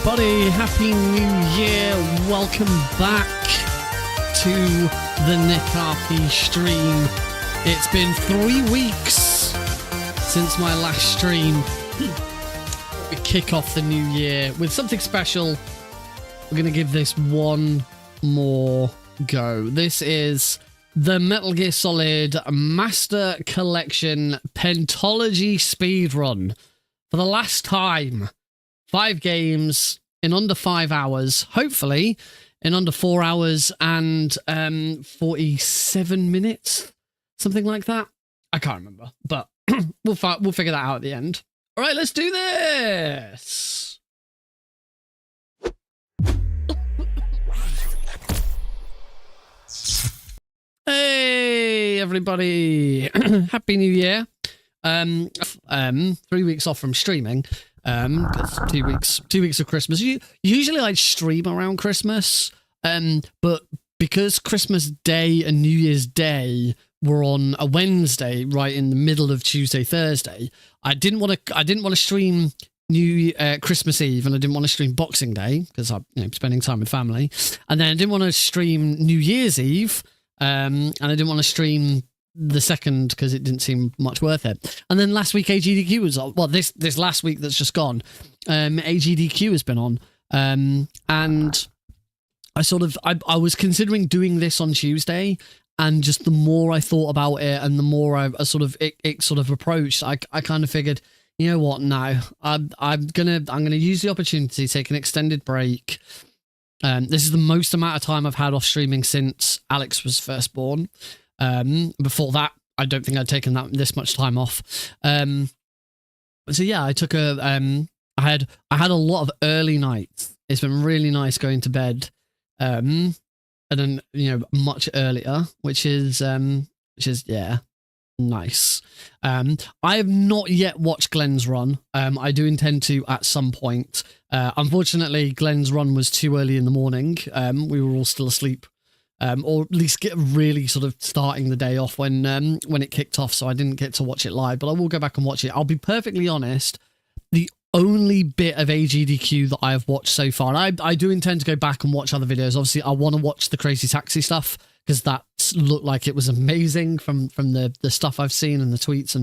everybody, happy new year, welcome back to the Nick RP stream. It's been 3 weeks since my last stream. We kick off the new year with something special. We're going to give this one more go. This is the Metal Gear Solid Master Collection Pentalogy Speedrun. For the last time, 5 games in under 5 hours, hopefully in under 4 hours and 47 minutes, something like that. I can't remember, but we'll figure that out at the end. All right, let's do this. Hey everybody, happy new year. 3 weeks off from streaming. 2 weeks of Christmas. Usually I stream around Christmas, but because Christmas Day and New Year's Day were on a Wednesday, right in the middle of Tuesday, Thursday, I didn't want to stream Christmas Eve, and I didn't want to stream Boxing Day because I'm spending time with family, and then I didn't want to stream New Year's Eve, and I didn't want to stream the second because it didn't seem much worth it. And then last week AGDQ was on. Well, this last week that's just gone, AGDQ has been on, and I was considering doing this on Tuesday, and just the more I thought about it and the more it approached, I kind of figured, you know what, no, I'm gonna use the opportunity to take an extended break. This is the most amount of time I've had off streaming since Alex was first born. Before that, I don't think I'd taken this much time off. So yeah, I took I had a lot of early nights. It's been really nice going to bed, and then much earlier, which is yeah, nice. I have not yet watched Glenn's run. I do intend to at some point. Unfortunately, Glenn's run was too early in the morning. We were all still asleep. Or at least get really sort of starting the day off when it kicked off, so I didn't get to watch it live, but I will go back and watch it. I'll be perfectly honest, the only bit of AGDQ that I have watched so far, and I do intend to go back and watch other videos. Obviously, I want to watch the Crazy Taxi stuff, because that looked like it was amazing from the stuff I've seen and the tweets.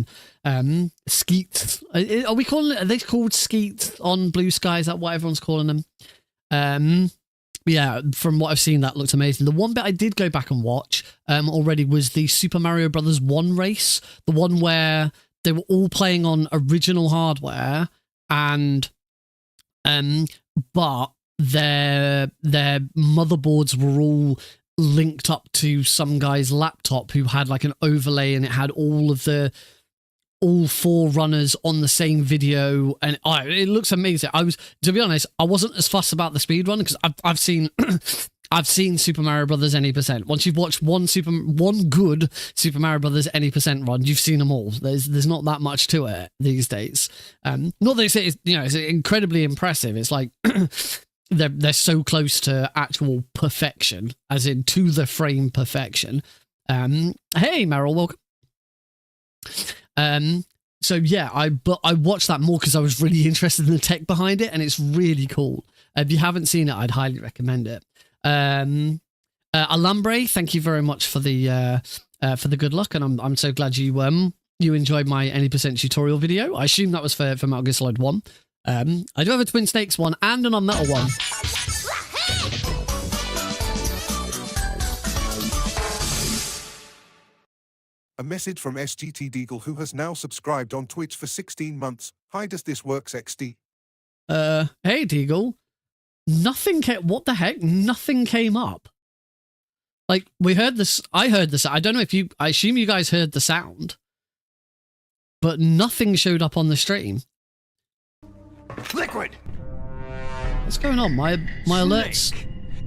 And Skeet, are they called Skeet on Blue Sky? Is that what everyone's calling them? Yeah, from what I've seen, that looked amazing. The one bit I did go back and watch already was the Super Mario Brothers 1 race, the one where they were all playing on original hardware, and but their motherboards were all linked up to some guy's laptop who had like an overlay, and it had all 4 runners on the same video, and it looks amazing. To be honest, I wasn't as fussed about the speed run because I've seen I've seen Super Mario Brothers NE%. Once you've watched one good Super Mario Brothers NE% run, you've seen them all. There's not that much to it these days. Not that it's incredibly impressive. It's like they're so close to actual perfection, as in to the frame perfection. Hey Meryl, welcome. So yeah, I watched that more because I was really interested in the tech behind it, and it's really cool. If you haven't seen it, I'd highly recommend it. Alambre, thank you very much for the good luck, and I'm so glad you enjoyed my NE% tutorial video. I assume that was for Metal Gear Solid 1. I do have a Twin Snakes one and an Unmetal one. A message from SGT Deagle, who has now subscribed on Twitch for 16 months. Hi, does this work, XD? Hey Deagle. What the heck? Nothing came up. Like, we heard this, I heard this, I don't know if I assume you guys heard the sound, but nothing showed up on the stream. Liquid! What's going on? My alerts.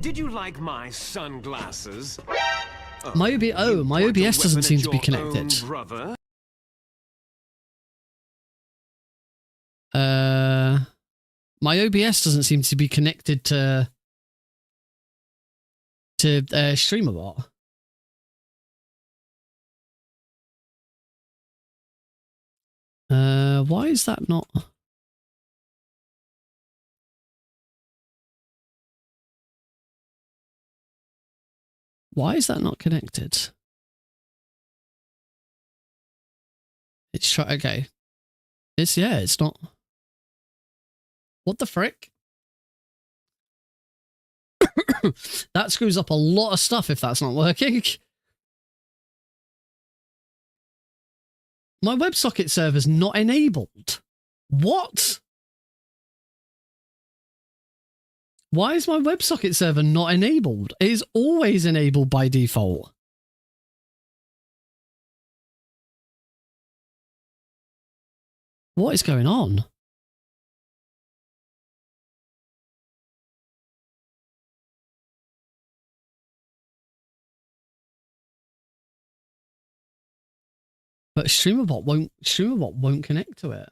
Did you like my sunglasses? My OBS doesn't seem to be connected. My OBS doesn't seem to be connected to StreamerBot. Why is that not? Why is that not connected? It's okay. It's not. What the frick? That screws up a lot of stuff if that's not working. My WebSocket server's not enabled. What? Why is my WebSocket server not enabled? It is always enabled by default. What is going on? But StreamerBot won't connect to it.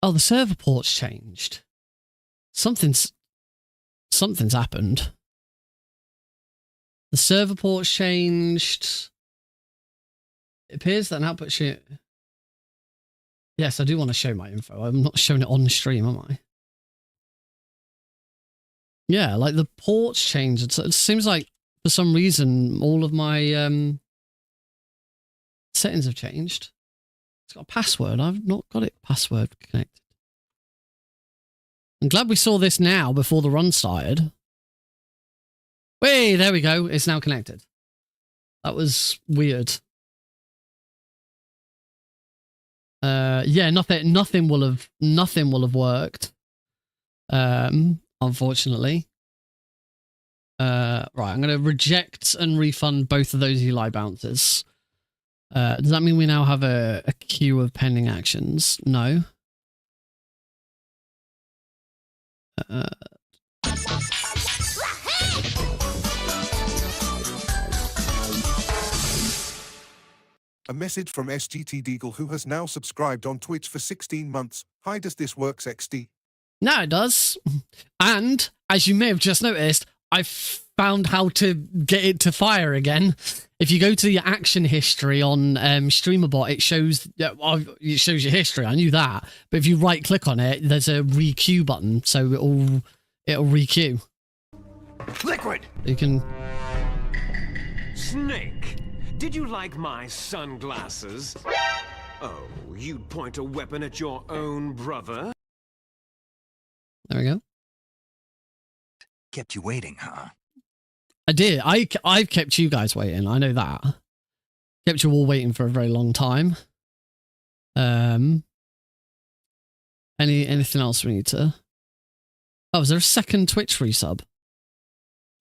Oh, the server port's changed. Something's happened. The server port's changed. It appears that an output sheet. Yes, I do want to show my info. I'm not showing it on the stream, am I? Yeah, like the port's changed. It seems like for some reason all of my settings have changed. It's got a password. I've not got it password connected. I'm glad we saw this now before the run started. Wait, there we go. It's now connected. That was weird. Yeah, nothing will have worked. Unfortunately. Right, I'm going to reject and refund both of those Eli bounces. Does that mean we now have a queue of pending actions? No. A message from SGT Deagle, who has now subscribed on Twitch for 16 months. Hi, does this work, XD? No, it does. And, as you may have just noticed, I found how to get it to fire again. If you go to your action history on StreamerBot, it shows your history. I knew that. But if you right-click on it, there's a re-queue button, so it'll re-queue. Liquid! You can... Snake, did you like my sunglasses? Oh, you'd point a weapon at your own brother? There we go. Kept you waiting, huh? I did. I've kept you guys waiting. I know that. Kept you all waiting for a very long time. Anything else we need to... Oh, is there a second Twitch resub?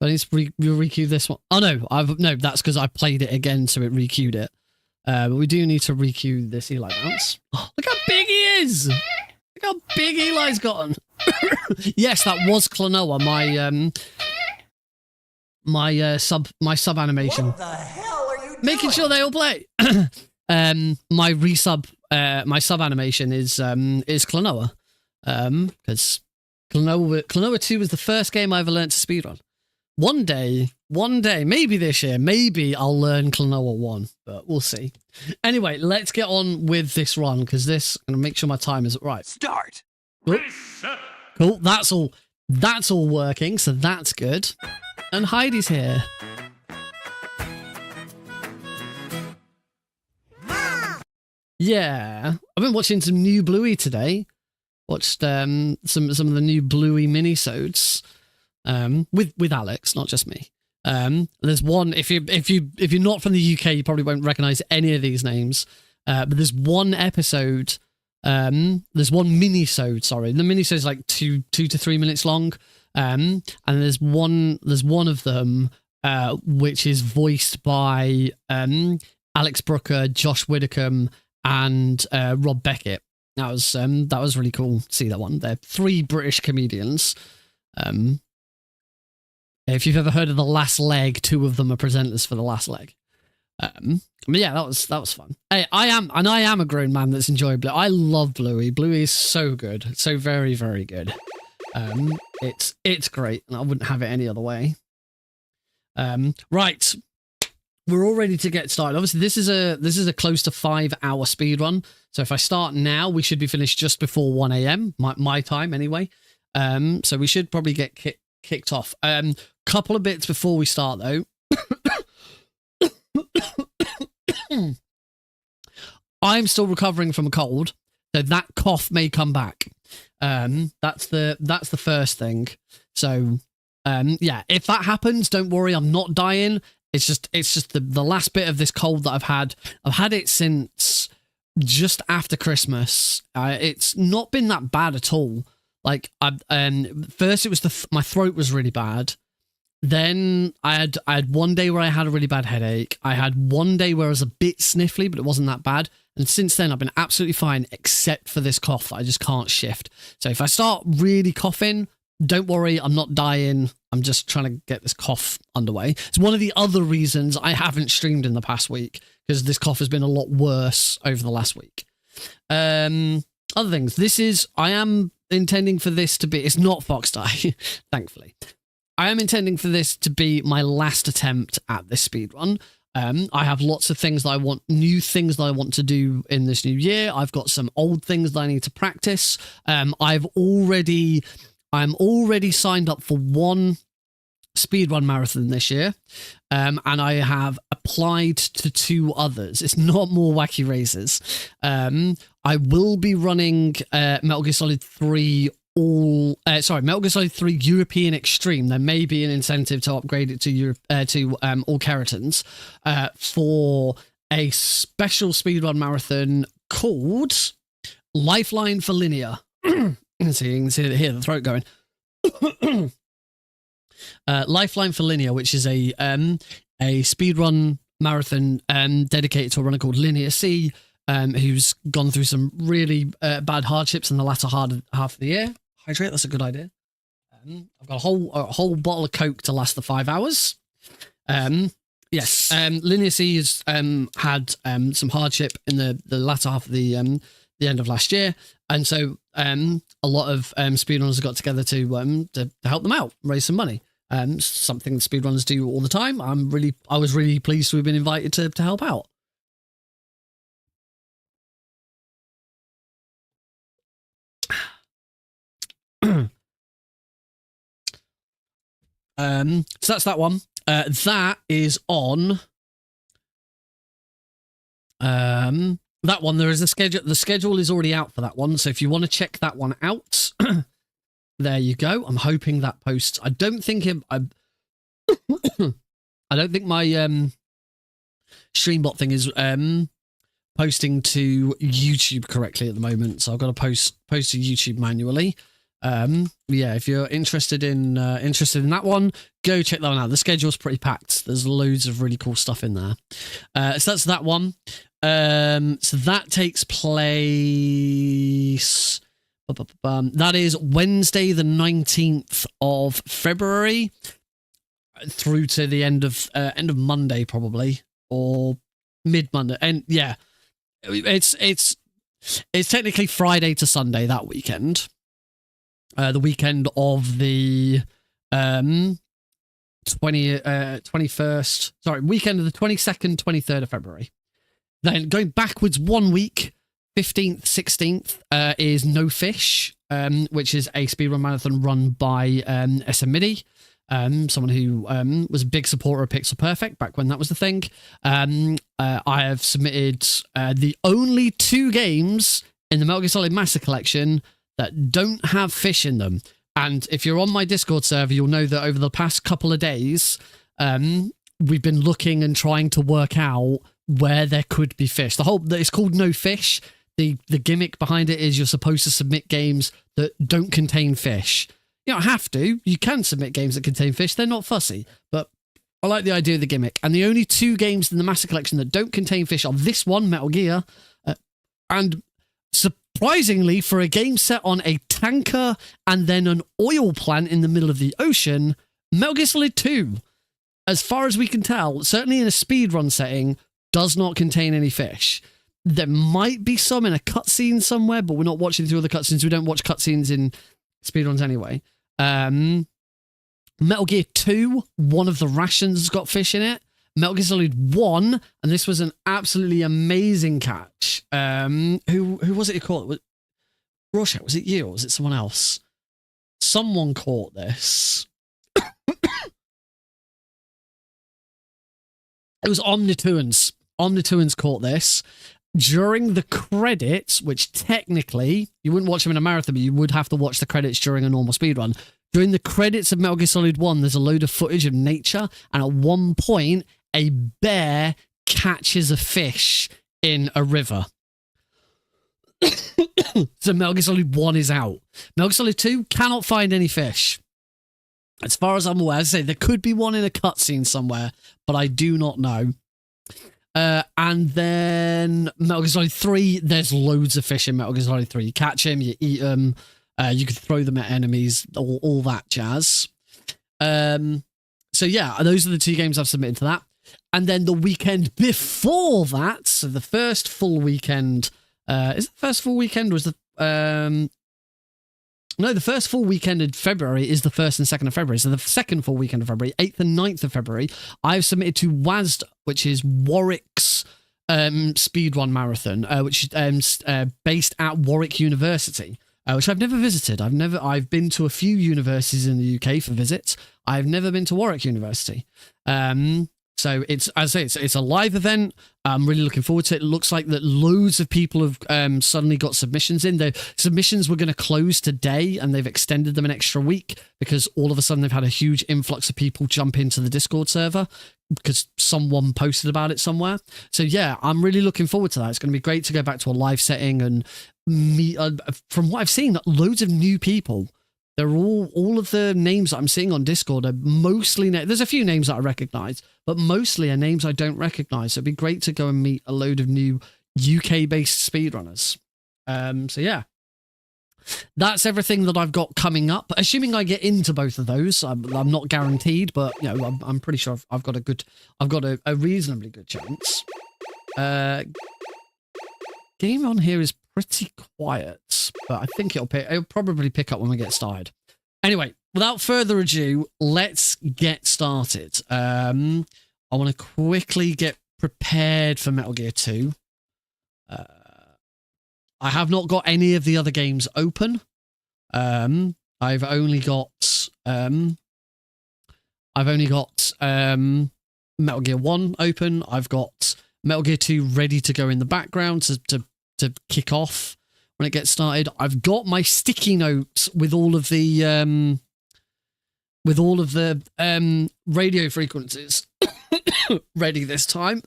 I need to re-queue this one. Oh no, no, that's because I played it again, so it re-queued it. But we do need to re-queue this Eli bounce. Oh, look how big he is! Look how big Eli's gotten. Yes, that was Klonoa, my sub animation. What the hell are you doing? Making sure they all play. My sub animation is Klonoa. Because Klonoa 2 was the first game I ever learned to speedrun. One day, maybe this year, maybe I'll learn Klonoa 1, but we'll see. Anyway, let's get on with this run, because I'm gonna make sure my time is right. Start. Cool, that's all working, so that's good. And Heidi's here. Yeah, I've been watching some new Bluey today. Watched some of the new Bluey minisodes with Alex, not just me. There's one, if you're not from the UK, you probably won't recognize any of these names. But there's one episode. There's one minisode. Sorry, the minisode is like 2 to 3 minutes long. And there's one of them which is voiced by Alex Brooker, Josh Widdicombe, and Rob Beckett. That was really cool to see that one. They're 3 British comedians. If you've ever heard of The Last Leg, 2 of them are presenters for The Last Leg. But yeah, that was fun. Hey, I am a grown man that's enjoyed Bluey. I love Bluey. Bluey is so good, so very, very good. It's great, and I wouldn't have it any other way. Right, we're all ready to get started. Obviously, this is a close to 5-hour speed run. So if I start now, we should be finished just before 1 a.m. my time anyway. So we should probably get kicked off. Couple of bits before we start though. I'm still recovering from a cold, so that cough may come back. That's the first thing. So yeah, if that happens, don't worry, I'm not dying. It's just the last bit of this cold that I've had. I've had it since just after Christmas. It's not been that bad at all. Like first it was my throat was really bad. Then I had one day where I had a really bad headache. I had one day where I was a bit sniffly, but it wasn't that bad. And since then, I've been absolutely fine, except for this cough that I just can't shift. So if I start really coughing, don't worry, I'm not dying. I'm just trying to get this cough underway. It's one of the other reasons I haven't streamed in the past week, because this cough has been a lot worse over the last week. Other things. I am intending for this to be, it's not Fox Die, thankfully. I am intending for this to be my last attempt at this speedrun. I have lots of things that I want, new things that I want to do in this new year. I've got some old things that I need to practice. I'm already signed up for one speedrun marathon this year, and I have applied to 2 others. It's not more wacky races. I will be running Metal Gear Solid 3 Metal Gear Solid 3 European Extreme. There may be an incentive to upgrade it to all keratons for a special speedrun marathon called Lifeline for Linear. So you can hear the throat going. Lifeline for Linear, which is a speedrun marathon dedicated to a runner called Linear C, who's gone through some really bad hardships in the latter half of the year. Hydrate, that's a good idea. I've got a whole bottle of Coke to last the 5 hours. Yes, Linear C has had some hardship in the latter half of the end of last year, and so a lot of speedrunners got together to help them out, raise some money. Something speedrunners do all the time. I was really pleased to have been invited to help out. So that's that one. That is on. That one, there is a schedule. The schedule is already out for that one. So if you want to check that one out, there you go. I'm hoping that posts. I don't think I don't think my Streambot thing is posting to YouTube correctly at the moment. So I've got to post to YouTube manually. Yeah, if you're interested in that one, go check that one out. The schedule's pretty packed. There's loads of really cool stuff in there. So that's that one. So that takes place. That is Wednesday, the 19th of February, through to the end of Monday, probably, or mid Monday. And yeah, it's technically Friday to Sunday that weekend. The weekend of the 21st, sorry, weekend of the 22nd, 23rd of February. Then going backwards 1 week, 15th, 16th, is No Fish, which is a speedrun marathon run by SM someone who was a big supporter of Pixel Perfect back when that was the thing. I have submitted the only 2 games in the Metal Gear Solid Master Collection that don't have fish in them. And if you're on my Discord server, you'll know that over the past couple of days, we've been looking and trying to work out where there could be fish. It's called No Fish. The gimmick behind it is you're supposed to submit games that don't contain fish. You don't have to. You can submit games that contain fish. They're not fussy. But I like the idea of the gimmick. And the only 2 games in the Master Collection that don't contain fish are this one, Metal Gear, and surprisingly, for a game set on a tanker and then an oil plant in the middle of the ocean, Metal Gear Solid 2, as far as we can tell, certainly in a speedrun setting, does not contain any fish. There might be some in a cutscene somewhere, but we're not watching through the cutscenes. We don't watch cutscenes in speedruns anyway. Metal Gear 2, one of the rations has got fish in it. Metal Gear Solid 1, and this was an absolutely amazing catch. Who was it who caught it? Rorschach, was it you or was it someone else? Someone caught this. It was Omnituans. Omnituans caught this. During the credits, which technically, you wouldn't watch them in a marathon, but you would have to watch the credits during a normal speedrun. During the credits of Metal Gear Solid 1, there's a load of footage of nature, and at one point, a bear catches a fish in a river. So Metal Gear Solid 1 is out. Metal Gear Solid 2 cannot find any fish. As far as I'm aware, as I say, there could be one in a cutscene somewhere, but I do not know. And then Metal Gear Solid 3, there's loads of fish in Metal Gear Solid 3. You catch them, you eat them, you could throw them at enemies, all that jazz. So yeah, those are the 2 games I've submitted to that. And then the weekend before that, so the first full weekend, is it the first full weekend or was the... No, the first full weekend in February is the 1st and 2nd of February. So the second full weekend of February, 8th and 9th of February, I've submitted to WASD, which is Warwick's speedrun marathon, which is based at Warwick University, which I've never visited. I've been to a few universities in the UK for visits. I've never been to Warwick University. So it's, as I say, it's a live event. I'm really looking forward to it. It looks like that loads of people have suddenly got submissions in. The submissions were going to close today, and they've extended them an extra week because all of a sudden they've had a huge influx of people jump into the Discord server because someone posted about it somewhere. So yeah, I'm really looking forward to that. It's going to be great to go back to a live setting and meet. From what I've seen, loads of new people. They're all of the names that I'm seeing on Discord are mostly... There's a few names that I recognize, but mostly are names I don't recognize. So it'd be great to go and meet a load of new UK-based speedrunners. So yeah. That's everything that I've got coming up. Assuming I get into both of those, I'm not guaranteed, but you know, I'm pretty sure I've got a reasonably good chance. Game on here is pretty quiet, but I think it'll probably pick up when we get started. Anyway, without further ado, let's get started. I want to quickly get prepared for Metal Gear 2. I have not got any of the other games open. I've only got Metal Gear 1 open. I've got Metal Gear 2 ready to go in the background to kick off when it gets started. I've got my sticky notes with all of the radio frequencies ready this time.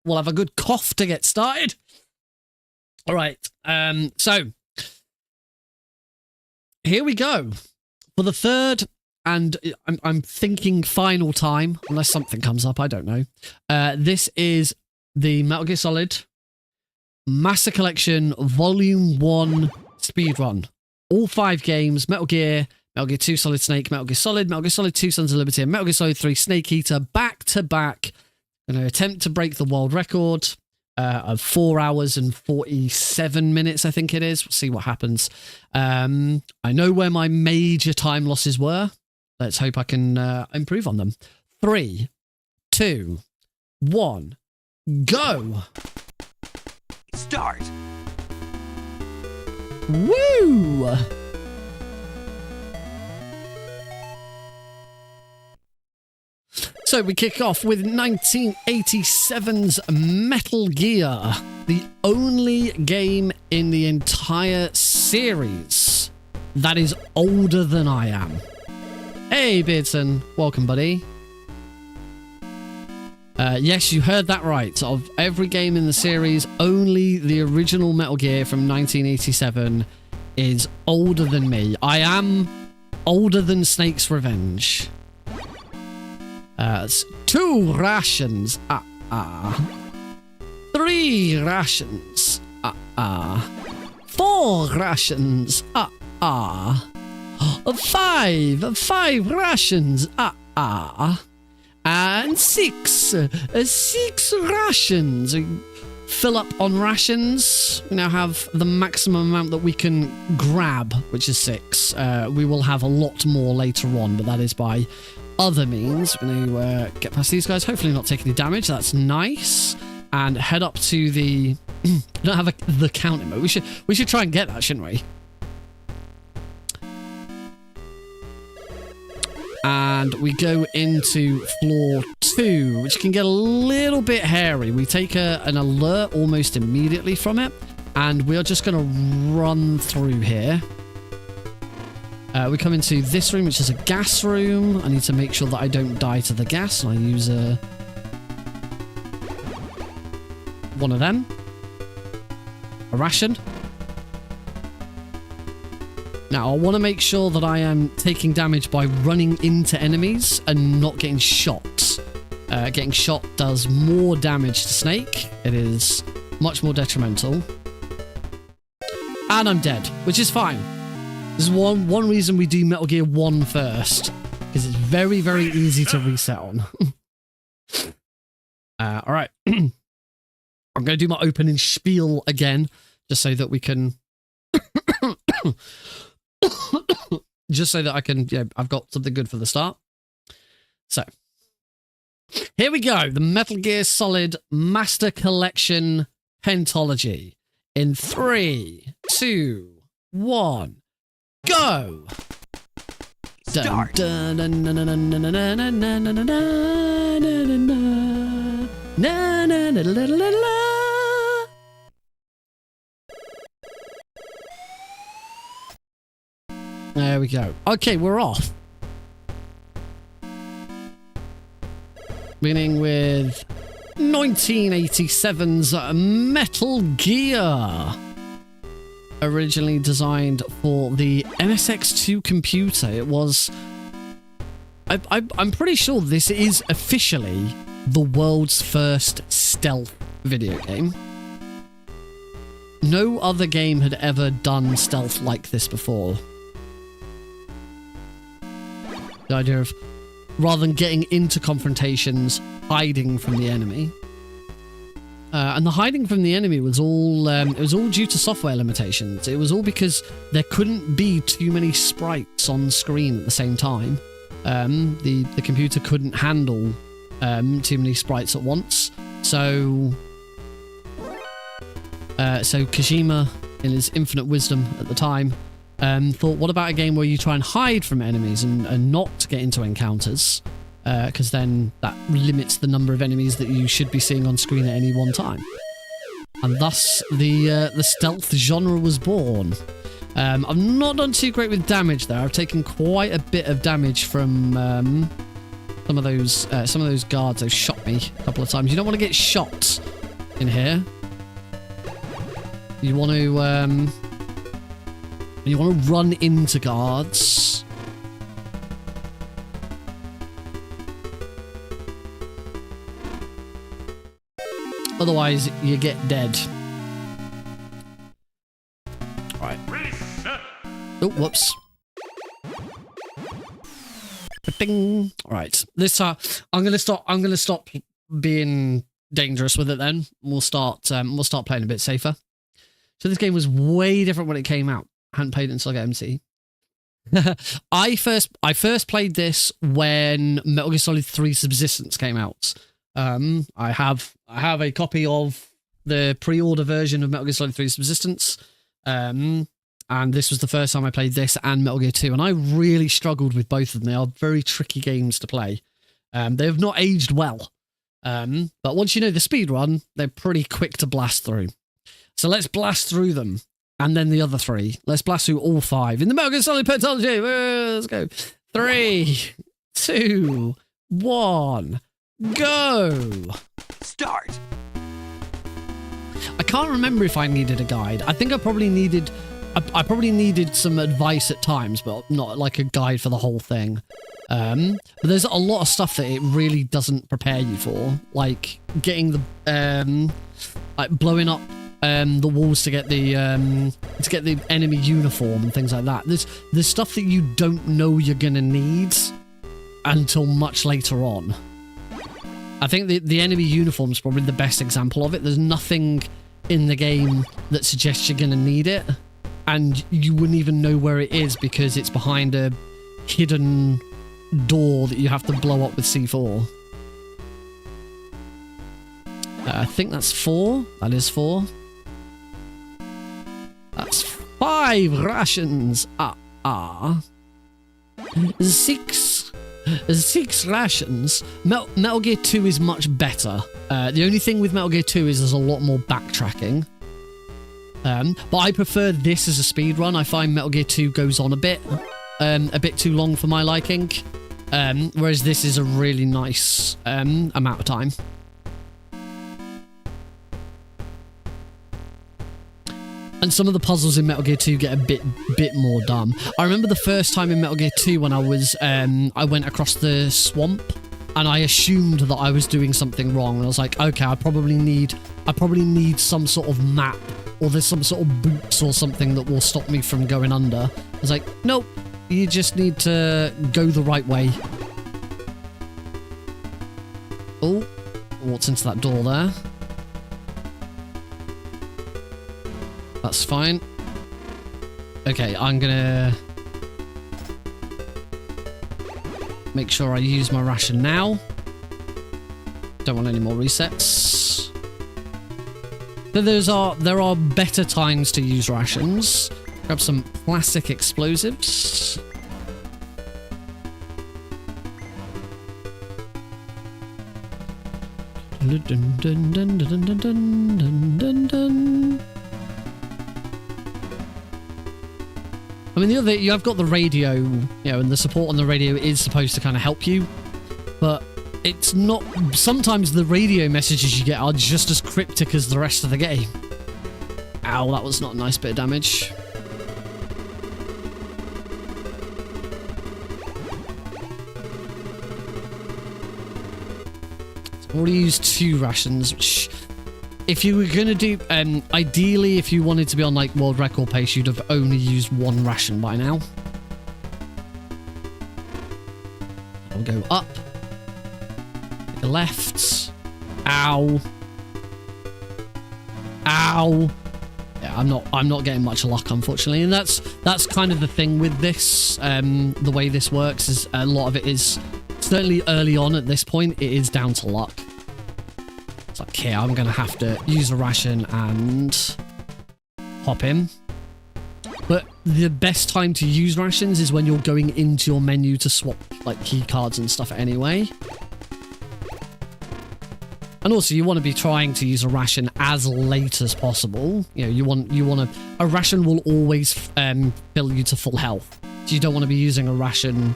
We'll have a good cough to get started. All right. So here we go for the third, and I'm thinking final time, unless something comes up. I don't know. This is the Metal Gear Solid Master Collection Volume 1 Speedrun. All 5 games: Metal Gear 2 Solid Snake, Metal Gear Solid 2 Sons of Liberty, and Metal Gear Solid 3 Snake Eater, back to back. Going to attempt to break the world record of 4 hours and 47 minutes, I think it is. We'll see what happens. I know where my major time losses were. Let's hope I can improve on them. 3, 2, 1, go! Start. Woo! So we kick off with 1987's Metal Gear, the only game in the entire series that is older than I am. Hey, Beardson. Welcome, buddy. Yes, you heard that right. Of every game in the series, only the original Metal Gear from 1987 is older than me. I am older than Snake's Revenge. 2 rations. 3 rations. 4 rations. 5 rations. And 6 rations. Fill up on rations. We now have the maximum amount that we can grab, which is 6. We will have a lot more later on, but that is by other means. We're going to get past these guys, hopefully not take any damage. That's nice. And head up to the... we don't have the counting mode. We should try and get that, shouldn't we? and we go into floor 2, which can get a little bit hairy. We take an alert almost immediately from it, and we are just going to run through here. We come into this room, which is a gas room. I need to make sure that I don't die to the gas, and I use one of them. A ration. Now, I want to make sure that I am taking damage by running into enemies and not getting shot. Getting shot does more damage to Snake. It is much more detrimental. And I'm dead, which is fine. This is one reason we do Metal Gear 1 first, because it's very, very easy to reset on. All right. I'm going to do my opening spiel again, just so that we can... just so that I can... Yeah, I've got something good for the start. So, here we go. The Metal Gear Solid Master Collection Pentalogy. In 3, 2, 1... Go! Start. There we go. Okay, we're off. Beginning with 1987's Metal Gear. Originally designed for the MSX2 computer. It was... I'm pretty sure this is officially the world's first stealth video game. No other game had ever done stealth like this before. The idea of, rather than getting into confrontations, hiding from the enemy. And the hiding from the enemy was all it was all due to software limitations. It was all because there couldn't be too many sprites on screen at the same time. The computer couldn't handle too many sprites at once. So Kojima, in his infinite wisdom at the time, thought, what about a game where you try and hide from enemies and not get into encounters? Because then that limits the number of enemies that you should be seeing on screen at any one time. And thus, the stealth genre was born. I've not done too great with damage there. I've taken quite a bit of damage from some of those guards who shot me a couple of times. You don't want to get shot in here. You want to run into guards. Otherwise, you get dead. Right. Oh, whoops. Ding. Right. This time, I'm gonna stop being dangerous with it. Then we'll start playing a bit safer. So this game was way different when it came out. I hadn't played it until I got MC. I first played this when Metal Gear Solid 3 Subsistence came out. I have a copy of the pre-order version of Metal Gear Solid 3 Subsistence, and this was the first time I played this and Metal Gear 2, and I really struggled with both of them. They are very tricky games to play. They have not aged well, but once you know the speedrun, they're pretty quick to blast through. So let's blast through them, and then the other 3. Let's blast through all 5 in the Metal Gear Solid Pentalogy. Let's go. 3, 2, 1... Go! Start! I can't remember if I needed a guide. I think I probably needed some advice at times, but not like a guide for the whole thing. But there's a lot of stuff that it really doesn't prepare you for, like getting the like blowing up the walls to get the enemy uniform and things like that. There's stuff that you don't know you're gonna need until much later on. I think the enemy uniform is probably the best example of it. There's nothing in the game that suggests you're going to need it, and you wouldn't even know where it is because it's behind a hidden door that you have to blow up with C4. I think that's 4. That is 4. That's 5 rations. 6. There's 6 rations. Metal Gear 2 is much better. The only thing with Metal Gear 2 is there's a lot more backtracking. But I prefer this as a speed run. I find Metal Gear 2 goes on a bit too long for my liking. Whereas this is a really nice amount of time. And some of the puzzles in Metal Gear 2 get a bit more dumb. I remember the first time in Metal Gear 2 when I went across the swamp and I assumed that I was doing something wrong. And I was like, okay, I probably need some sort of map, or there's some sort of boots or something that will stop me from going under. I was like, nope, you just need to go the right way. Oh, what's into that door there? That's fine. Okay, I'm gonna make sure I use my ration now. Don't want any more resets. But there are better times to use rations. Grab some plastic explosives. Dun, dun, dun, dun, dun, dun, dun, dun, dun. I mean, you have got the radio, and the support on the radio is supposed to kind of help you, but it's not. Sometimes the radio messages you get are just as cryptic as the rest of the game. Ow, that was not a nice bit of damage. So I've already used 2 rations, which, if you were going to do, ideally, if you wanted to be on like world record pace, you'd have only used 1 ration by now. I'll go up, take a left. Ow. Ow. Yeah, I'm not getting much luck, unfortunately, and that's kind of the thing with this. The way this works is a lot of it is, certainly early on at this point, it is down to luck. It's like, okay, I'm going to have to use a ration and hop in. But the best time to use rations is when you're going into your menu to swap like key cards and stuff anyway. And also you want to be trying to use a ration as late as possible. You want a ration will always fill you to full health. So you don't want to be using a ration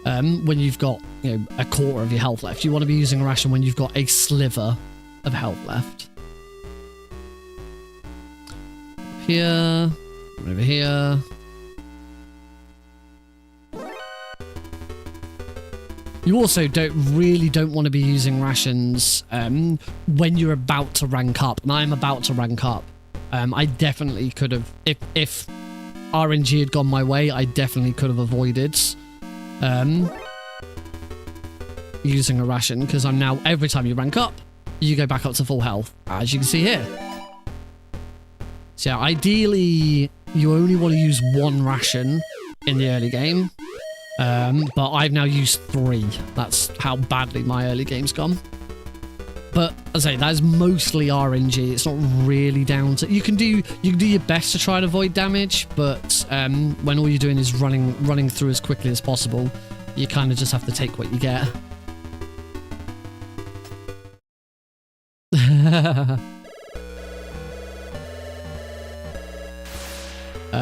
when you've got, a quarter of your health left. You want to be using a ration when you've got a sliver of health left. Up here, over here. You also don't want to be using rations when you're about to rank up, and I'm about to rank up. I definitely could have, if RNG had gone my way, I definitely could have avoided using a ration, because I'm now, every time you rank up, you go back up to full health, as you can see here. So yeah, ideally, you only want to use 1 ration in the early game, but I've now used 3. That's how badly my early game's gone. But as I say, that is mostly RNG. It's not really down to, you can do your best to try and avoid damage, but when all you're doing is running through as quickly as possible, you kind of just have to take what you get.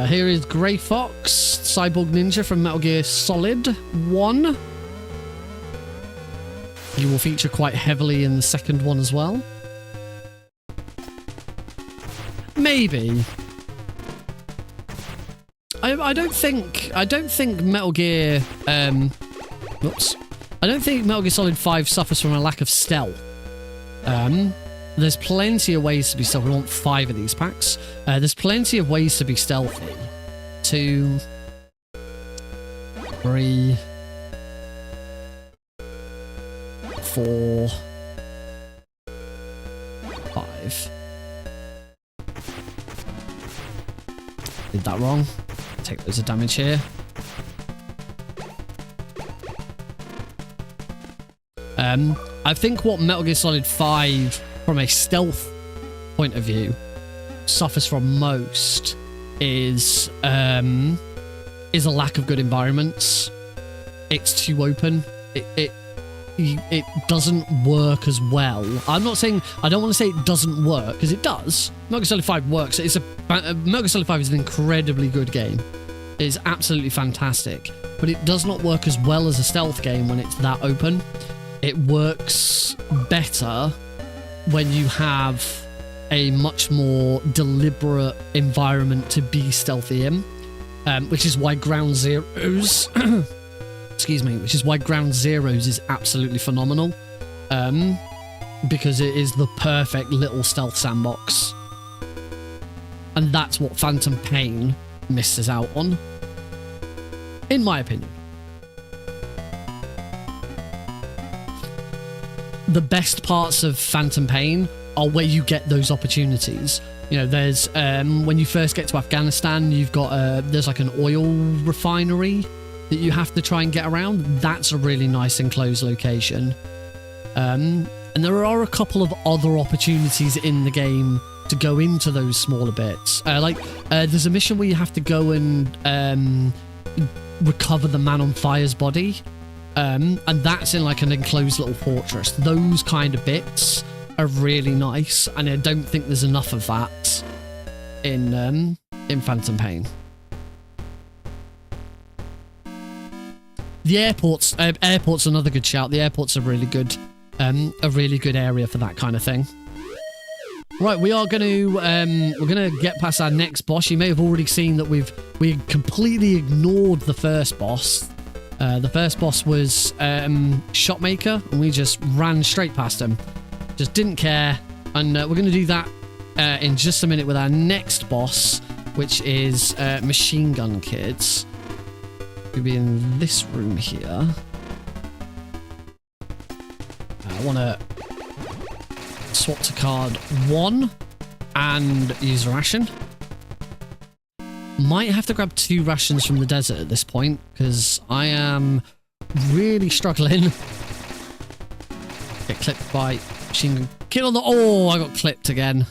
Here is Grey Fox, Cyborg Ninja from Metal Gear Solid 1. He will feature quite heavily in the second one as well. Maybe. I don't think Metal Gear whoops. I don't think Metal Gear Solid 5 suffers from a lack of stealth. There's plenty of ways to be stealthy. We want 5 of these packs. There's plenty of ways to be stealthy. 2, 3, 4, 5. Did that wrong. Take loads of damage here. I think what Metal Gear Solid 5, from a stealth point of view, suffers from most is a lack of good environments. It's too open. it doesn't work as well. I'm not saying, I don't want to say it doesn't work, because it does. Metal Gear Solid 5 works. Metal Gear Solid 5 is an incredibly good game. It's absolutely fantastic, but it does not work as well as a stealth game when it's that open. It works better when you have a much more deliberate environment to be stealthy in, which is why Ground Zeroes excuse me, which is why Ground Zeroes is absolutely phenomenal, because it is the perfect little stealth sandbox. And that's what Phantom Pain misses out on, in my opinion. The best parts of Phantom Pain are where you get those opportunities. You know, there's when you first get to Afghanistan, you've got there's like an oil refinery that you have to try and get around. That's a really nice enclosed location. And there are a couple of other opportunities in the game to go into those smaller bits. There's a mission where you have to go and recover the Man on Fire's body. And that's in like an enclosed little fortress. Those kind of bits are really nice, and I don't think there's enough of that in Phantom Pain. The airport's another good shout. The airport's a really good area for that kind of thing. Right, we're gonna get past our next boss. You may have already seen that we completely ignored the first boss. The first boss was Shotmaker, and we just ran straight past him. Just didn't care, and we're gonna do that in just a minute with our next boss, which is Machine Gun Kids. We'll be in this room here. I want to swap to card 1 and use a ration. Might have to grab 2 rations from the desert at this point, because I am really struggling. Get clipped by Machine Gun Kid on the... Oh, I got clipped again.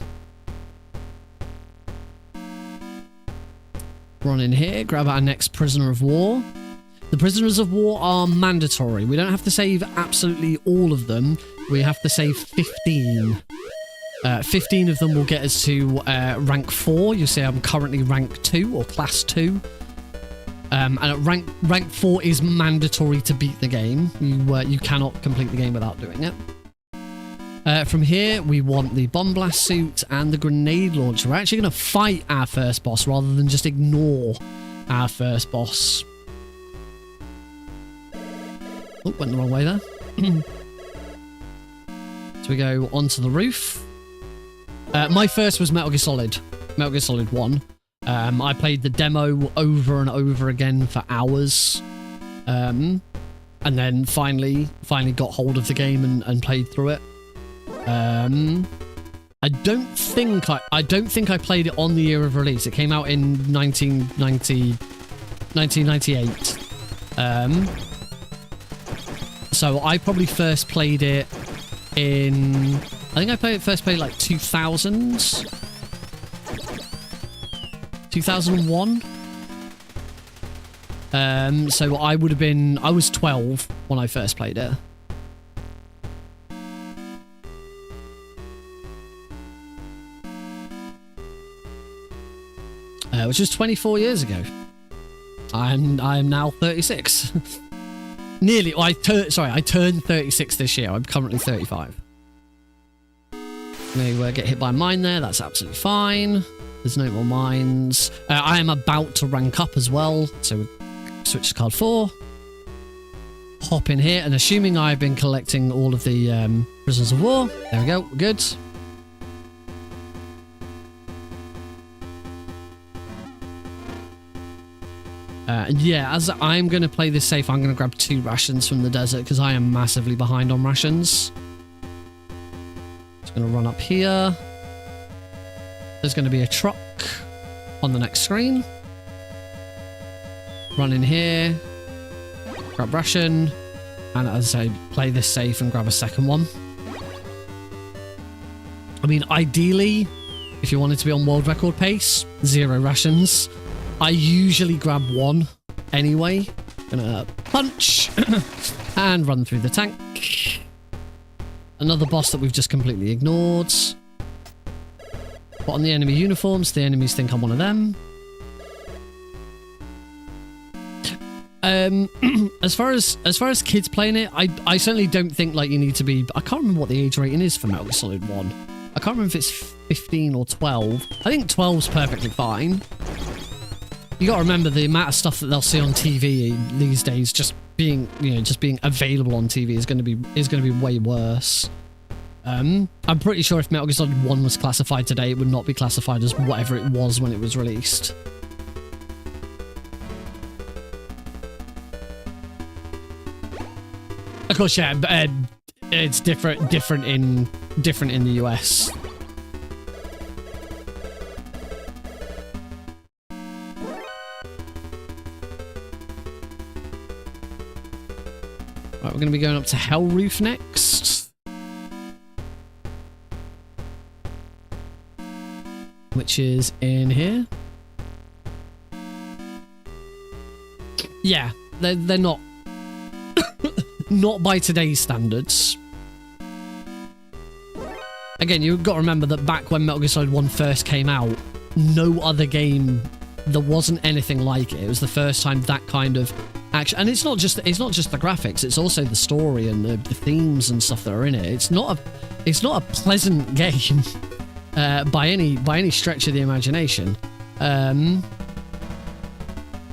Run in here, grab our next Prisoner of War. The Prisoners of War are mandatory. We don't have to save absolutely all of them. We have to save 15. 15 of them will get us to rank 4. You'll see I'm currently rank 2 or class 2. And at rank 4 is mandatory to beat the game. You cannot complete the game without doing it. From here, we want the bomb blast suit and the grenade launcher. We're actually going to fight our first boss rather than just ignore our first boss. Oh, went the wrong way there. So we go onto the roof. My first was Metal Gear Solid 1. I played the demo over and over again for hours. And then finally got hold of the game and played through it. I don't think I played it on the year of release. It came out in 1998. So I probably first played it in... I think I first played like 2000s? 2001? So I was 12 when I first played it. Which was 24 years ago. I am now 36. Nearly. I turned 36 this year. I'm currently 35. May get hit by a mine there. That's absolutely fine. There's no more mines. I am about to rank up as well. So we switch to card 4. Hop in here, and assuming I've been collecting all of the Prisoners of War. There we go. We're good. Yeah, as I'm going to play this safe, I'm going to grab 2 rations from the desert because I am massively behind on rations. Just going to run up here. There's going to be a truck on the next screen. Run in here. Grab ration. And as I say, play this safe and grab a second one. I mean, ideally, if you wanted to be on world record pace, 0 rations. I usually grab 1 anyway. Gonna punch. And run through the tank. Another boss that we've just completely ignored. Put on the enemy uniforms. The enemies think I'm one of them. As far as kids playing it, I certainly don't think like you need to be. I can't remember what the age rating is for Metal Gear Solid 1. I can't remember if it's 15 or 12. I think 12's perfectly fine. You gotta remember the amount of stuff that they'll see on TV these days, just being, you know, just being available on TV is gonna be way worse. I'm pretty sure if Metal Gear Solid 1 was classified today, it would not be classified as whatever it was when it was released. Of course, yeah, it's different in the US. Right, we're going to be going up to Hell Roof next, which is in here. Yeah, they're not. Not by today's standards. Again, you've got to remember that back when Metal Gear Solid 1 first came out, no other game, there wasn't anything like it. It was the first time that kind of action, and it's not just the graphics, it's also the story and the themes and stuff that are in it. It's not a pleasant game by any stretch of the imagination.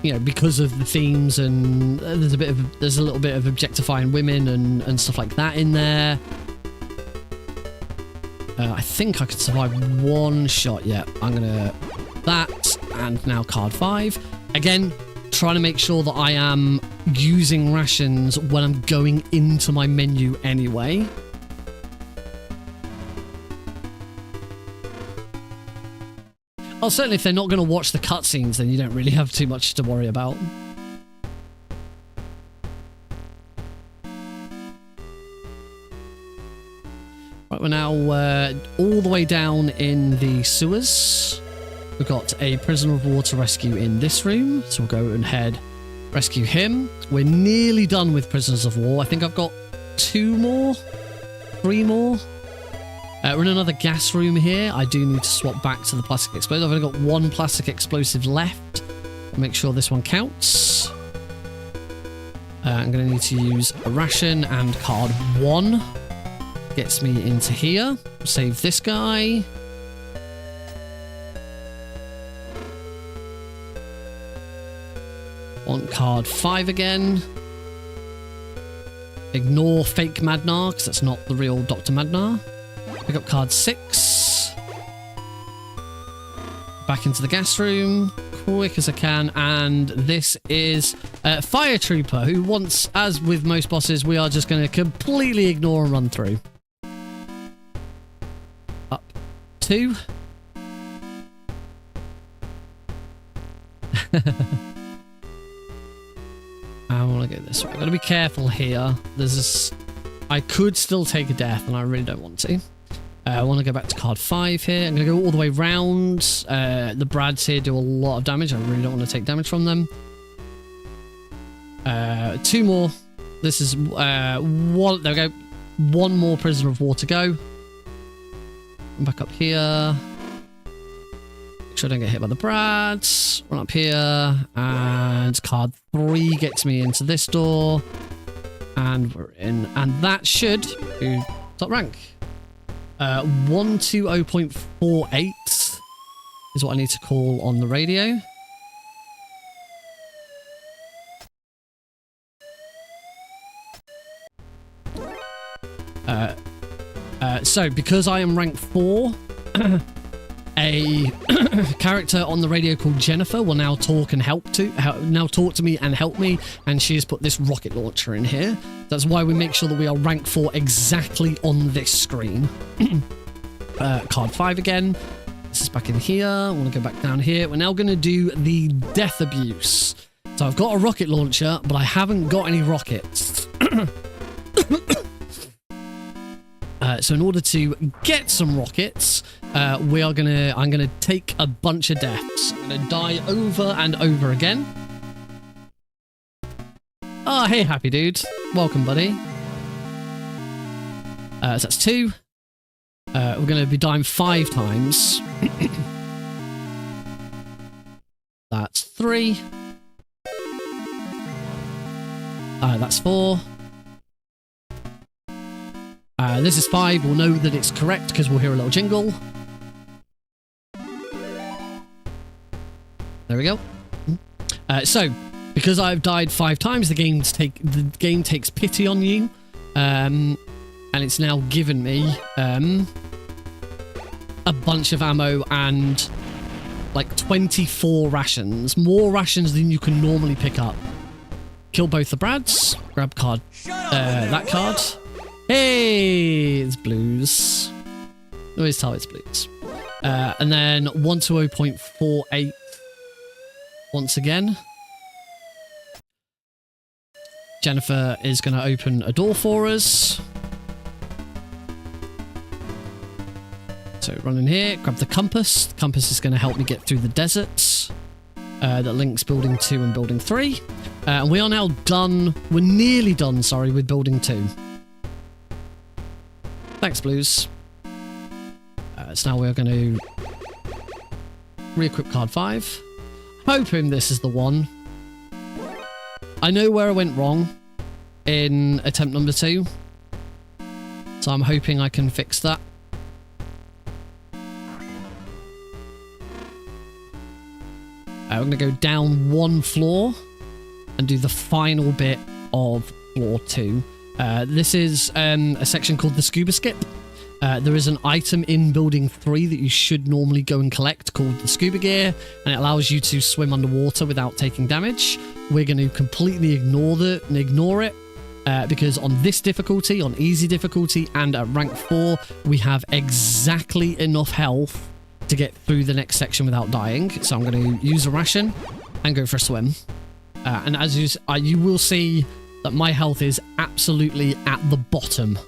You know, because of the themes, and there's a little bit of objectifying women and stuff like that in there. I think I could survive one shot. Yeah, I'm gonna that, and now card 5 again. Trying to make sure that I am using rations when I'm going into my menu anyway. Well, certainly if they're not going to watch the cutscenes, then you don't really have too much to worry about. Right, we're now all the way down in the sewers. We've got a prisoner of war to rescue in this room, so we'll go ahead, rescue him. We're nearly done with prisoners of war. I think I've got 3 more. We're in another gas room here. I do need to swap back to the plastic explosive. I've only got 1 plastic explosive left. I'll make sure this one counts. I'm going to need to use a ration, and card 1 gets me into here. Save this guy. Want card 5 again. Ignore fake Madnar, because that's not the real Dr. Madnar. Pick up card 6. Back into the gas room, quick as I can, and this is Fire Trooper, who wants, as with most bosses, we are just going to completely ignore and run through. Up 2. I want to go this way. I've got to be careful here. There's this. I could still take a death, and I really don't want to. I want to go back to card 5 here. I'm going to go all the way round. The Brads here do a lot of damage. I really don't want to take damage from them. 2 more. This is 1. There we go. 1 more prisoner of war to go. I'm back up here. Make sure I don't get hit by the Brads. Run up here. And card 3 gets me into this door. And we're in. And that should do top rank. 120.48 is what I need to call on the radio. So because I am rank 4, a character on the radio called Jennifer will now talk and talk to me and help me, and she has put this rocket launcher in here. That's why we make sure that we are rank 4 exactly on this screen. Card 5 again. This is back in here. I want to go back down here. We're now going to do the death abuse. So I've got a rocket launcher, but I haven't got any rockets. So in order to get some rockets, I'm gonna take a bunch of deaths. I'm gonna die over and over again. Oh, hey, happy dude. welcome, buddy. So that's 2. We're going to be dying 5 times. That's 3. That's 4. This is 5. We'll know that it's correct because we'll hear a little jingle. There we go. So, because I've died 5 times, the game takes pity on you, and it's now given me a bunch of ammo and like 24 rations, more rations than you can normally pick up. Kill both the Brads. Grab card. That card. Hey, it's blues. Always tell it's blues. And then 120.48 once again. Jennifer is going to open a door for us. So run in here, grab the compass. The compass is going to help me get through the desert that links building 2 and building 3. And we are now done. We're nearly done, sorry, with building 2. Thanks, Blues. So now we're going to re-equip card 5. Hoping this is the one. I know where I went wrong in attempt number 2. So I'm hoping I can fix that. We're going to go down 1 floor and do the final bit of floor 2. This is a section called the scuba skip. There is an item in building 3 that you should normally go and collect called the scuba gear, and it allows you to swim underwater without taking damage. We're going to completely ignore it because on this difficulty, on easy difficulty and at rank 4, we have exactly enough health to get through the next section without dying. So I'm going to use a ration and go for a swim. And as you will see that my health is absolutely at the bottom.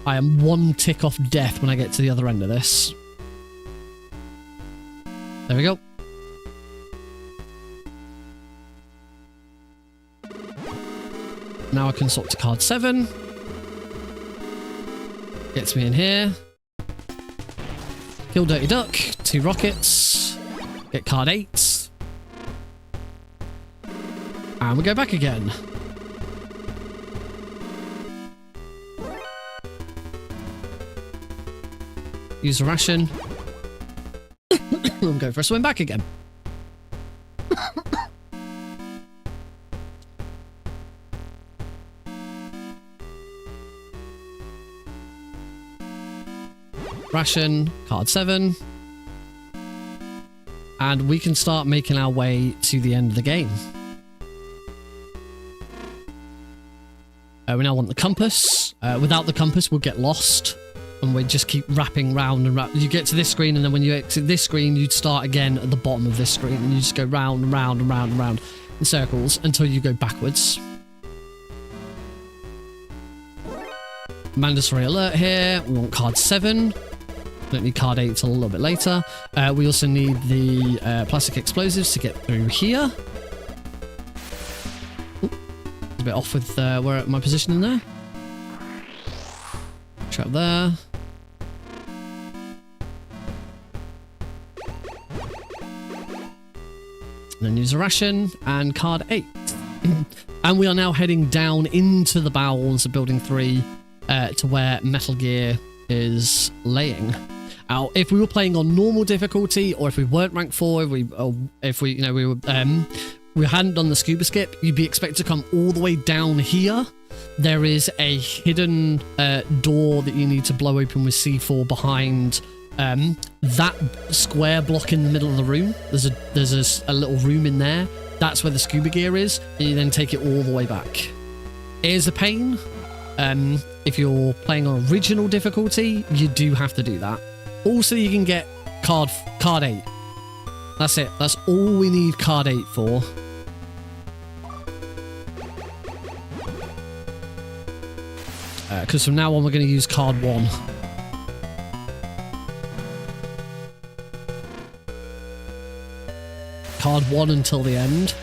I am 1 tick off death when I get to the other end of this. There we go. Now I can swap to card 7. Gets me in here. Kill Dirty Duck. 2 rockets. Get card 8. And we go back again. Use a ration. And go for a swim back again. Ration, card 7. And we can start making our way to the end of the game. We now want the compass. Without the compass, we'll get lost. And we just keep wrapping round and round. You get to this screen, and then when you exit this screen, you'd start again at the bottom of this screen. And you just go round and round and round and round in circles until you go backwards. Mandatory alert here. We want card 7. Don't need card 8 till a little bit later. We also need the plastic explosives to get through here. Ooh, a bit off with where my position in there. Trap there. And then use a ration and card 8. And we are now heading down into the bowels of building 3 to where Metal Gear is laying. Now, if we were playing on normal difficulty, or if we weren't rank 4, we hadn't done the scuba skip, you'd be expected to come all the way down here. There is a hidden door that you need to blow open with C4 behind that square block in the middle of the room. There's a little room in there. That's where the scuba gear is, and you then take it all the way back. It is a pain. If you're playing on original difficulty, you do have to do that. Also, you can get card 8. That's it. That's all we need card 8 for. Because from now on, we're going to use card 1. Card 1 until the end.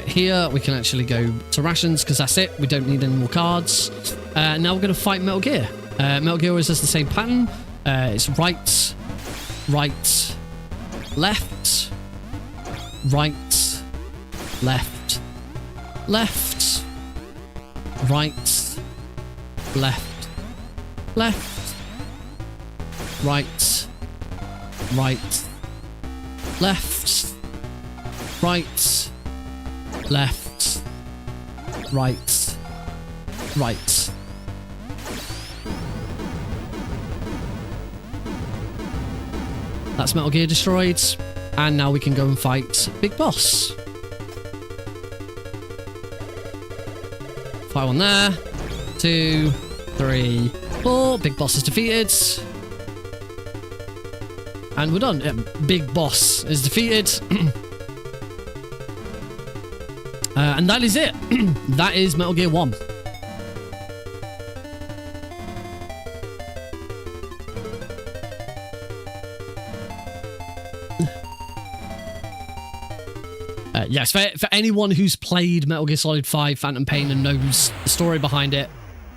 here we can actually go to rations because that's it. We don't need any more cards. Now we're going to fight Metal Gear. Metal Gear always has the same pattern. It's right, right, left, right, left, left, right, left, left, right, right, left, right, left, right, right. That's Metal Gear destroyed, and now we can go and fight Big Boss. Fight one there. 2, 3, 4. Big Boss is defeated. And we're done. Yeah, Big Boss is defeated. And that is it. That is Metal Gear 1. Yes, for anyone who's played Metal Gear Solid 5 Phantom Pain and knows the story behind it,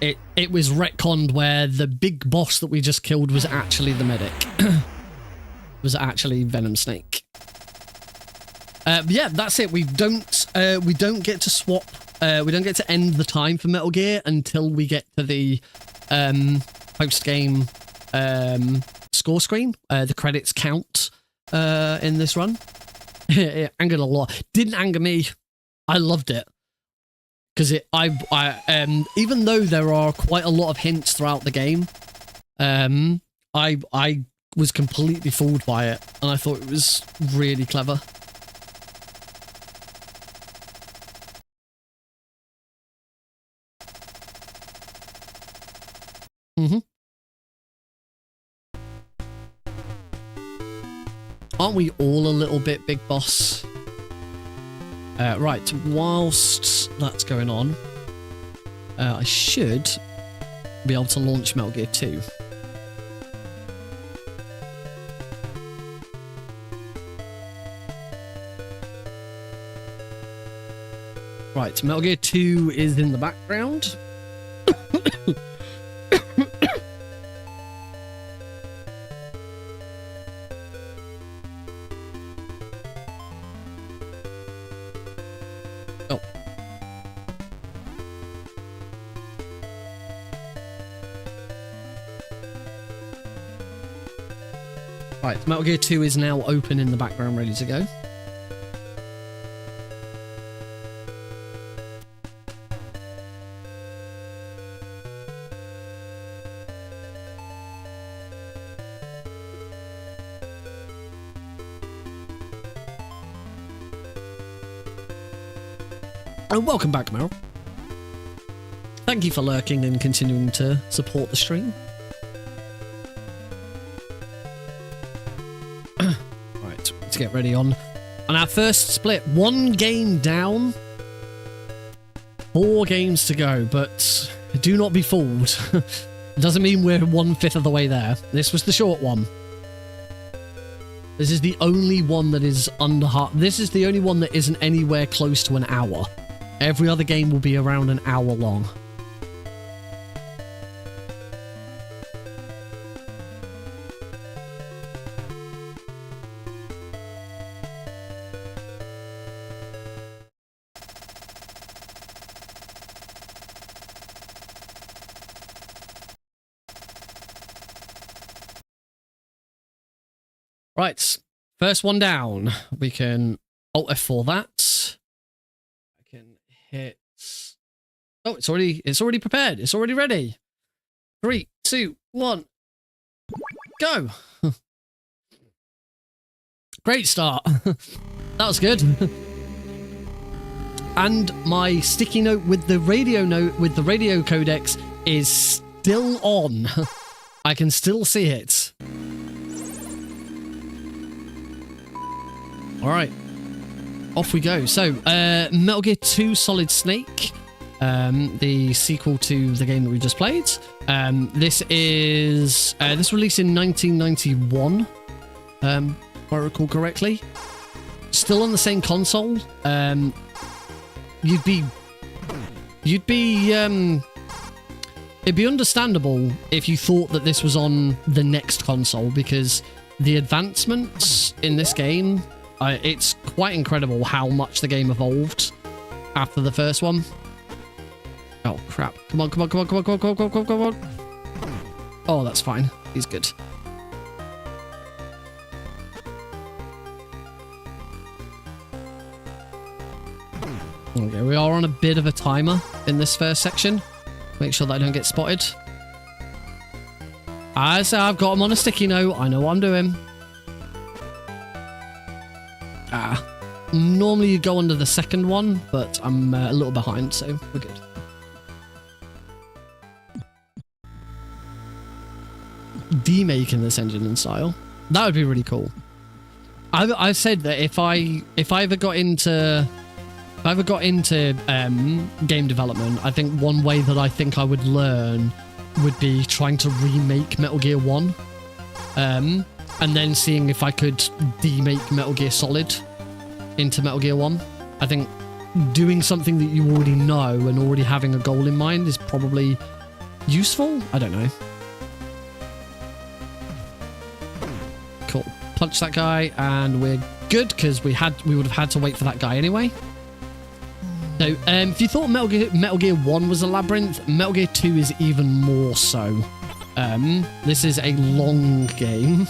it was retconned where the big boss that we just killed was actually the medic. Was actually Venom Snake. Yeah, that's it. We don't get to swap. We don't get to end the time for Metal Gear until we get to the post-game score screen. The credits count in this run. It angered a lot. Didn't anger me. I loved it because even though there are quite a lot of hints throughout the game, I was completely fooled by it, and I thought it was really clever. Aren't we all a little bit Big Boss? Right, whilst that's going on, I should be able to launch Metal Gear 2. Right, Metal Gear 2 is in the background. Oh. Right, Metal Gear 2 is now open in the background, ready to go. And welcome back, Meryl. Thank you for lurking and continuing to support the stream. Right, let's get ready on our first split. 1 game down, 4 games to go, but do not be fooled. It doesn't mean we're 1/5 of the way there. This was the short one. This is the only one that is under half. This is the only one that isn't anywhere close to an hour. Every other game will be around an hour long. Right, first one down. We can Alt F4 that. I can hit. Oh, it's already prepared. It's already ready. 3, 2, 1, go. Great start. That was good. And my sticky note with the radio codex is still on. I can still see it. All right, off we go. So, Metal Gear 2 Solid Snake, the sequel to the game that we just played. This released in 1991, if I recall correctly. Still on the same console. it'd be it'd be understandable if you thought that this was on the next console, because the advancements in this game, it's quite incredible how much the game evolved after the first one. Oh crap. Come on, come on, come on, come on, come on, come on, come on, come on, come on. Oh, that's fine. He's good. Okay, we are on a bit of a timer in this first section. Make sure that I don't get spotted. I say I've got him on a sticky note. I know what I'm doing. Normally you go under the second one, but I'm a little behind, so we're good. Demaking this engine in style. That would be really cool. I've said that if I ever got into game development, I think one way that I think I would learn would be trying to remake Metal Gear 1, and then seeing if I could demake Metal Gear Solid into Metal Gear 1. I think doing something that you already know and already having a goal in mind is probably useful. I don't know. Cool. Punch that guy, and we're good because we would have had to wait for that guy anyway. So, if you thought Metal Gear 1 was a labyrinth, Metal Gear 2 is even more so. This is a long game.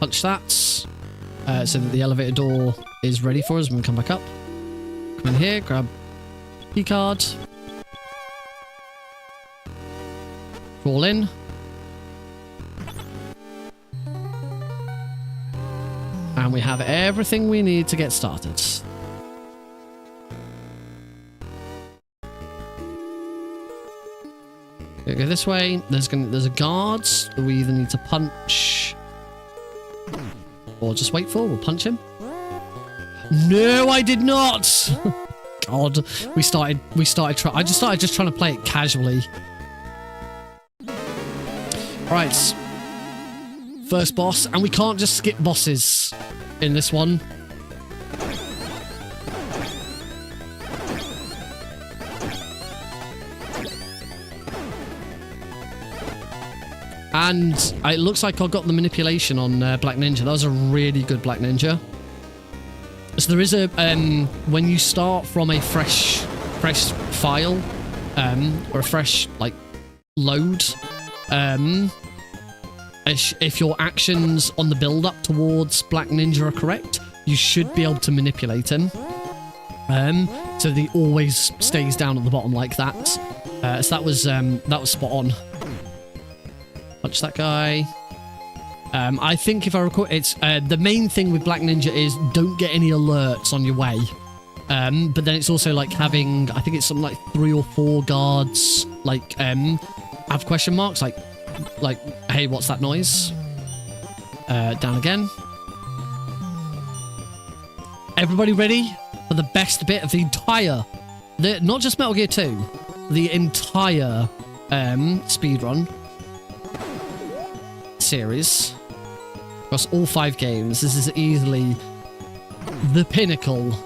Punch that, so that the elevator door is ready for us when we come back up. Come in here, grab key card. Crawl in. And we have everything we need to get started. Go this way. There's a guard that we either need to punch or just wait for. We'll punch him. No, I did not. God, I just started just trying to play it casually. All right. First boss, and we can't just skip bosses in this one. And it looks like I got the manipulation on Black Ninja. That was a really good Black Ninja. So there is a when you start from a fresh file or a fresh like load, if your actions on the build up towards Black Ninja are correct, you should be able to manipulate him. So that he always stays down at the bottom like that. So that was spot on. Punch that guy. I think if I recall, it's the main thing with Black Ninja is don't get any alerts on your way. But then it's also like having, I think it's something like 3 or 4 guards like have question marks like, hey, what's that noise? Down again. Everybody ready for the best bit of the entire, not just Metal Gear 2, the entire speedrun series across all 5 games. This is easily the pinnacle.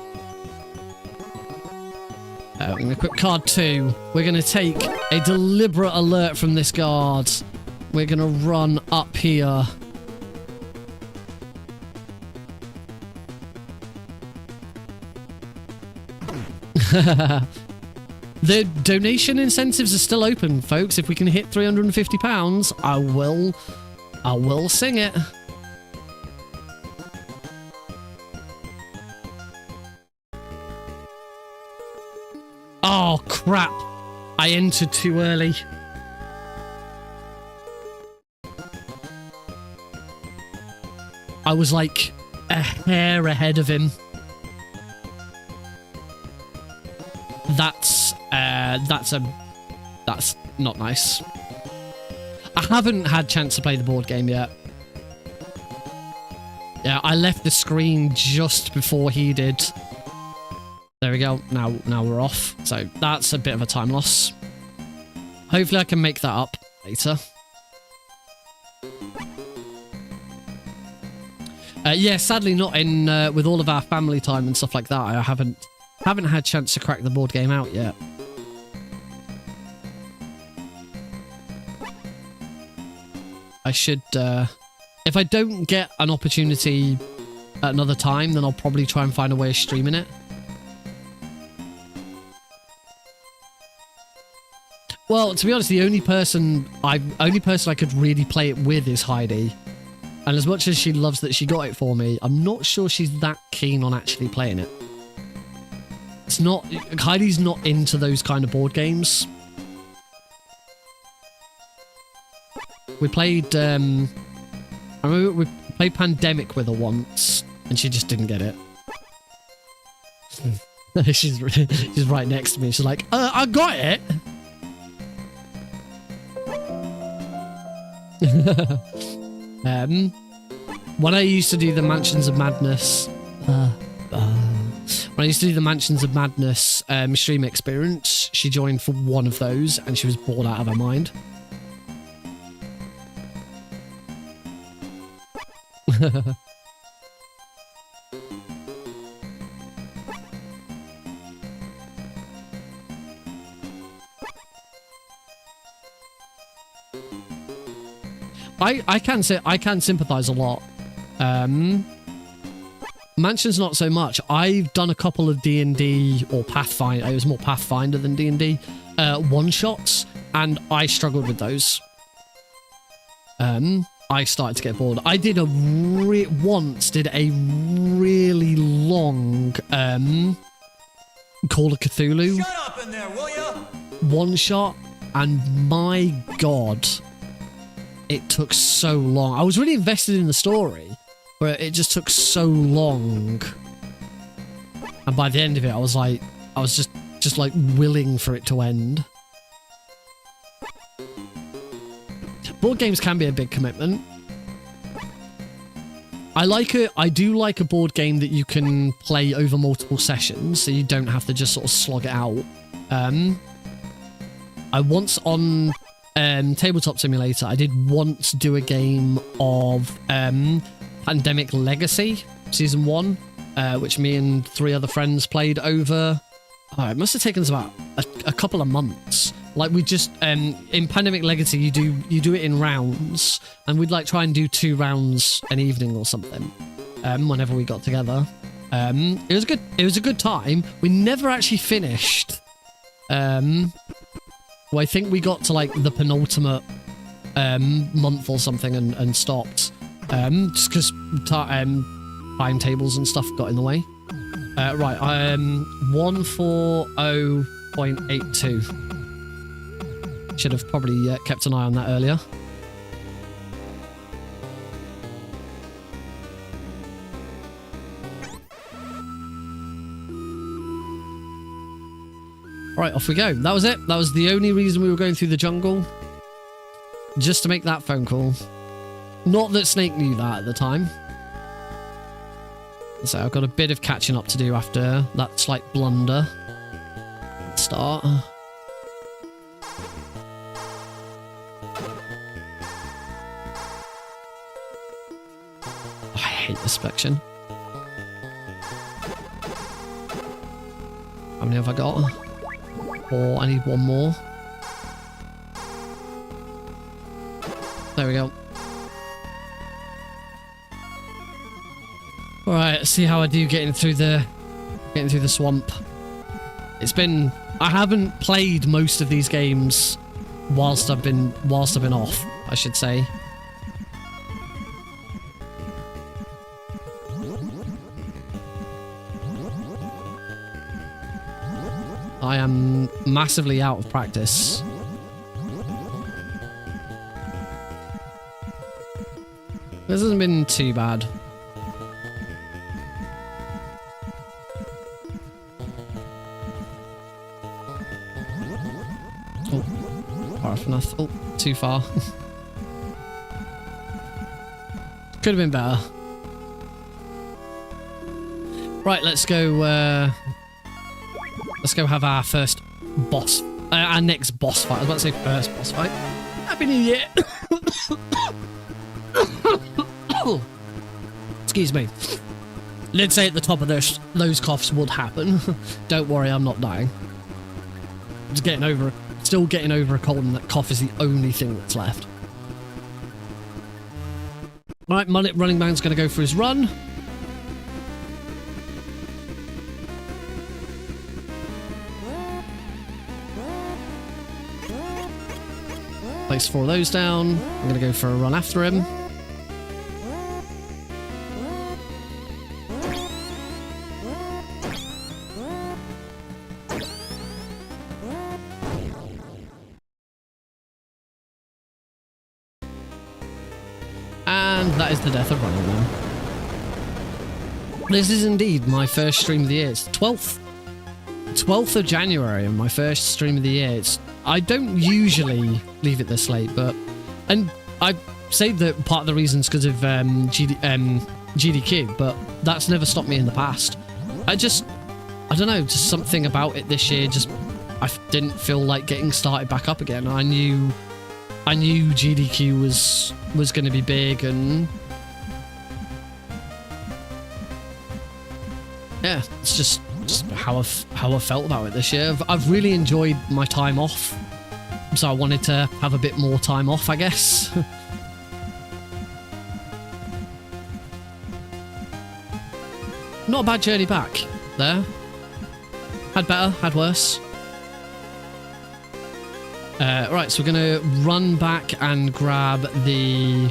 We're going to equip card 2. We're going to take a deliberate alert from this guard. We're going to run up here. The donation incentives are still open, folks. If we can hit £350, I will sing it. Oh, crap. I entered too early. I was like a hair ahead of him. That's not nice. I haven't had a chance to play the board game yet. Yeah, I left the screen just before he did. There we go. Now we're off. So that's a bit of a time loss. Hopefully I can make that up later. Yeah, sadly not in with all of our family time and stuff like that. I haven't had a chance to crack the board game out yet. I should, if I don't get an opportunity at another time, then I'll probably try and find a way of streaming it. Well, to be honest, the only person I could really play it with is Heidi. And as much as she loves that she got it for me, I'm not sure she's that keen on actually playing it. It's not, Heidi's not into those kind of board games. We played, I remember we played Pandemic with her once, and she just didn't get it. she's right next to me. She's like, I got it. When I used to do the Mansions of Madness, stream experience, she joined for one of those, and she was bored out of her mind. I can sympathize a lot. Mansions not so much. I've done a couple of D&D or Pathfinder. It was more Pathfinder than D&D one-shots, and I struggled with those. I started to get bored. I did once did a really long Call of Cthulhu Shut up in there, will ya? one-shot, and my god, it took so long. I was really invested in the story, but it just took so long. And by the end of it, I was just like willing for it to end. Board games can be a big commitment. I do like a board game that you can play over multiple sessions, so you don't have to just sort of slog it out. I once on Tabletop Simulator, I did once do a game of Pandemic Legacy Season 1, which me and 3 other friends played over. Oh, it must have taken us about a couple of months. Like we just in Pandemic Legacy, you do it in rounds, and we'd like try and do 2 rounds an evening or something. Whenever we got together, it was good. It was a good time. We never actually finished. Well, I think we got to like the penultimate month or something and stopped. Just because timetables and stuff got in the way. Right, 140.82. Should have probably kept an eye on that earlier. Right, off we go. That was it. That was the only reason we were going through the jungle. Just to make that phone call. Not that Snake knew that at the time. So I've got a bit of catching up to do after that slight blunder. Let's start. I hate this section. How many have I got? 4. I need 1 more. There we go. All right, let's see how I do getting through the swamp. I haven't played most of these games whilst I've been off, I should say. I am massively out of practice. This hasn't been too bad. Oh, far enough. Oh, too far. Could have been better. Right, let's go. Let's go have our first boss, our next boss fight. I was about to say first boss fight. Happy New Year! Excuse me. I did say at the top of those coughs would happen. Don't worry, I'm not dying. Just still getting over a cold, and that cough is the only thing that's left. Right, Mullet Running Man's going to go for his run. Place 4 of those down. I'm going to go for a run after him. And that is the death of Running Man. This is indeed my first stream of the year. It's 12th of January, and my first stream of the year. I don't usually leave it this late, and I say that part of the reason's because of GDQ, but that's never stopped me in the past. I don't know, just something about it this year. I didn't feel like getting started back up again. I knew GDQ was going to be big, and yeah, it's just how I felt about it this year. I've really enjoyed my time off, so I wanted to have a bit more time off, I guess. Not a bad journey back there. Had better, had worse. Right, so we're going to run back and grab the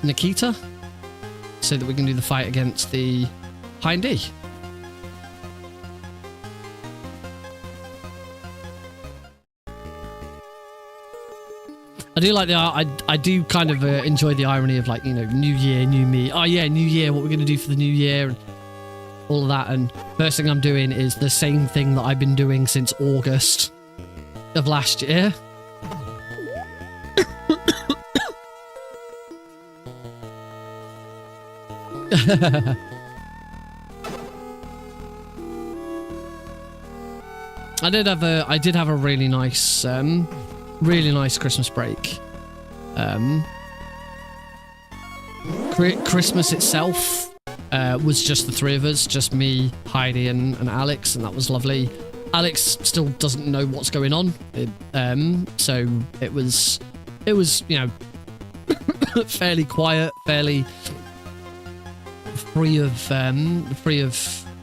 Nikita so that we can do the fight against the Hindy. I do like the I do kind of enjoy the irony of, like, you know, new year, new me. Oh yeah, new year, what we're going to do for the new year and all of that. And first thing I'm doing is the same thing that I've been doing since August of last year. I did have a really nice Christmas break. Christmas itself was just the three of us, just me, Heidi, and Alex, and that was lovely. Alex still doesn't know what's going on, so it was, you know, fairly quiet, fairly free of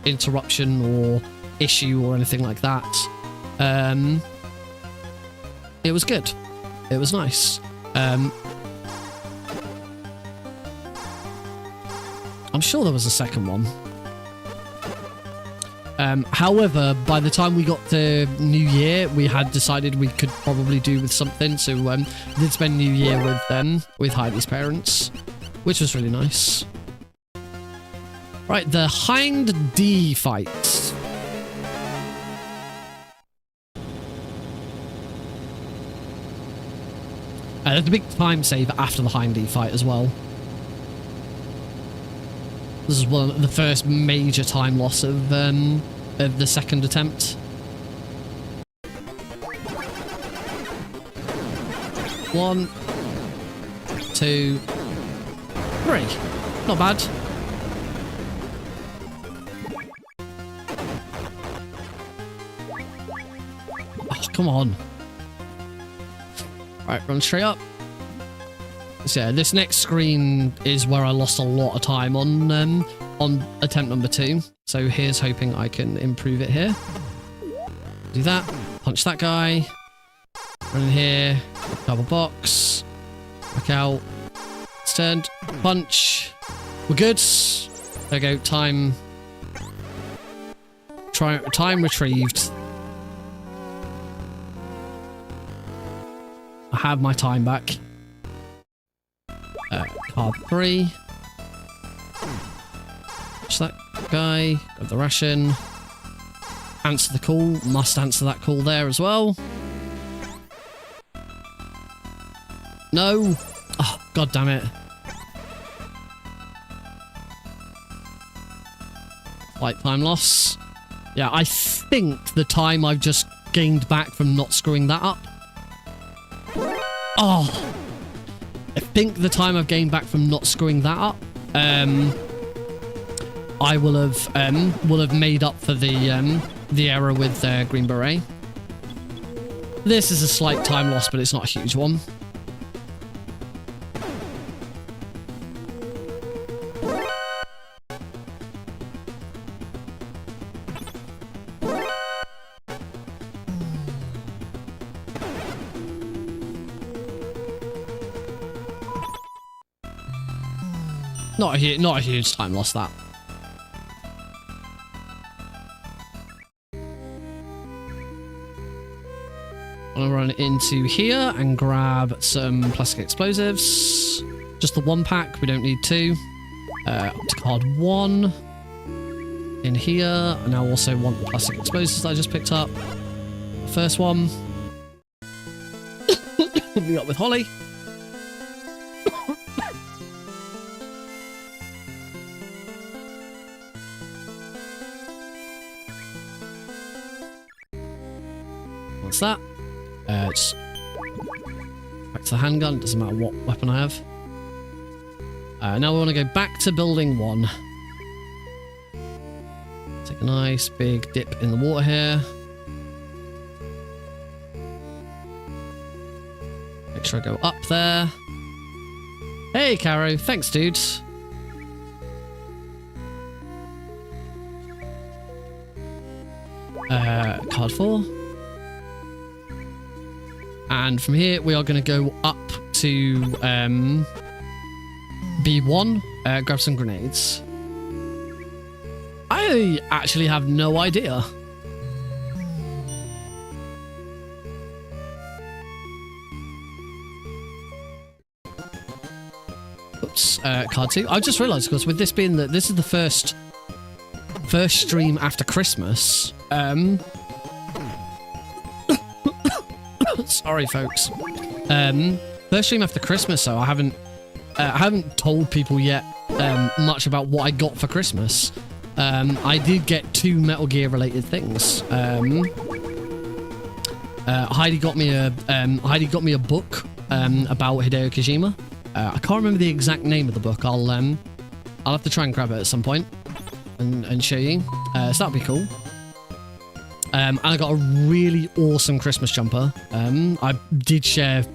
interruption or issue or anything like that. It was good. It was nice. I'm sure there was a second one. However, by the time we got to New Year, we had decided we could probably do with something, so we did spend New Year with Heidi's parents, which was really nice. Right, the Hind D fight. There's a big time save after the Hind D fight as well. This is one of the first major time loss of the second attempt. One, two, three. Not bad. Oh, come on. Right, run straight up. So yeah, this next screen is where I lost a lot of time on attempt number 2. So here's hoping I can improve it here. Do that. Punch that guy. Run in here. Double box. Back out. It's turned. Punch. We're good. There we go. Time retrieved. I have my time back. Card 3. Push that guy. Grab the ration. Answer the call. Must answer that call there as well. No. Oh, god damn it. Flight time loss. Yeah, I think the time I've just gained back from not screwing that up. Oh. I think the time I've gained back from not screwing that up, I will have made up for the error with Green Beret. This is a slight time loss, but it's not a huge one. Not a huge time loss, that. I'm gonna run into here and grab some plastic explosives. Just the 1 pack, we don't need 2. Up to card 1. In here, I now also want the plastic explosives that I just picked up. The first one. Meet up with Holly. What's that? It's back to the handgun. Doesn't matter what weapon I have. Now we want to go back to building 1. Take a nice big dip in the water here. Make sure I go up there. Hey, Caro. Thanks, dude. Card 4. And from here, we are going to go up to B1, grab some grenades. I actually have no idea. Oops, card 2. I just realised, because with this being this is the first stream after Christmas. Sorry, folks. First stream after Christmas, so I haven't told people yet much about what I got for Christmas. I did get 2 Metal Gear related things. Heidi got me a book about Hideo Kojima. I can't remember the exact name of the book. I'll have to try and grab it at some point and show you. So that'll be cool. And I got a really awesome Christmas jumper. I did share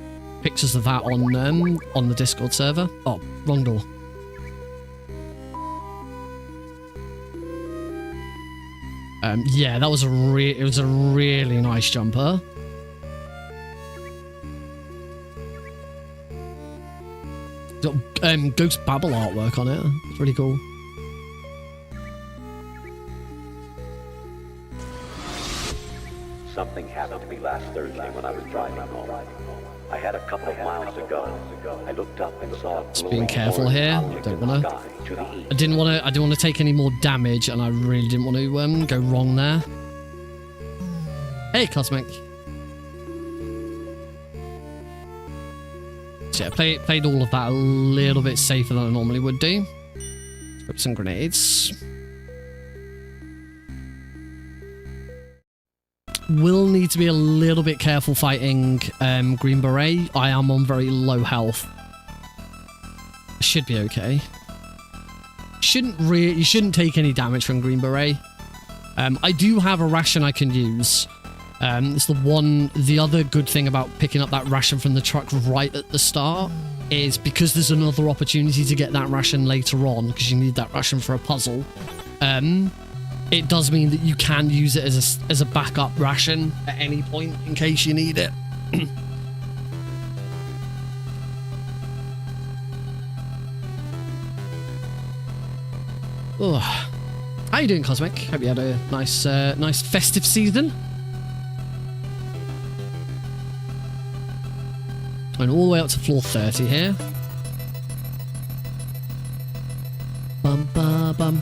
pictures of that on the Discord server. Oh, wrong door. Yeah, that was it was a really nice jumper. Got Ghost Babel artwork on it. It's really cool. Something happened to me last Thursday when I was driving home. I had a couple of miles to go. I looked up and saw. Just being careful here. Don't wanna. I didn't want to take any more damage, and I really didn't want to go wrong there. Hey, Cosmic. So yeah, played all of that a little bit safer than I normally would do. Let's grab some grenades. Will need to be a little bit careful fighting Green Beret. I am on very low health. Should be okay. You shouldn't take any damage from Green Beret. I do have a ration I can use. It's the other good thing about picking up that ration from the truck right at the start is because there's another opportunity to get that ration later on, because you need that ration for a puzzle. It does mean that you can use it as a backup ration at any point in case you need it. Oh. How you doing, Cosmic? Hope you had a nice festive season. Going all the way up to floor 30 here. Bum ba bum.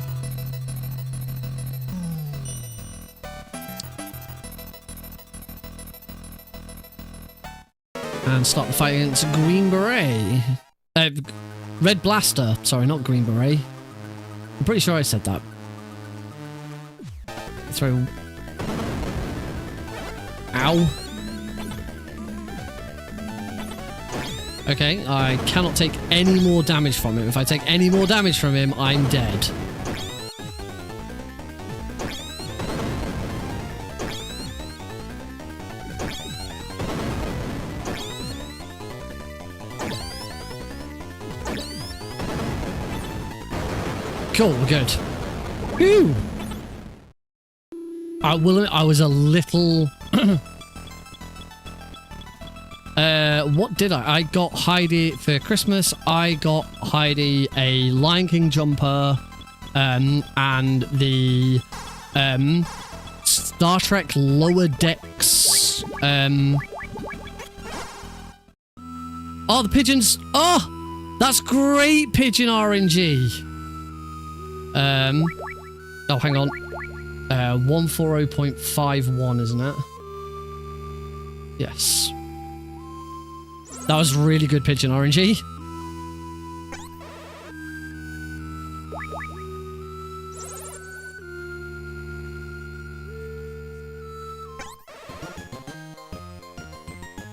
And start the fight against Green Beret. Red Blaster. Sorry, not Green Beret. I'm pretty sure I said that. Throw. Ow. Okay, I cannot take any more damage from him. If I take any more damage from him, I'm dead. Cool, good. Whew. I was a little... what did I? I got Heidi for Christmas. I got Heidi a Lion King jumper, and the Star Trek Lower Decks. Oh, the pigeons! Oh, that's great, pigeon RNG. Oh, hang on. 140.51, isn't it? Yes. That was really good pigeon RNG.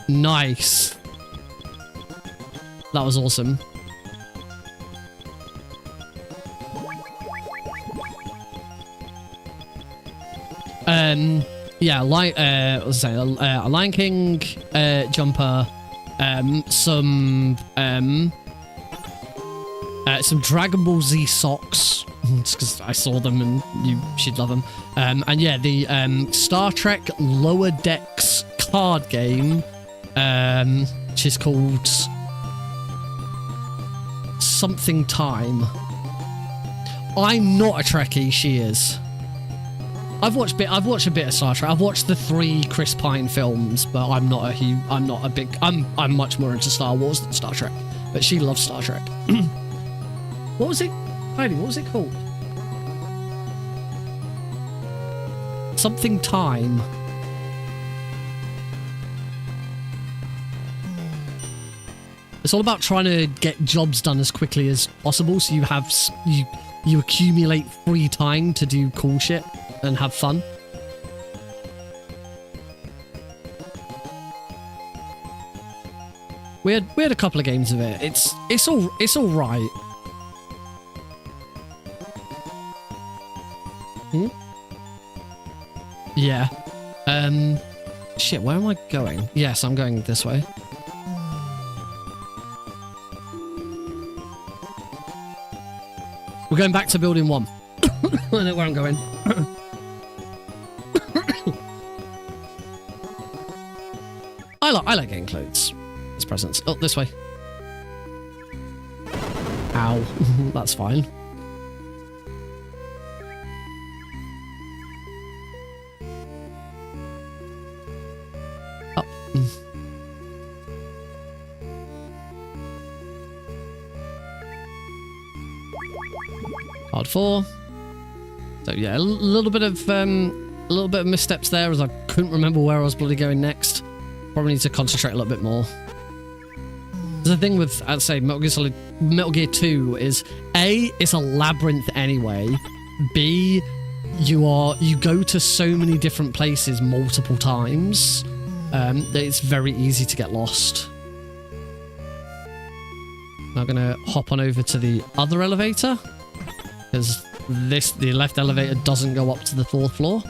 Nice. That was awesome. Yeah, like let's say a Lion King jumper, some Dragon Ball Z socks, just because I saw them and she'd love them. And yeah, the Star Trek Lower Decks card game, which is called something time. I'm not a Trekkie, she is. I've watched a bit of Star Trek. I've watched the 3 Chris Pine films, but I'm much more into Star Wars than Star Trek. But she loves Star Trek. What was it? Heidi, what was it called? Something time. It's all about trying to get jobs done as quickly as possible, so you have you accumulate free time to do cool shit and have fun. We had a couple of games of it. It's all right. Hmm? Yeah. Shit, where am I going? Yes, I'm going this way. We're going back to building 1. I know where I'm going. I like getting clothes as presents. Oh, this way. Ow. That's fine. Up. Hard 4. So yeah, a little bit of missteps there, as I couldn't remember where I was bloody going next. Probably need to concentrate a little bit more. The thing with, I'd say, Metal Gear 2 is A, it's a labyrinth anyway. B, you go to so many different places multiple times that it's very easy to get lost. Now I'm gonna hop on over to the other elevator, because the left elevator doesn't go up to the 4th floor.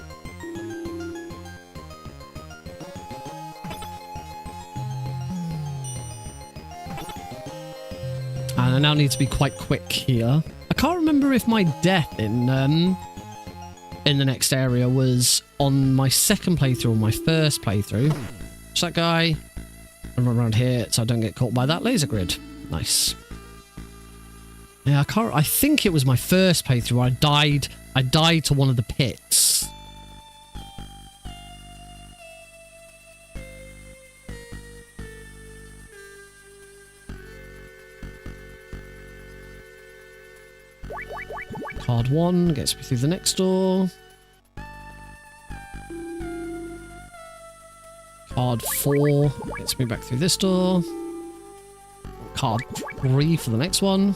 And I now need to be quite quick here. I can't remember if my death in the next area was on my 2nd playthrough or my 1st playthrough. Just that guy. I run around here so I don't get caught by that laser grid. Nice. Yeah, I think it was my 1st playthrough where I died to one of the pits. Card 1 gets me through the next door. Card 4 gets me back through this door. Card 3 for the next one.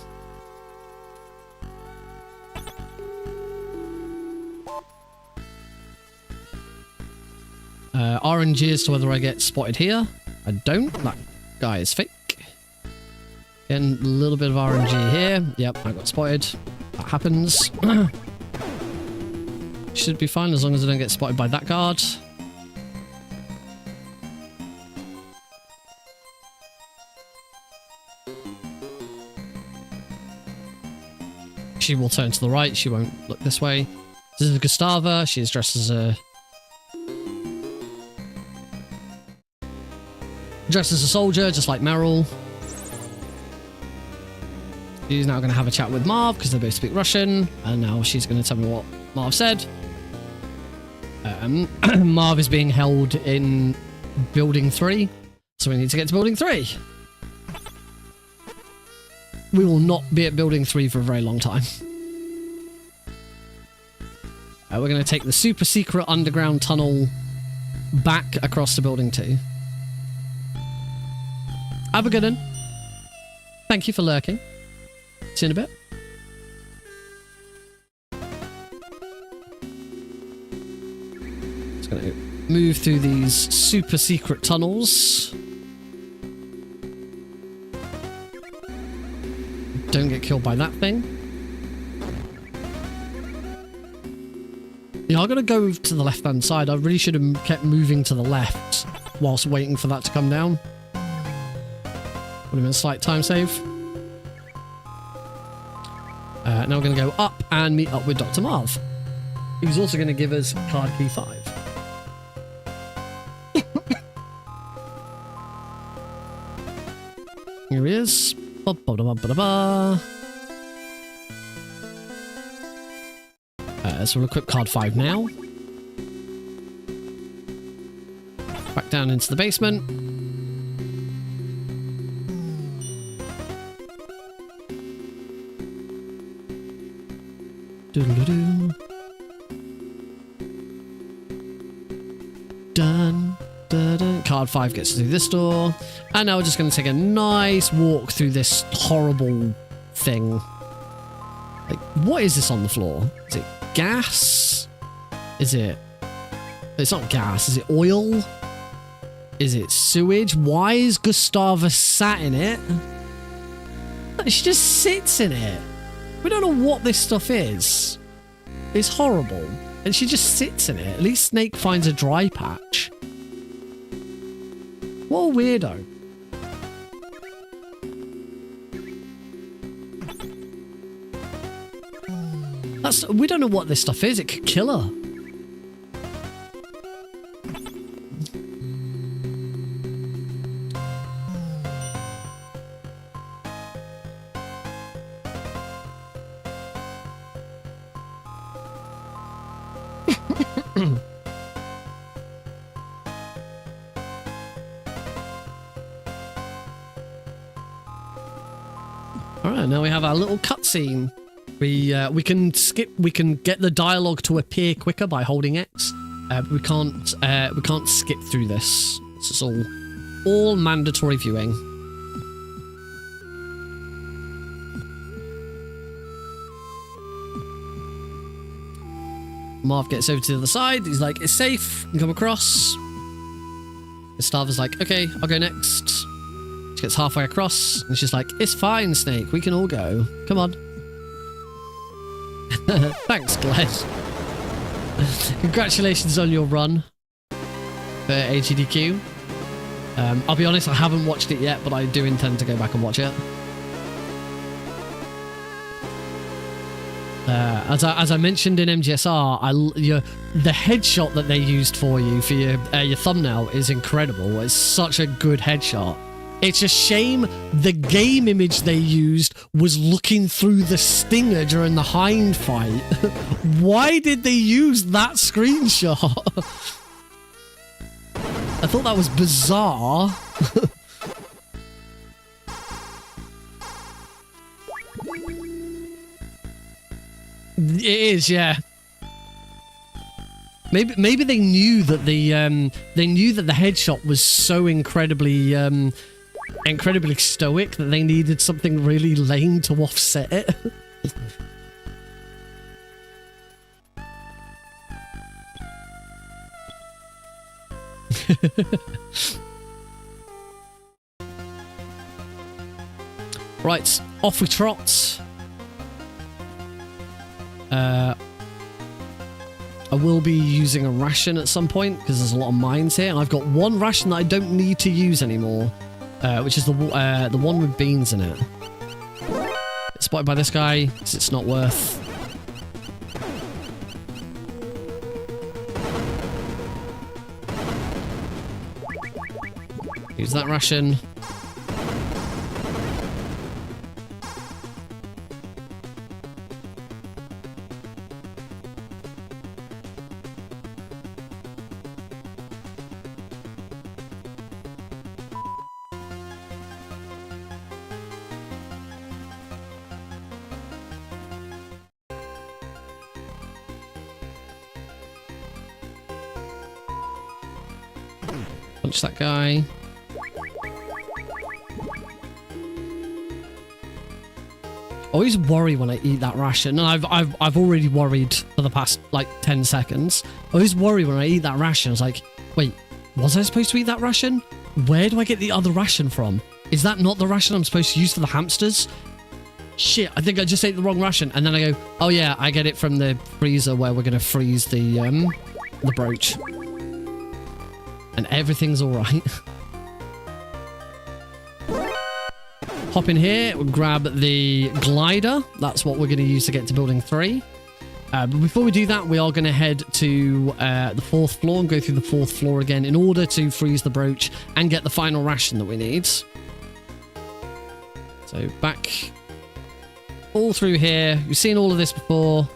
RNG as to whether I get spotted here. I don't. That guy is fake. Getting a little bit of RNG here. Yep, I got spotted. That happens. Should be fine as long as I don't get spotted by that guard. She will turn to the right. She won't look this way. This is Gustava. She is dressed as a... soldier, just like Meryl. She's now going to have a chat with Marv because they both speak Russian. And now she's going to tell me what Marv said. Marv is being held in Building 3. So we need to get to Building 3. We will not be at Building 3 for a very long time. We're going to take the super secret underground tunnel back across to Building 2. Have a good one. Thank you for lurking. See you in a bit. Just going to move through these super secret tunnels. Don't get killed by that thing. Yeah, I'm going to go to the left-hand side. I really should have kept moving to the left whilst waiting for that to come down. Would have been a slight time save. Now we're going to go up and meet up with Dr. Marv. He's also going to give us card key 5. Here he is. So we'll equip card 5 now. Back down into the basement. Doodle-doo. Done. Dun. Card 5 gets through this door. And now we're just going to take a nice walk through this horrible thing. Like, what is this on the floor? Is it gas? Is it... It's not gas. Is it oil? Is it sewage? Why is Gustava sat in it? She just sits in it. We don't know what this stuff is. It's horrible. And she just sits in it. At least Snake finds a dry patch. What a weirdo. We don't know what this stuff is. It could kill her. Alright, now we have our little cutscene. We can get the dialogue to appear quicker by holding X. But we can't skip through this. This is all mandatory viewing. Marv gets over to the other side. He's like, it's safe. You can come across. Gustava's like, okay, I'll go next. She gets halfway across, and she's like, it's fine, Snake. We can all go. Come on. Thanks, Glenn. Congratulations on your run for AGDQ. I'll be honest, I haven't watched it yet, but I do intend to go back and watch it. As I mentioned in MGSR, the headshot that they used for you for your thumbnail is incredible. It's such a good headshot. It's a shame the game image they used was looking through the stinger during the hind fight. Why did they use that screenshot? I thought that was bizarre. It is, yeah. Maybe they knew that the headshot was so incredibly stoic that they needed something really lame to offset it. Right, off we trot. I will be using a ration at some point because there's a lot of mines here. And I've got one ration that I don't need to use anymore, which is the one with beans in it. It's spotted by this guy because it's not worth. Use that ration. Punch that guy. I always worry when I eat that ration, and I've already worried for the past like 10 seconds. I always worry when I eat that ration. It's like, wait, was I supposed to eat that ration? Where do I get the other ration from? Is that not the ration I'm supposed to use for the hamsters? Shit, I think I just ate the wrong ration. And then I go, oh yeah, I get it from the freezer where we're gonna freeze the brooch. And everything's all right. Hop in here, we'll grab the glider. That's what we're going to use to get to building 3. But before we do that, we are going to head to the 4th floor and go through the 4th floor again in order to freeze the brooch and get the final ration that we need. So back all through here. You've seen all of this before.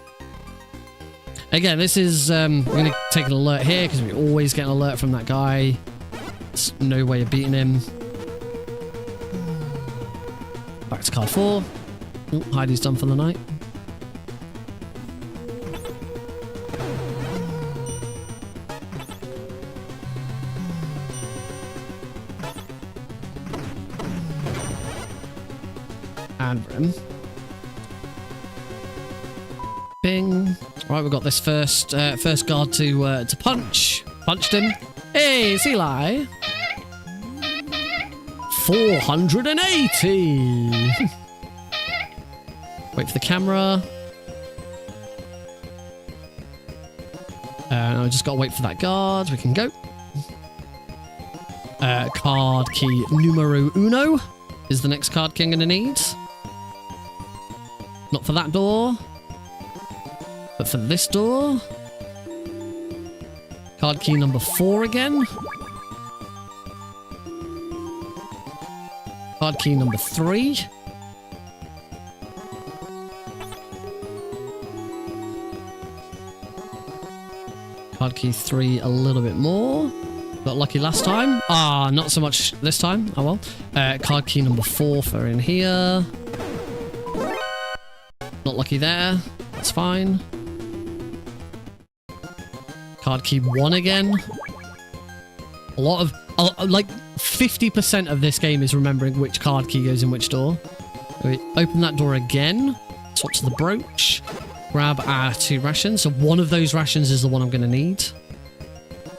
Again, this is, we're going to take an alert here because we always get an alert from that guy. There's no way of beating him. Back to card 4. Oh, Heidi's done for the night. And Rim. Bing. Right, we've got this first guard to punch. Punched him. Hey, it's Eli. 480. Wait for the camera. I just gotta wait for that guard. We can go. Card key numero uno is the next card key I'm gonna need. Not for that door, but for this door. Card key number 4 again. Card key number 3. Card key 3 a little bit more. Got lucky last time. Ah, not so much this time. Oh well. Card key number 4 for in here. Not lucky there. That's fine. Card key 1 again. A lot of... like 50% of this game is remembering which card key goes in which door. We open that door again. Swap to the brooch. Grab our 2 rations. So one of those rations is the one I'm going to need.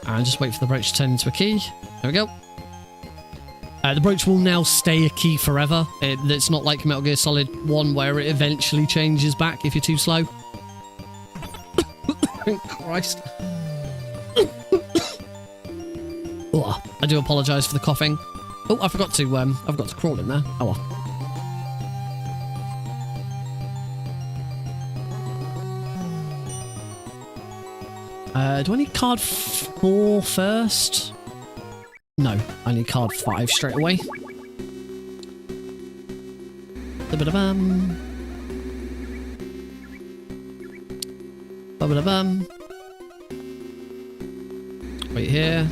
And just wait for the brooch to turn into a key. There we go. The brooch will now stay a key forever. It's not like Metal Gear Solid 1 where it eventually changes back if you're too slow. Christ. Oh, I do apologise for the coughing. Oh, I forgot to crawl in there. Oh well. Do I need card 4 first? No, I need card 5 straight away. Ba-ba-da-bum. Ba-ba-da-bum. Wait here.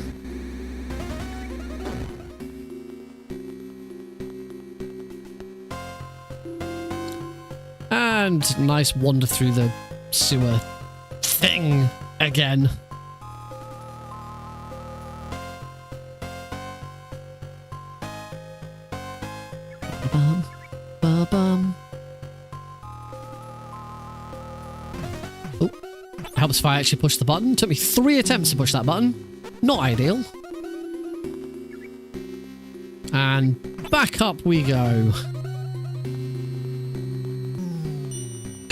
And nice wander through the sewer thing again. Ba-bum, ba-bum. Oh, helps if I actually push the button. Took me 3 attempts to push that button. Not ideal. And back up we go.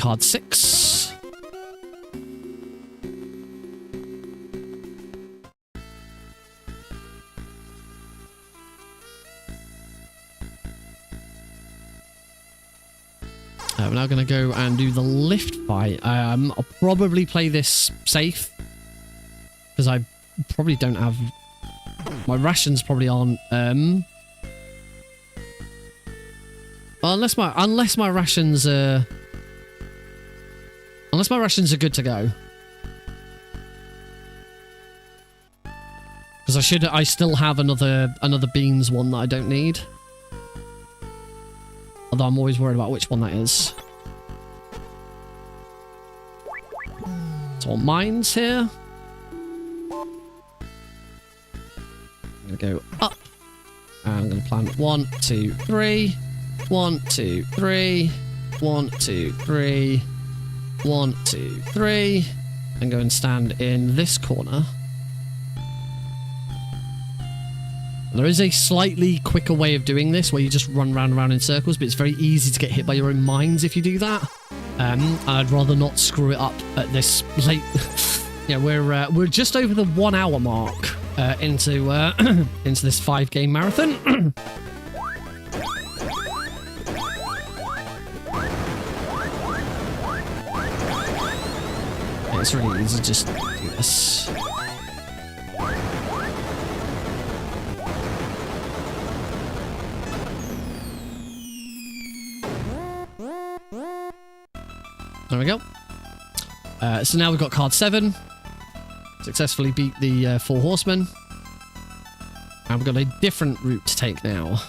card 6. We're now going to go and do the lift fight. I'll probably play this safe because I probably don't have... My rations probably aren't... well, unless my rations are... Unless my rations are good to go. Because I still have another beans one that I don't need. Although I'm always worried about which one that is. So on mines here. I'm going to go up. And I'm going to plant 1, 2, 3. 1, 2, 3. 1, 2, 3. 1, 2, 3. And go and stand in this corner. There is a slightly quicker way of doing this where you just run round and round in circles, but it's very easy to get hit by your own mines if you do that. And I'd rather not screw it up at this late... yeah, we're just over the 1 hour mark into this 5-game marathon. It's really easy to just do this. There we go. So now we've got card 7. Successfully beat the 4 horsemen. And we've got a different route to take now.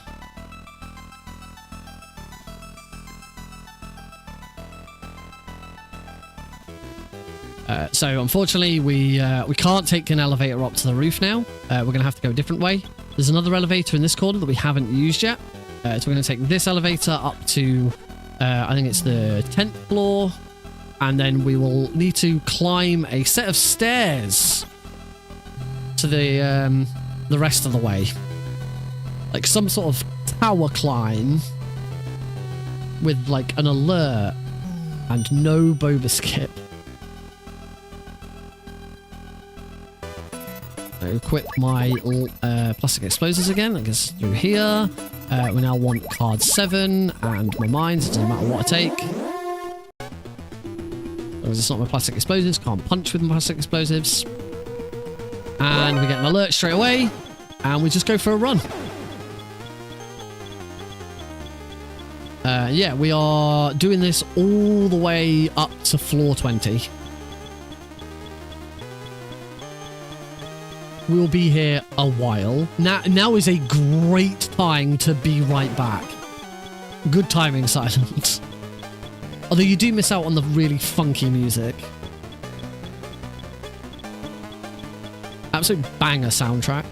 So unfortunately we can't take an elevator up to the roof now. We're going to have to go a different way. There's another elevator in this corner that we haven't used yet. So we're going to take this elevator up to, I think it's the 10th floor. And then we will need to climb a set of stairs to the rest of the way. Like some sort of tower climb with like an alert and no boba skip. Equip my plastic explosives again. That goes through here. We now want card 7 and my mines. It doesn't matter what I take. Because it's not my plastic explosives. Can't punch with my plastic explosives. And we get an alert straight away. And we just go for a run. Yeah, we are doing this all the way up to floor 20. We'll be here a while. Now is a great time to be right back. Good timing, Silence. Although you do miss out on the really funky music. Absolute banger soundtrack.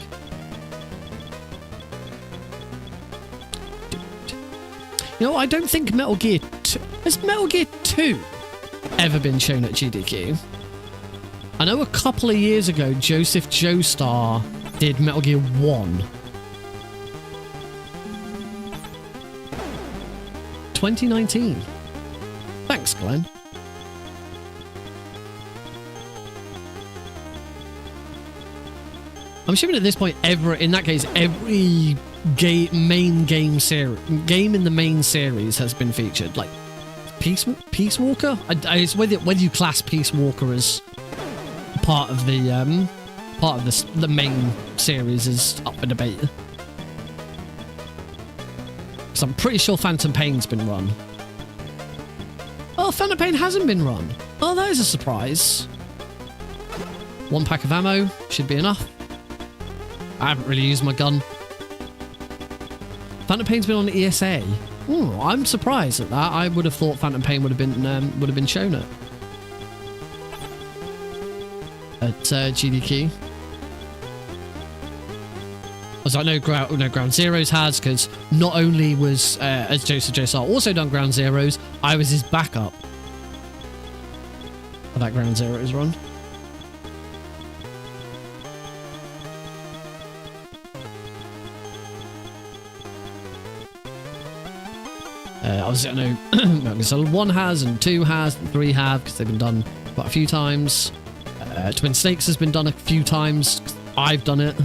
You know, I don't think Metal Gear 2... Has Metal Gear 2 ever been shown at GDQ? I know a couple of years ago, Joseph Joestar did Metal Gear 1. 2019. Thanks, Glenn. I'm assuming at this point, in that case, every main game in the main series has been featured. Like Peace Walker. It's whether you class Peace Walker as part of the main series is up for debate. Because I'm pretty sure Phantom Pain's been run. Oh, Phantom Pain hasn't been run. Oh, that is a surprise. 1 pack of ammo should be enough. I haven't really used my gun. Phantom Pain's been on ESA. Ooh, I'm surprised at that. I would have thought Phantom Pain would have been shown at GDQ. As I know, Ground Zeroes has, because not only was, as Joseph Joestar also done Ground Zeroes, I was his backup for that Ground Zeroes run. Obviously, I know Metal Gear Solid 1 has, and 2 has, and 3 have, because they've been done quite a few times. Twin Snakes has been done a few times. I've done it.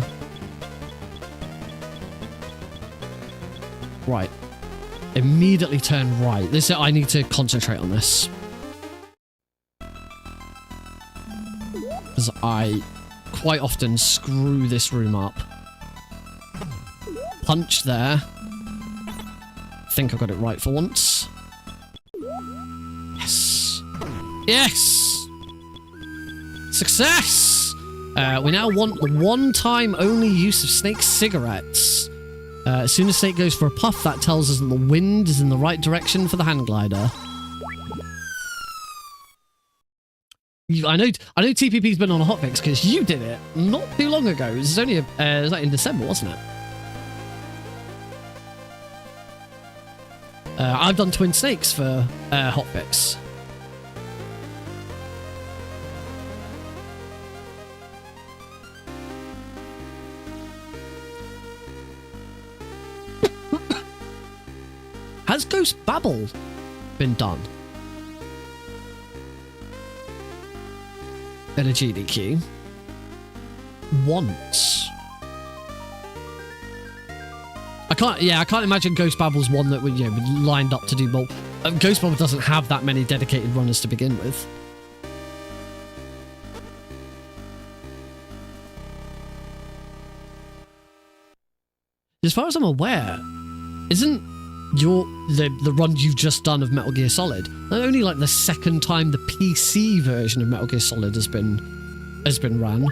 Right. Immediately turn right. I need to concentrate on this. Because I quite often screw this room up. Punch there. I think I got it right for once. Yes. Yes! Success! We now want the one-time only use of Snake's cigarettes. As soon as Snake goes for a puff, that tells us that the wind is in the right direction for the hand glider. I know TPP's been on a hotfix because you did it not too long ago. It was only it was like in December, wasn't it? I've done Twin Snakes for hotfix. Has Ghost Babel been done? In a GDQ? Once. I can't imagine Ghost Babel's one that would, be lined up to do more. Ghost Babel doesn't have that many dedicated runners to begin with. As far as I'm aware, isn't the run you've just done of Metal Gear Solid only like the second time the PC version of Metal Gear Solid has been ran?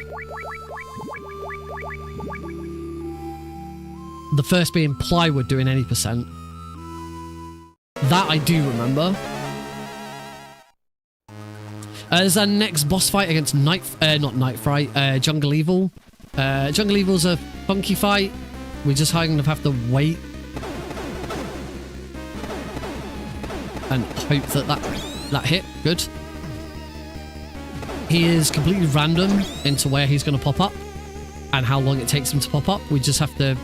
The first being Plywood doing any %. That I do remember. There's our next boss fight against Jungle Evil. Jungle Evil's a funky fight. We're just kind of have to wait and hope that hit. Good. He is completely random into where he's going to pop up and how long it takes him to pop up. We just have to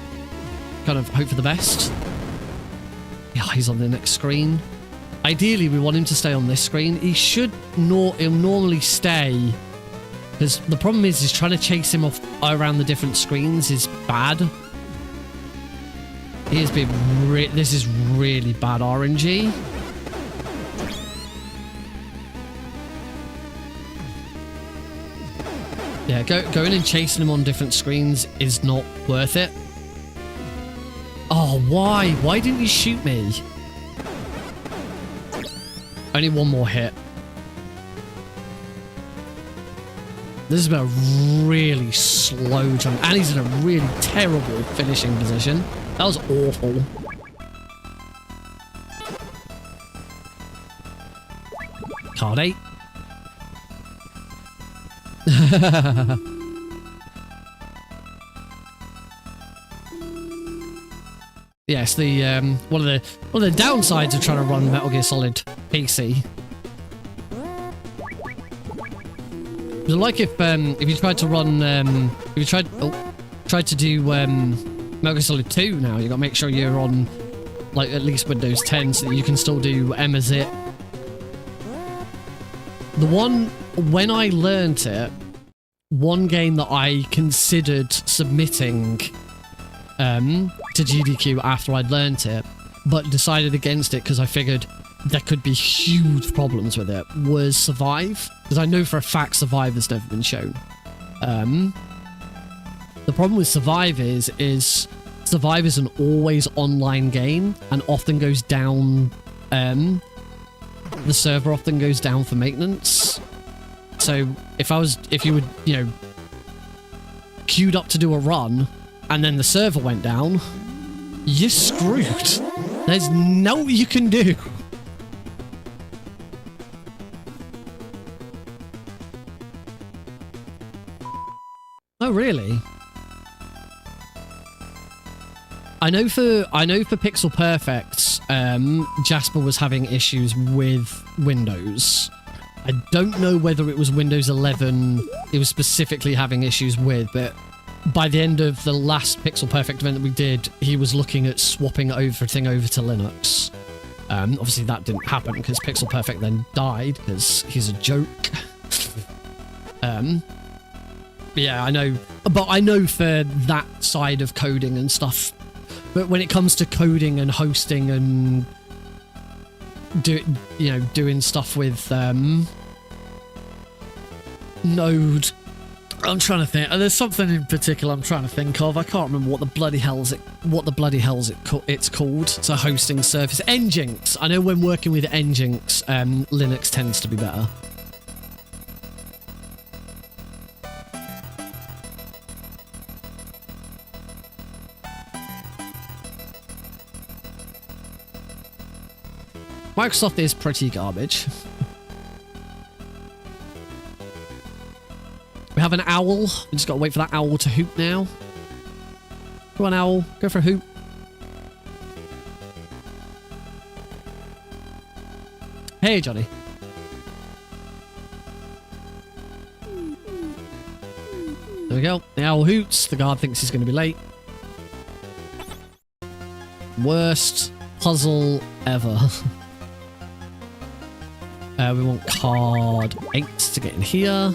kind of hope for the best. Yeah, he's on the next screen. Ideally, we want him to stay on this screen. He'll normally stay, because the problem is trying to chase him off around the different screens is bad. This is really bad RNG. Yeah, going and chasing him on different screens is not worth it. Oh, why? Why didn't you shoot me? Only one more hit. This has been a really slow jump, and he's in a really terrible finishing position. That was awful. Card 8. Yes, one of the downsides of trying to run Metal Gear Solid PC. It's like if you tried to run tried to do Metal Gear Solid 2 now, you got to make sure you're on like at least Windows 10 so that you can still do Emazit. When I learnt it, one game that I considered submitting to GDQ after I'd learnt it, but decided against it because I figured there could be huge problems with it, was Survive. Because I know for a fact Survive has never been shown. The problem with Survive is Survive is an always online game and often goes down, the server often goes down for maintenance. So if you were, queued up to do a run and then the server went down, you're screwed. There's no you can do. Oh, really? I know for Pixel Perfect, Jasper was having issues with Windows. I don't know whether it was Windows 11 it was specifically having issues with, but by the end of the last Pixel Perfect event that we did, he was looking at swapping everything over to Linux. Obviously that didn't happen because Pixel Perfect then died because he's a joke. Yeah, I know, but I know for that side of coding and stuff. But when it comes to coding and hosting and doing stuff with Node, I'm trying to think. There's something in particular I'm trying to think of. I can't remember what the bloody hell's it's called. It's a hosting service. Nginx. I know when working with Nginx, Linux tends to be better. Microsoft is pretty garbage. We have an owl. We just got to wait for that owl to hoot now. Go on, owl. Go for a hoot. Hey, Johnny. There we go. The owl hoots. The guard thinks he's going to be late. Worst puzzle ever. We want card 8 to get in here.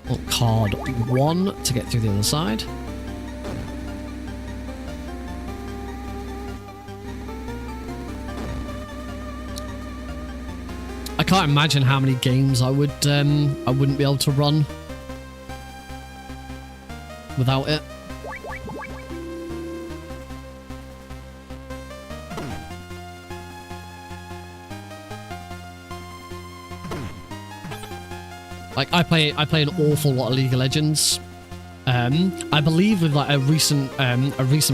We want card 1 to get through the other side. I can't imagine how many games I wouldn't be able to run without it. Like I play an awful lot of League of Legends. I believe with like a recent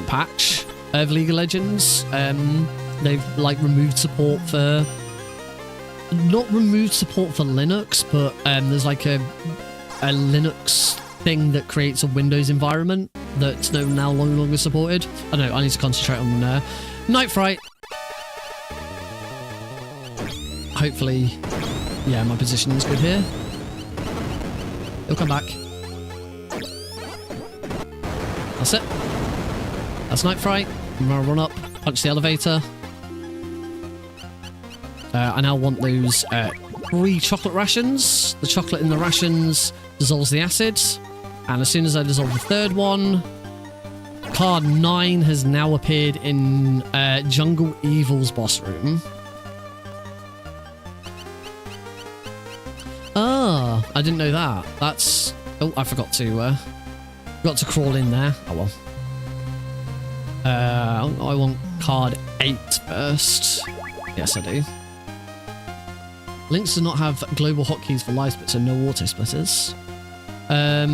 patch of League of Legends, they've like removed support for Linux, but there's like a Linux thing that creates a Windows environment that's no longer supported. I know I need to concentrate on Night Fright. Hopefully, yeah, my position is good here. He'll come back. That's it. That's Night Fright. I'm gonna run up, punch the elevator. I now want those 3 chocolate rations. The chocolate in the rations dissolves the acid. And as soon as I dissolve the 3rd one, card 9 has now appeared in Jungle Evil's boss room. Ah, I didn't know that. That's... Oh, I forgot to crawl in there. Oh well. I want card 8 first. Yes, I do. Links do not have global hotkeys for live splits and no auto splitters. But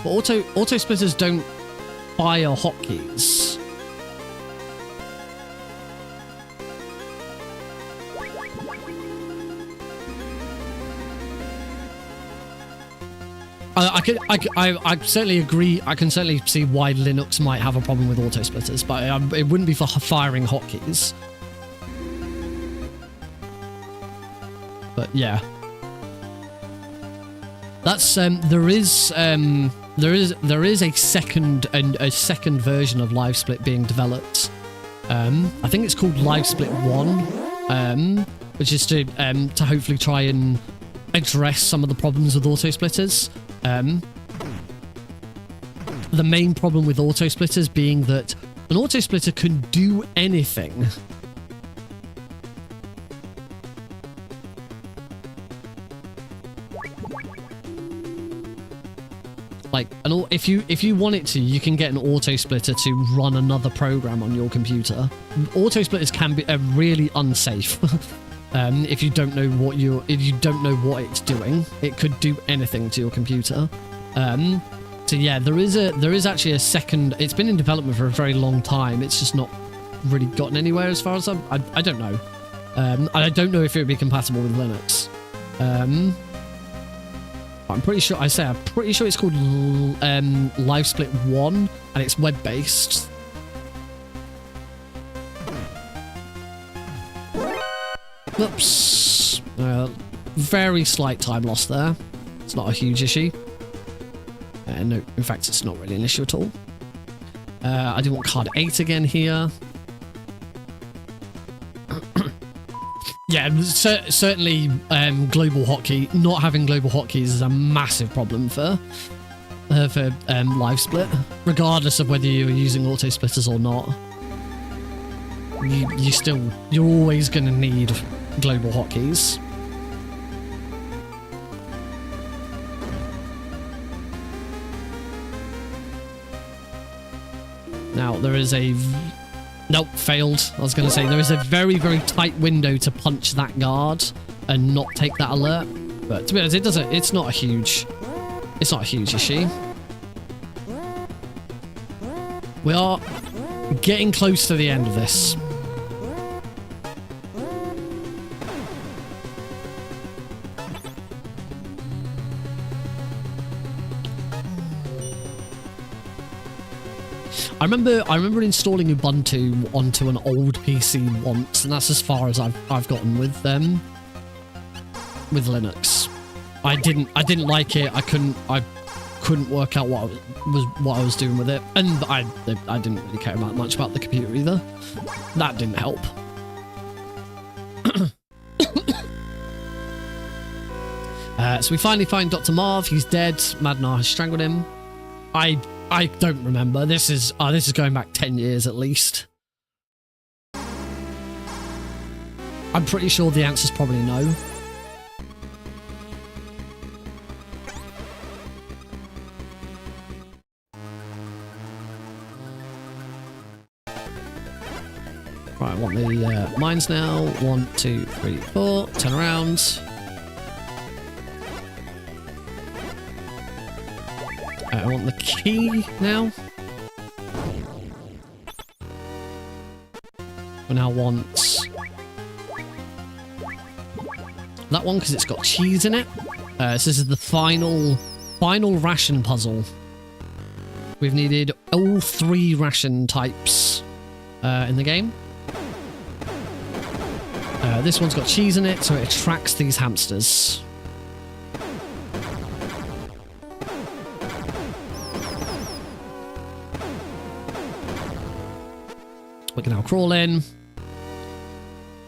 auto splitters don't fire hotkeys. I certainly agree. I can certainly see why Linux might have a problem with auto splitters, but it wouldn't be for firing hotkeys. But yeah, that's there is a second version of Live Split being developed. I think it's called Live Split 1, which is to hopefully try and address some of the problems with auto splitters. The main problem with auto splitters being that an auto splitter can do anything. Like, if you want it to, you can get an auto splitter to run another program on your computer. Auto splitters can be really unsafe. If you don't know what it's doing, it could do anything to your computer. So yeah, there is actually a second. It's been in development for a very long time. It's just not really gotten anywhere as far as I don't know. I don't know if it would be compatible with Linux. I'm pretty sure it's called Live Split 1 and it's web based. Oops. Very slight time loss there. It's not a huge issue. No, in fact, it's not really an issue at all. I do want card 8 again here. Yeah, certainly global hotkey. Not having global hotkeys is a massive problem for live split, regardless of whether you're using auto splitters or not. You're always going to need global hotkeys. Now there is a nope, failed. I was going to say there is a very, very tight window to punch that guard and not take that alert. But to be honest, it's not a huge issue. We are getting close to the end of this. I remember installing Ubuntu onto an old PC once, and that's as far as I've gotten with Linux. I didn't like it. I couldn't work out what I was doing with it, and I didn't really care much about the computer either. That didn't help. So we finally find Dr. Marv. He's dead. Madnar has strangled him. I don't remember. This is going back 10 years at least. I'm pretty sure the answer's probably no. Right, I want the mines now. 1, 2, 3, 4. Turn around. I want the key now. We now want that one because it's got cheese in it. So this is the final ration puzzle. We've needed all 3 ration types in the game. This one's got cheese in it, so it attracts these hamsters. We can now crawl in,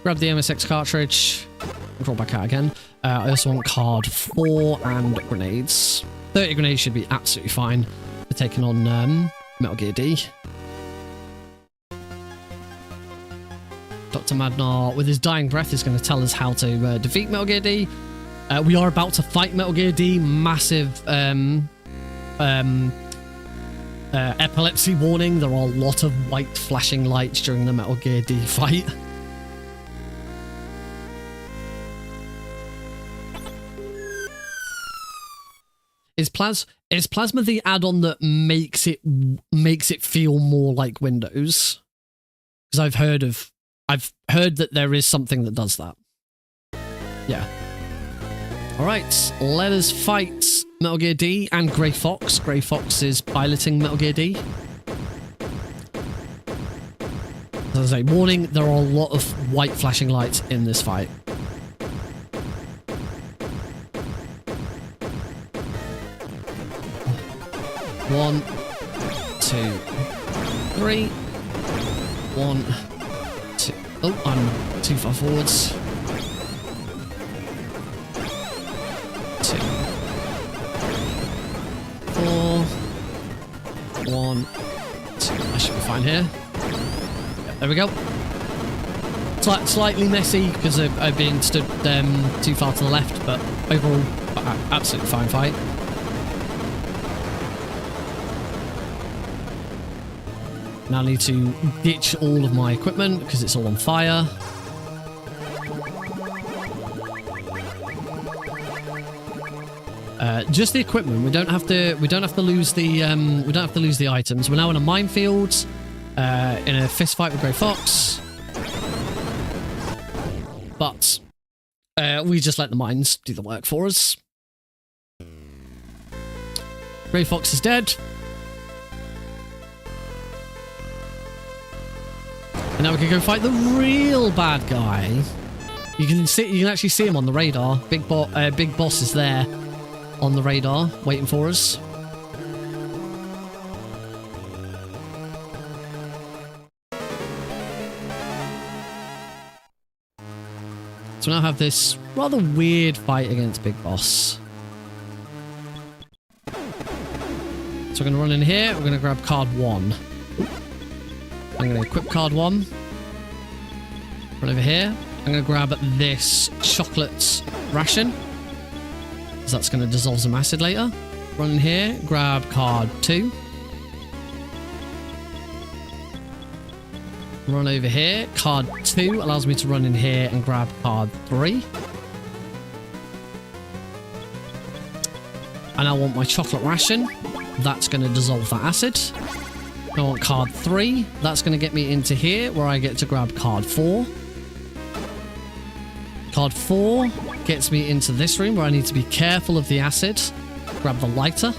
grab the MSX cartridge, and crawl back out again. I also want card 4 and grenades. 30 grenades should be absolutely fine for taking on Metal Gear D. Dr. Madnar, with his dying breath, is going to tell us how to defeat Metal Gear D. We are about to fight Metal Gear D. Massive epilepsy warning. There are a lot of white flashing lights during the Metal Gear D fight. Is Plasma the add-on that makes it feel more like Windows? Because I've heard that there is something that does that. Yeah. Alright, let us fight Metal Gear D and Grey Fox. Grey Fox is piloting Metal Gear D. As I say, warning, there are a lot of white flashing lights in this fight. One, 2, 3. 1, 2. Oh, I'm too far forwards. 2, 4. 1, 2. I should be fine here. Yeah, there we go. Slightly messy because I've been stood too far to the left, but overall, absolutely fine fight. Now I need to ditch all of my equipment because it's all on fire. Just the equipment. We don't have to lose the items. We're now in a minefield, in a fist fight with Grey Fox. But we just let the mines do the work for us. Grey Fox is dead. And now we can go fight the real bad guy. You can actually see him on the radar. Big Boss is there on the radar, waiting for us. So we now have this rather weird fight against Big Boss. So we're going to run in here. We're going to grab card 1. I'm going to equip card 1. Run over here. I'm going to grab this chocolate ration, because that's going to dissolve some acid later. Run in here. Grab card 2. Run over here. Card 2 allows me to run in here and grab card 3. And I want my chocolate ration. That's going to dissolve that acid. I want card 3. That's going to get me into here where I get to grab card 4. Card 4 gets me into this room where I need to be careful of the acid. Grab the lighter.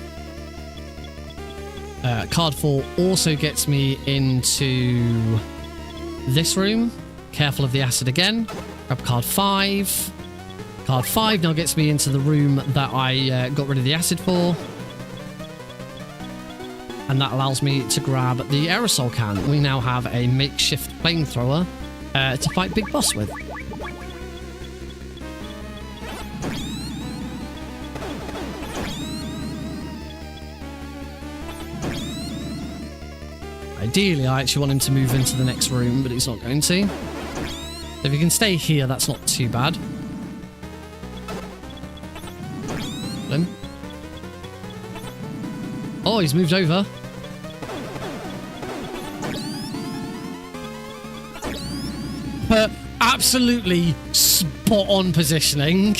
Card 4 also gets me into this room. Careful of the acid again. Grab card 5. Card 5 now gets me into the room that I got rid of the acid for. And that allows me to grab the aerosol can. We now have a makeshift flamethrower to fight Big Boss with. Ideally, I actually want him to move into the next room, but he's not going to. If he can stay here, that's not too bad. Him. Oh, he's moved over. Absolutely spot on positioning.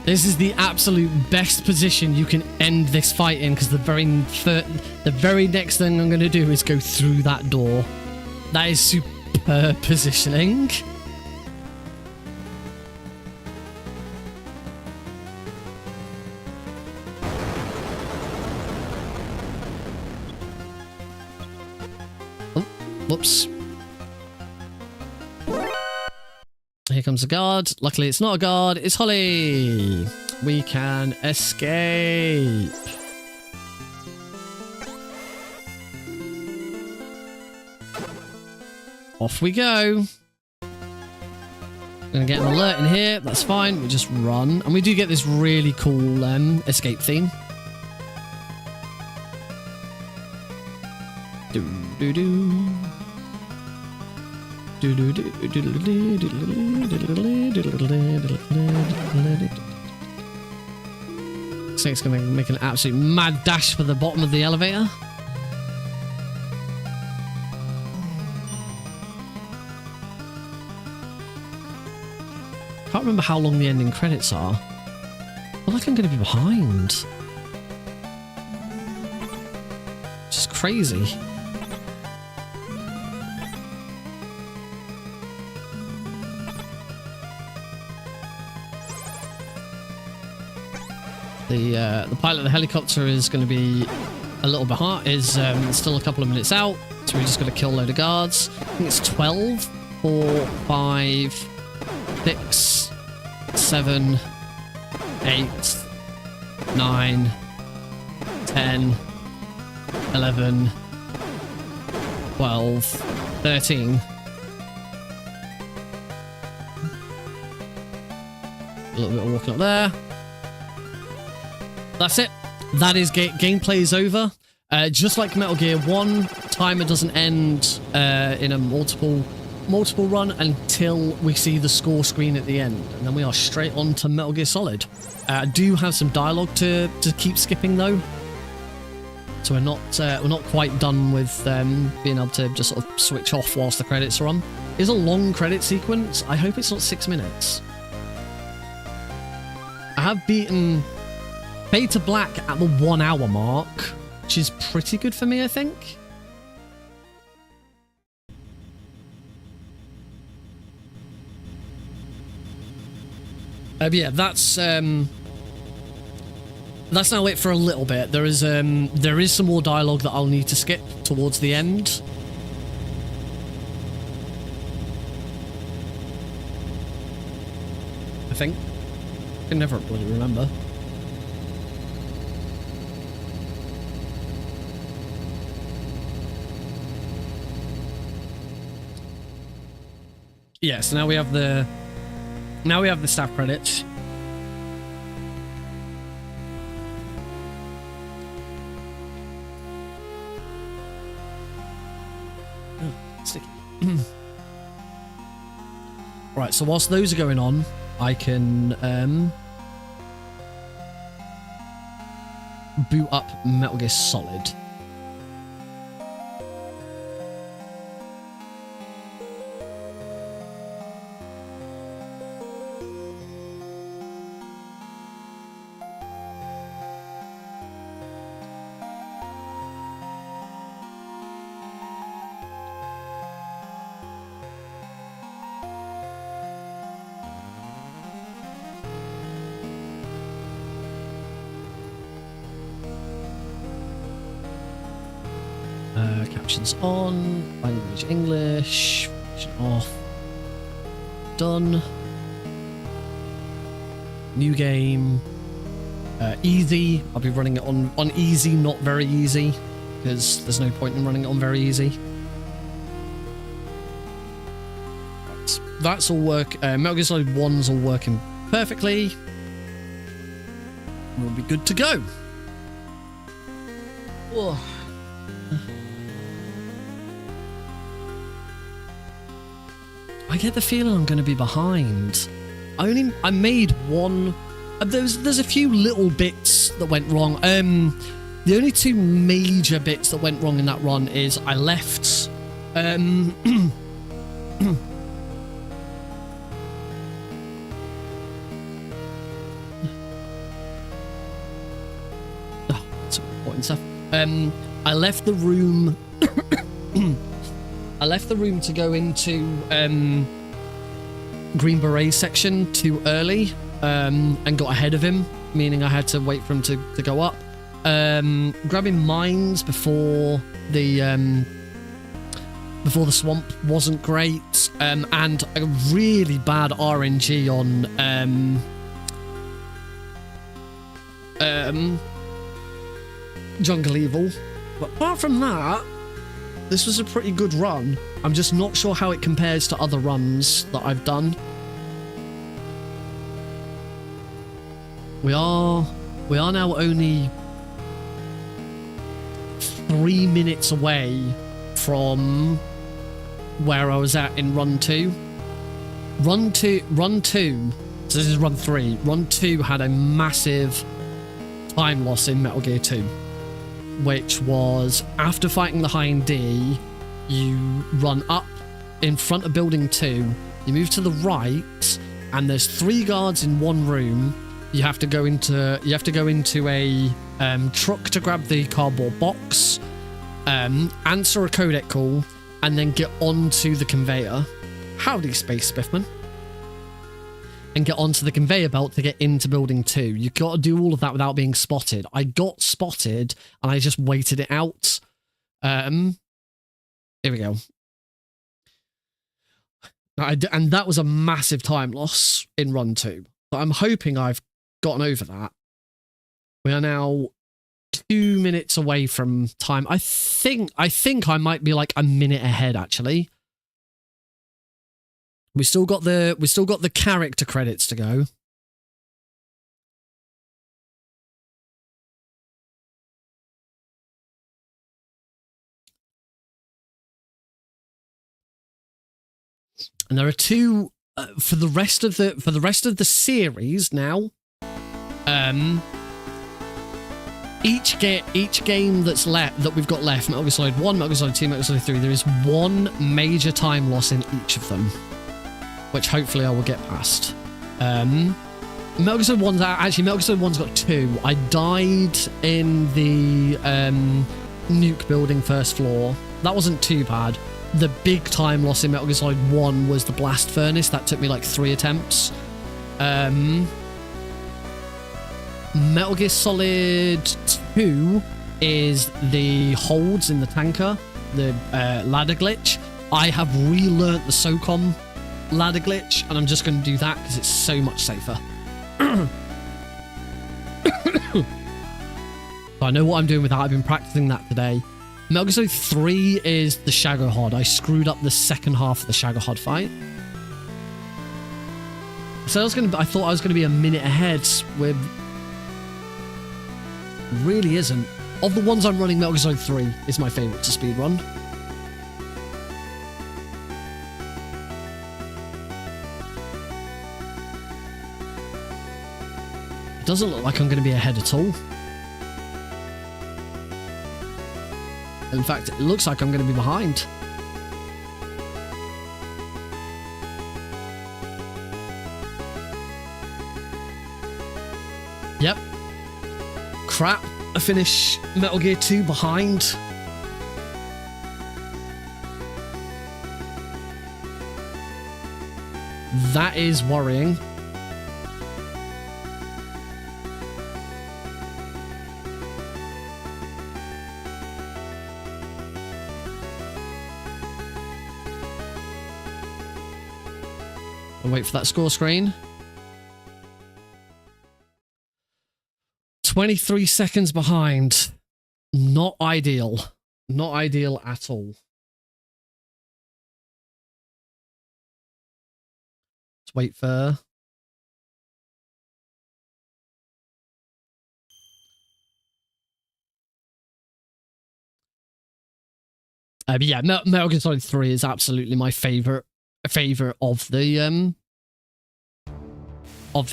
This is the absolute best position you can end this fight in, because the very next thing I'm going to do is go through that door. That is superb positioning. Oh, whoops. Here comes a guard. Luckily, it's not a guard. It's Holly. We can escape. Off we go. Gonna get an alert in here. That's fine. We just run. And we do get this really cool escape theme. Do-do-do. So it's going to make an absolute mad dash for the bottom of the elevator. Can't remember how long the ending credits are. I feel like I'm going to be behind. Which is crazy. The pilot of the helicopter is going to be a little behind, is still a couple of minutes out, so we just got to kill a load of guards. I think it's 12, 4, 5, 6, 7, 8, 9, 10, 11, 12, 13. A little bit of walking up there. That's it. That is gameplay is over. Just like Metal Gear 1, timer doesn't end in a multiple run until we see the score screen at the end, and then we are straight on to Metal Gear Solid. I do have some dialogue to keep skipping though, so we're not quite done with being able to just sort of switch off whilst the credits are on. It's a long credit sequence. I hope it's not 6 minutes. I have beaten Fade to Black at the 1 hour mark, which is pretty good for me, I think. But yeah, that's now it for a little bit. There is some more dialogue that I'll need to skip towards the end. I think. I can never really remember. yeah, so now we have the staff credits. Oh, sticky. Right, so whilst those are going on, I can boot up Metal Gear Solid. Captions on, language English, caption off, done. New game, easy. I'll be running it on easy, not very easy, because there's no point in running it on very easy. Right, that's all work. Metal Gear Solid 1's all working perfectly. We'll be good to go. Whoa. I get the feeling I'm going to be behind. I made one. There's a few little bits that went wrong. The only two major bits that went wrong in that run is I left. Oh, that's important stuff. I left the room. I left the room to go into Green Beret section too early and got ahead of him, meaning I had to wait for him to go up. Grabbing mines before the swamp wasn't great, and a really bad RNG on Jungle Evil. But apart from that, this was a pretty good run. I'm just not sure how it compares to other runs that I've done. We are now only 3 minutes away from where I was at in run 2. Run 2, so this is run 3. Run 2 had a massive time loss in Metal Gear 2. Which was, after fighting the Hind D, you run up in front of building 2, you move to the right, and there's 3 guards in one room. You have to go into a truck to grab the cardboard box, answer a codec call, and then get onto the conveyor. Howdy, Space Spiffman. And get onto the conveyor belt to get into building 2. You got to do all of that without being spotted. I got spotted and I just waited it out. Here we go. And that was a massive time loss in run 2. But I'm hoping I've gotten over that. We are now 2 minutes away from time. I think I might be like a minute ahead actually. We still got the character credits to go. And there are two for the rest of the series now. Each game that's left that we've got left, Metal Gear Solid 1, Metal Gear Solid 2, Metal Gear Solid 3, there is one major time loss in each of them, which hopefully I will get past. Metal Gear Solid 1's actually, Metal Gear Solid 1's got 2. I died in the nuke building first floor. That wasn't too bad. The big time loss in Metal Gear Solid 1 was the blast furnace. That took me like 3 attempts. Metal Gear Solid 2 is the holds in the tanker, the ladder glitch. I have relearnt the SOCOM ladder glitch, and I'm just going to do that because it's so much safer. So I know what I'm doing with that. I've been practicing that today. Metal Gear Solid 3 is the Shagohod. I screwed up the second half of the Shagohod fight. So I thought I was gonna be a minute ahead. With really isn't. Of the ones I'm running, Metal Gear Solid 3 is my favourite to speedrun. It doesn't look like I'm going to be ahead at all. In fact, it looks like I'm going to be behind. Yep. Crap. I finish Metal Gear 2 behind. That is worrying. I'll wait for that score screen. 23 seconds behind. Not ideal. Not ideal at all. Let's wait for... But yeah, Metal Gear Solid 3 is absolutely my favorite of the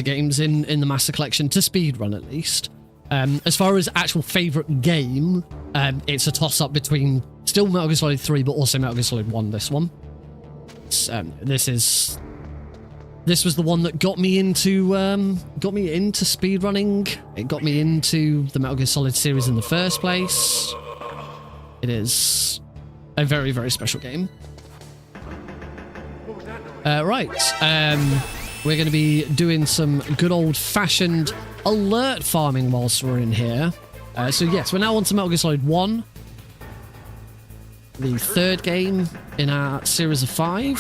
games in the Master Collection, to speedrun at least. As far as actual favorite game, it's a toss-up between still Metal Gear Solid 3, but also Metal Gear Solid 1. This one, this was the one that got me into speedrunning. It got me into the Metal Gear Solid series in the first place. It is a very, very special game. Right. We're going to be doing some good old-fashioned alert farming whilst we're in here. So yes, we're now on to Metal Gear Solid 1. The third game in our series of 5.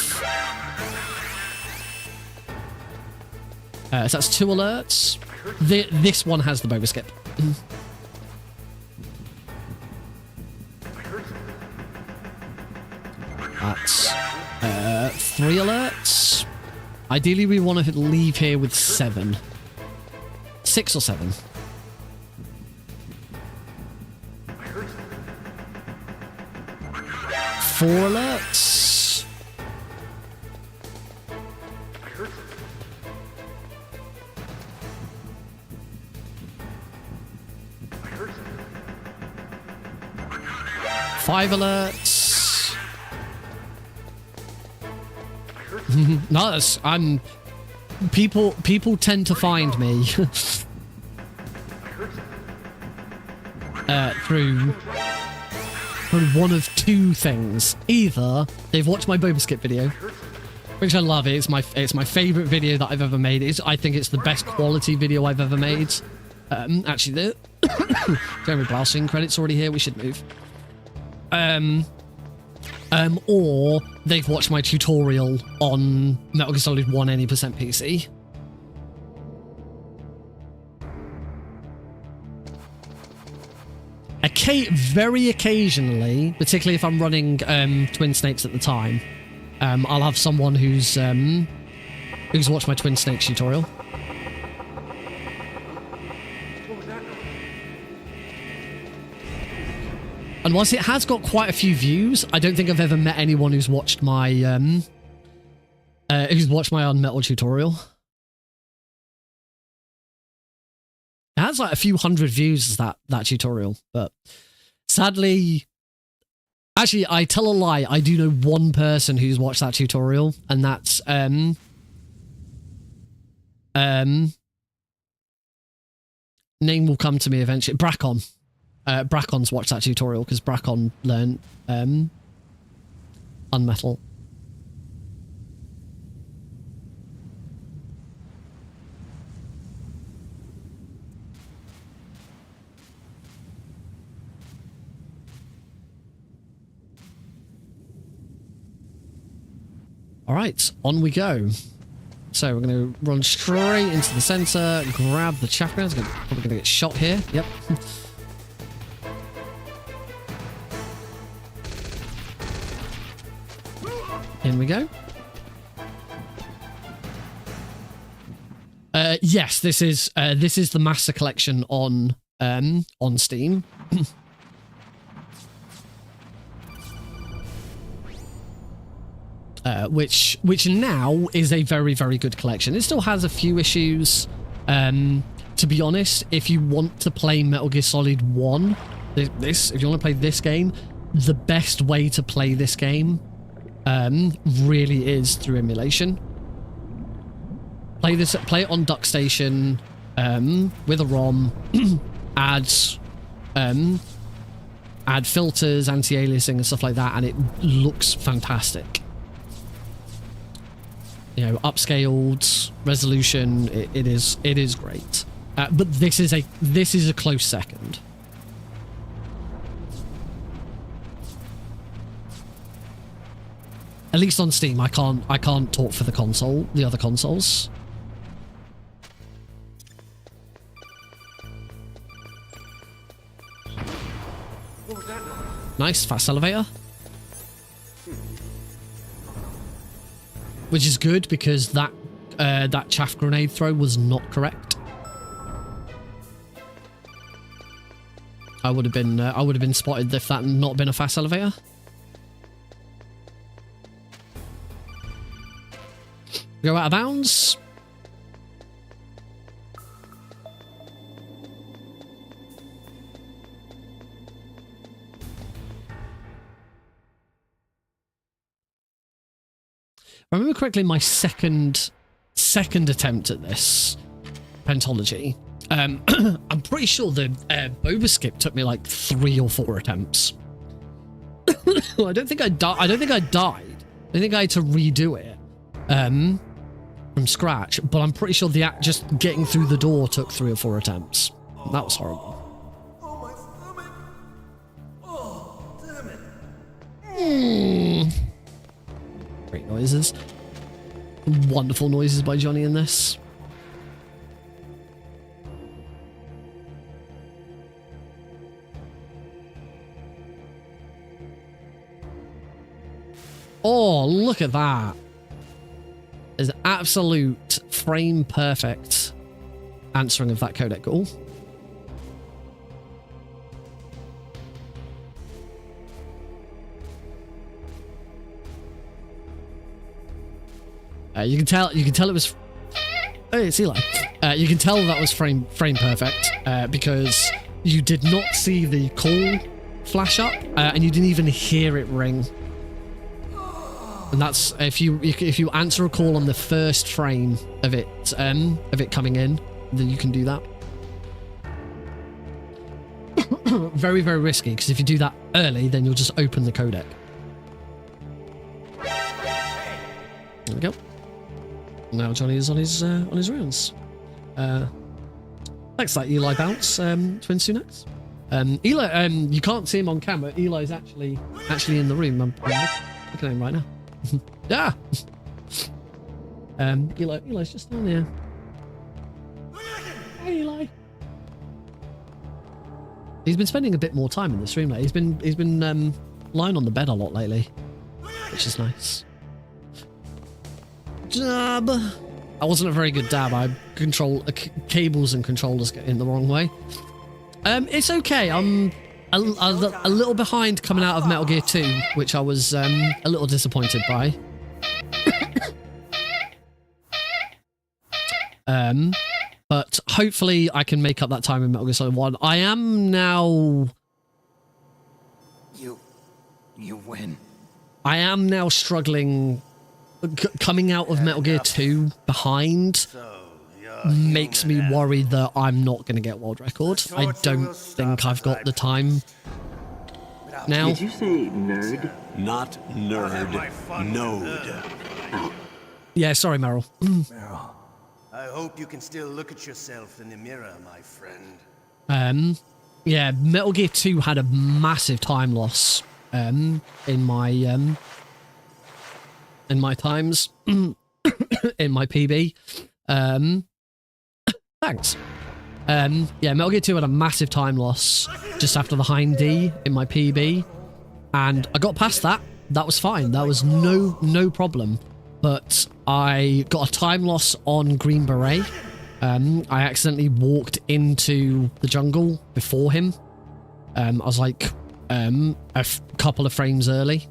So that's 2 alerts. This one has the boba skip. That's 3 alerts. Ideally, we want to leave here with 7. 6 or 7. 4 alerts. 5 alerts. No, that's, people tend to find me through one of 2 things. Either they've watched my boba skip video, which I love. It's my favorite video that I've ever made. I think it's the best quality video I've ever made. Actually, the Jeremy Blausing credits already here. We should move. Or they've watched my tutorial on Metal Gear Solid 1 any % PC. Very occasionally, particularly if I'm running Twin Snakes at the time, I'll have someone who's watched my Twin Snakes tutorial. And whilst it has got quite a few views, I don't think I've ever met anyone who's watched my Unmetal tutorial. It has like a few hundred views, that tutorial, but sadly, actually, I tell a lie. I do know one person who's watched that tutorial, and that's name will come to me eventually. Brackon. Brackon's watched that tutorial because Brackon learned Unmetal. All right, on we go. So we're going to run straight into the center, grab the chaff guns. Probably going to get shot here. Yep. In we go. Yes, this is the Master Collection on Steam. Which now is a very, very good collection. It still has a few issues. To be honest, if you want to play Metal Gear Solid 1, if you want to play this game, the best way to play this game really is through emulation. Play it on DuckStation with a ROM, add filters, anti-aliasing and stuff like that, and it looks fantastic. You know, upscaled resolution, it is great. But this is a close second. At least on Steam, I can't talk for the other consoles. Nice, fast elevator. Which is good because that chaff grenade throw was not correct. I would have been spotted if that had not been a fast elevator. Go out of bounds. I remember correctly, my second attempt at this Pentalogy. I'm pretty sure the Boba Skip took me like 3 or 4 attempts. I don't think I died. I think I had to redo it from scratch. But I'm pretty sure just getting through the door took 3 or 4 attempts. That was horrible. Oh, my stomach. Oh, damn it. Great noises. Wonderful noises by Johnny in this. Oh, look at that. There's an absolute frame perfect answering of that codec call. You can tell it was. Hey, it's Eli. You can tell that was frame perfect because you did not see the call flash up and you didn't even hear it ring. And that's if you answer a call on the first frame of it coming in, then you can do that. Very, very risky because if you do that early, then you'll just open the codec. There we go. Now Johnny is on his rounds. Thanks for that Eli bounce, Twin Sunax. Eli, you can't see him on camera. Eli's actually in the room. I'm looking at him right now. Yeah. Eli's just down there. Hey, Eli. He's been spending a bit more time in this room lately. He's been lying on the bed a lot lately, which is nice. Dab. I wasn't a very good dab. I control cables and controllers get in the wrong way. It's okay. I'm a little behind coming out of Metal Gear 2, which I was a little disappointed by. But hopefully I can make up that time in Metal Gear Solid 1. I am now... You win. I am now struggling... coming out of Metal Gear 2 behind makes me worry that I'm not going to get world record. I don't think I've got the time now. Did you say nerd? Not nerd, node. Yeah, sorry, Meryl. Meryl, I hope you can still look at yourself in the mirror, my friend. Yeah, Metal Gear 2 had a massive time loss in my times in my PB. Thanks. Yeah, Metal Gear 2 had a massive time loss just after the Hind D in my PB, and I got past that. That was fine. That was no problem. But I got a time loss on Green Beret, I accidentally walked into the jungle before him. I was like a couple of frames early.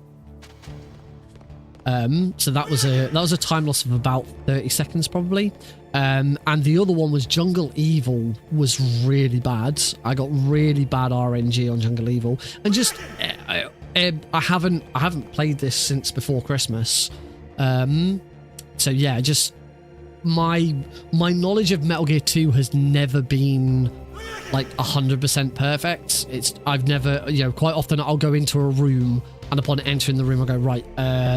So that was a time loss of about 30 seconds probably. And the other one was Jungle Evil was really bad. I got really bad RNG on Jungle Evil, and just I haven't played this since before Christmas. So yeah, just my knowledge of Metal Gear 2 has never been like 100% perfect. I've never, you know, quite often I'll go into a room and upon entering the room I'll go right,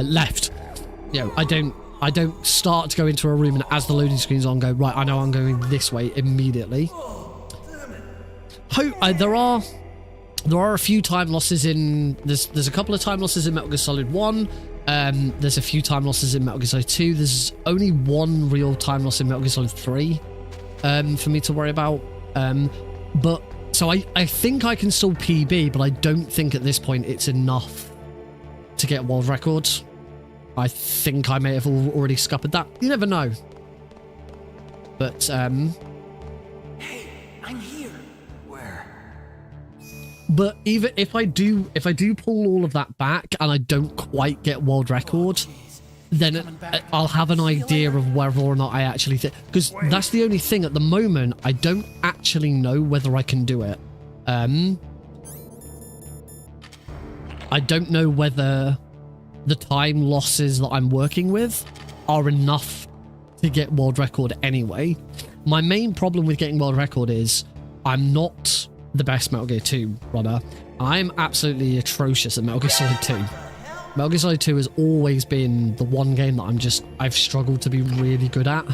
left. You know, I don't start to go into a room and as the loading screen's on go, right, I know I'm going this way immediately. There are a few time losses in, there's a couple of time losses in Metal Gear Solid 1. There's a few time losses in Metal Gear Solid 2. There's only one real time loss in Metal Gear Solid 3 for me to worry about. But so I think I can still PB, but I don't think at this point it's enough to get world record. I think I may have already scuppered that. You never know. But Hey, I'm here. Where? but even if I do pull all of that back and I don't quite get world record, then I'll have an idea of whether or not I actually think, because that's the only thing at the moment. I don't actually know whether I can do it. I don't know whether the time losses that I'm working with are enough to get world record anyway. My main problem with getting world record is I'm not the best Metal Gear 2 runner. I'm absolutely atrocious at Metal Gear Solid 2. Metal Gear Solid 2 has always been the one game that I've struggled to be really good at.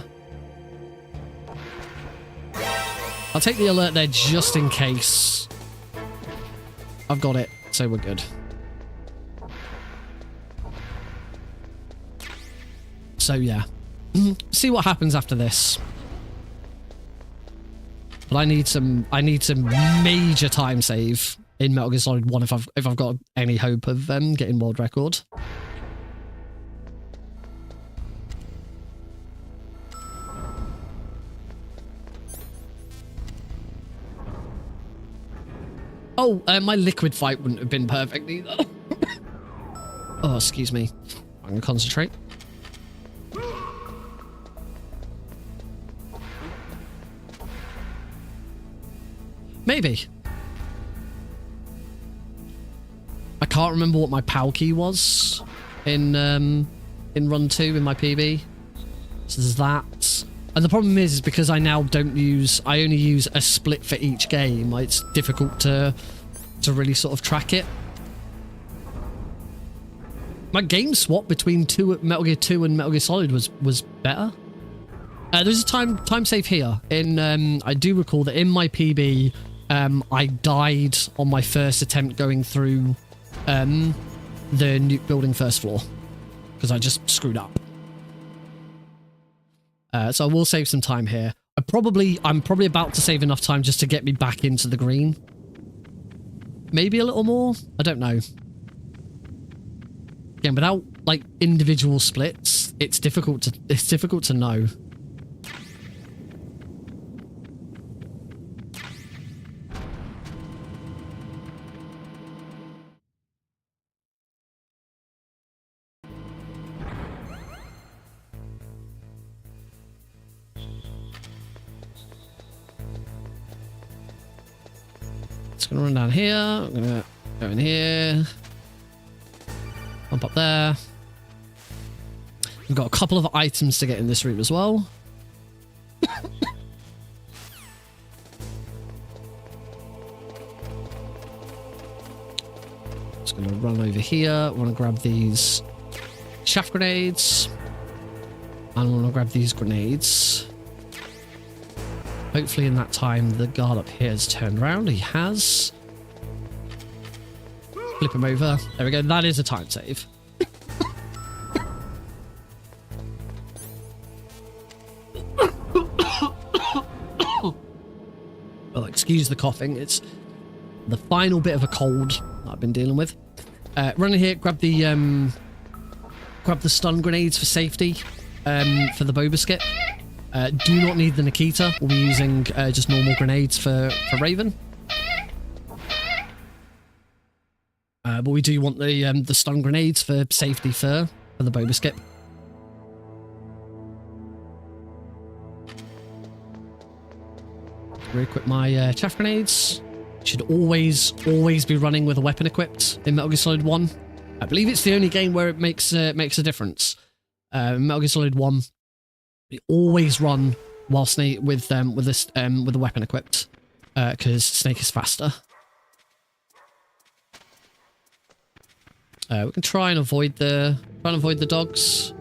I'll take the alert there just in case. I've got it, so we're good. So yeah, see what happens after this. But I need some major time save in Metal Gear Solid 1 if I've got any hope of getting world record. Oh, my liquid fight wouldn't have been perfect either. Oh, excuse me. I'm gonna concentrate. Maybe. I can't remember what my PAL key was in run 2 in my PB. So there's that. And the problem is because I now I only use a split for each game. It's difficult to really sort of track it. My game swap between Metal Gear 2 and Metal Gear Solid was better. There's a time save here. I do recall that in my PB, I died on my first attempt going through the nuke building first floor because I just screwed up. So I will save some time here. I'm probably about to save enough time just to get me back into the green. Maybe a little more. I don't know. Again, without like individual splits, it's difficult to know. Gonna run down here. I'm gonna go in here. Bump up there. We've got a couple of items to get in this route as well. Just gonna run over here. I want to grab these chaff grenades. And I want to grab these grenades. Hopefully in that time the guard up here has turned around. He has. Flip him over. There we go. That is a time save. Oh, excuse the coughing. It's the final bit of a cold that I've been dealing with. Run in here, grab the stun grenades for safety, for the bow biscuit. Do not need the Nikita. We'll be using just normal grenades for Raven. But we do want the stun grenades for safety for the Boba Skip. Re-equip my chaff grenades. Should always be running with a weapon equipped in Metal Gear Solid 1. I believe it's the only game where it makes a difference. Metal Gear Solid 1, we always run while Snake with the weapon equipped, because Snake is faster. We can try and avoid the dogs.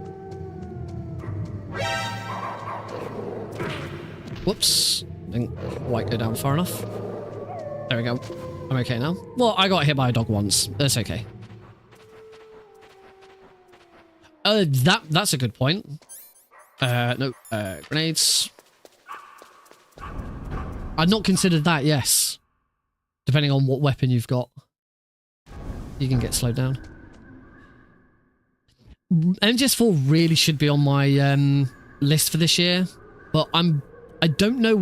Whoops. Didn't quite go down far enough. There we go. I'm okay now. Well, I got hit by a dog once. That's okay. That's a good point. No, grenades. I'd not considered that, yes. Depending on what weapon you've got, you can get slowed down. MGS4 really should be on my list for this year, but I don't know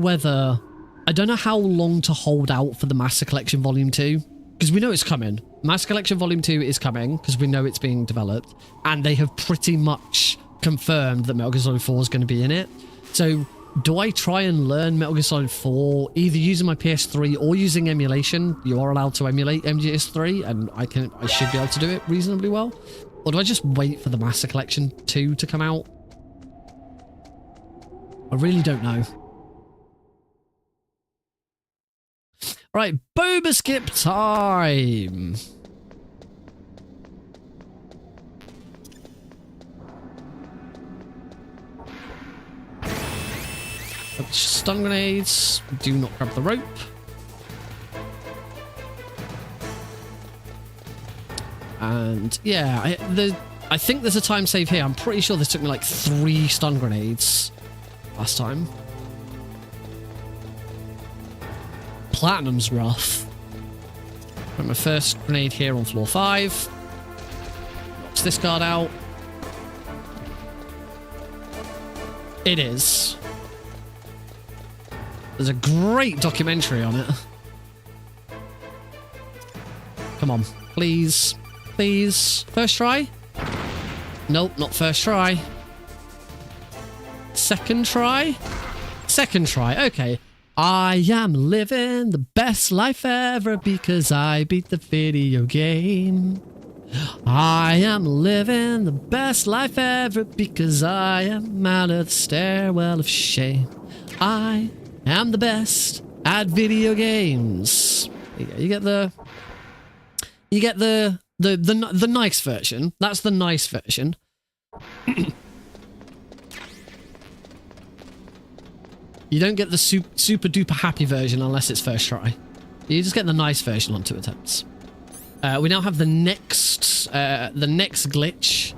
how long to hold out for the Master Collection Volume 2, because we know it's coming. Master Collection Volume 2 is coming, because we know it's being developed, and they have pretty much confirmed that Metal Gear Solid 4 is going to be in it. So, do I try and learn Metal Gear Solid 4 either using my PS3 or using emulation? You are allowed to emulate MGS3, and I should be able to do it reasonably well. Or do I just wait for the Master Collection 2 to come out? I really don't know. Right, Boba Skip time! Stun grenades. Do not grab the rope. And yeah, I think there's a time save here. I'm pretty sure this took me like 3 stun grenades last time. Platinum's rough. Put my first grenade here on floor 5. Knocks this guard out. It is. There's a great documentary on it. Come on, please. Please. First try? Nope, not first try. Second try? Second try, okay. I am living the best life ever because I beat the video game. I am living the best life ever because I am out of the stairwell of shame. I am the best at video games. You get the nice version. That's the nice version. You don't get the super duper happy version unless it's first try. You just get the nice version on 2 attempts. We now have the next glitch,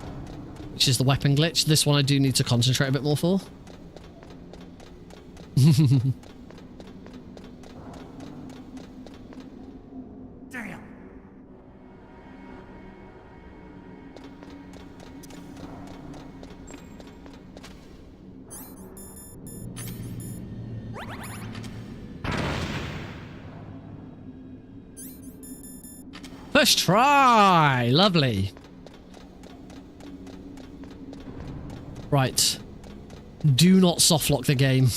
which is the weapon glitch. This one I do need to concentrate a bit more for. Damn. First try! Lovely. Right. Do not softlock the game.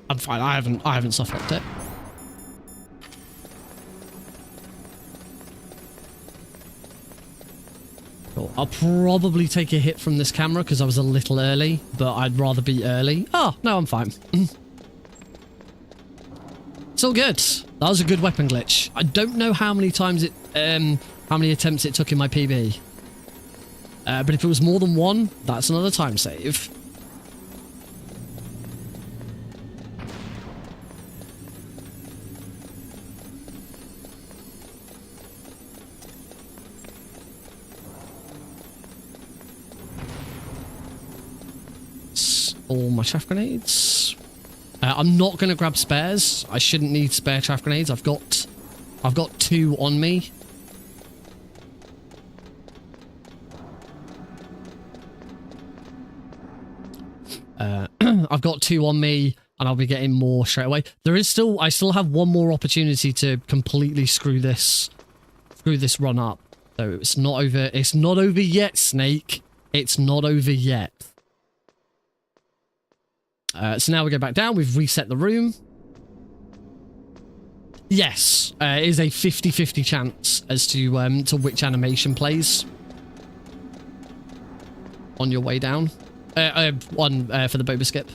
I'm fine. I haven't softlocked it. Cool. I'll probably take a hit from this camera because I was a little early, but I'd rather be early. Oh, no, I'm fine. It's all good. That was a good weapon glitch. I don't know how many times how many attempts it took in my PB. But if it was more than 1, that's another time save. All my chaff grenades. I'm not going to grab spares. I shouldn't need spare chaff grenades. I've got I've got 2 on me. I've got 2 on me, and I'll be getting more straight away. I still have 1 more opportunity to completely screw this run up. So it's not over. It's not over yet, Snake. It's not over yet. So now we go back down. We've reset the room. Yes, it is a 50-50 chance as to which animation plays on your way down. One for the boba skip.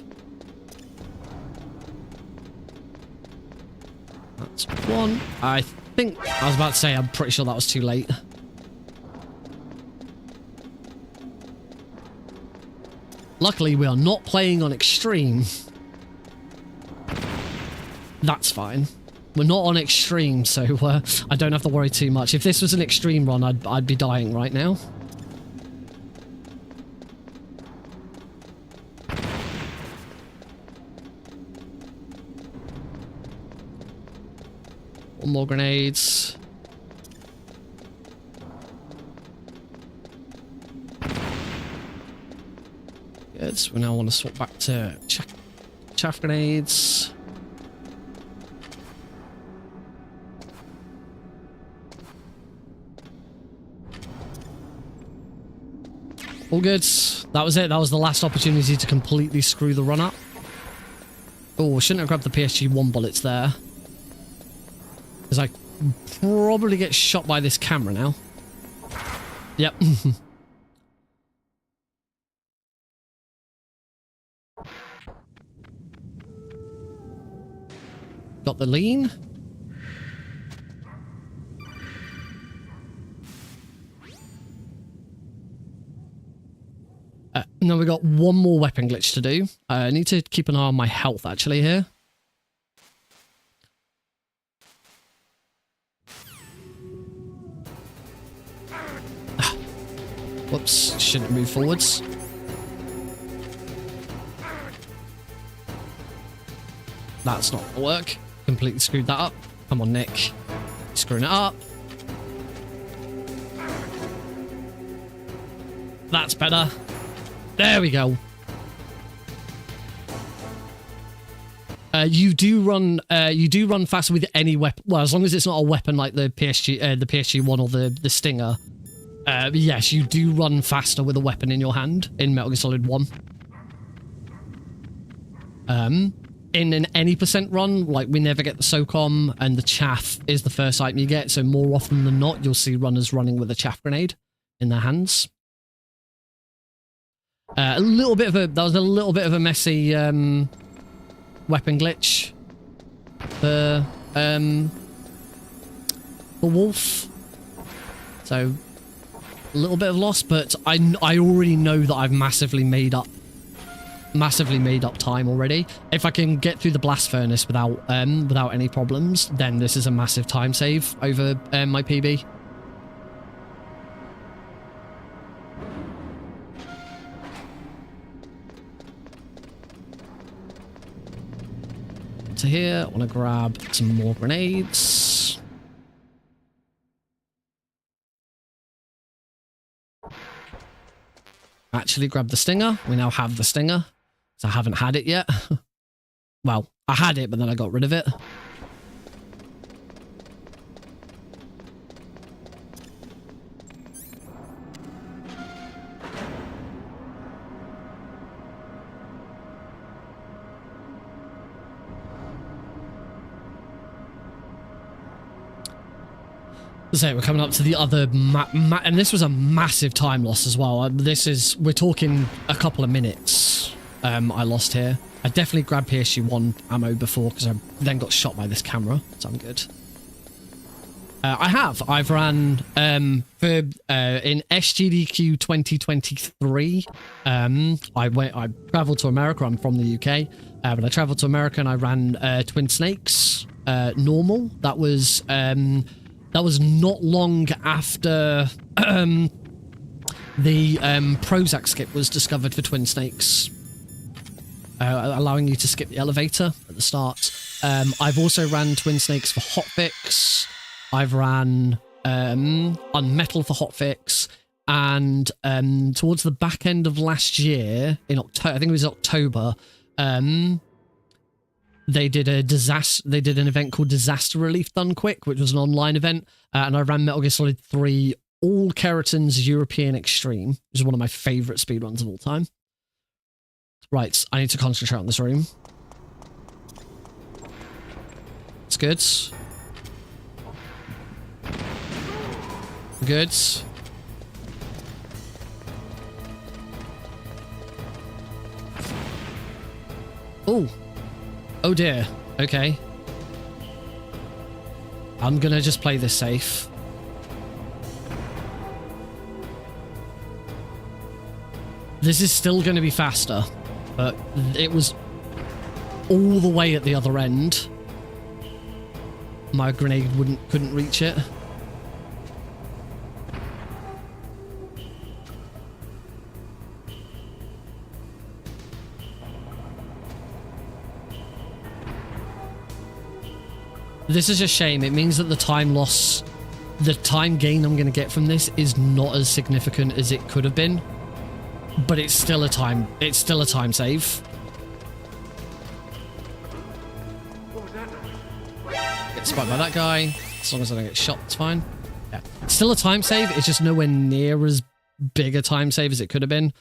That's 1. I was about to say, I'm pretty sure that was too late. Luckily, we are not playing on extreme. That's fine. We're not on extreme, so I don't have to worry too much. If this was an extreme run, I'd be dying right now. One more grenades. Good. So we now want to swap back to chaff grenades. All good. That was it. That was the last opportunity to completely screw the run up. Oh, shouldn't have grabbed the PSG-1 bullets there. Because I probably get shot by this camera now. Yep. Got the lean. And then we got 1 more weapon glitch to do. I need to keep an eye on my health actually here. Whoops, shouldn't move forwards. That's not gonna work. Completely screwed that up. Come on, Nick. Screwing it up. That's better. There we go. You do run faster with any weapon. Well, as long as it's not a weapon like the PSG-1 or the Stinger. Yes, you do run faster with a weapon in your hand in Metal Gear Solid 1. In an any percent run, like we never get the SOCOM, and the chaff is the first item you get. So more often than not, you'll see runners running with a chaff grenade in their hands. That was a little bit of a messy weapon glitch for Wolf. So a little bit of loss, but I already know that I've massively made up time already. If I can get through the blast furnace without any problems, then this is a massive time save over my PB. To here, I want to grab some more grenades. Actually grab the Stinger. We now have the Stinger. So I haven't had it yet. Well, I had it, but then I got rid of it. So we're coming up to the other and this was a massive time loss as well. We're talking a couple of minutes I lost here. I definitely grabbed PSG-1 ammo before because I then got shot by this camera, so I'm good. I've ran in SGDQ 2023. I traveled to America. I'm from the UK, but I traveled to America and I ran Twin Snakes normal. That was not long after the Prozac skip was discovered for Twin Snakes, allowing you to skip the elevator at the start. I've also ran Twin Snakes for Hotfix. I've ran on metal for hotfix, and towards the back end of last year, in October, I think it was October, they did an event called Disaster Relief Done Quick, which was an online event, and I ran Metal Gear Solid 3 All Keratin's European Extreme, which is one of my favourite speedruns of all time. Right, I need to concentrate on this room. It's good. Good. Oh. Oh dear. Okay. I'm gonna just play this safe. This is still gonna be faster, but it was all the way at the other end. My grenade couldn't reach it. This is a shame. It means that the time loss, the time gain I'm going to get from this is not as significant as it could have been, but it's still a time save. Get spotted by that guy. As long as I don't get shot, it's fine. Yeah, it's still a time save. It's just nowhere near as big a time save as it could have been.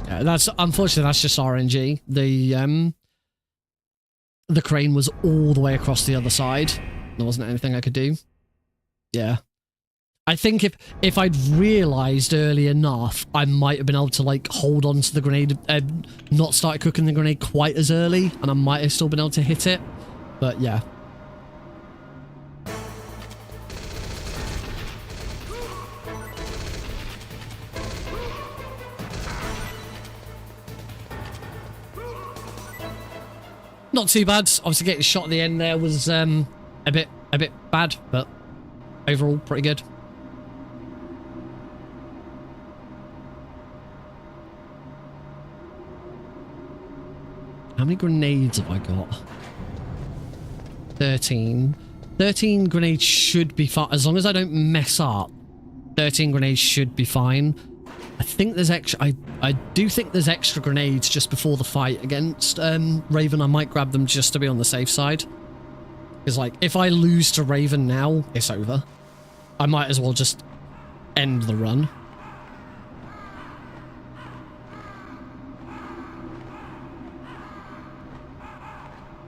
Yeah, that's unfortunately that's just RNG. The crane was all the way across the other side. There wasn't anything I could do. Yeah. I think if I'd realised early enough, I might have been able to, like, hold on to the grenade, not start cooking the grenade quite as early, and I might have still been able to hit it. But, yeah. Not too bad. Obviously, getting shot at the end there was a bit bad, but overall pretty good. How many grenades have I got? 13. 13 grenades should be fine as long as I don't mess up. 13 grenades should be fine. I think there's extra. I do think there's extra grenades just before the fight against Raven. I might grab them just to be on the safe side. Because, like, if I lose to Raven now, it's over. I might as well just end the run.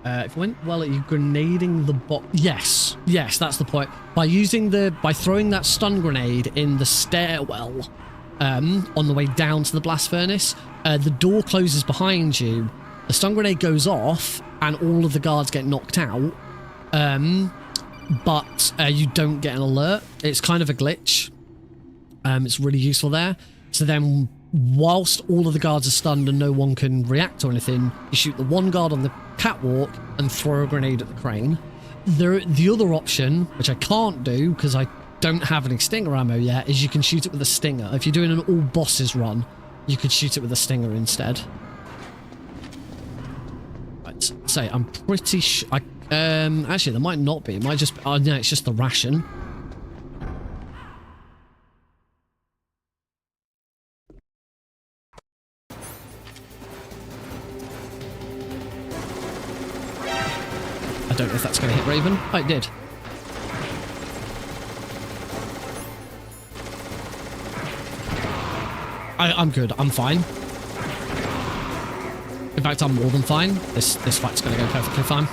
If it went well at you grenading the bot, yes, that's the point. By throwing that stun grenade in the stairwell. On the way down to the blast furnace, the door closes behind you, the stun grenade goes off, and all of the guards get knocked out, but you don't get an alert. It's kind of a glitch. It's really useful there. So then, whilst all of the guards are stunned and no one can react or anything, you shoot the one guard on the catwalk and throw a grenade at the crane. The other option, which I can't do because I don't have any stinger ammo yet, is you can shoot it with a stinger. If you're doing an all bosses run, you could shoot it with a stinger instead. Right, so I'm pretty sure. Actually, there might not be. It might just. Oh no, it's just the ration. I don't know if that's going to hit Raven. Oh, it did. I'm good. I'm fine. In fact, I'm more than fine. This fight's going to go perfectly fine.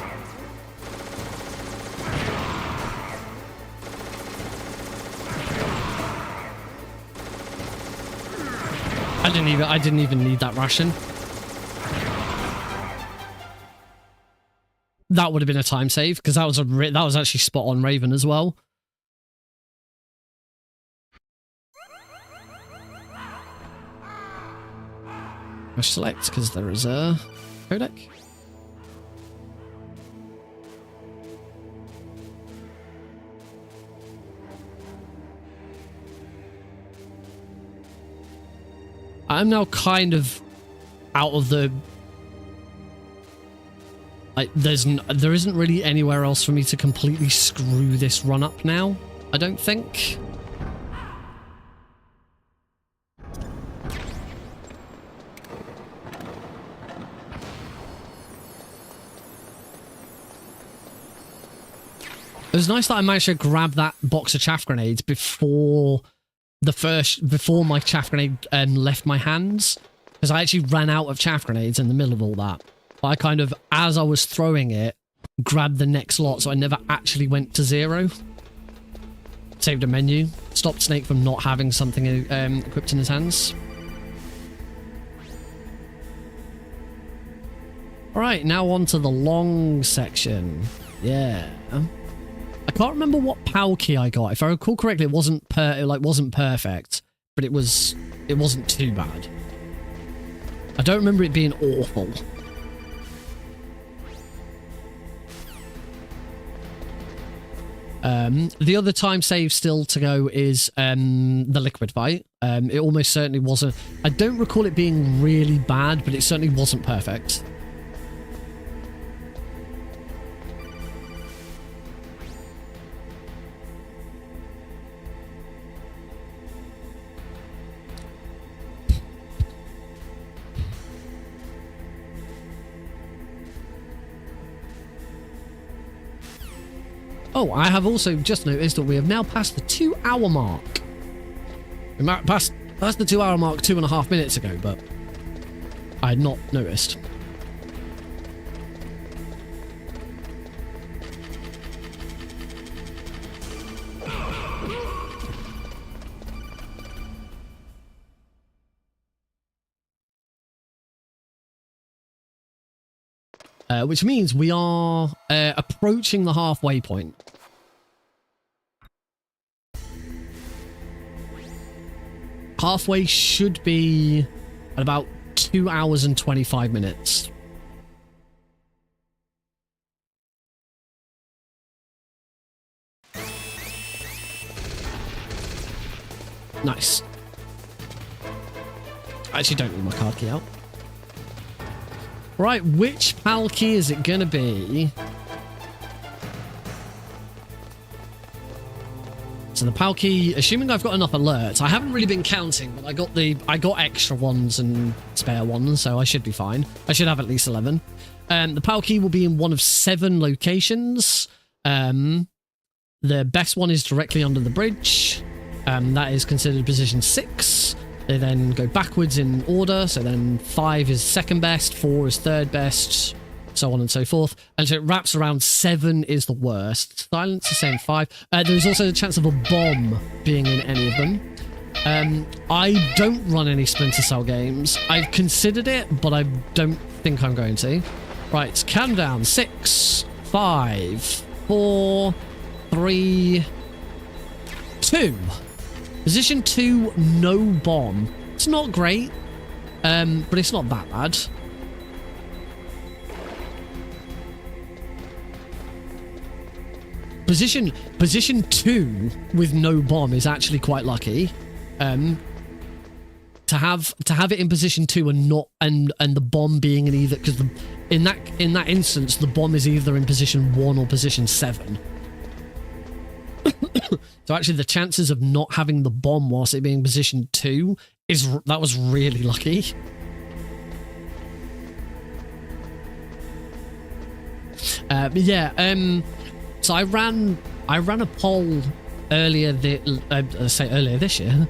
I didn't even need that ration. That would have been a time save because that was actually spot on Raven as well. I select because there is a codec. I'm now kind of out of the there isn't really anywhere else for me to completely screw this run up now, I don't think. It was nice that I managed to grab that box of chaff grenades before my chaff grenade left my hands, because I actually ran out of chaff grenades in the middle of all that. But I kind of, as I was throwing it, grabbed the next lot, so I never actually went to 0. Saved a menu, stopped Snake from not having something equipped in his hands. Alright, now on to the long section. Yeah. I can't remember what PAL key I got. If I recall correctly, it wasn't perfect, but it wasn't too bad. I don't remember it being awful. The other time save still to go is the liquid fight. It almost certainly wasn't. I don't recall it being really bad, but it certainly wasn't perfect. Oh, I have also just noticed that we have now passed the 2-hour mark. We passed the 2-hour mark 2.5 minutes ago, but I had not noticed. Which means we are approaching the halfway point. Halfway should be at about 2 hours and 25 minutes. Nice. I actually don't need my card key out. Right, which PAL key is it gonna be? So the PAL key, assuming I've got enough alerts, I haven't really been counting, but I got extra ones and spare ones, so I should be fine. I should have at least 11. The PAL key will be in one of 7 locations. The best one is directly under the bridge. That is considered position 6. They then go backwards in order, so then 5 is second best, 4 is third best, so on and so forth. And so it wraps around 7 is the worst. Silence is saying 5. There's also a chance of a bomb being in any of them. I don't run any Splinter Cell games. I've considered it, but I don't think I'm going to. Right, countdown. 6, 5, 4, 3, 2. Position 2, no bomb. It's not great, but it's not that bad. Position 2 with no bomb is actually quite lucky. To have it in position 2 and not and the bomb being in either, because in that instance the bomb is either in position 1 or position 7. So actually the chances of not having the bomb whilst it being position 2 that was really lucky. But yeah, so I ran a poll earlier this year,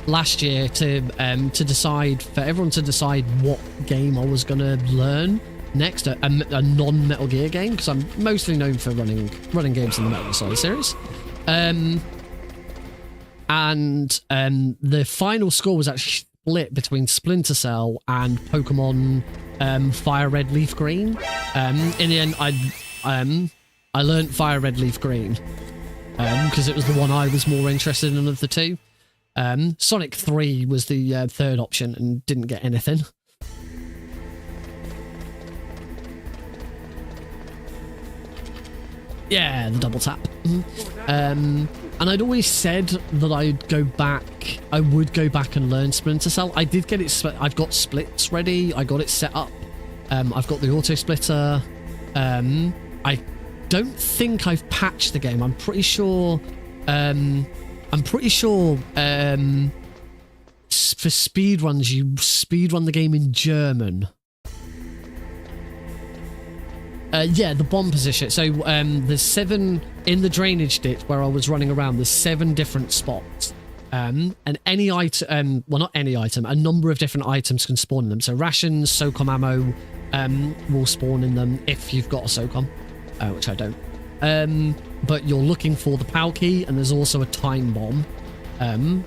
last year to decide, for everyone to decide what game I was gonna learn next, a non-Metal Gear game, because I'm mostly known for running games in the Metal Gear Solid series. The final score was actually split between Splinter Cell and Pokemon Fire Red Leaf Green. In the end, I learned Fire Red Leaf Green because it was the one I was more interested in of the two. Sonic 3 was the third option and didn't get anything. Yeah, the double tap. And I'd always said that I would go back and learn Splinter Cell. I did get it, I've got splits ready, I got it set up. I've got the auto splitter. I don't think I've patched the game. I'm pretty sure for speedruns, you speedrun the game in German. Yeah, the bomb position. So there's 7 in the drainage ditch where I was running around. There's 7 different spots. And any item, well, not any item, a number of different items can spawn in them. So rations, SOCOM ammo will spawn in them if you've got a SOCOM, which I don't. But you're looking for the PAL key, and there's also a time bomb. And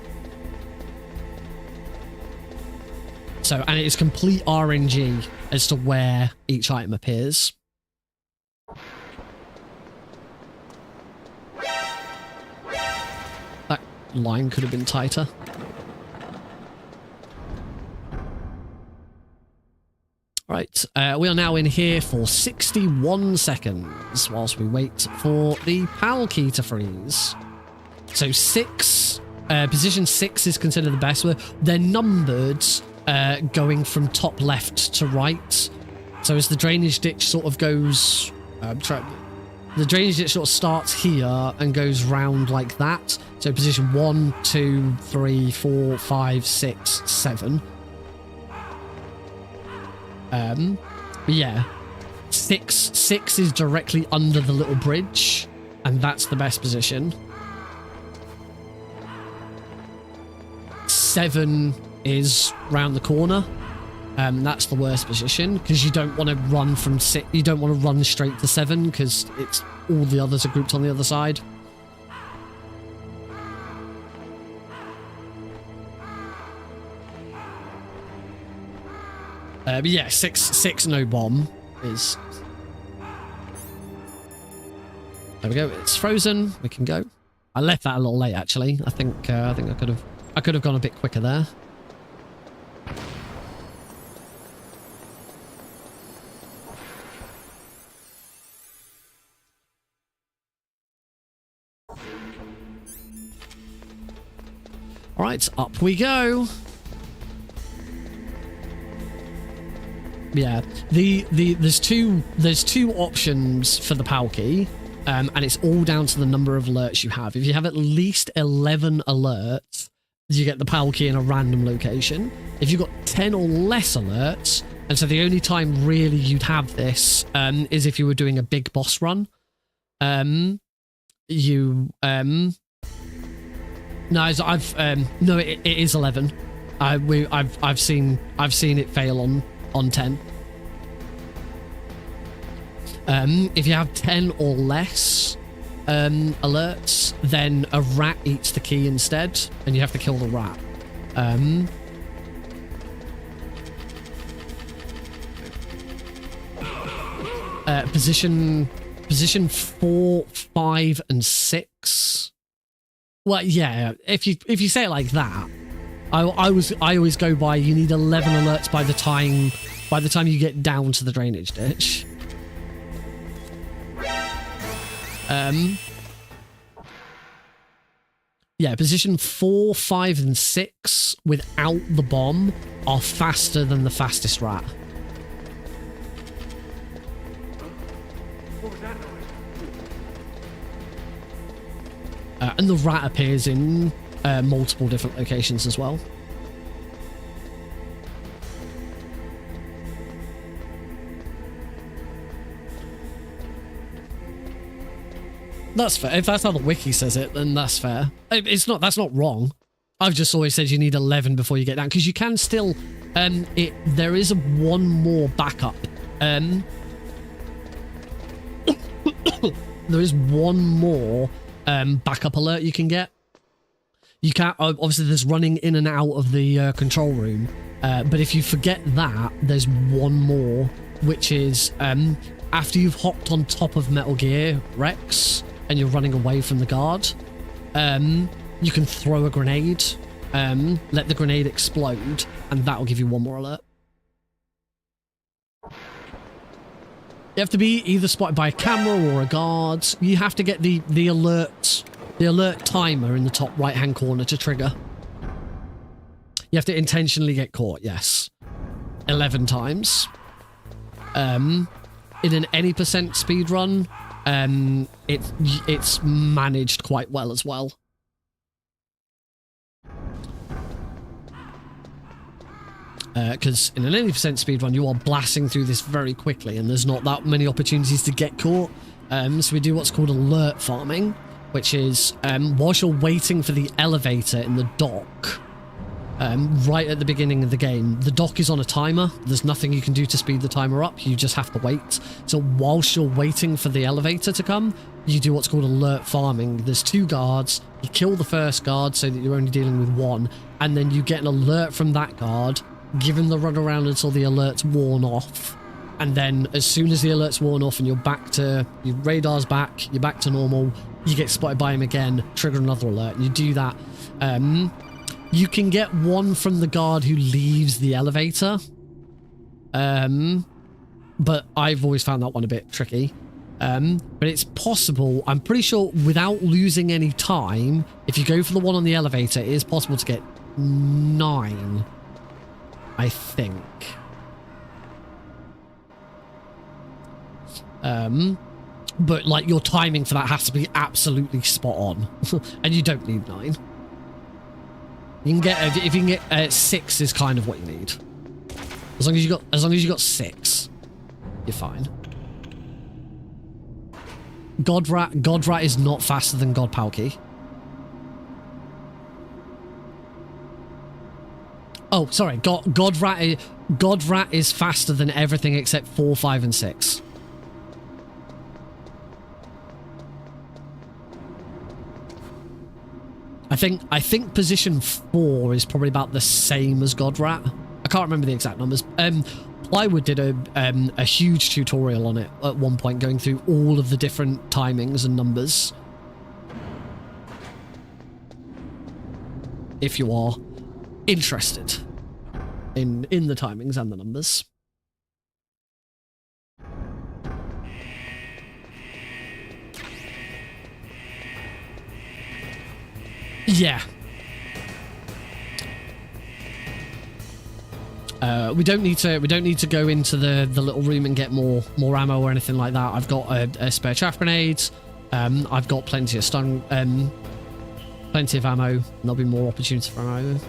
it is complete RNG as to where each item appears. That line could have been tighter. Right, we are now in here for 61 seconds whilst we wait for the PAL key to freeze. So 6, position 6 is considered the best. They're numbered going from top left to right. So as the drainage ditch sort of goes... the drainage ditch sort of starts here and goes round like that. So position 1, 2, 3, 4, 5, 6, 7. But yeah, 6 is directly under the little bridge, and that's the best position. 7 is round the corner. That's the worst position because you don't want to run from 6. You don't want to run straight to 7 because it's all the others are grouped on the other side. But yeah, 6 no bomb is. There we go. It's frozen. We can go. I left that a little late actually. I think I could have gone a bit quicker there. All right, up we go. Yeah, there's two options for the PAL key, and it's all down to the number of alerts you have. If you have at least 11 alerts, you get the PAL key in a random location. If you've got 10 or less alerts, and so the only time really you'd have this is if you were doing a big boss run. No, it is 11. I've seen it fail on 10. If you have 10 or less alerts, then a rat eats the key instead, and you have to kill the rat. Position 4, 5, and 6. Well, yeah. If you say it like that, I always go by. You need 11 alerts by the time you get down to the drainage ditch. Yeah, position 4, 5, and 6 without the bomb are faster than the fastest rat. And the rat appears in multiple different locations as well. That's fair. If that's how the wiki says it, then that's fair. It's not. That's not wrong. I've just always said you need 11 before you get down, because you can still. There is one more backup. There is one more backup alert you can get. You can't. Obviously, there's running in and out of the control room. But if you forget that, there's one more, which is after you've hopped on top of Metal Gear Rex and you're running away from the guard, you can throw a grenade, let the grenade explode, and that'll give you one more alert. You have to be either spotted by a camera or a guard. You have to get the alert timer in the top right-hand corner to trigger. You have to intentionally get caught, yes. 11 times. in an any percent speed run, it's managed quite well as well. Because in an any percent speed run, you are blasting through this very quickly, and there's not that many opportunities to get caught. So we do what's called alert farming, which is whilst you're waiting for the elevator in the dock, right at the beginning of the game, the dock is on a timer. There's nothing you can do to speed the timer up. You just have to wait. So whilst you're waiting for the elevator to come, you do what's called alert farming. There's 2 guards. You kill the first guard so that you're only dealing with 1, and then you get an alert from that guard. Give him the run around until the alert's worn off. And then as soon as the alert's worn off and you're back to, your radar's back, you're back to normal, you get spotted by him again, trigger another alert. And you do that. You can get 1 from the guard who leaves the elevator. But I've always found that one a bit tricky. But it's possible, I'm pretty sure without losing any time, if you go for the one on the elevator, it is possible to get 9. I think. But like your timing for that has to be absolutely spot on, and you don't need 9. You can get if you can get 6 is kind of what you need. As long as you got 6, you're fine. Godrat is not faster than God Palki. Oh, sorry. Godrat is faster than everything except 4, 5, and 6. I think position 4 is probably about the same as Godrat. I can't remember the exact numbers. Plywood did a huge tutorial on it at one point, going through all of the different timings and numbers. If you are interested in the timings and the numbers. Yeah. We don't need to go into the little room and get more ammo or anything like that. I've got a spare chaff grenades. I've got plenty of stun, plenty of ammo. There'll be more opportunities for ammo.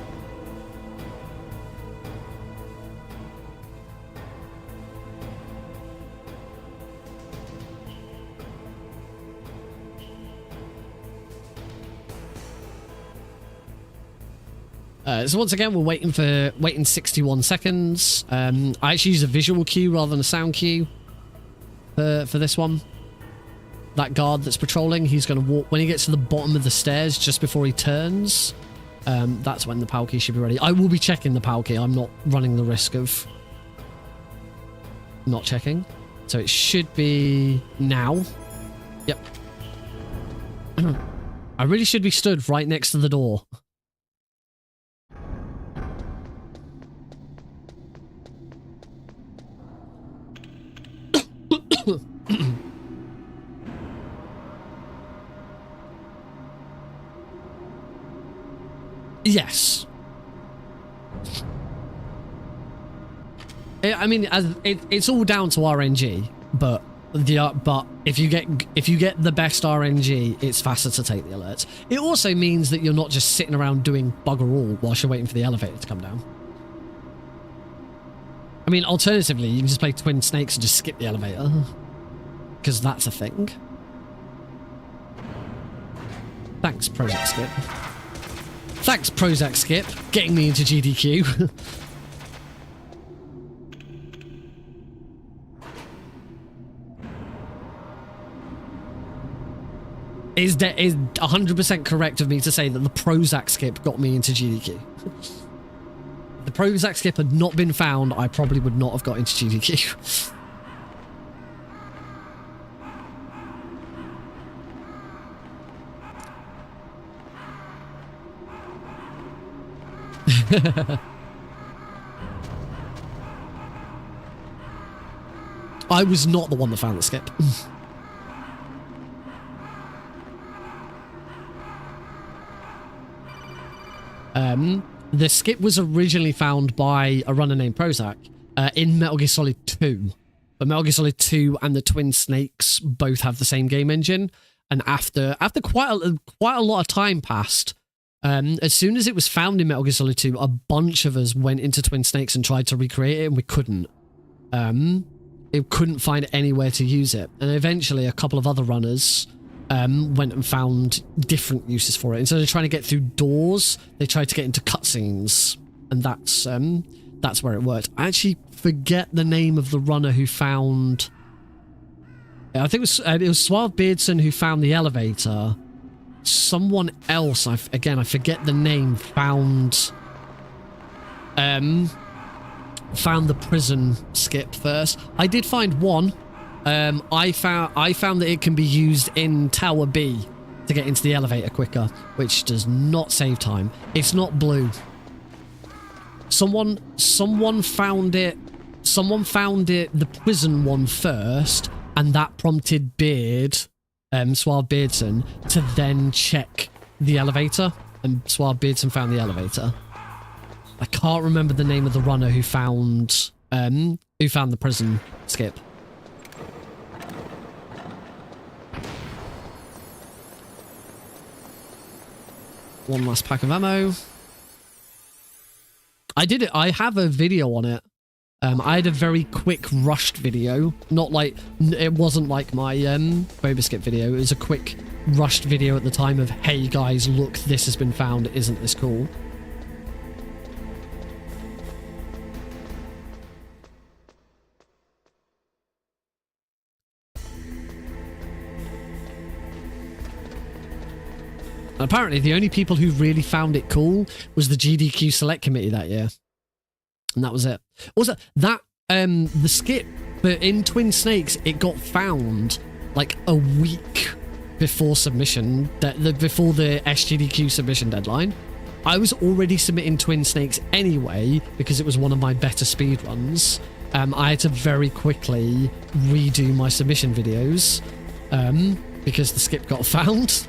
So once again, we're waiting 61 seconds. I actually use a visual cue rather than a sound cue for this one. That guard that's patrolling, he's going to walk when he gets to the bottom of the stairs just before he turns. That's when the Palki should be ready. I will be checking the Palki. I'm not running the risk of not checking. So it should be now. Yep. I really should be stood right next to the door. Yes. I mean, it's all down to RNG, but if you get the best RNG, it's faster to take the alerts. It also means that you're not just sitting around doing bugger all whilst you're waiting for the elevator to come down. I mean, alternatively, you can just play Twin Snakes and just skip the elevator, because that's a thing. Thanks, Prozac Skip. Thanks, Prozac Skip, getting me into GDQ. Is 100% correct of me to say that the Prozac Skip got me into GDQ. If the Prozac Skip had not been found, I probably would not have got into GDQ. I was not the one that found the skip. The skip was originally found by a runner named Prozac in Metal Gear Solid 2. But Metal Gear Solid 2 and the Twin Snakes both have the same game engine. And after quite a lot of time passed, as soon as it was found in Metal Gear Solid 2, a bunch of us went into Twin Snakes and tried to recreate it, and we couldn't. It couldn't find anywhere to use it. And eventually a couple of other runners went and found different uses for it. Instead of trying to get through doors, they tried to get into cutscenes. And that's where it worked. I actually forget the name of the runner who found... I think it was Suave Beardson who found the elevator. Someone else, I forget the name, found the prison skip first. I did find one. I found that it can be used in Tower B to get into the elevator quicker, which does not save time. It's not blue. Someone found it. Someone found it, the prison one first, and that prompted Suave Beardson to then check the elevator, and Suave Beardson found the elevator. I can't remember the name of the runner who found the prison skip. One last pack of ammo. I did it. I have a video on it. I had a very quick rushed video. Not like, it wasn't like my Boba Skip video. It was a quick rushed video at the time of, hey guys, look, this has been found. Isn't this cool? Apparently, the only people who really found it cool was the GDQ Select Committee that year. And that was it. Also, that, the skip, but in Twin Snakes, it got found like a week before submission, before the SGDQ submission deadline. I was already submitting Twin Snakes anyway, because it was one of my better speedruns. I had to very quickly redo my submission videos, because the skip got found.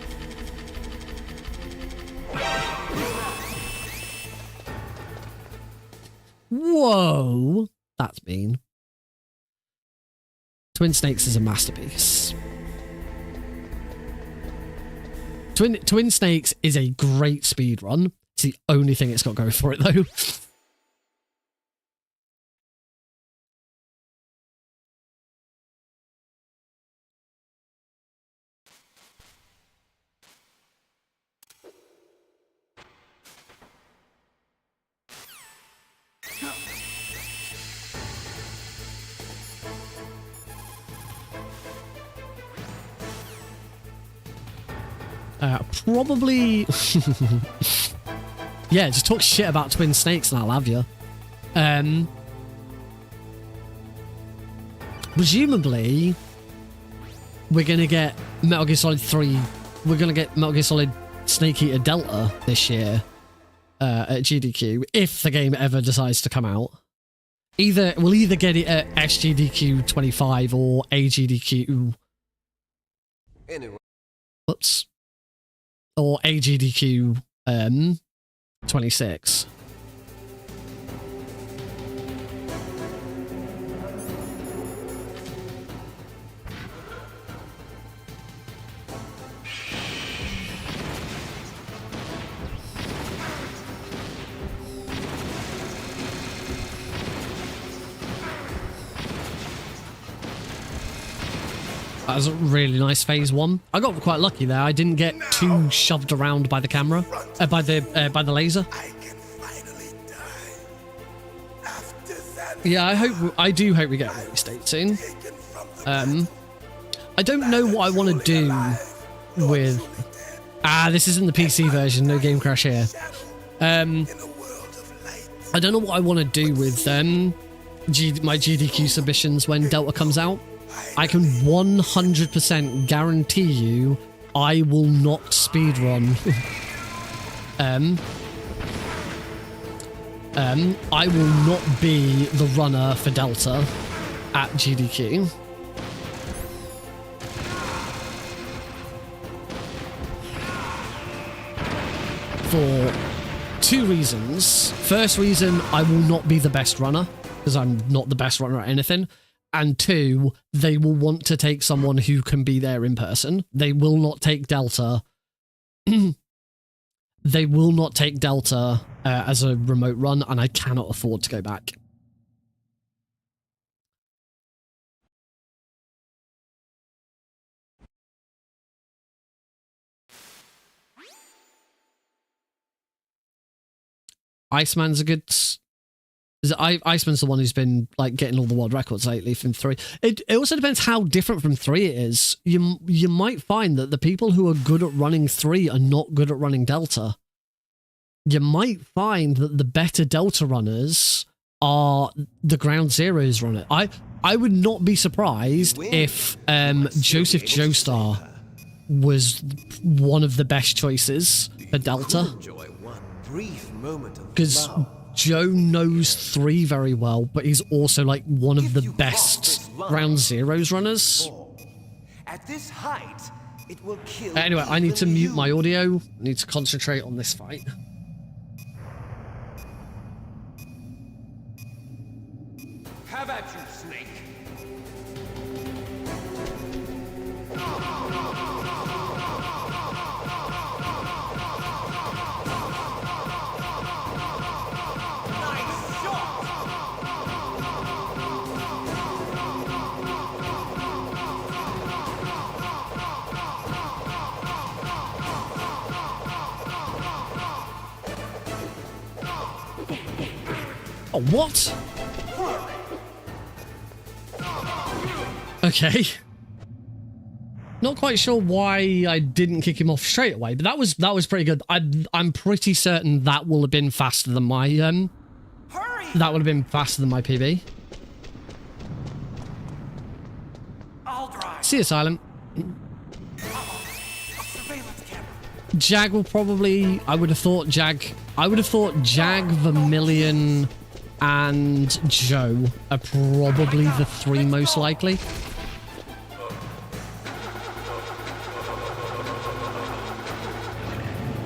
Whoa, that's mean. Twin Snakes is a masterpiece. Twin Snakes is a great speedrun. It's the only thing it's got going for it, though. Probably... yeah, just talk shit about Twin Snakes and I'll have you. Presumably, we're going to get Metal Gear Solid 3... We're going to get Metal Gear Solid Snake Eater Delta this year at GDQ, if the game ever decides to come out. We'll either get it at SGDQ 25 or AGDQ... Anyway. Whoops. Or AGDQ 26. That was a really nice phase one. I got quite lucky there. I didn't get too shoved around by the camera, by the laser. I can finally die. After that, Yeah, I do hope we get a release date soon. I don't know what I want to do with... this isn't the PC version, no game crash here. I don't know what I want to do with my GDQ submissions when Delta comes out. I can 100% guarantee you I will not speedrun. I will not be the runner for Delta at GDQ. For two reasons. First reason, I will not be the best runner, because I'm not the best runner at anything. and two, they will want to take someone who can be there in person. They will not take Delta. They will not take Delta as a remote run, and I cannot afford to go back. Iceman's a good... Iceman's the one who's been like getting all the world records lately from 3. It also depends how different from 3 it is. You might find that the people who are good at running 3 are not good at running Delta. You might find that the better Delta runners are the Ground Zeroes runner. I would not be surprised if Joseph Joestar was one of the best choices for Delta. Because Joe knows 3 very well, but he's also like one of the best Ground Zeroes runners. At this height, it will kill Anyway, I need to mute my audio. I need to concentrate on this fight. Have at you, Snake. Oh, what? Okay. Not quite sure why I didn't kick him off straight away, but that was pretty good. I'm pretty certain that will have been faster than my that would have been faster than my PB. I'll drive. See you, Silent. Jag will probably... I would have thought Jag, Vermilion, and Joe are probably the 3 most likely.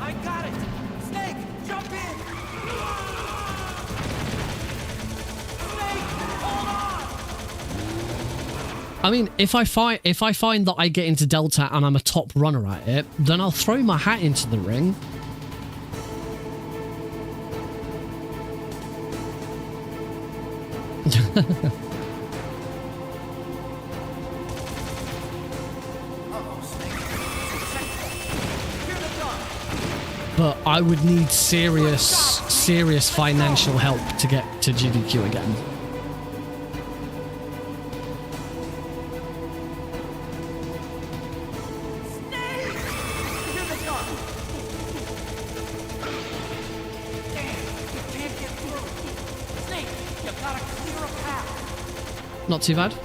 I got it. Snake, jump in. Snake, hold on. I mean, if I find that I get into Delta and I'm a top runner at it, then I'll throw my hat into the ring. But I would need serious financial help to get to GDQ again. Not too bad.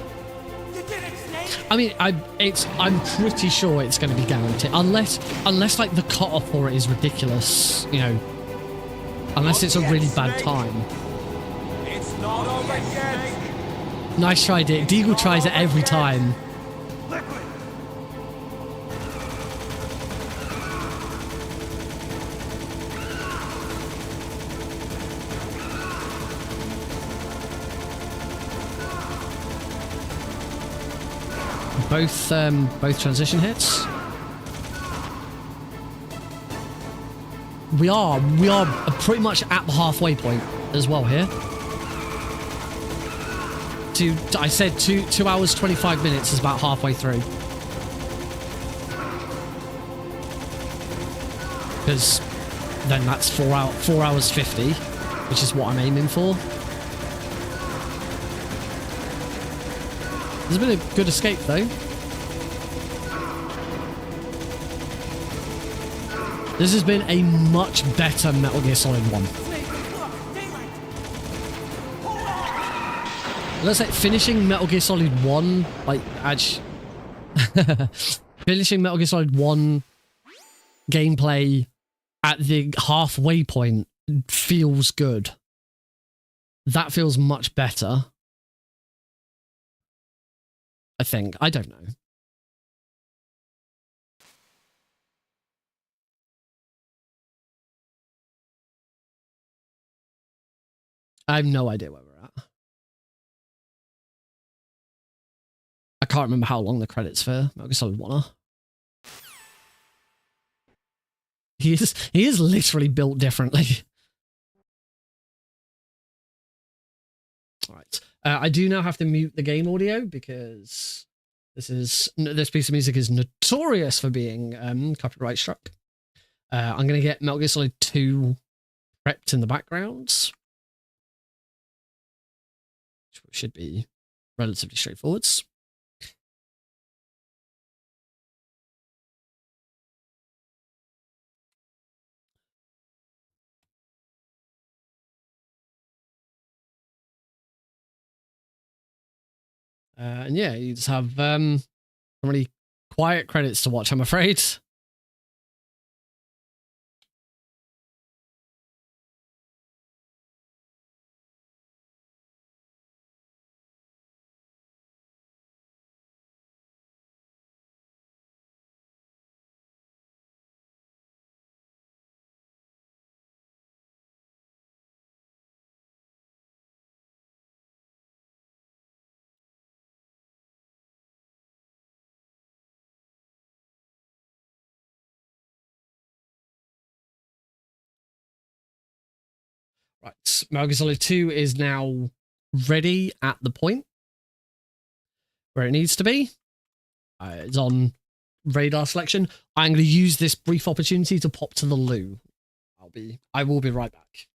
I mean, I'm pretty sure it's going to be guaranteed, unless like the cutoff for it is ridiculous, you know. Unless it's a really bad time. It's not over yet. Nice try, Dick. Deagle tries it every time. Both transition hits. We are pretty much at the halfway point as well here. I said 2 hours 25 minutes is about halfway through. Because then that's 4 hours 50, which is what I'm aiming for. There's been a good escape though. This has been a much better Metal Gear Solid 1. Let's say finishing Metal Gear Solid 1, like, actually, finishing Metal Gear Solid 1 gameplay at the halfway point feels good. That feels much better. I think. I don't know. I have no idea where we're at. can't remember how long the credits for Metal Gear Solid 1 are. He is literally built differently. All right. I do now have to mute the game audio because this piece of music is notorious for being copyright struck. I'm going to get Metal Gear Solid 2 prepped in the background, which should be relatively straightforward. And yeah, you just have some really quiet credits to watch, I'm afraid. Right, Metal Gear Solid 2 is now ready at the point where it needs to be. It's on radar selection. I'm going to use this brief opportunity to pop to the loo. I will be right back.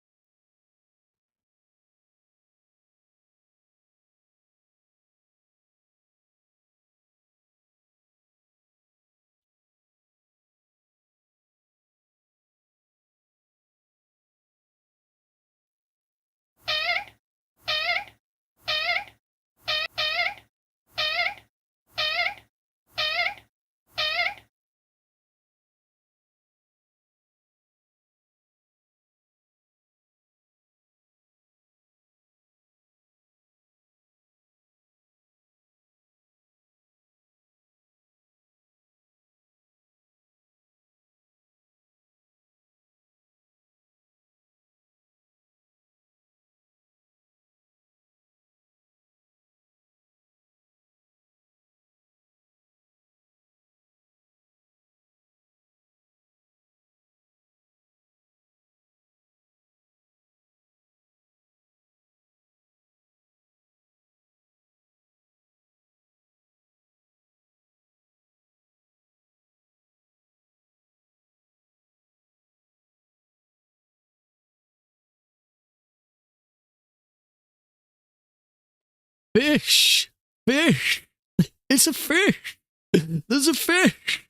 Fish! Fish! It's a fish! There's a fish!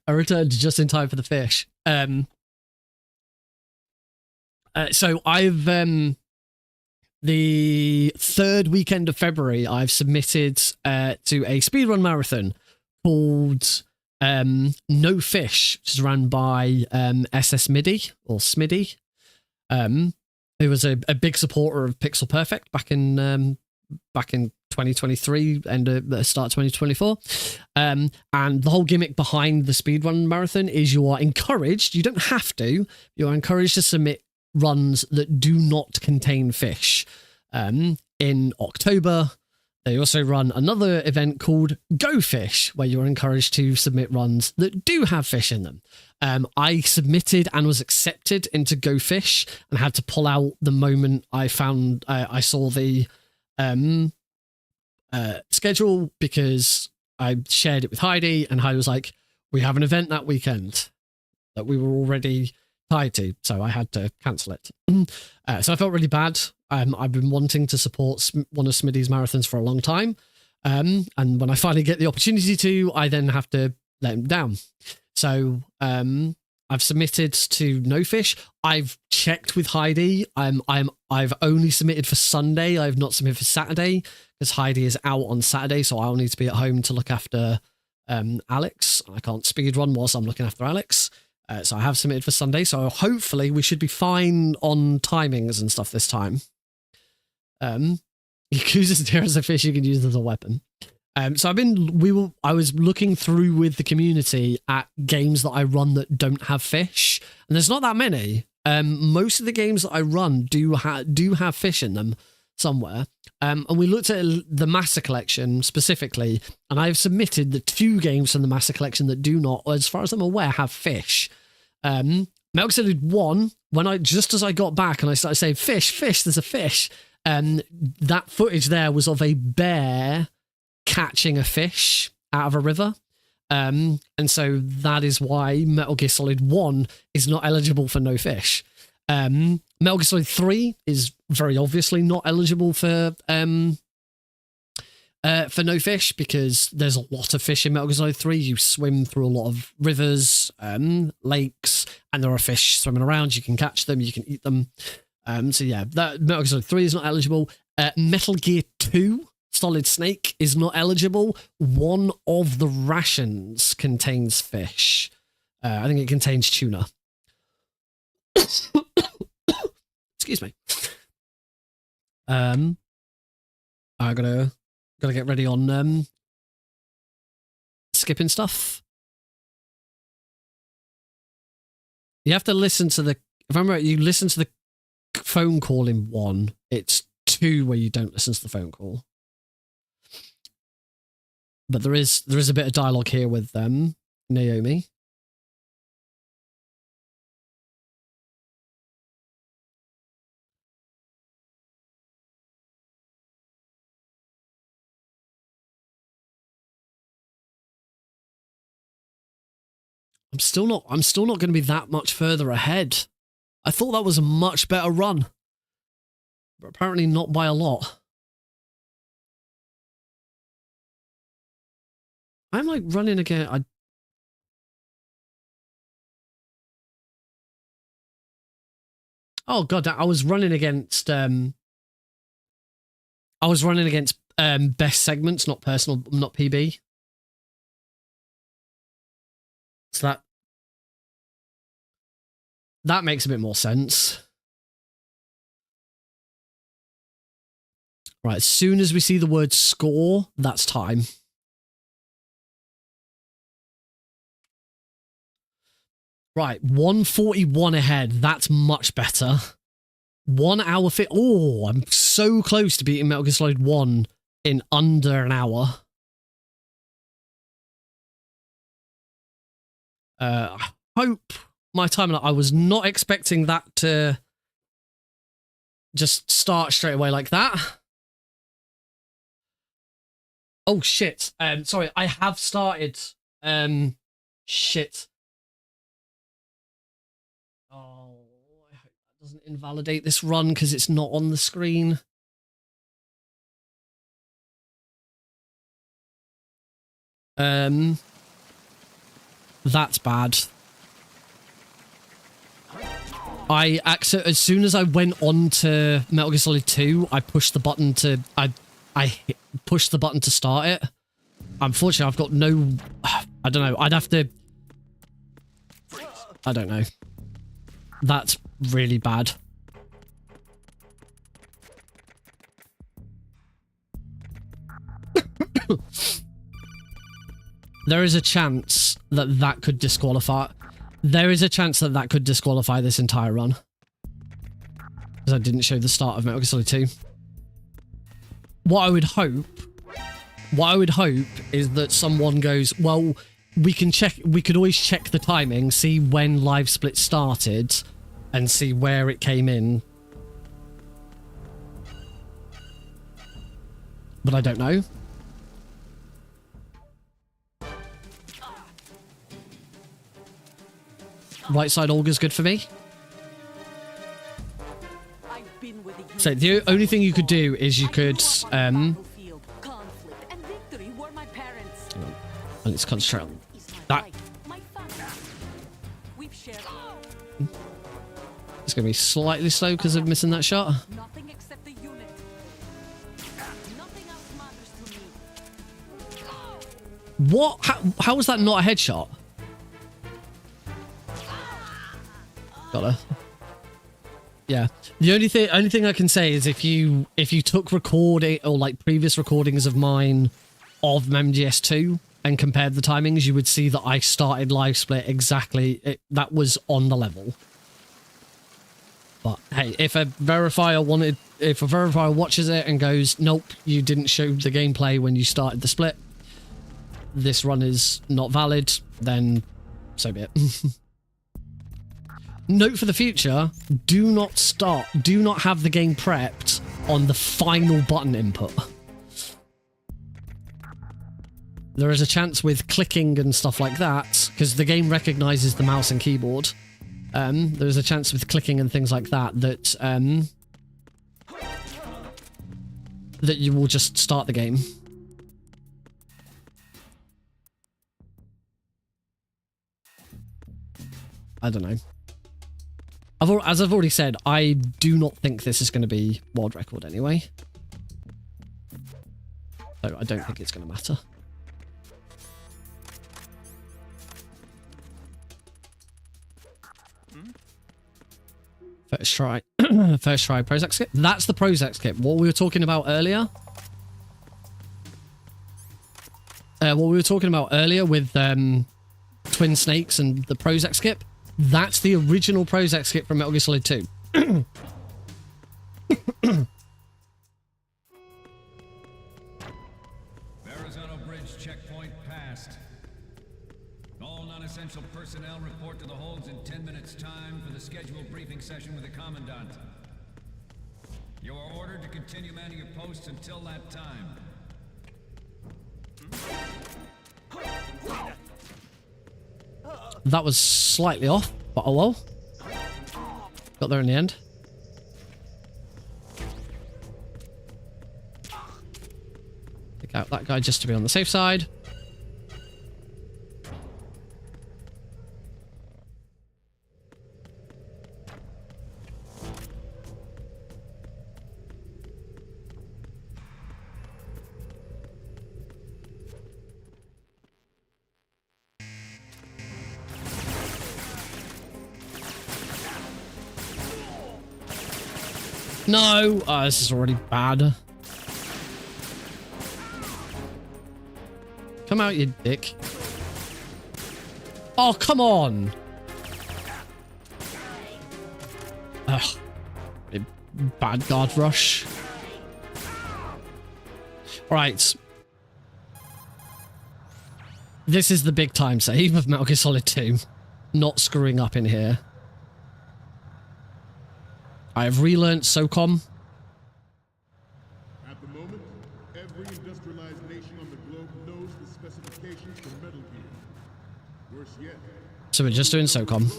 I returned just in time for the fish. So I've the third weekend of February, I've submitted to a speedrun marathon called No Fish, which is run by SS Middy or Smiddy, who was a big supporter of Pixel Perfect back in 2023 and the start of 2024. And the whole gimmick behind the speedrun marathon is you are encouraged, you don't have to, you're encouraged to submit runs that do not contain fish. In October, they also run another event called Go Fish, where you're encouraged to submit runs that do have fish in them. I submitted and was accepted into Go Fish and had to pull out the moment I found I saw the schedule, because I shared it with Heidi and Heidi was like, we have an event that weekend that we were already tied to, so I had to cancel it. So I felt really bad. I've been wanting to support one of Smitty's marathons for a long time, and when I finally get the opportunity to, I then have to let him down. So I've submitted to No Fish. I've checked with Heidi. I've only submitted for Sunday. I've not submitted for Saturday because Heidi is out on Saturday, so I'll need to be at home to look after Alex. I can't speedrun whilst I'm looking after Alex. So I have submitted for Sunday, so hopefully we should be fine on timings and stuff this time. Yakuza's deer as a fish you can use as a weapon. So I was looking through with the community at games that I run that don't have fish, and there's not that many. Most of the games that I run do have fish in them somewhere. And we looked at the Master Collection specifically, and I've submitted the 2 games from the Master Collection that do not, as far as I'm aware, have fish. Metal Gear Solid 1, just as I got back and I started saying, fish, there's a fish, that footage there was of a bear catching a fish out of a river. And so that is why Metal Gear Solid 1 is not eligible for no fish. Metal Gear Solid 3 is very obviously not eligible for no fish, because there's a lot of fish in Metal Gear Solid 3. You swim through a lot of rivers, lakes, and there are fish swimming around. You can catch them, you can eat them. So yeah, that Metal Gear Solid 3 is not eligible. Metal Gear 2 Solid Snake is not eligible. One of the rations contains fish. I think it contains tuna. Excuse me. I gotta get ready on skipping stuff. You have to listen to the. If I'm right, you listen to the phone call in 1. It's 2 where you don't listen to the phone call. But there is a bit of dialogue here with Naomi. I'm still not going to be that much further ahead. I thought that was a much better run, but apparently not by a lot. I'm like running again. Oh god, I was running against best segments, not personal, not PB. So that makes a bit more sense. Right, as soon as we see the word score, that's time. Right, 141 ahead. That's much better. 1 hour fit. Oh, I'm so close to beating Metal Gear Solid 1 in under an hour. I hope my time. I was not expecting that to just start straight away like that. Oh shit. Sorry, I have started. Shit. Oh, I hope that doesn't invalidate this run because it's not on the screen. That's bad. As soon as I went on to Metal Gear Solid 2, I pushed the button to I pushed the button to start it. Unfortunately, I've got no. I don't know. I'd have to. I don't know. That's really bad. There is a chance that that could disqualify. There is a chance that that could disqualify this entire run. Because I didn't show the start of Metal Gear Solid 2. What I would hope is that someone goes, well, we could always check the timing, see when Live Split started, and see where it came in. But I don't know. Right side Olga's good for me. So the only thing you could do is you could I need to concentrate on that. It's going to be slightly slow because of missing that shot. What? How was that not a headshot? Got her. Yeah. The only thing I can say is if you took recording or like previous recordings of mine of MGS2 and compared the timings, you would see that I started Live Split exactly. That was on the level. But hey, if a verifier watches it and goes, nope, you didn't show the gameplay when you started the split, this run is not valid, then so be it. Note for the future, do not have the game prepped on the final button input. There is a chance with clicking and stuff like that, because the game recognizes the mouse and keyboard. There's a chance with clicking and things like that that you will just start the game. I don't know. As I've already said, I do not think this is going to be world record anyway. So I don't think it's going to matter. First try. First try Prozac skip. That's the Prozac skip. What we were talking about earlier. With Twin Snakes and the Prozac skip. That's the original Prozac skip from Metal Gear Solid 2. Verrazano Bridge checkpoint passed. All non-essential personnel report to the holds in 10 minutes time for the scheduled briefing session with the Commandant. You are ordered to continue manning your posts until that time. That was slightly off, but oh well. Got there in the end. Take out that guy just to be on the safe side. No! Oh, this is already bad. Come out, you dick. Oh, come on! Ugh. Bad guard rush. Right. This is the big time save of Metal Gear Solid 2. Not screwing up in here. I have relearnt SOCOM. At the moment, every industrialized nation on the globe knows the specifications for Metal Gear. Worse yet, So we're just doing SOCOM.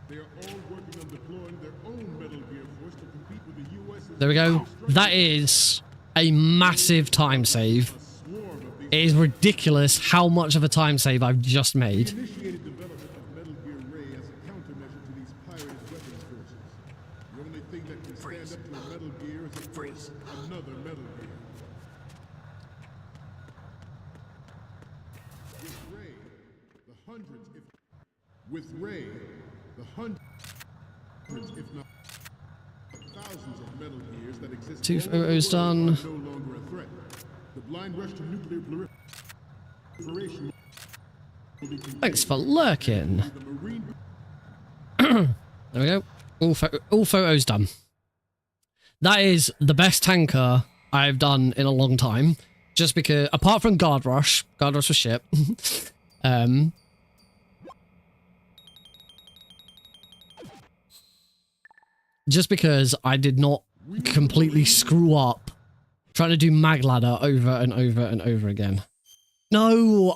they are all working on deploying their own Metal Gear force to compete with the U.S. There we go. That is a massive time save. It is ridiculous how much of a time save I've just made. Initiated development of Metal Gear Ray as a countermeasure to these pirated weapons forces. The only thing that can stand up to a Metal Gear is, of course, another Metal Gear. With Ray, the hundreds, if not thousands of Metal Gears that exist 2 photos done. no longer a threat. The blind rush to nuclear proliferation will be Thanks for lurking. the Marine. There we go. All photos done. That is the best tanker I've done in a long time. Just because, apart from Guard Rush was shit. Just because I did not completely screw up trying to do mag ladder over and over and over again. No.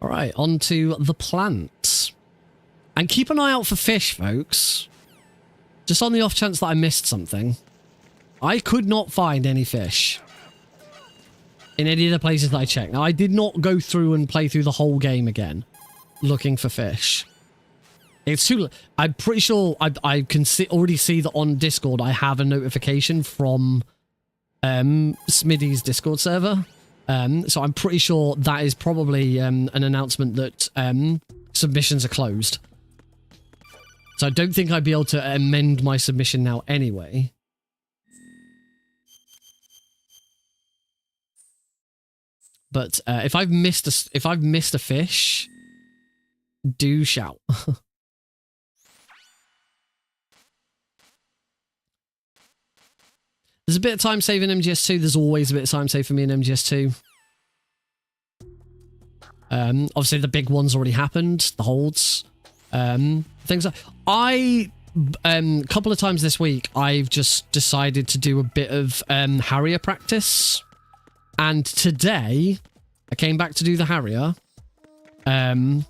All right, on to the plants. And keep an eye out for fish, folks. Just on the off chance that I missed something. I could not find any fish in any of the places that I checked. Now, I did not go through and play through the whole game again looking for fish. It's too... I'm pretty sure I can already see that on Discord I have a notification from Smitty's Discord server So I'm pretty sure that is probably an announcement that submissions are closed. So I don't think I'd be able to amend my submission now anyway. But if I've missed a fish, do shout. There's a bit of time save in MGS2. There's always a bit of time save for me in MGS2. Obviously, the big one's already happened. The holds. Things like... a couple of times this week, I've just decided to do a bit of Harrier practice. And today, I came back to do the Harrier. And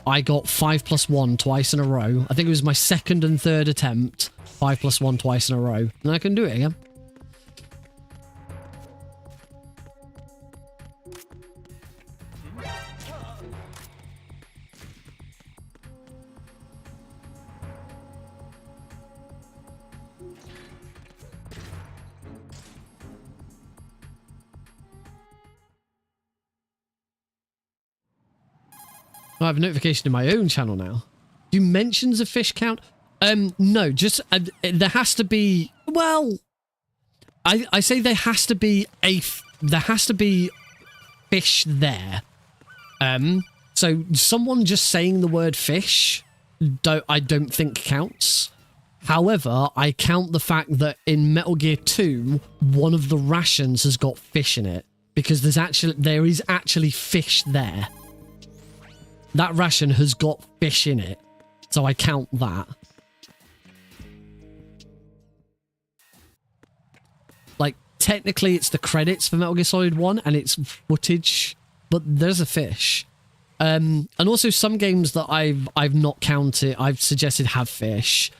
I got 5+1 twice in a row. I think it was my second and third attempt. 5+1 twice in a row. And I can do it again. I have a notification in my own channel now. Do mentions of fish count? No, just there has to be. Well, I say there has to be fish there. So someone just saying the word fish, I don't think counts. However, I count the fact that in Metal Gear 2, one of the rations has got fish in it because there is actually fish there. That ration has got fish in it, so I count that. Like, technically it's the credits for Metal Gear Solid 1 and it's footage, but there's a fish. And also some games that I've not counted, I've suggested have fish.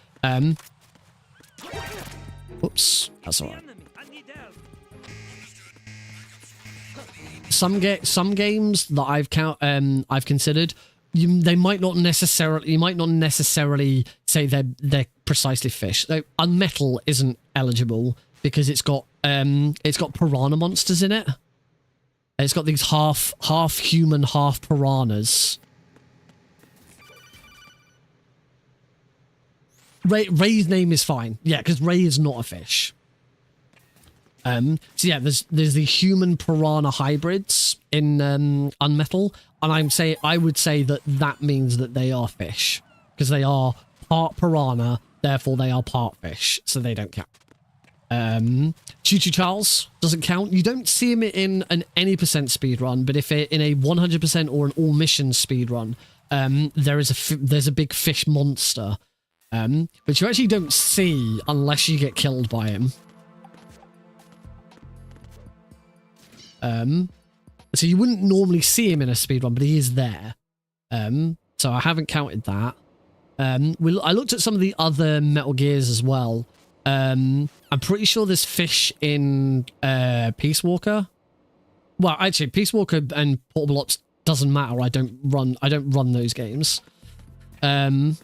Oops, that's alright. Some games that I've considered, you might not necessarily say they're precisely fish. So Unmetal isn't eligible because it's got piranha monsters in it. It's got these half human, half piranhas. Ray's name is fine. Yeah, because Ray is not a fish. So yeah, there's the human piranha hybrids in Unmetal, and I would say that means that they are fish because they are part piranha, therefore they are part fish, so they don't count. Choo Choo Charles doesn't count. You don't see him in an any percent speedrun, but if it in a 100% or an all missions speedrun, there's a big fish monster, which you actually don't see unless you get killed by him. So you wouldn't normally see him in a speedrun, but he is there. So I haven't counted that. I looked at some of the other Metal Gears as well. I'm pretty sure there's fish in Peace Walker. Well, actually, Peace Walker and Portable Ops doesn't matter. I don't run those games. I'm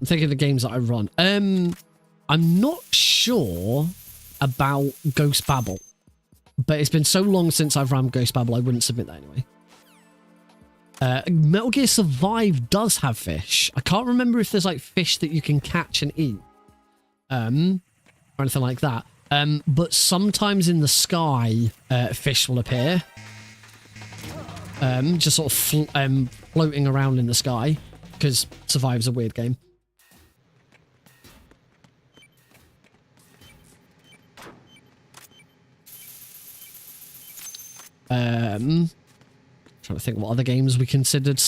thinking of the games that I run. I'm not sure about Ghost Babel, but it's been so long since I've run Ghost Babel, I wouldn't submit that anyway. Metal Gear Survive does have fish. I can't remember if there's like fish that you can catch and eat, or anything like that. But sometimes in the sky, fish will appear, just sort of floating around in the sky, because Survive's a weird game. Trying to think what other games we considered.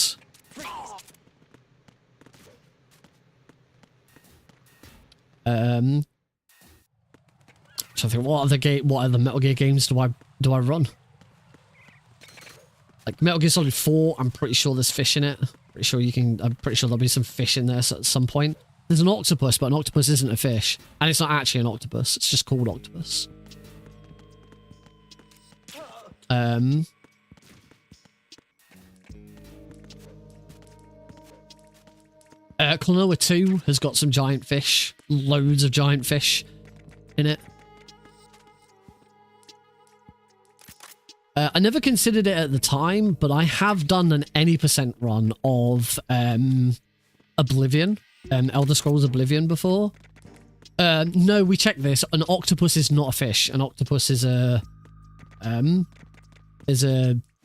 Trying to think what other Metal Gear games do I run? Like Metal Gear Solid 4, I'm pretty sure there's fish in it. I'm pretty sure there'll be some fish in there at some point. There's an octopus, but an octopus isn't a fish. And it's not actually an octopus, it's just called octopus. Klonoa 2 has got some giant fish, loads of giant fish in it. I never considered it at the time, but I have done an any % run of Oblivion, Elder Scrolls Oblivion before. No, we checked this. An octopus is not a fish. An octopus is a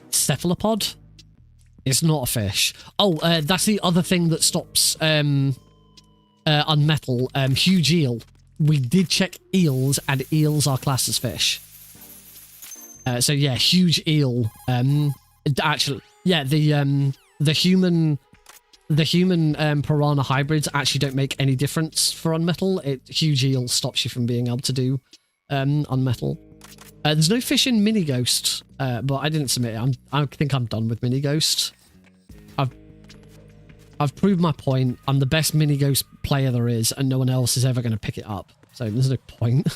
cephalopod. It's not a fish. Oh, that's the other thing that stops Unmetal. Huge eel. We did check eels, and eels are classed as fish. So yeah, huge eel. Actually, yeah, the human piranha hybrids actually don't make any difference for Unmetal. Huge eel stops you from being able to do Unmetal. There's no fish in Mini Ghost, but I didn't submit it. I think I'm done with Mini Ghost. I've proved my point. I'm the best Mini Ghost player there is, and no one else is ever going to pick it up. So there's no point.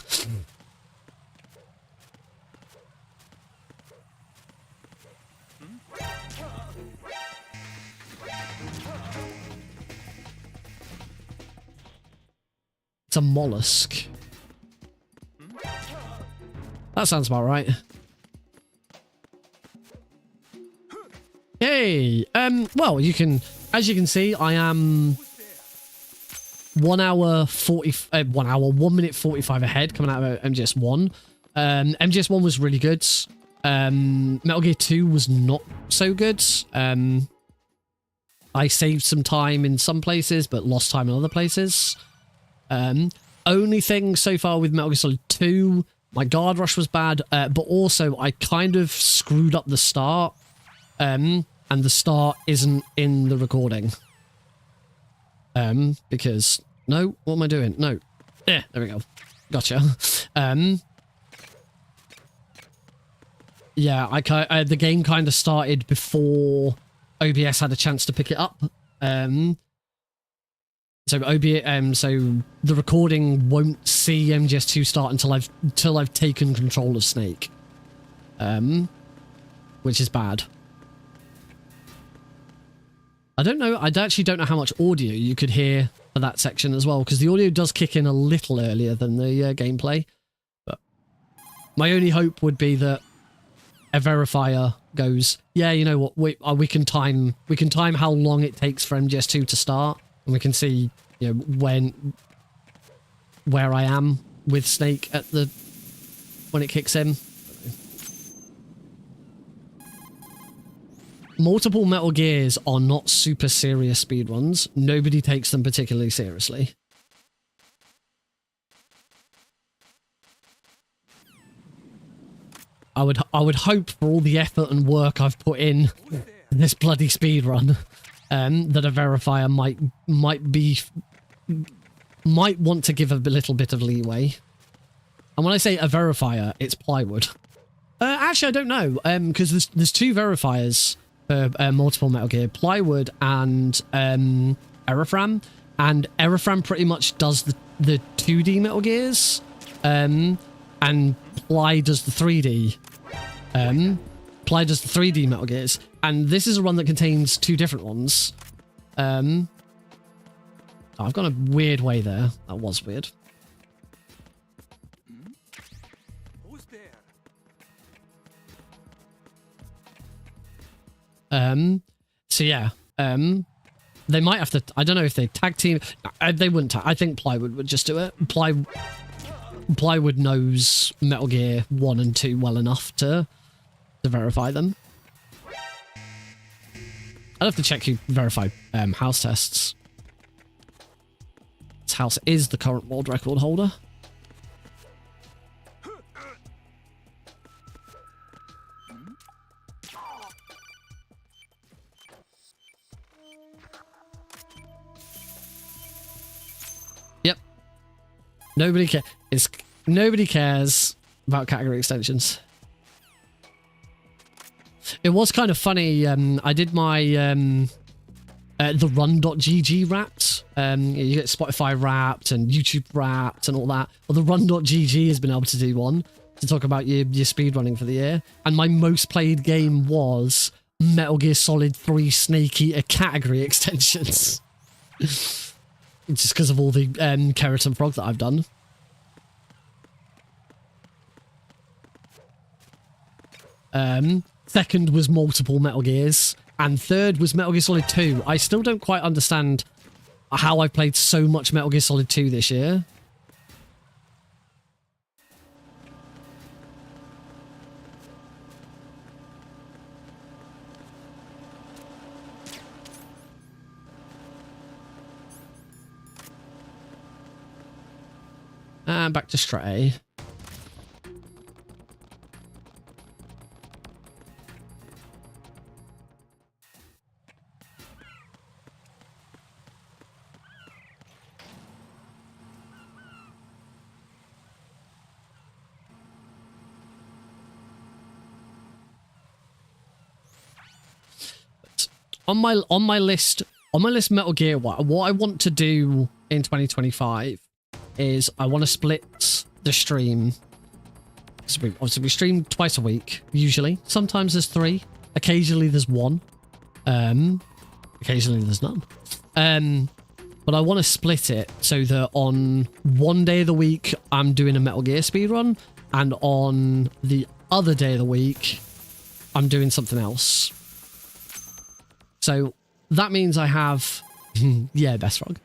It's a mollusk. That sounds about right. Hey, well, you can, as you can see, I am 1 minute 45 ahead coming out of MGS1. MGS1 was really good. Metal Gear 2 was not so good. I saved some time in some places, but lost time in other places. Only thing so far with Metal Gear Solid 2, my guard rush was bad, but also I kind of screwed up the start, and the start isn't in the recording. Because, no, what am I doing? No. Yeah, there we go. Gotcha. Yeah, the game kind of started before OBS had a chance to pick it up. So so the recording won't see MGS2 start until I've taken control of Snake, which is bad. I don't know. I actually don't know how much audio you could hear for that section as well, because the audio does kick in a little earlier than the gameplay. But my only hope would be that a verifier goes, yeah, you know what, we can time how long it takes for MGS2 to start. And we can see, you know, where I am with Snake when it kicks in. Multiple Metal Gears are not super serious speedruns. Nobody takes them particularly seriously. I would hope for all the effort and work I've put in this bloody speedrun, that a verifier might want to give a little bit of leeway. And when I say a verifier, it's Plywood. Actually, I don't know, because there's two verifiers for multiple Metal Gear, Plywood and Aerofram, and Aerofram pretty much does the 2D Metal Gears, and Ply does the 3D. Ply does the 3D Metal Gears, and this is a run that contains two different ones. Oh, I've gone a weird way there. That was weird. Who's there? So yeah, they might have to, I don't know if they tag team, they wouldn't I think Plywood would just do it. Plywood knows Metal Gear 1 and 2 well enough to verify them. I'd have to check who verified house tests. This house is the current world record holder. Yep. Nobody cares about category extensions. It was kind of funny. I did my the run.gg wrapped. You get Spotify wrapped and YouTube wrapped and all that. Well, the run.gg has been able to do one to talk about your speedrunning for the year. And my most played game was Metal Gear Solid 3 Snake Eater category extensions. Just because of all the Keratin Frog that I've done. Second was multiple Metal Gears. And third was Metal Gear Solid 2. I still don't quite understand how I've played so much Metal Gear Solid 2 this year. And back to Stray. On my list Metal Gear, what I want to do in 2025 is I want to split the stream. Obviously, we stream twice a week, usually. Sometimes there's 3. Occasionally there's 1. Occasionally there's none. But I want to split it so that on one day of the week, I'm doing a Metal Gear speedrun, and on the other day of the week, I'm doing something else. So that means I have... yeah, best frog.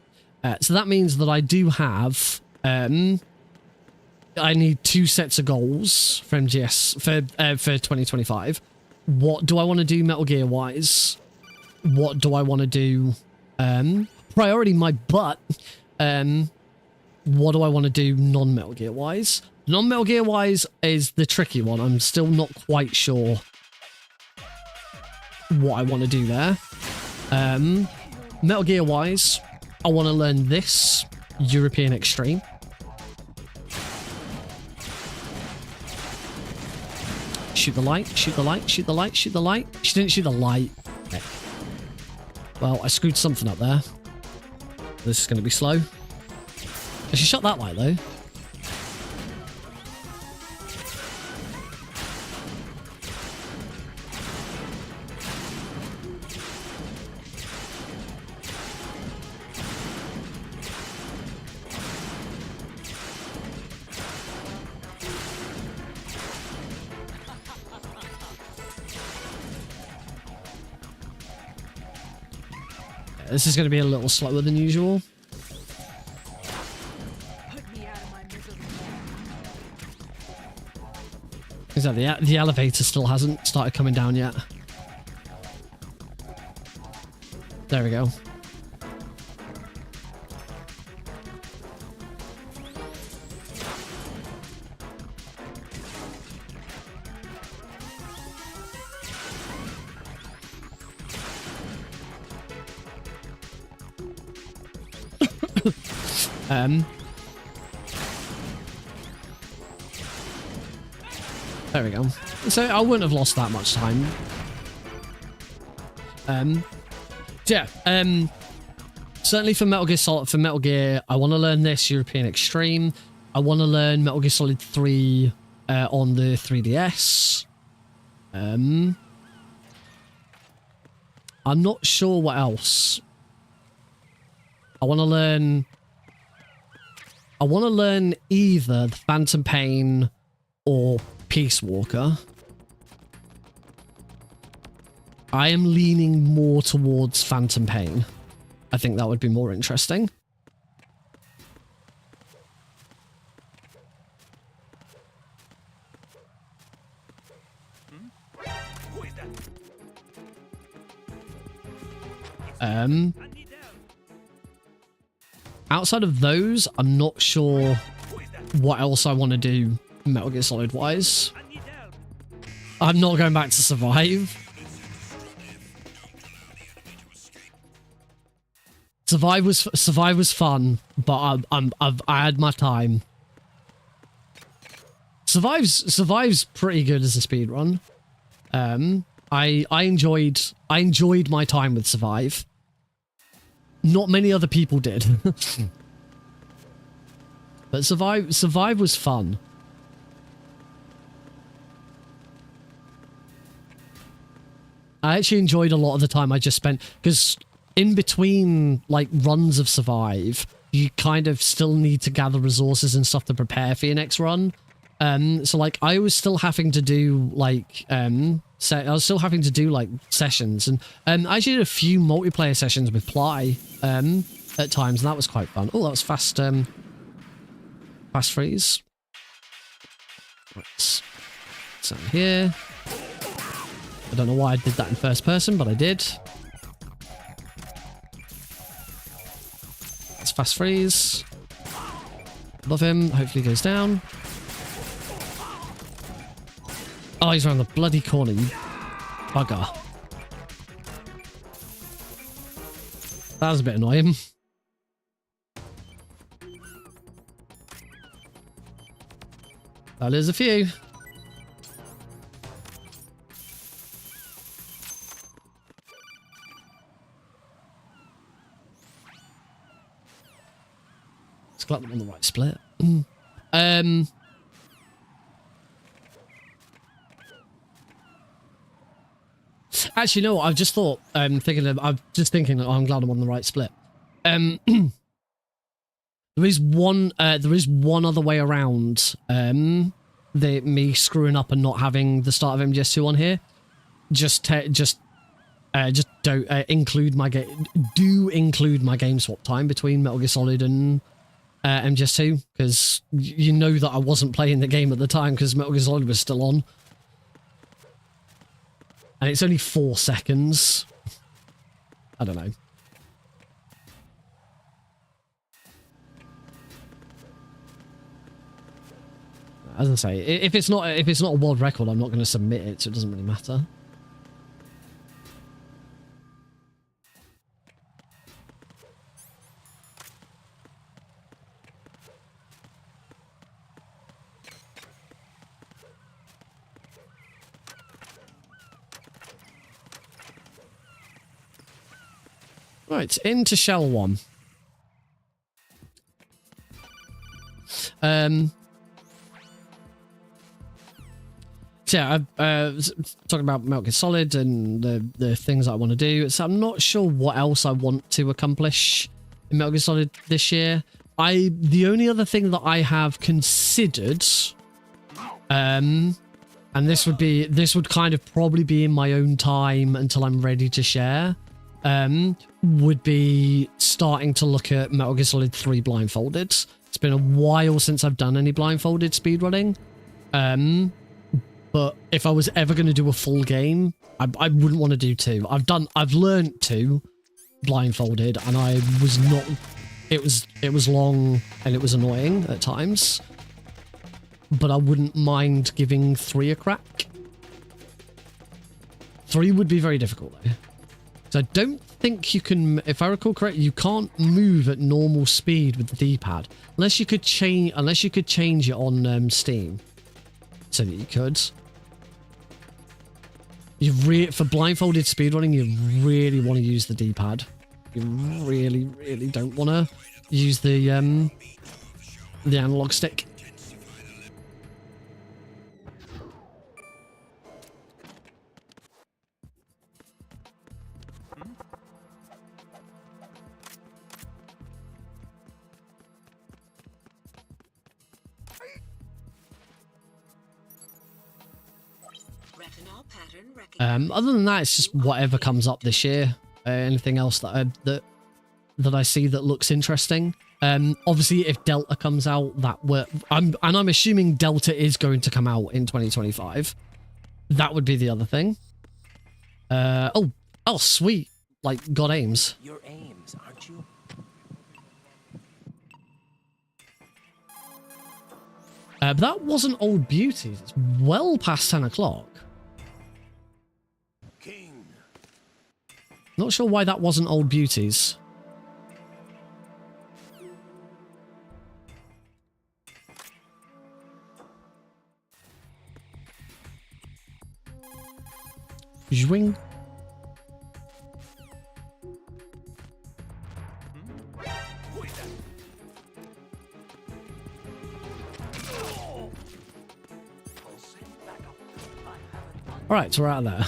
So that means that I do have... I need 2 sets of goals for MGS for 2025. What do I want to do Metal Gear wise? What do I want to do? Priority my butt. What do I want to do non-Metal Gear wise? Non-Metal Gear wise is the tricky one. I'm still not quite sure what I want to do there. Metal Gear wise, I want to learn this European Extreme. Shoot the light, shoot the light, shoot the light, shoot the light. She didn't shoot the light. Okay. Well, I screwed something up there. This is going to be slow. She shot that light, though. This is going to be a little slower than usual. Is that the elevator still hasn't started coming down yet? There we go. There we go. So I wouldn't have lost that much time. Certainly for Metal Gear Solid, I want to learn this European Extreme. I want to learn Metal Gear Solid 3 on the 3DS. I'm not sure what else. I want to learn either the Phantom Pain or Peace Walker. I am leaning more towards Phantom Pain. I think that would be more interesting. Outside of those, I'm not sure what else I want to do Metal Gear Solid wise. I'm not going back to Survive. Survive was fun, but I had my time. Survive's pretty good as a speedrun. I enjoyed my time with Survive. Not many other people did. But Survive was fun. I actually enjoyed a lot of the time I just spent, because in between like runs of Survive, you kind of still need to gather resources and stuff to prepare for your next run. So like I was still having to do like sessions, and I actually did a few multiplayer sessions with Ply at times, and that was quite fun. Oh, that was fast freeze. Right. So here, I don't know why I did that in first person, but I did. Let's fast freeze. Love him. Hopefully he goes down. Oh, he's around the bloody corner, you bugger. That was a bit annoying. Well, there's a few. Let's glad I'm on the right split. Actually, no. I've just thought. I'm thinking. I'm glad I'm on the right split. There is one other way around. Me screwing up and not having the start of MGS2 on here. Just don't include my game. Do include my game swap time between Metal Gear Solid and MGS2, because you know that I wasn't playing the game at the time because Metal Gear Solid was still on. And it's only 4 seconds. I don't know. As I say, if it's not a world record, I'm not going to submit it, so it doesn't really matter. Right, into Shell 1. So yeah, I'm talking about Metal Gear Solid and the things I want to do. So I'm not sure what else I want to accomplish in Metal Gear Solid this year. The only other thing that I have considered, and this would kind of probably be in my own time until I'm ready to share, would be starting to look at Metal Gear Solid 3 blindfolded. It's been a while since I've done any blindfolded speedrunning. But if I was ever going to do a full game, I wouldn't want to do 2. I've learned 2 blindfolded, and I was not. It was long and it was annoying at times. But I wouldn't mind giving 3 a crack. 3 would be very difficult though. So I don't think you can, if I recall correctly, you can't move at normal speed with the D-pad unless you could change it on Steam, so that you could. For blindfolded speedrunning, you really want to use the D-pad. You really, really don't want to use the analog stick. Other than that, it's just whatever comes up this year. Anything else that I see that looks interesting. Obviously, if Delta comes out, I'm assuming Delta is going to come out in 2025. That would be the other thing. Oh, sweet! Like God aims. Your aims, aren't you? But that wasn't Old Beauties. It's well past 10 o'clock. King. Not sure why that wasn't Old Beauties. Zwing. Alright, so we're out of there.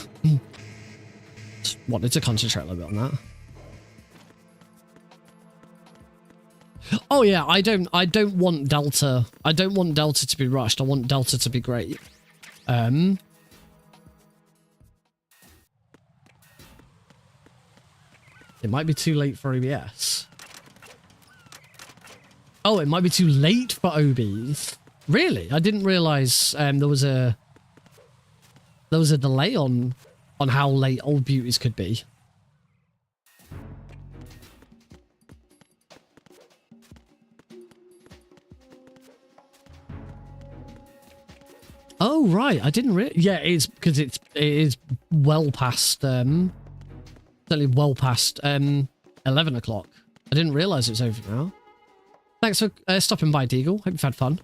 Just wanted to concentrate a little bit on that. Oh yeah, I don't want Delta. I don't want Delta to be rushed. I want Delta to be great. It might be too late for OBS. Oh, it might be too late for OBs. Really? I didn't realize there was a delay on how late old beauties could be. Oh right, I didn't really. Yeah, it's because it is well past certainly well past 11 o'clock. I didn't realize it was over now. Thanks for stopping by, Deagle. Hope you've had fun.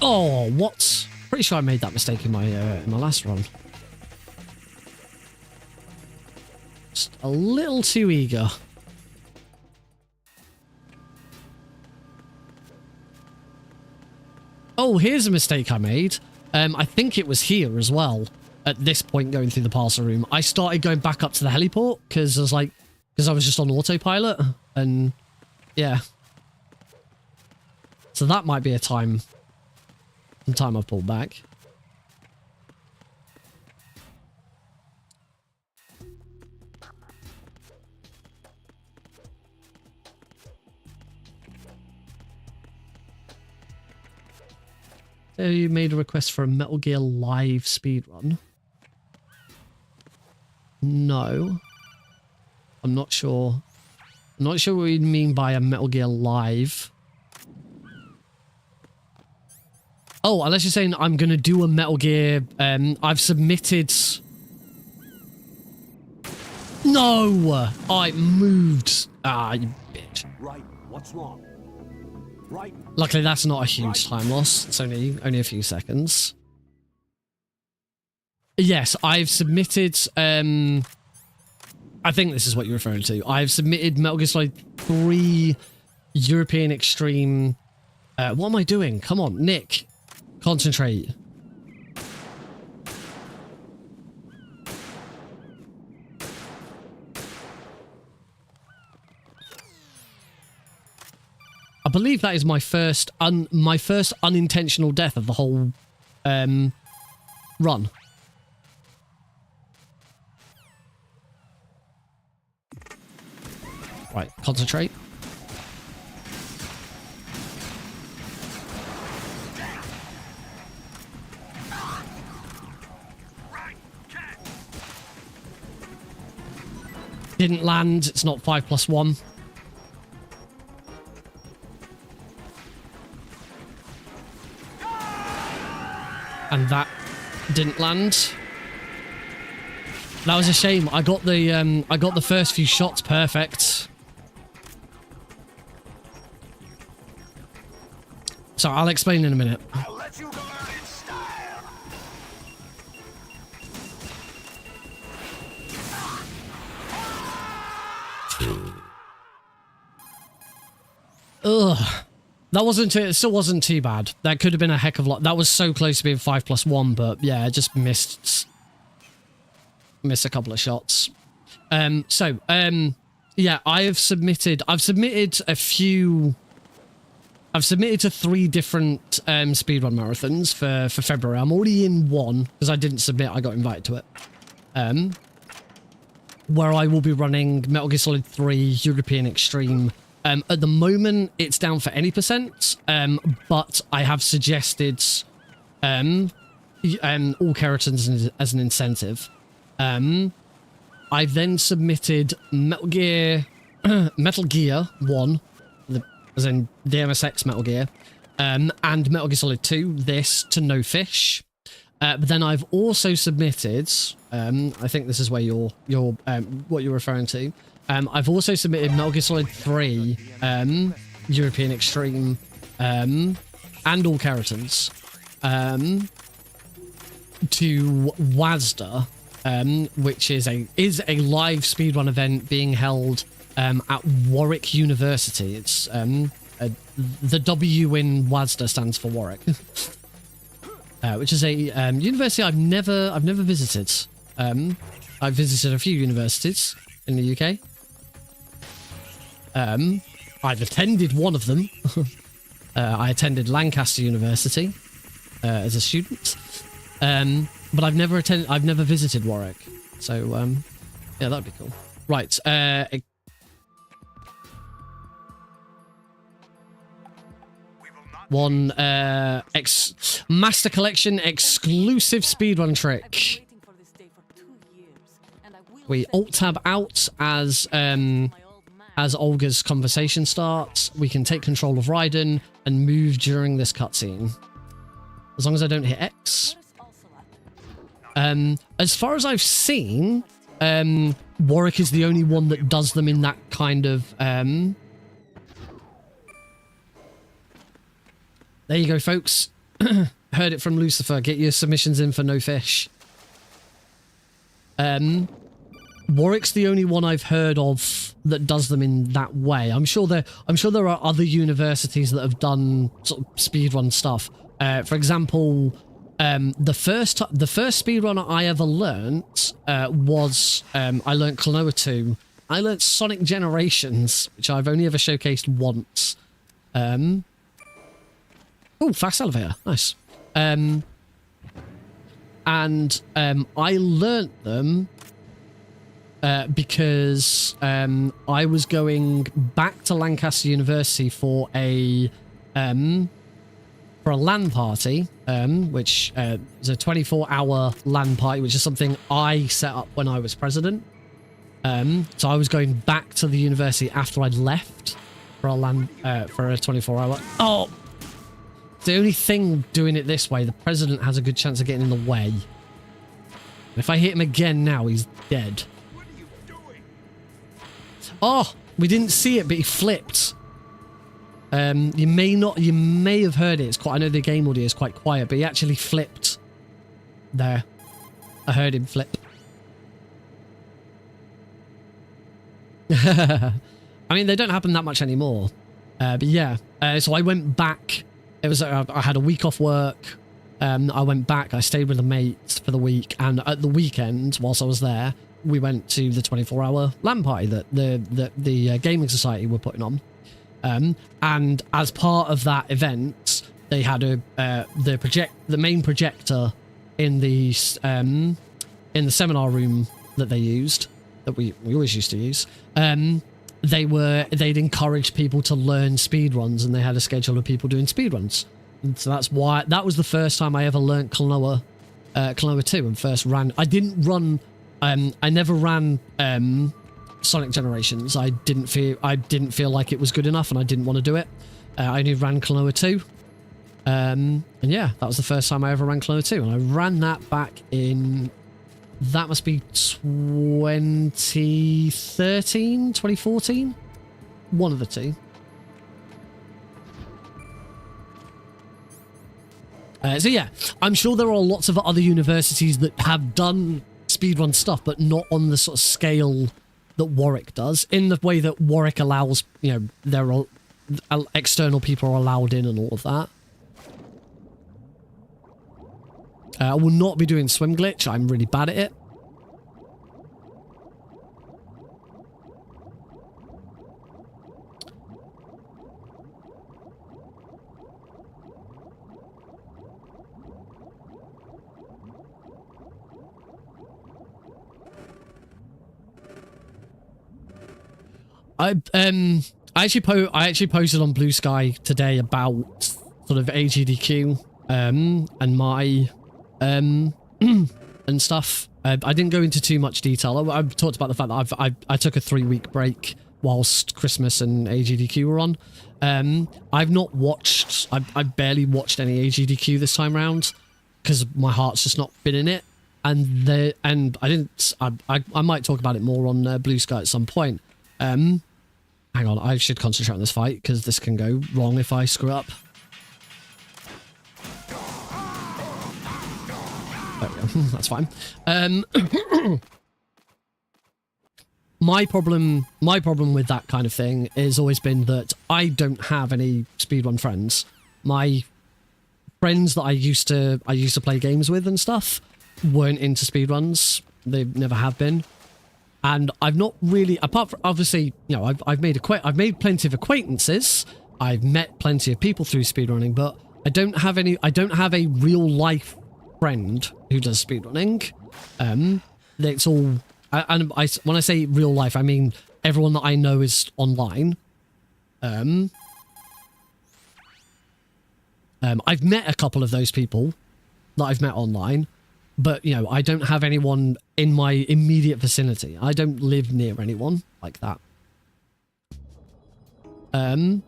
Oh, what? Pretty sure I made that mistake in my last run. Just a little too eager. Oh, here's a mistake I made. I think it was here as well. At this point, going through the parcel room, I started going back up to the heliport because I was just on autopilot, and yeah. So that might be some time I've pulled back. So you made a request for a Metal Gear Live speedrun. No. I'm not sure. I'm not sure what you mean by a Metal Gear Live. Oh, unless you're saying I'm going to do a Metal Gear... I've submitted... No! I moved. Ah, you bitch. Right, what's wrong? Right. Luckily, that's not a huge time loss. It's only a few seconds. Yes, I've submitted... I think this is what you're referring to. I've submitted Metal Gear Solid 3 European Extreme... what am I doing? Come on, Nick. Concentrate. I believe that is my first unintentional death of the whole run. Right, concentrate. Didn't land. It's not 5+1. And that didn't land. That was a shame. I got the first few shots perfect. So I'll explain in a minute. I'll let you go out in style. Ugh. That wasn't. It still wasn't too bad. That could have been a heck of a lot. That was so close to being 5+1, but yeah, I just missed a couple of shots. Yeah, I've submitted a few. I've submitted to 3 different speedrun marathons for February. I'm already in one because I didn't submit. I got invited to it. Where I will be running Metal Gear Solid 3 European Extreme. At the moment, it's down for any percent, but I have suggested all keratins as an incentive. I've then submitted Metal Gear 1, as in the MSX Metal Gear, and Metal Gear Solid 2, this to No Fish. But then I've also submitted, I think this is where what you're referring to. I've also submitted Metal Gear Solid 3 European Extreme and all keratins to WASDA, which is a live speedrun event being held at Warwick University. It's the W in WASDA stands for Warwick, which is a university I've never visited. I've visited a few universities in the UK. I've attended one of them. I attended Lancaster University as a student, but I've never visited Warwick. So yeah, that'd be cool. Right. One Master Collection exclusive speedrun trick. We alt-tab out as Olga's conversation starts. We can take control of Raiden and move during this cutscene. As long as I don't hit X. As far as I've seen, Warwick is the only one that does them in that kind of... There you go, folks. Heard it from Lucifer. Get your submissions in for No Fish. Warwick's the only one I've heard of that does them in that way. I'm sure there are other universities that have done sort of speedrun stuff. For example, the first speedrunner I ever learnt was I learnt Klonoa 2. I learnt Sonic Generations, which I've only ever showcased once. Oh, fast elevator. Nice. And I learnt them because I was going back to Lancaster University for a LAN party, which is a 24-hour LAN party, which is something I set up when I was president. So I was going back to the university after I'd left for a LAN for a 24-hour. Oh. The only thing doing it this way, the president has a good chance of getting in the way. If I hit him again now, he's dead. What are you doing? Oh, we didn't see it, but he flipped. You may have heard it. It's quite. I know the game audio is quite quiet, but he actually flipped. There, I heard him flip. I mean, they don't happen that much anymore. But yeah, so I went back. It was I had a week off work. I went back. I stayed with a mate for the week, and at the weekend, whilst I was there, we went to the 24-hour LAN party that the gaming society were putting on. And as part of that event, they had the main projector in the seminar room that they used, that we always used to use. They'd encourage people to learn speedruns, and they had a schedule of people doing speedruns. And so that was the first time I ever learnt Klonoa 2 and first ran. I never ran Sonic Generations. I didn't feel like it was good enough, and I didn't want to do it. I only ran Klonoa 2. And yeah, that was the first time I ever ran Klonoa 2, and I ran that back in... That must be 2013, 2014? One of the two. So yeah, I'm sure there are lots of other universities that have done speedrun stuff, but not on the sort of scale that Warwick does, in the way that Warwick allows, there are external people are allowed in and all of that. I will not be doing swim glitch. I'm really bad at it. I actually posted on Blue Sky today about sort of AGDQ and my and stuff. I didn't go into too much detail. I talked about the fact that I took a 3-week break whilst Christmas and AGDQ were on. I've not watched. I barely watched any AGDQ this time around because my heart's just not been in it. And I didn't. I might talk about it more on Blue Sky at some point. Hang on, I should concentrate on this fight because this can go wrong if I screw up. There we go. That's fine. My problem with that kind of thing has always been that I don't have any speedrun friends. My friends that I used to play games with and stuff weren't into speedruns. They never have been. And I've not really, apart from obviously, you know, I've made plenty of acquaintances. I've met plenty of people through speedrunning, but I don't have a real life friend who does speedrunning. It's all, when I say real life, I mean everyone that I know is online. I've met a couple of those people that I've met online, but, you know, I don't have anyone in my immediate vicinity. I don't live near anyone like that. And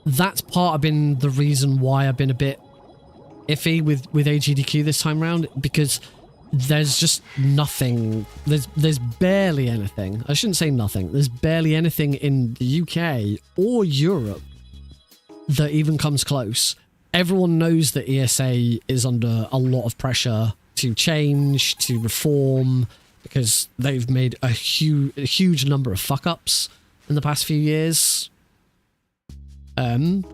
that's part of been the reason why I've been a bit iffy with AGDQ this time around, because there's just nothing. There's barely anything. I shouldn't say nothing. There's barely anything in the UK or Europe that even comes close. Everyone knows that ESA is under a lot of pressure to change, to reform, because they've made a huge number of fuck-ups in the past few years. It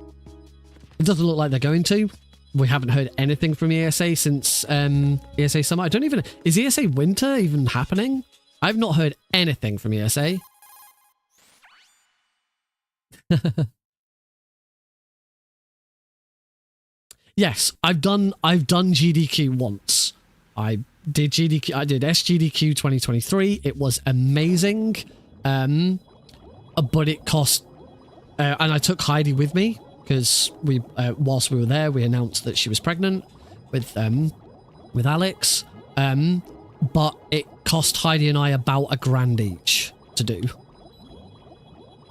doesn't look like they're going to. We haven't heard anything from ESA since ESA Summer. I don't even... Is ESA Winter even happening? I've not heard anything from ESA. Yes, I've done GDQ once. I did SGDQ 2023. It was amazing. But it cost and I took Heidi with me because we whilst we were there, we announced that she was pregnant with Alex. But it cost Heidi and I about $1,000 each to do.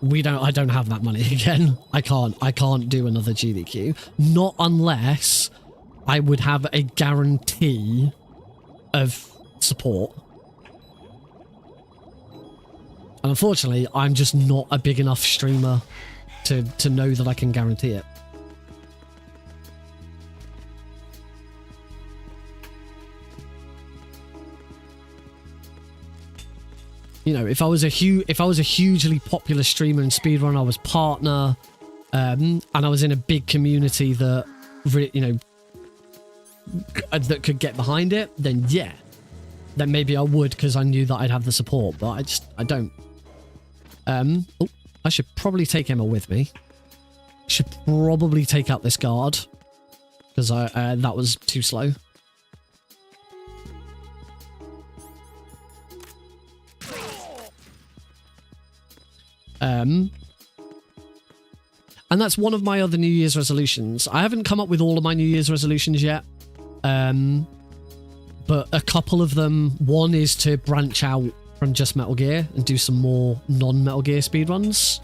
I don't have that money again. I can't do another GDQ. Not unless I would have a guarantee of support. And unfortunately, I'm just not a big enough streamer to know that I can guarantee it. You know, if I was a hugely popular streamer in speedrun, I was partner, and I was in a big community that, you know, that could get behind it, then yeah, then maybe I would, because I knew that I'd have the support. But I don't. Oh, I should probably take Emma with me. Should probably take out this guard, because that was too slow. And that's one of my other New Year's resolutions. I haven't come up with all of my New Year's resolutions yet. But a couple of them, one is to branch out from just Metal Gear and do some more non-Metal Gear speedruns.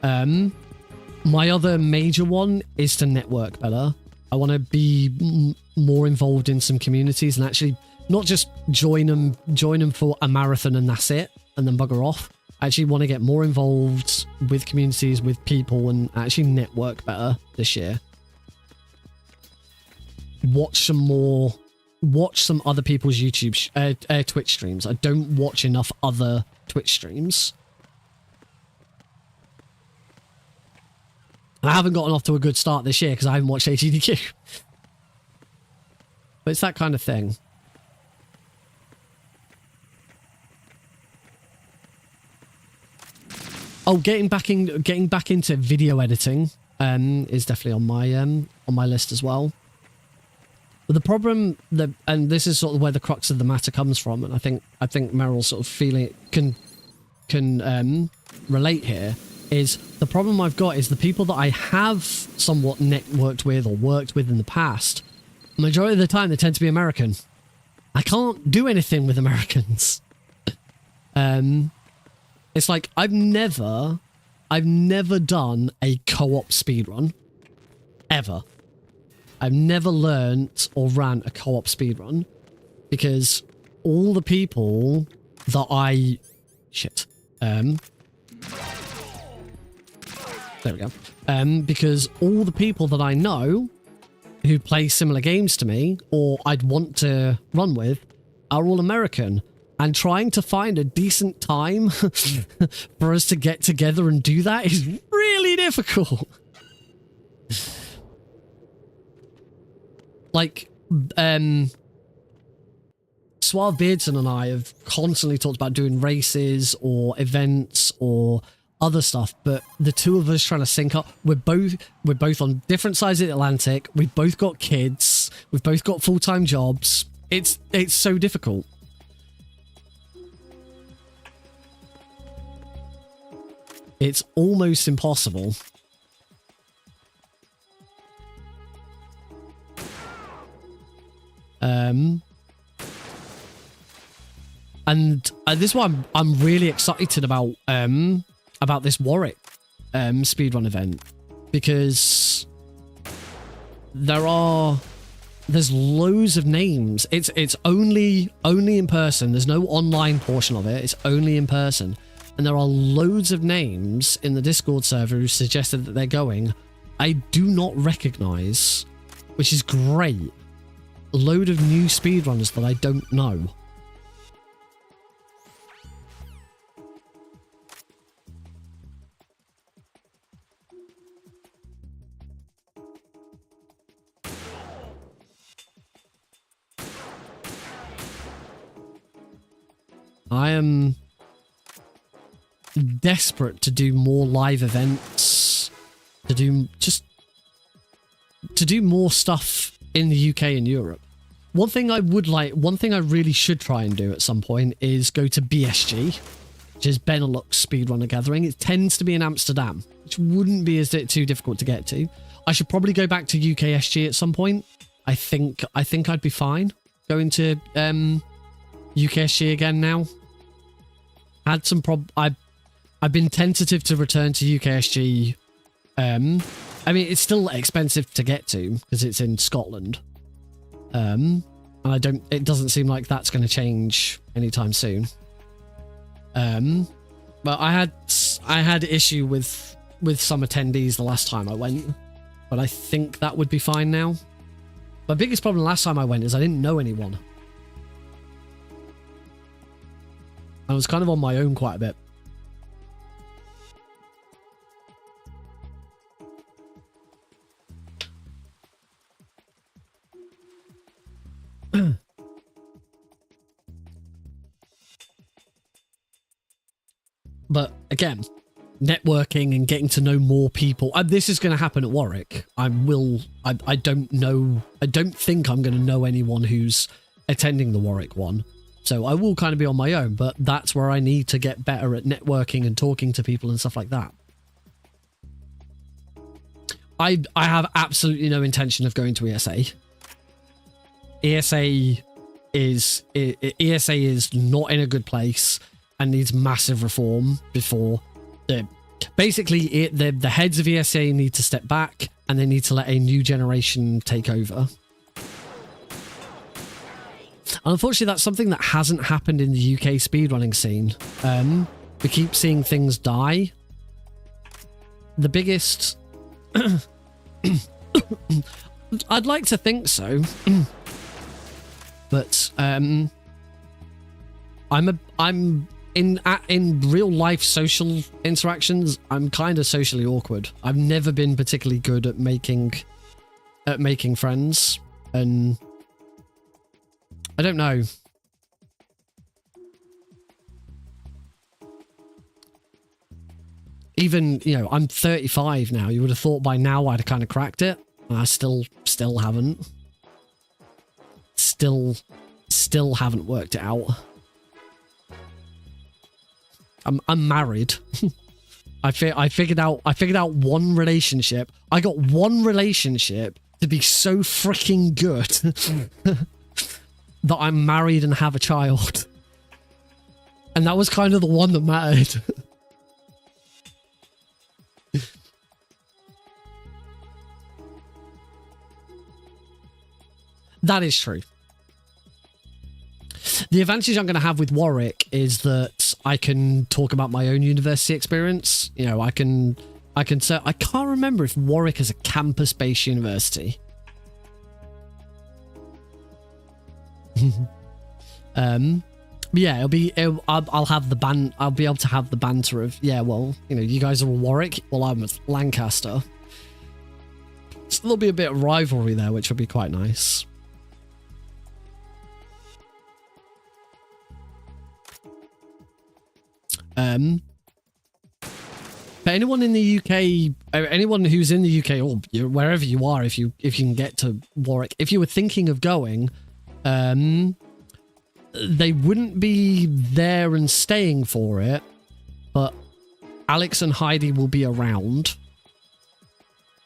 My other major one is to network better. I want to be more involved in some communities and actually not just join them for a marathon and that's it, and then bugger off. I actually want to get more involved with communities, with people, and actually network better this year. Watch some other people's YouTube, Twitch streams. I don't watch enough other Twitch streams. And I haven't gotten off to a good start this year because I haven't watched AGDQ. But it's that kind of thing. Oh, getting back into video editing is definitely on my list as well. But the problem and this is sort of where the crux of the matter comes from, and I think Meryl's sort of feeling it can relate here, is the problem I've got is the people that I have somewhat networked with or worked with in the past, majority of the time they tend to be American. I can't do anything with Americans. It's like I've never done a co-op speedrun. Ever. I've never learnt or ran a co-op speedrun because all the people that I... Shit. There we go. Because all the people that I know who play similar games to me or I'd want to run with are all American. And trying to find a decent time for us to get together and do that is really difficult. Like, Suave Beardson and I have constantly talked about doing races or events or other stuff, but the two of us trying to sync up, we're both on different sides of the Atlantic. We've both got kids. We've both got full-time jobs. It's so difficult. It's almost impossible. And this is why I'm really excited about this Warwick speedrun event, because there's loads of names. It's only in person. There's no online portion of it. It's only in person. And there are loads of names in the Discord server who suggested that they're going. I do not recognize, which is great. A load of new speedrunners that I don't know. I am desperate to do more live events, to do more stuff in the UK and Europe. One thing I really should try and do at some point is go to BSG, which is Benelux Speedrunner Gathering. It tends to be in Amsterdam, which wouldn't be too difficult to get to. I should probably go back to UKSG at some point. I think I'd be fine going to UKSG again now. Had some I've been tentative to return to UKSG. I mean, it's still expensive to get to because it's in Scotland. And it doesn't seem like that's going to change anytime soon. But I had issue with some attendees the last time I went, but I think that would be fine now. My biggest problem last time I went is I didn't know anyone. I was kind of on my own quite a bit. But again, networking and getting to know more people. This is going to happen at Warwick. I don't know. I don't think I'm going to know anyone who's attending the Warwick one. So I will kind of be on my own, but that's where I need to get better at networking and talking to people and stuff like that. I have absolutely no intention of going to ESA. ESA is not in a good place and needs massive reform before basically the heads of ESA need to step back and they need to let a new generation take over. And unfortunately, that's something that hasn't happened in the UK speedrunning scene. We keep seeing things die. The biggest... I'd like to think so. But I'm in real life social interactions, I'm kind of socially awkward. I've never been particularly good at making friends, and I don't know. Even, you know, I'm 35 now. You would have thought by now I'd have kind of cracked it. And I still haven't. Still haven't worked it out. I'm married. I figured out one relationship. I got one relationship to be so freaking good that I'm married and have a child. And that was kind of the one that mattered. That is true. The advantage I'm going to have with Warwick is that I can talk about my own university experience. You know, I can't remember if Warwick is a campus-based university. Yeah, I'll have the I'll be able to have the banter of, yeah, well, you know, you guys are Warwick, well, I'm at Lancaster. So there'll be a bit of rivalry there, which would be quite nice. For anyone in the UK, anyone who's in the UK or wherever you are, if you can get to Warwick, if you were thinking of going, they wouldn't be there and staying for it, but Alex and Heidi will be around.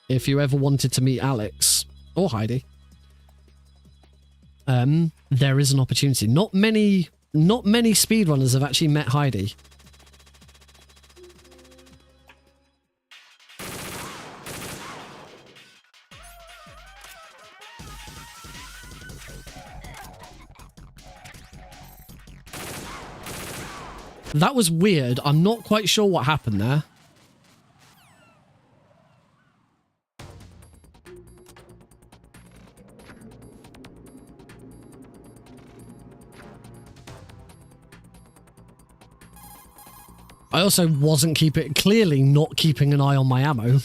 If you ever wanted to meet Alex or Heidi, there is an opportunity. Not many speedrunners have actually met Heidi. That was weird. I'm not quite sure what happened there. I also wasn't clearly not keeping an eye on my ammo.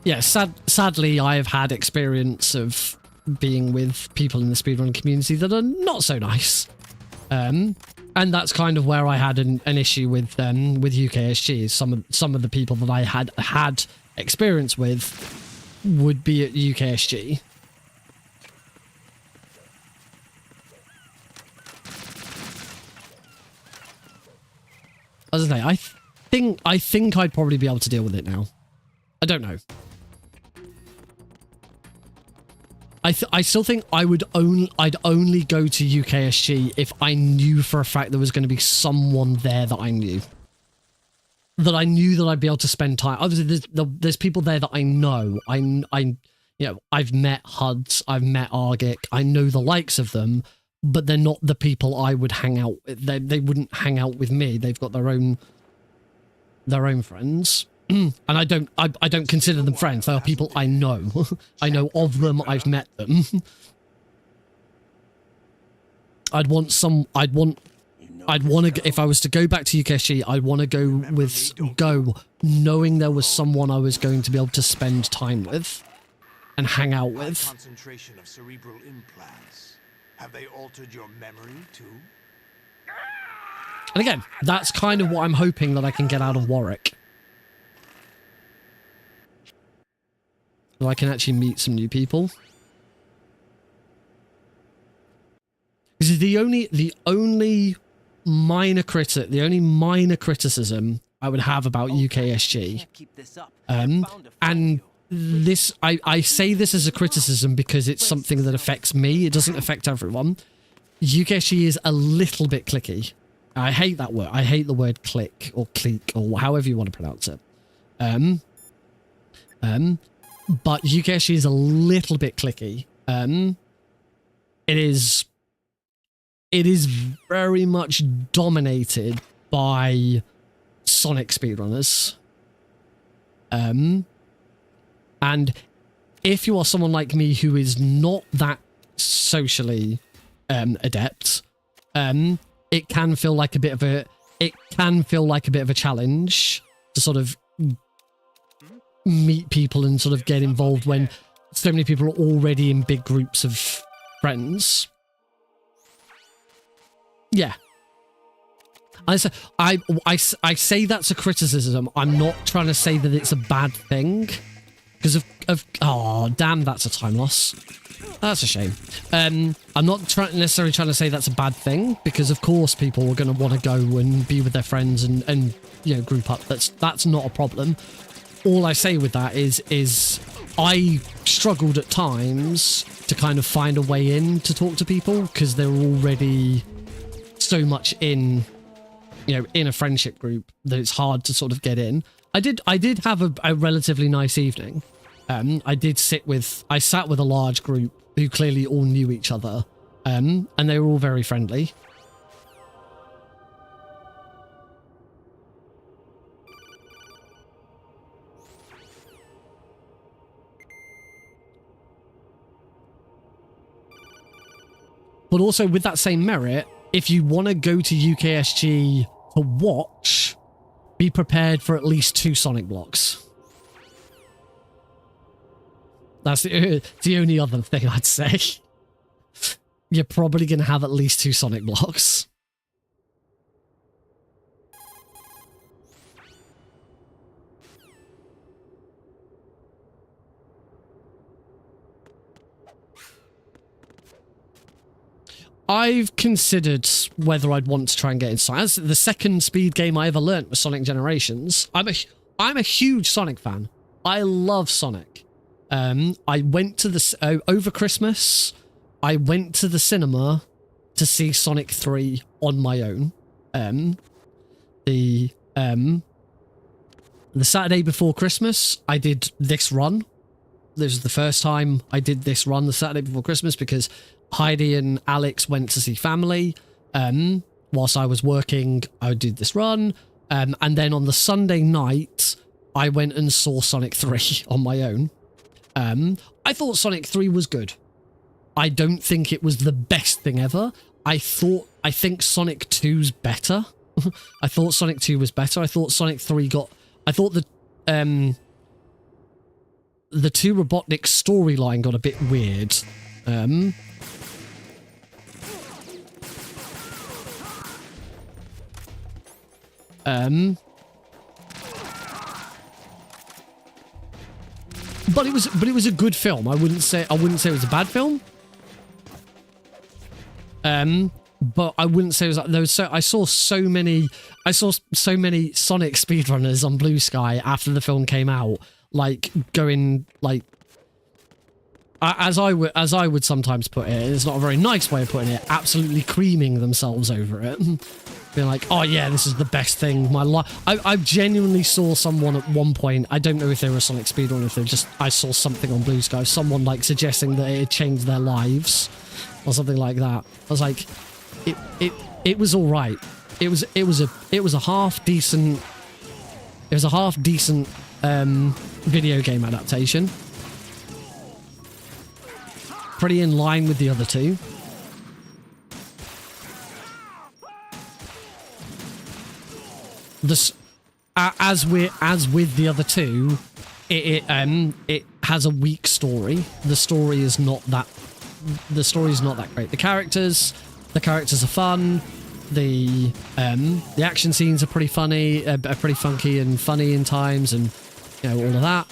Yeah, sadly, I have had experience of being with people in the speedrun community that are not so nice. And that's kind of where I had an issue with UKSG. Some of the people that I had experience with would be at UKSG. As I say, I think I'd probably be able to deal with it now. I don't know. I still think I'd only go to UKSG if I knew for a fact there was going to be someone there that I knew. That I knew that I'd be able to spend time. Obviously, there's people there that I know. I've met HUDs, I've met Argic, I know the likes of them, but they're not the people I would hang out with. They wouldn't hang out with me. They've got their own friends. And I don't consider them friends. They are people I know. I know of them. I've met them. I'd want to, if I was to go back to UKSG, I'd want to go knowing there was someone I was going to be able to spend time with and hang out with. Concentration of cerebral implants. Have they altered your memory too? And again, that's kind of what I'm hoping that I can get out of Warwick. So I can actually meet some new people. This is the only minor criticism I would have about UKSG. And this, I say this as a criticism because it's something that affects me. It doesn't affect everyone. UKSG is a little bit clicky. I hate that word. I hate the word click or clique or however you want to pronounce it. But UKSG is a little bit clicky. It is very much dominated by Sonic speedrunners. And if you are someone like me who is not that socially adept, it can feel like a bit of a challenge to sort of meet people and sort of get involved when so many people are already in big groups of friends. Yeah. I say that's a criticism. I'm not trying to say that it's a bad thing. Because oh, damn, that's a time loss. That's a shame. I'm not necessarily trying to say that's a bad thing, because of course people are going to want to go and be with their friends and group up. That's not a problem. All I say with that is I struggled at times to kind of find a way in to talk to people because they're already so much in a friendship group that it's hard to sort of get in. I did have a relatively nice evening. I sat with a large group who clearly all knew each other, and they were all very friendly. But also with that same merit, if you want to go to UKSG to watch, be prepared for at least 2 Sonic blocks. That's the only other thing I'd say. you're probably going to have at least 2 Sonic blocks. I've considered whether I'd want to try and get into Sonic. As the second speed game I ever learnt was Sonic Generations. I'm a huge Sonic fan. I love Sonic. I went to the over Christmas. I went to the cinema to see Sonic 3 on my own. The Saturday before Christmas, I did this run. This was the first time I did this run the Saturday before Christmas because Heidi and Alex went to see family. Whilst I was working, I did this run. And then on the Sunday night, I went and saw Sonic 3 on my own. I thought Sonic 3 was good. I don't think it was the best thing ever. I think Sonic 2's better. I thought Sonic 2 was better. I thought Sonic 3 I thought the 2 Robotnik storyline got a bit weird. But it was a good film. I wouldn't say it was a bad film. But I wouldn't say it was like there was I saw so many Sonic speedrunners on Blue Sky after the film came out, like going like as I would sometimes put it. It's not a very nice way of putting it. Absolutely creaming themselves over it. Being like, oh yeah, this is the best thing of my life. I genuinely saw someone at one point, I don't know if they were a Sonic speedrunner, if they just, I saw something on Blue Sky, someone like suggesting that it had changed their lives or something like that. I was like, it was all right. It was a half decent video game adaptation. Pretty in line with the other two. As with the other two, it has a weak story. The story is not that great. The characters are fun. The action scenes are pretty funny, are pretty funky and funny in times, and you know, all of that.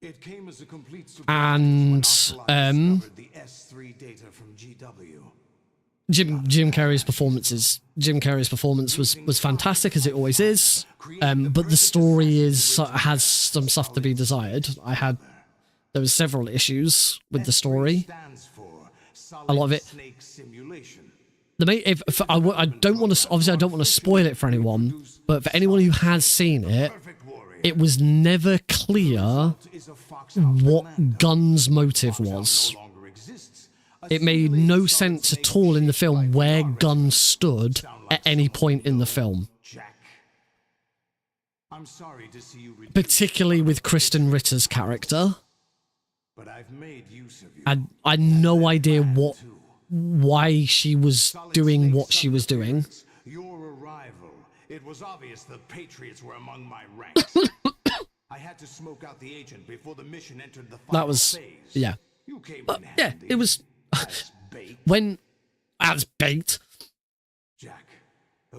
It came as a complete and the S3 data from GW. Jim Carrey's performance was fantastic, as it always is, but the story has some stuff to be desired. There was several issues with the story. A lot of it. I don't want to spoil it for anyone, but for anyone who has seen it, it was never clear what Gunn's motive was. It made no sense at all in the film where Gunn stood at any point in the film. Particularly with Kristen Ritter's character. I had no idea why she was doing what she was doing. Your arrival. It was obvious the Patriots were among my ranks. I had to smoke out the agent before the mission entered the final phase. Yeah. You came But, in yeah, handy. it was As baked. Jack.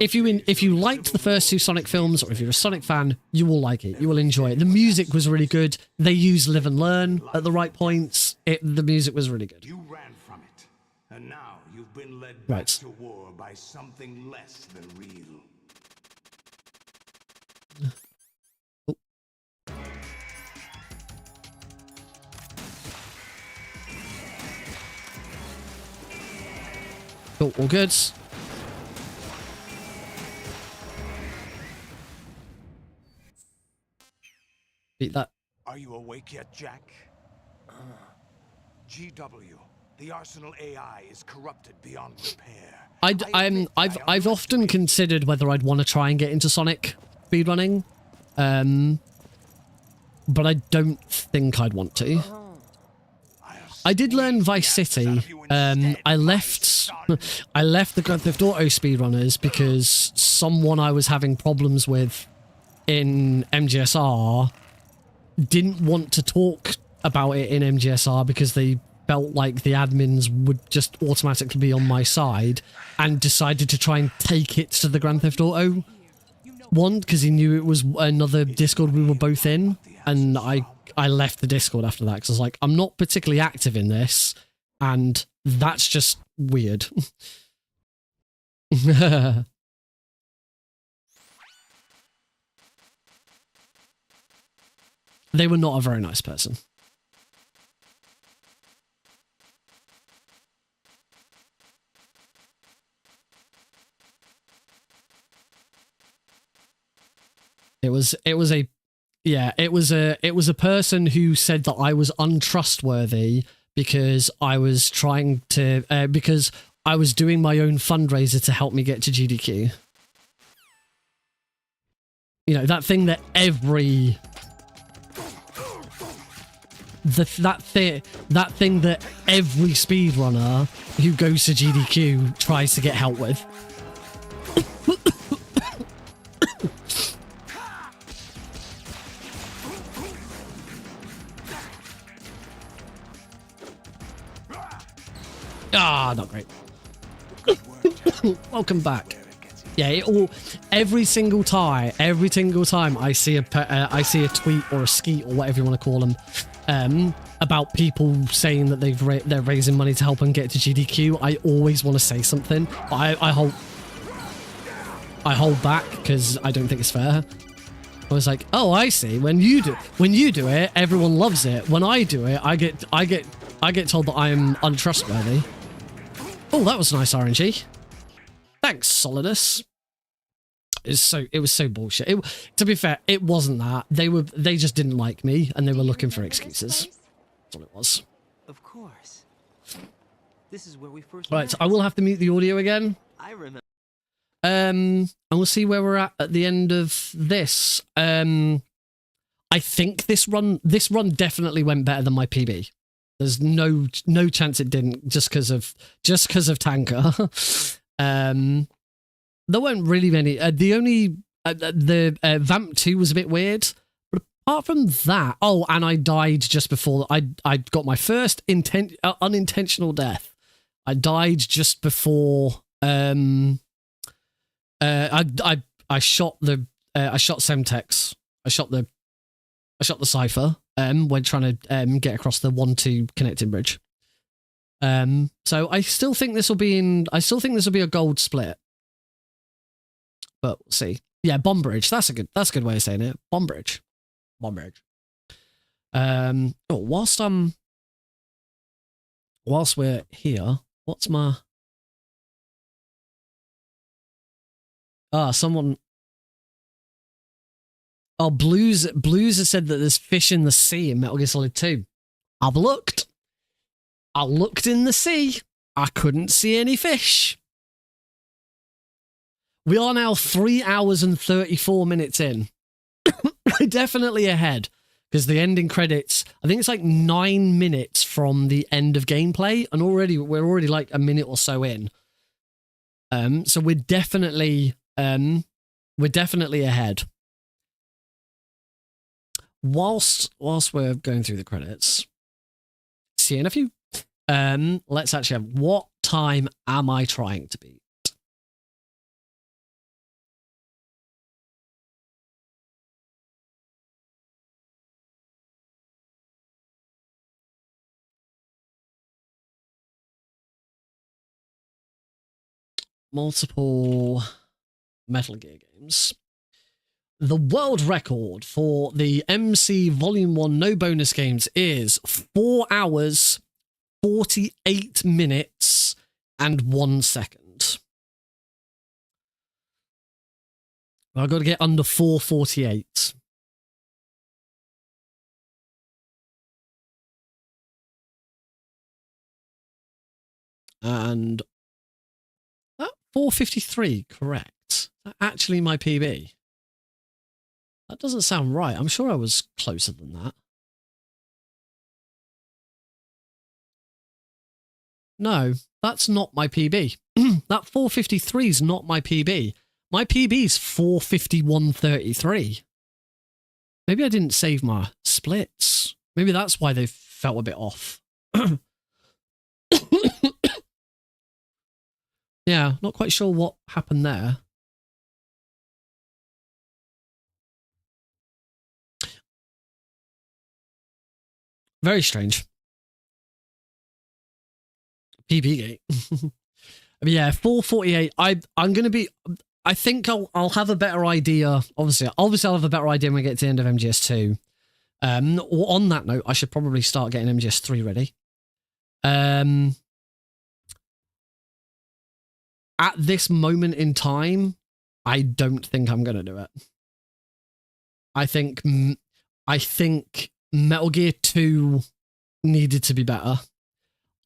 If you liked the first 2 Sonic films, or if you're a Sonic fan, you will like it. You will enjoy it. The music was really good. They used Live and Learn at the right points. The music was really good. You ran from it, and now you've been led back to war by something less than real. Cool, all good. Beat that. Are you awake yet, Jack? GW, the Arsenal AI is corrupted beyond repair. I've often considered whether I'd want to try and get into Sonic speedrunning, but I don't think I'd want to. I did learn Vice City. I left the Grand Theft Auto speedrunners because someone I was having problems with in MGSR didn't want to talk about it in MGSR because they felt like the admins would just automatically be on my side, and decided to try and take it to the Grand Theft Auto one because he knew it was another Discord we were both in, and I left the Discord after that because I was like, I'm not particularly active in this, and that's just weird. They were not a very nice person. It was a person who said that I was untrustworthy because I was trying to because I was doing my own fundraiser to help me get to GDQ. You know, that thing that every that thing that every speedrunner who goes to GDQ tries to get help with. Ah, not great. Welcome back. Yeah, every single time I see a tweet or a skeet or whatever you want to call them, about people saying that they're raising money to help them get to GDQ, I always want to say something, but I hold back because I don't think it's fair. I was like, oh, I see. When you do it, everyone loves it. When I do it, I get told that I'm untrustworthy. Oh, that was nice RNG. Thanks, Solidus. It was so bullshit. To be fair, it wasn't that. They just didn't like me and they were looking for excuses. That's all it was. Of course. This is where we first Right, so I will have to mute the audio again. I remember. And we'll see where we're at the end of this. I think this run definitely went better than my PB. There's no chance it didn't just because of Tanker. There weren't really many. The only Vamp 2 was a bit weird, but apart from that, oh, and I died just before I got my first unintentional death. I died just before I shot Semtex. I shot the Cypher when trying to get across the 1-2 connecting bridge. So I still think this will be a gold split. But we'll see. Yeah, Bomb Bridge. That's a good way of saying it. Bomb Bridge. Whilst we're here, what's my someone. Oh, Blues has said that there's fish in the sea in Metal Gear Solid 2. I've looked. I looked in the sea. I couldn't see any fish. We are now 3 hours and 34 minutes in. We're definitely ahead because the ending credits, I think it's like 9 minutes from the end of gameplay, and we're already like a minute or so in. So we're definitely ahead. Whilst we're going through the credits, seeing a few. Let's actually have, what time am I trying to beat? Multiple Metal Gear games. The world record for the MC Volume 1 no bonus games is 4 hours, 48 minutes, and 1 second. I've got to get under 4:48. And 4:53, correct. Actually my PB. That doesn't sound right. I'm sure I was closer than that. No, that's not my PB. That 4:53 is not my PB. My PB is 4:51.33. Maybe I didn't save my splits. Maybe that's why they felt a bit off. Yeah, not quite sure what happened there. Very strange. PP gate. Yeah, 448. I'm gonna be. I think I'll have a better idea. Obviously I'll have a better idea when we get to the end of MGS2. On that note, I should probably start getting MGS3 ready. At this moment in time, I don't think I'm gonna do it. I think Metal Gear 2 needed to be better.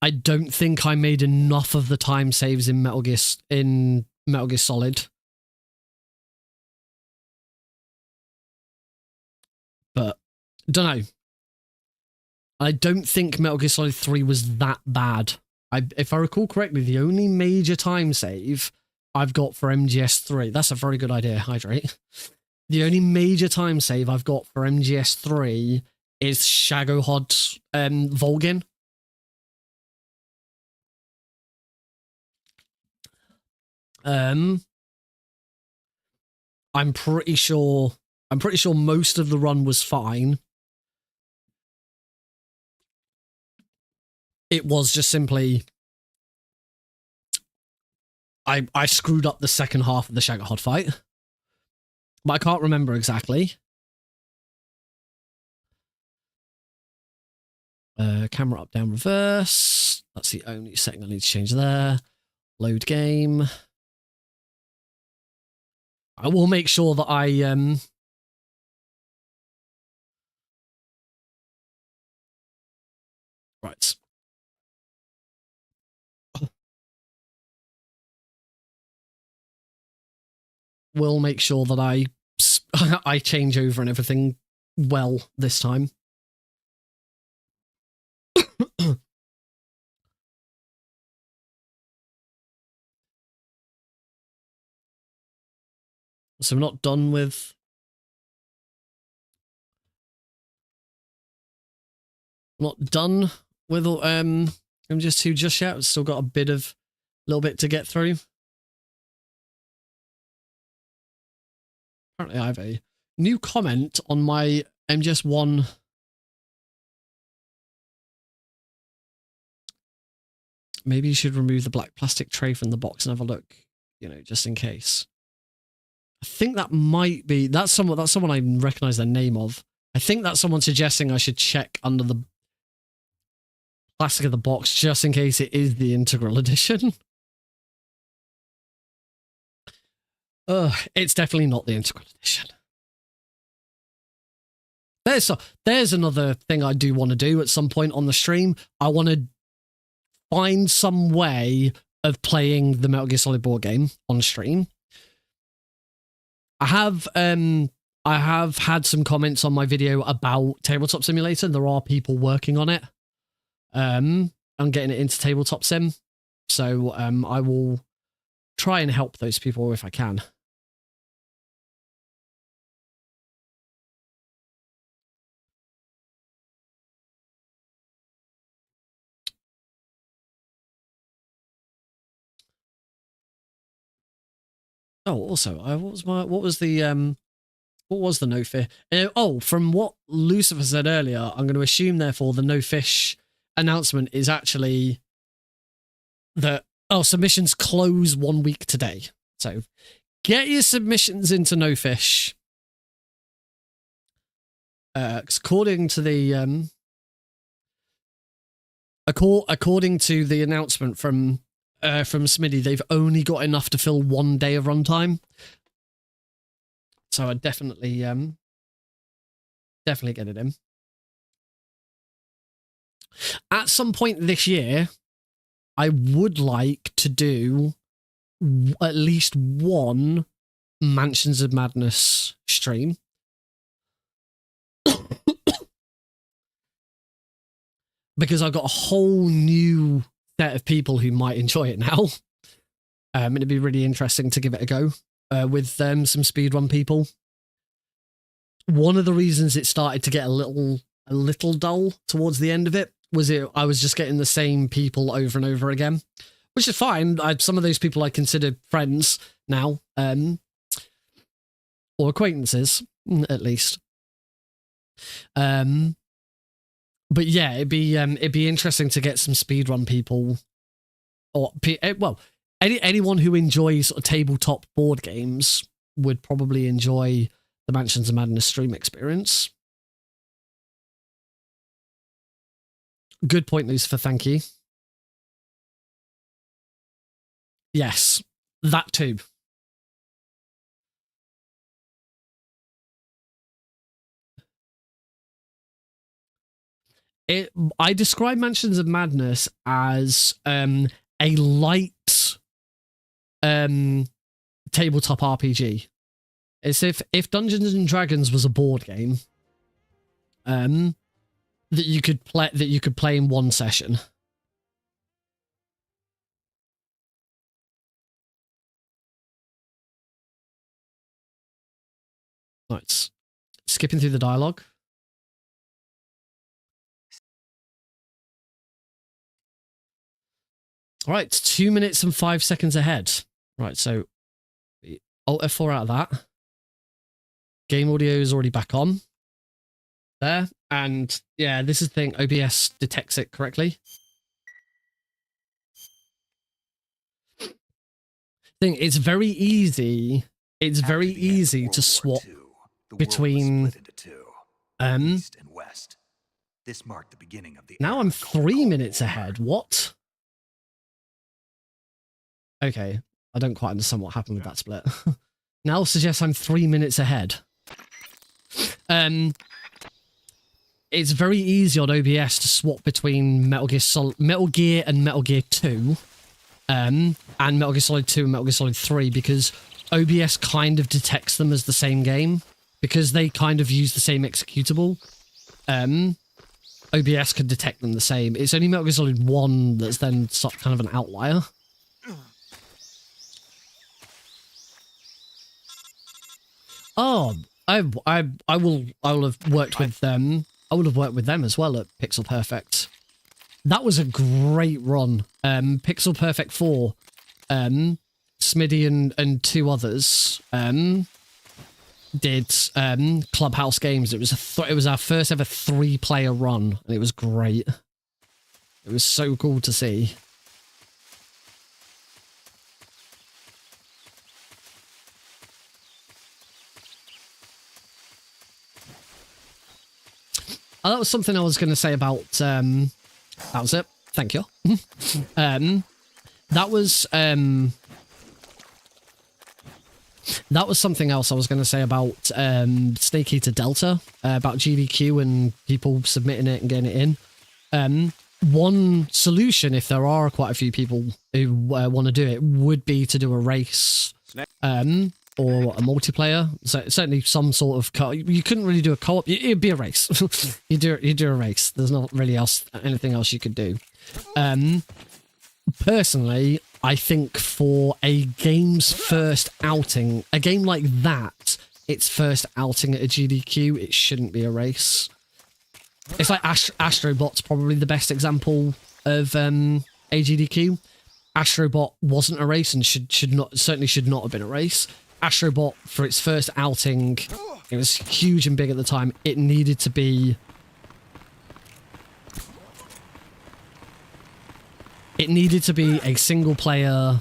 I don't think I made enough of the time saves in Metal Gear Solid. But don't know. I don't think Metal Gear Solid 3 was that bad. If I recall correctly, the only major time save I've got for MGS3, that's a very good idea, Hydrate. The only major time save I've got for MGS3 is Shagohod's Volgin. I'm pretty sure most of the run was fine. It was just simply I screwed up the second half of the Shagohod fight. But I can't remember exactly. Camera up, down, reverse. That's the only setting I need to change there. Load game. I will make sure that I right. We'll make sure that I change over and everything well this time. So we're not done with MGS2 just yet. We've still got a little bit to get through. Apparently I have a new comment on my MGS1 maybe you should remove the black plastic tray from the box and have a look, just in case. I think that might be that's someone I recognize the name of. I think that's someone suggesting I should check under the plastic of the box just in case it is the Integral Edition. It's definitely not the Integral Edition. There's another thing I do want to do at some point on the stream. I want to find some way of playing the Metal Gear Solid board game on stream. I have had some comments on my video about Tabletop Simulator, and there are people working on it. I'm getting it into Tabletop Sim, so I will try and help those people if I can. Oh, also, what was the no fish? From what Lucifer said earlier, I'm going to assume therefore the no fish announcement is actually that submissions close 1 week today. So get your submissions into no fish. According to the according to the announcement from Smitty, they've only got enough to fill 1 day of runtime. So I definitely get it in. At some point this year, I would like to do at least one Mansions of Madness stream. Because I've got a whole new set of people who might enjoy it now. It'd be really interesting to give it a go with some speedrun people. One of the reasons it started to get a little a little dull towards the end of it. I was just getting the same people over and over again, which is fine. Some of those people I consider friends now, or acquaintances at least. But yeah, it'd be interesting to get some speedrun people, or well, anyone who enjoys sort of tabletop board games would probably enjoy the Mansions of Madness stream experience. Good point, Lucifer. Thank you. Yes, that too. I describe Mansions of Madness as a light tabletop RPG. It's if Dungeons and Dragons was a board game, that you could play in one session. Right, skipping through the dialogue. All right, 2 minutes and 5 seconds ahead. Right, so Alt F4 out of that. Game audio is already back on. There. And yeah, this is the thing. OBS detects it correctly. Thing, it's very easy. It's very easy to swap between east and west. This marked the beginning of the now I'm 3 minutes ahead. What? Okay, I don't quite understand what happened with that split. Now suggests I'm 3 minutes ahead. It's very easy on OBS to swap between Metal Gear and Metal Gear 2, and Metal Gear Solid 2 and Metal Gear Solid 3, because OBS kind of detects them as the same game, because they kind of use the same executable. OBS can detect them the same. It's only Metal Gear Solid 1 that's then kind of an outlier. Oh, I will have worked with them. I would have worked with them as well at Pixel Perfect. That was a great run. Pixel Perfect 4, Smitty and two others did Clubhouse Games. It was our first ever 3-player run, and it was great. It was so cool to see. Oh, that was something I was going to say about. That was it. Thank you. That was something else I was going to say about Snake Eater Delta, about GDQ and people submitting it and getting it in. One solution, if there are quite a few people who want to do it, would be to do a race. Or a multiplayer, so certainly some sort of co. You couldn't really do a co-op. It'd be a race. you do a race. There's not really anything else you could do. Personally, I think for a game's first outing, a game like that, its first outing at a GDQ, it shouldn't be a race. It's like Astrobot's probably the best example of a GDQ. Astrobot wasn't a race and certainly should not have been a race. Astrobot, for its first outing, it was huge and big at the time. It needed to be... It needed to be a single-player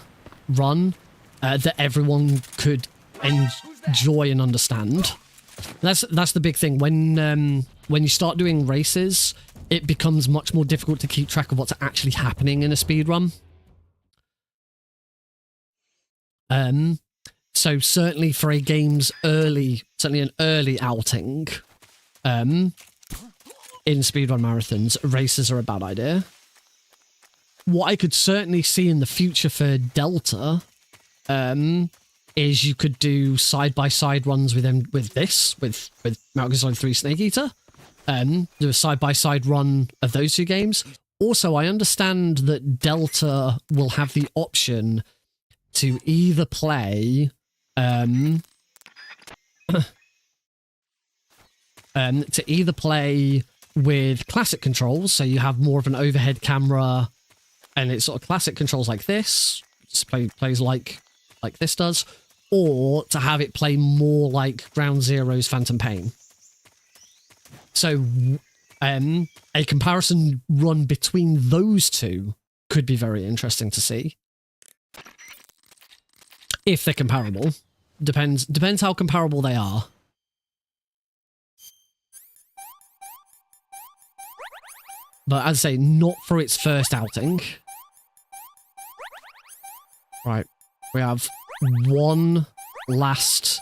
run that everyone could enjoy and understand. That's the big thing. When you start doing races, it becomes much more difficult to keep track of what's actually happening in a speedrun. So certainly for a game's certainly an early outing, in speedrun marathons, races are a bad idea. What I could certainly see in the future for Delta, is you could do side-by-side runs with Metal Gear Solid 3 Snake Eater, do a side-by-side run of those two games. Also, I understand that Delta will have the option to either play with classic controls, so you have more of an overhead camera, and it's sort of classic controls like this, just plays like this does, or to have it play more like Ground Zero's Phantom Pain. So a comparison run between those two could be very interesting to see. If they're comparable. Depends how comparable they are. But as I say, not for its first outing. Right. We have one last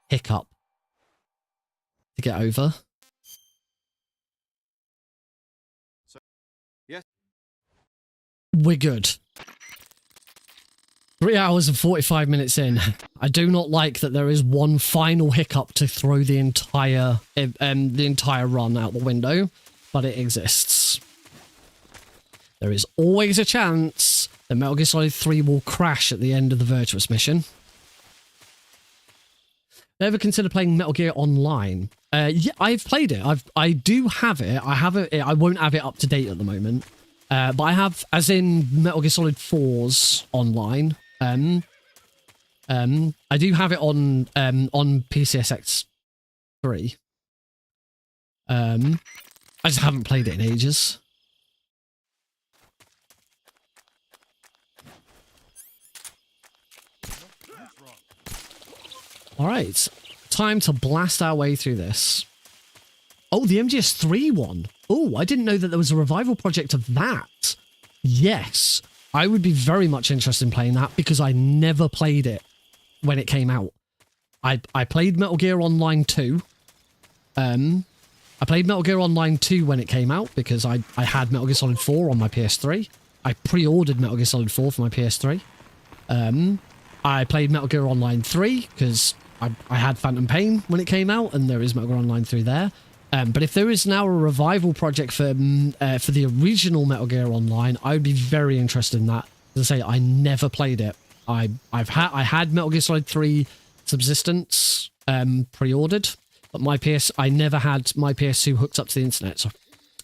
hiccup to get over. Yes. We're good. 3 hours and 45 minutes in. I do not like that there is one final hiccup to throw the entire run out the window, but it exists. There is always a chance that Metal Gear Solid 3 will crash at the end of the Virtuous mission. Ever consider playing Metal Gear Online? Yeah, I've played it. I do have it. I have it. I won't have it up to date at the moment. But I have, as in Metal Gear Solid 4's online. I do have it on PCSX 3. I just haven't played it in ages. All right, time to blast our way through this. Oh, the MGS3 one. Oh, I didn't know that there was a revival project of that. Yes, I would be very much interested in playing that because I never played it when it came out. I played Metal Gear Online 2. I played Metal Gear Online 2 when it came out because I had Metal Gear Solid 4 on my PS3. I pre-ordered Metal Gear Solid 4 for my PS3. I played Metal Gear Online 3 because I had Phantom Pain when it came out, and there is Metal Gear Online 3 there. But if there is now a revival project for the original Metal Gear Online, I would be very interested in that. As I say, I never played it. I had Metal Gear Solid 3 Subsistence pre-ordered, but I never had my PS2 hooked up to the internet, so I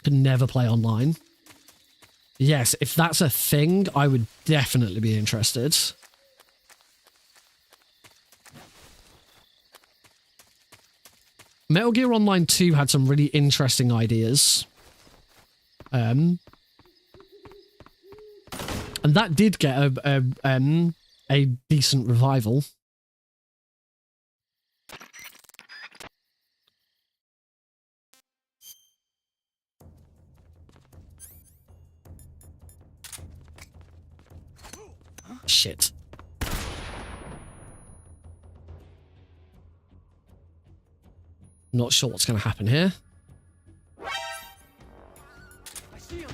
could never play online. Yes, if that's a thing, I would definitely be interested. Metal Gear Online 2 had some really interesting ideas. And that did get a decent revival. Shit. Not sure what's going to happen here. I see him.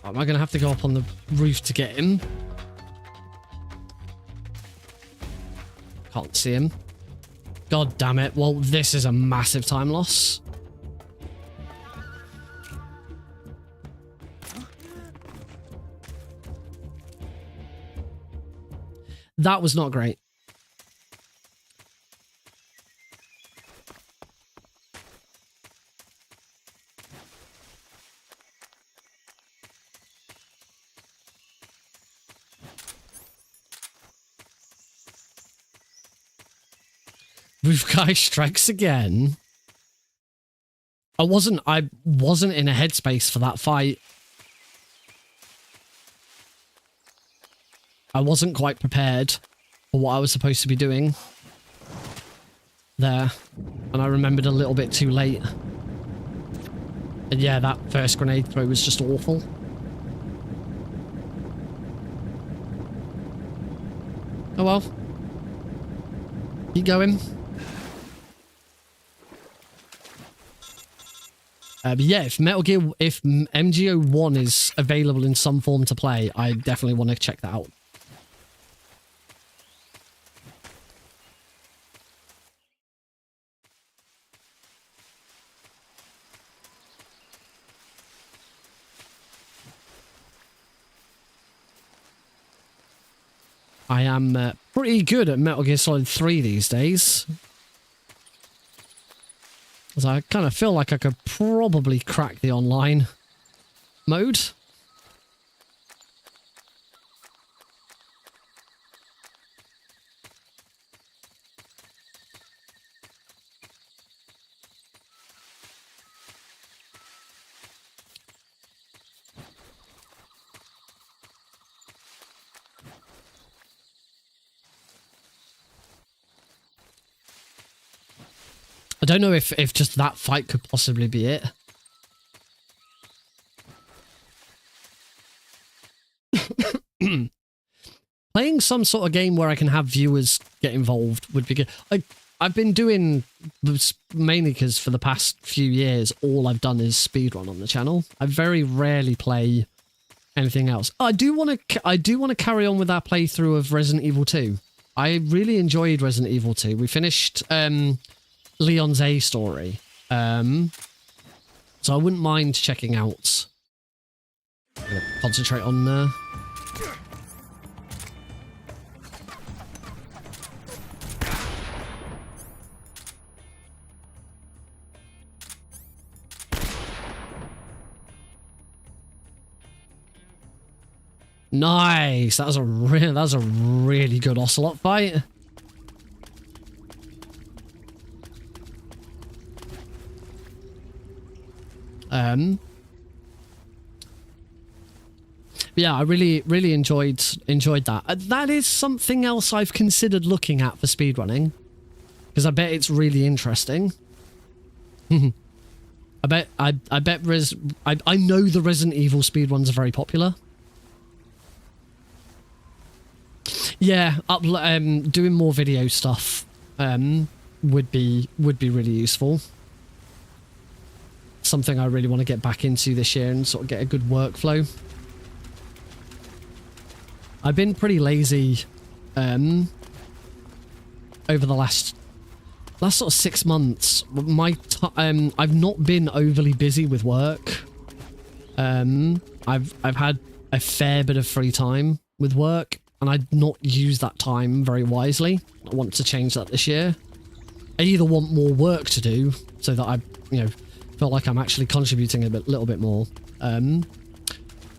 Am I going to have to go up on the roof to get him? Can't see him. God damn it. Well, this is a massive time loss. That was not great. Roof guy strikes again. I wasn't in a headspace for that fight. I wasn't quite prepared for what I was supposed to be doing there. And I remembered a little bit too late. And yeah, that first grenade throw was just awful. Oh well. Keep going. But yeah, if MGO1 is available in some form to play, I definitely want to check that out. I am pretty good at Metal Gear Solid 3 these days. As I kind of feel like I could probably crack the online mode. I don't know if just that fight could possibly be it. Playing some sort of game where I can have viewers get involved would be good. I've been doing, mainly because for the past few years, all I've done is speedrun on the channel. I very rarely play anything else. I do want to carry on with our playthrough of Resident Evil 2. I really enjoyed Resident Evil 2. We finished Leon's A story. So I wouldn't mind checking out. I'm gonna concentrate on Nice. That was a really good Ocelot fight. Yeah, I really enjoyed that. That is something else I've considered looking at for speedrunning, because I bet it's really interesting. I know the Resident Evil speedruns are very popular. Yeah, doing more video stuff would be really useful. Something I really want to get back into this year and sort of get a good workflow. I've been pretty lazy over the last sort of 6 months. I've not been overly busy with work. I've had a fair bit of free time with work, and I'd not used that time very wisely. I want to change that this year. I either want more work to do so that I, feel like I'm actually contributing a little bit more,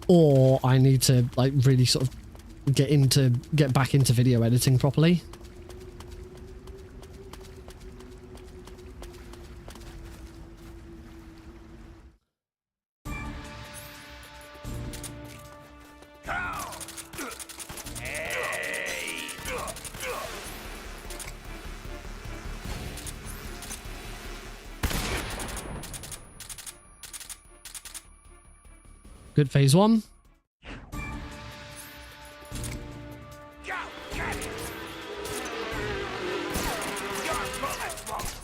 or I need to like really sort of get back into video editing properly. Good phase one.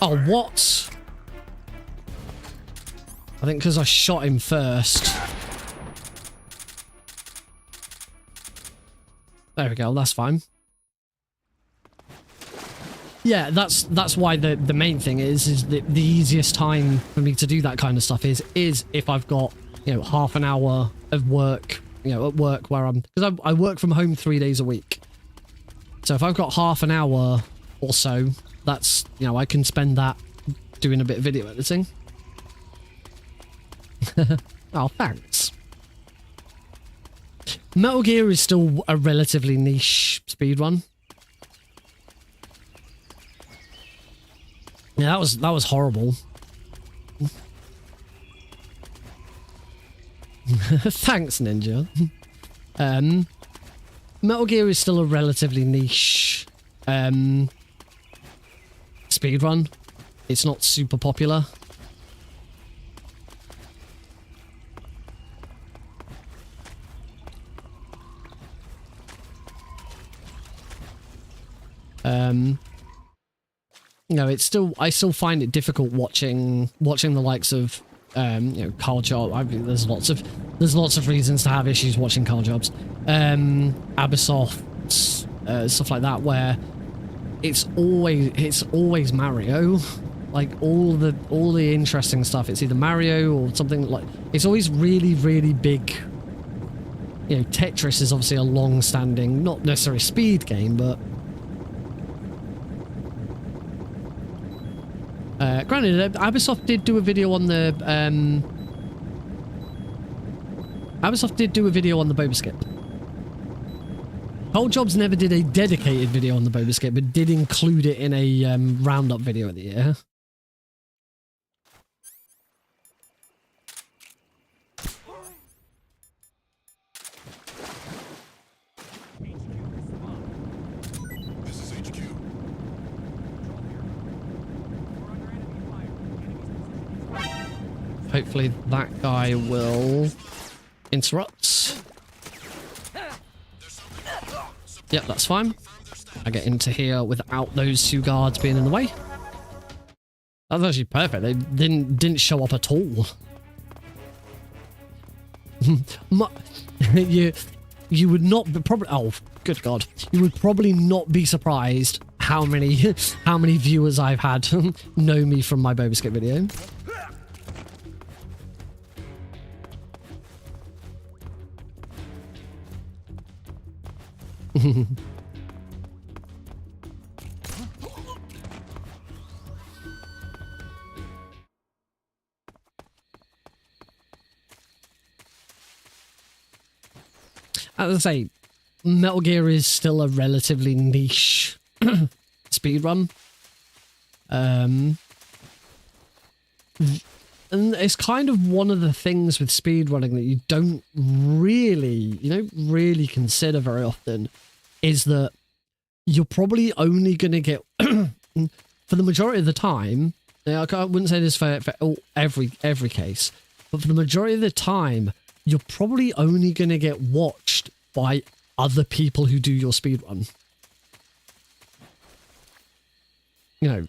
Oh, what? I think because I shot him first. There we go, that's fine. Yeah, that's why the main thing is the easiest time for me to do that kind of stuff is if I've got, half an hour of work, at work where because I work from home 3 days a week. So if I've got half an hour or so, that's, I can spend that doing a bit of video editing. Oh, thanks. Metal Gear is still a relatively niche speedrun. Yeah, that was horrible. Thanks, Ninja. Metal Gear is still a relatively niche speedrun. It's not super popular. It's still, I still find it difficult watching the likes of Carl Job. I mean, there's lots of reasons to have issues watching Carl Jobs, Ubisoft, stuff like that, where it's always Mario. Like all the interesting stuff, it's either Mario or something like. It's always really big, you know, Tetris is obviously a long-standing, not necessarily speed game, but granted, Ubisoft did do a video on the Boba Skip. Whole Jobs never did a dedicated video on the Boba Skip, but did include it in a roundup video of the year. Hopefully that guy will interrupt. Yep, that's fine. I get into here without those two guards being in the way. That was actually perfect. They didn't show up at all. You would not be probably. Oh, good God! You would probably not be surprised how many viewers I've had know me from my Boba Skip video. As I say, Metal Gear is still a relatively niche speedrun. And it's kind of one of the things with speedrunning that you don't really consider very often, is that you're probably only going to get, for the majority of the time, I wouldn't say this for every case, but for the majority of the time, you're probably only going to get watched by other people who do your speedrun. You know,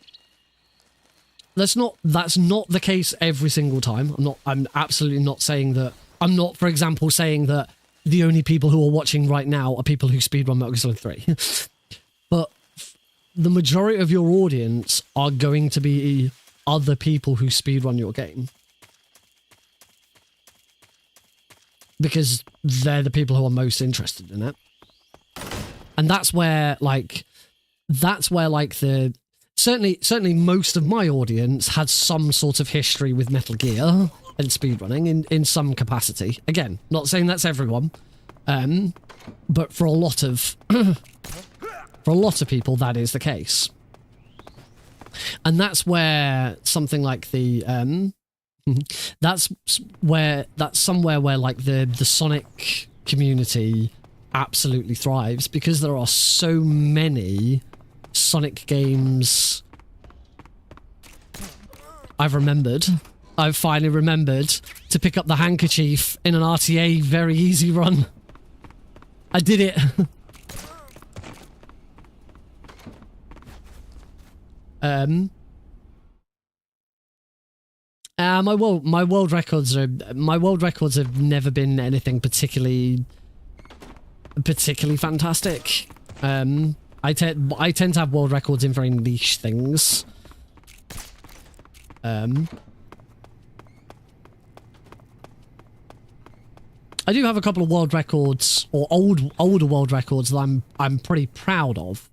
that's not the case every single time. I'm absolutely not saying that. I'm not, for example, saying that the only people who are watching right now are people who speedrun Metal Gear Solid 3. But the majority of your audience are going to be other people who speedrun your game. Because they're the people who are most interested in it. And that's where the certainly most of my audience had some sort of history with Metal Gear and speedrunning in some capacity. Again, not saying that's everyone, but for a lot of people that is the case. And that's where something like the that's somewhere where like the Sonic community absolutely thrives, because there are so many Sonic games I've finally remembered to pick up the handkerchief in an RTA very easy run. I did it. My world records have never been anything particularly fantastic. I tend to have world records in very niche things. I do have a couple of world records, or older world records, that I'm pretty proud of.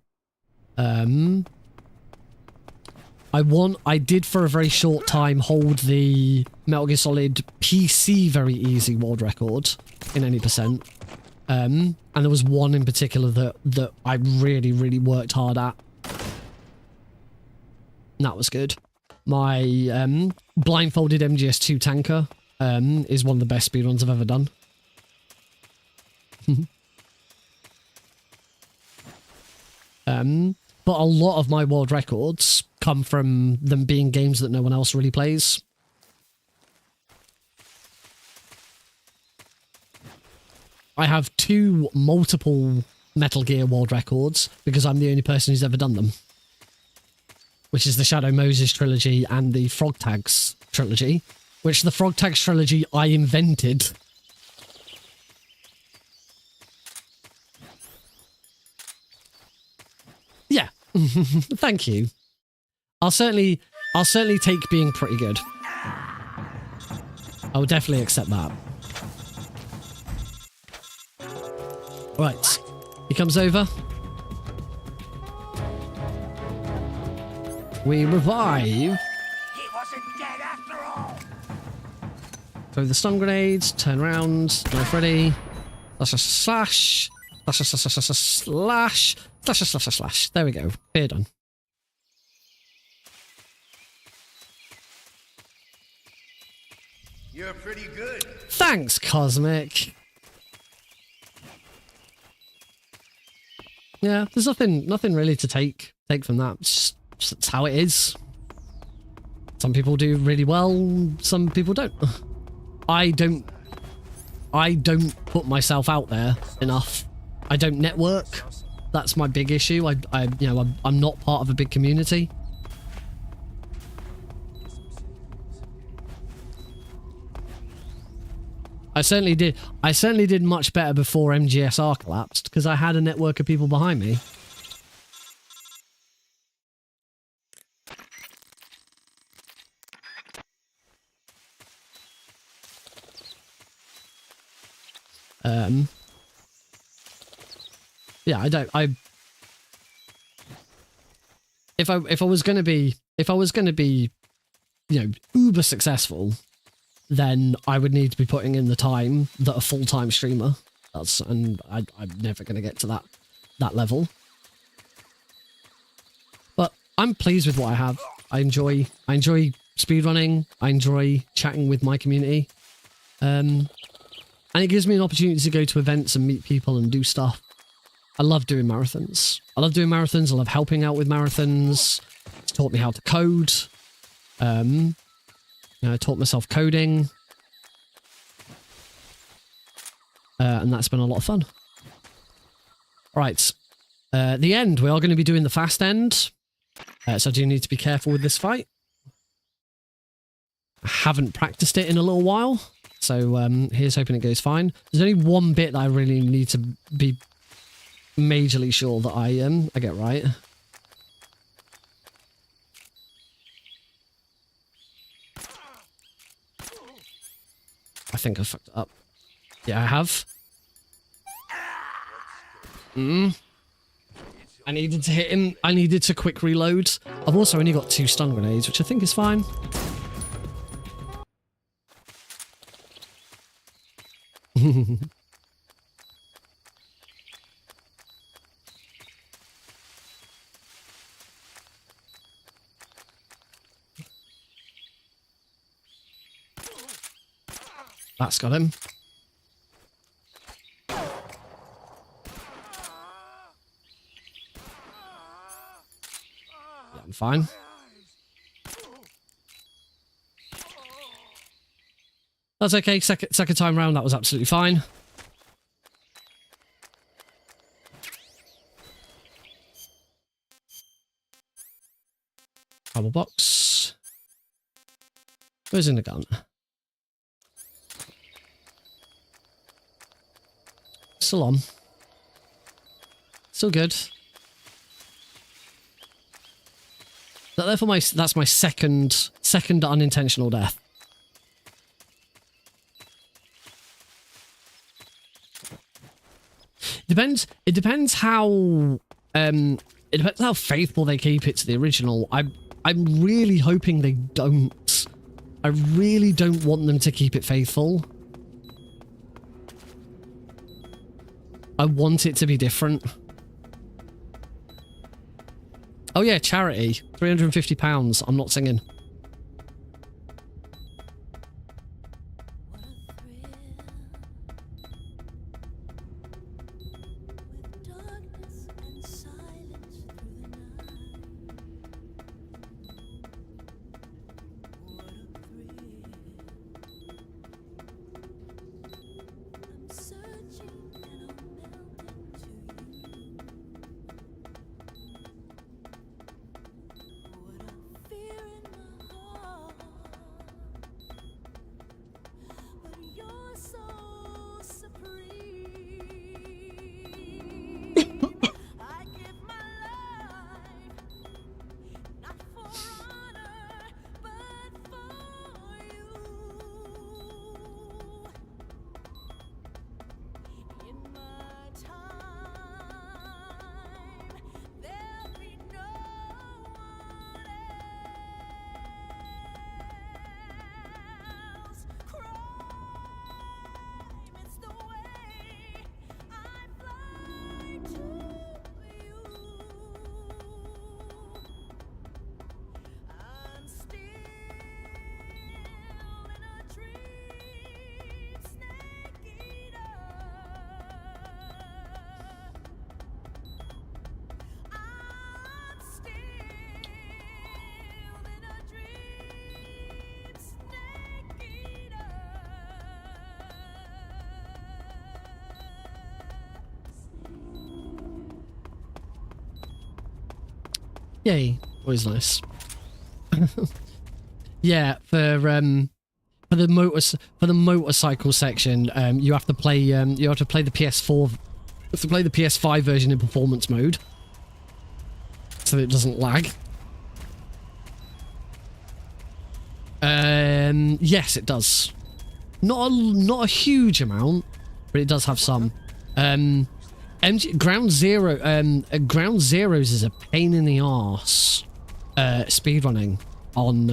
I did for a very short time hold the Metal Gear Solid PC very easy world record in any percent. And there was one in particular that I really worked hard at. And that was good. My blindfolded MGS2 tanker is one of the best speedruns I've ever done. But a lot of my world records come from them being games that no one else really plays. I have 2 multiple Metal Gear world records because I'm the only person who's ever done them. Which is the Shadow Moses trilogy and the Frog Tags trilogy, which the Frog Tags trilogy I invented. Yeah. Thank you. I'll certainly take being pretty good. I will definitely accept that. Right. He comes over. We revive. He wasn't dead after all. Throw the stun grenades. Turn around. Knife ready. Slash. Slash. Slash. Slash. Slash. Slash. Slash. Slash. Slash. There we go. Here done. You're pretty good. Thanks, Cosmic. Yeah, there's nothing really to take from that. It's just that's how it is. Some people do really well, some people don't. I don't put myself out there enough. I don't network. That's my big issue. I'm not part of a big community. I certainly did much better before MGSR collapsed because I had a network of people behind me. Yeah, if I was gonna be, you know, uber successful, then I would need to be putting in the time that a full-time streamer does, and I'm never going to get to that level. But I'm pleased with what I have. I enjoy speedrunning. I enjoy chatting with my community, and it gives me an opportunity to go to events and meet people and do stuff. I love doing marathons. I love helping out with marathons. It's taught me how to code. I taught myself coding, and that's been a lot of fun. Right, the end, we are going to be doing the fast end, so I do need to be careful with this fight. I haven't practiced it in a little while, so here's hoping it goes fine. There's only one bit that I really need to be majorly sure that I get right. I think I fucked it up. Yeah, I have. I needed to hit him. I needed to quick reload. I've also only got 2 stun grenades, which I think is fine. That's got him. Yeah, I'm fine. That's okay. Second time round, that was absolutely fine. Trouble box. Where's in the gun? Still on. Still good. That's my second unintentional death. It depends how faithful they keep it to the original. I'm really hoping they don't. I really don't want them to keep it faithful. I want it to be different. Oh yeah, charity. £350. I'm not singing. Yay. Always nice. Yeah, for the motorcycle section, you have to play the PS4. You have to play the PS5 version in performance mode, so that it doesn't lag. Yes, it does. Not a huge amount, but it does have some. Ground Zeroes is a pain in the arse speedrunning on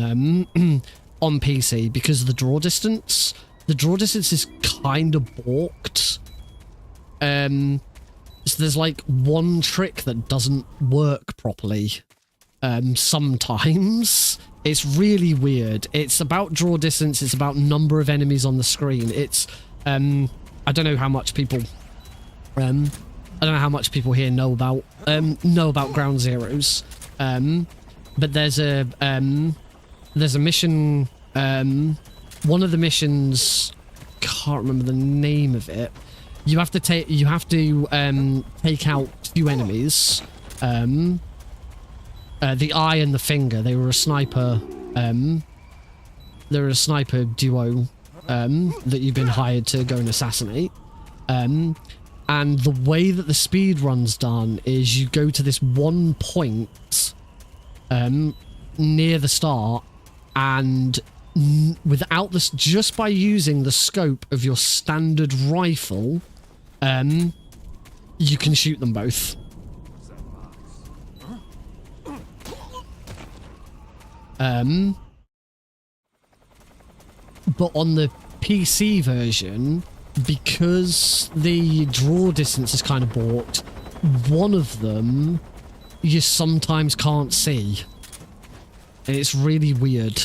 on PC because of the draw distance. The draw distance is kind of balked. So there's like one trick that doesn't work properly. Sometimes it's really weird. It's about draw distance. It's about number of enemies on the screen. It's I don't know how much people here know about Ground Zeroes. But there's a mission. One of the missions, can't remember the name of it. You have to take out 2 enemies. The eye and the finger. They were a sniper. They're a sniper duo that you've been hired to go and assassinate. And the way that the speed run's done is you go to this one point near the start, and without this, just by using the scope of your standard rifle, you can shoot them both. But on the PC version, because the draw distance is kind of balked, one of them you sometimes can't see. And it's really weird.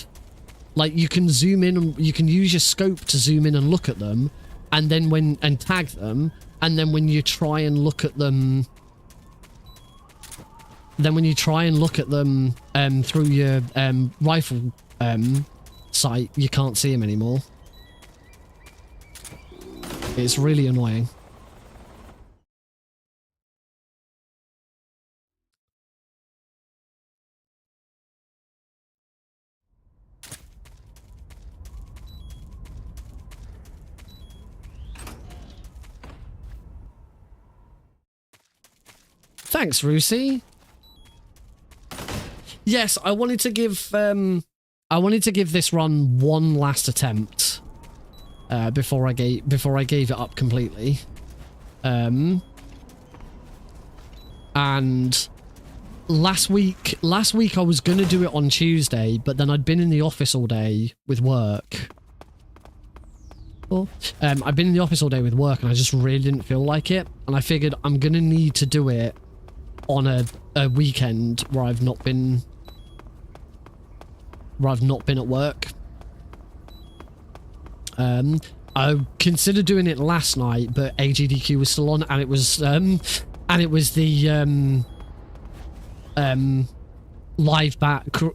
Like, you can zoom in, and you can use your scope to zoom in and look at them, and then tag them, and then when you try and look at them through your rifle sight, you can't see them anymore. It's really annoying. Thanks, Rusi. Yes, I wanted to give this run one last attempt before I gave it up completely. And last week I was gonna do it on Tuesday, but then I'd been in the office all day with work. I've been in the office all day with work, and I just really didn't feel like it, and I figured I'm gonna need to do it on a weekend where I've not been at work. I considered doing it last night, but AGDQ was still on, and it was the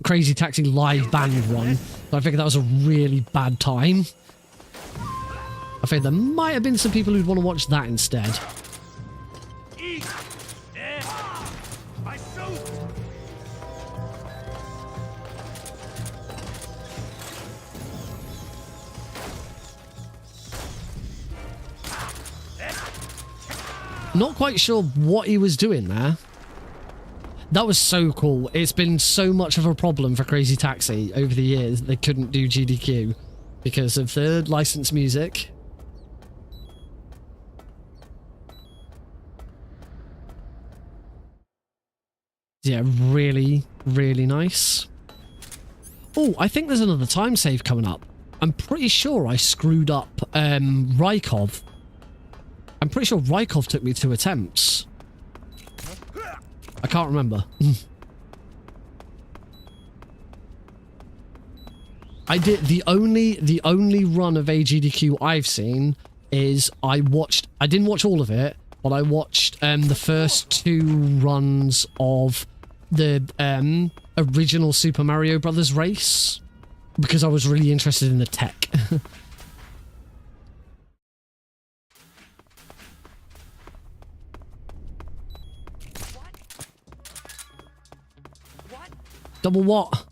Crazy Taxi live band one. So I figured that was a really bad time. I figured there might have been some people who'd want to watch that instead. Not quite sure what he was doing there. That was so cool. It's been so much of a problem for Crazy Taxi over the years that they couldn't do GDQ because of the licensed music. Yeah, really, really nice. Oh, I think there's another time save coming up. I'm pretty sure I screwed up Rykov. I'm pretty sure Rykov took me 2 attempts. I can't remember. I did the only run of AGDQ I've seen is I didn't watch all of it, but I watched the first 2 runs of the original Super Mario Brothers race because I was really interested in the tech. Double what?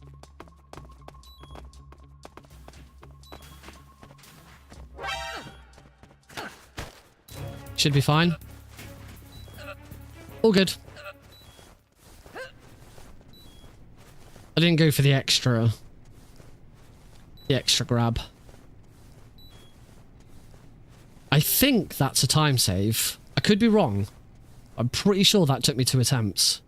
Should be fine. All good. I didn't go for the extra grab. I think that's a time save. I could be wrong. I'm pretty sure that took me 2 attempts.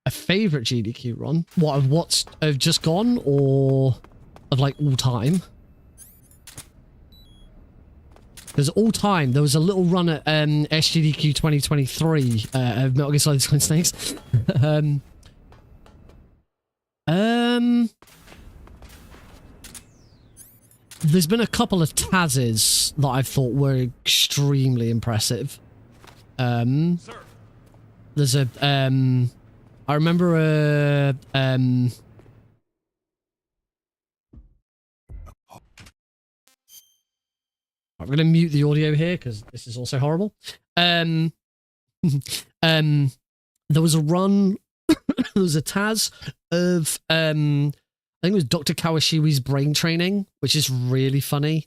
A favorite GDQ run? What, of what's of just gone, or of like all time? Because all time, there was a little run at SGDQ 2023 of Metal Gear Solid Twin Snakes. There's been a couple of Taz's that I've thought were extremely impressive. There's a I remember I'm going to mute the audio here because this is also horrible. There was a run, there was a Taz of I think it was Dr. Kawashiwi's brain training, which is really funny.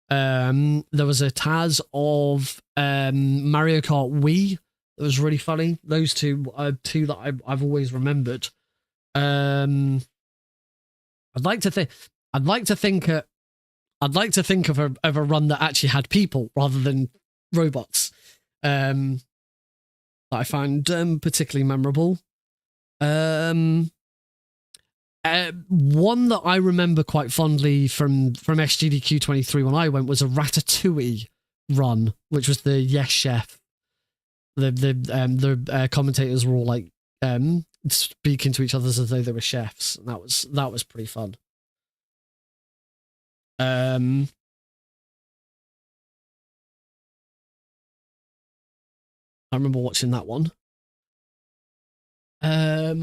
There was a Taz of Mario Kart Wii. It was really funny. Those two are two that I've always remembered. I'd like to think of a run that actually had people rather than robots. That I found particularly memorable. One that I remember quite fondly from SGDQ 23 when I went was a Ratatouille run, which was the Yes Chef. The commentators were all like speaking to each other as though they were chefs, and that was pretty fun. I remember watching that one. I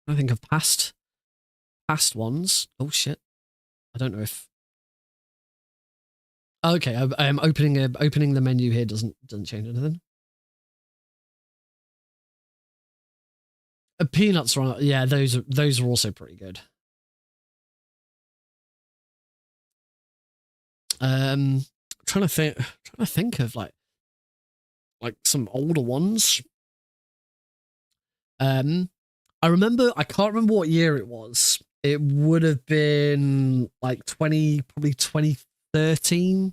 think of past ones. Oh shit! I don't know if. Okay, opening the menu here doesn't change anything. Peanuts run. Yeah, those are also pretty good. Trying to think of like some older ones. I can't remember what year it was. It would have been like 2013.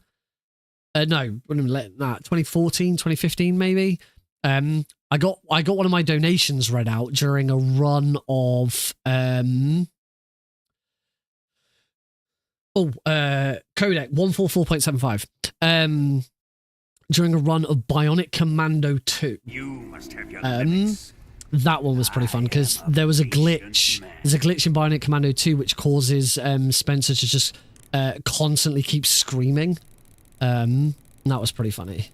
No, wouldn't have let that. 2014, 2015 maybe. I got one of my donations read out during a run of Codec 144.75. During a run of Bionic Commando 2. You must have your limits. That one was pretty fun because there was a glitch. There's a glitch in Bionic Commando 2 which causes Spencer to just constantly keep screaming. And that was pretty funny.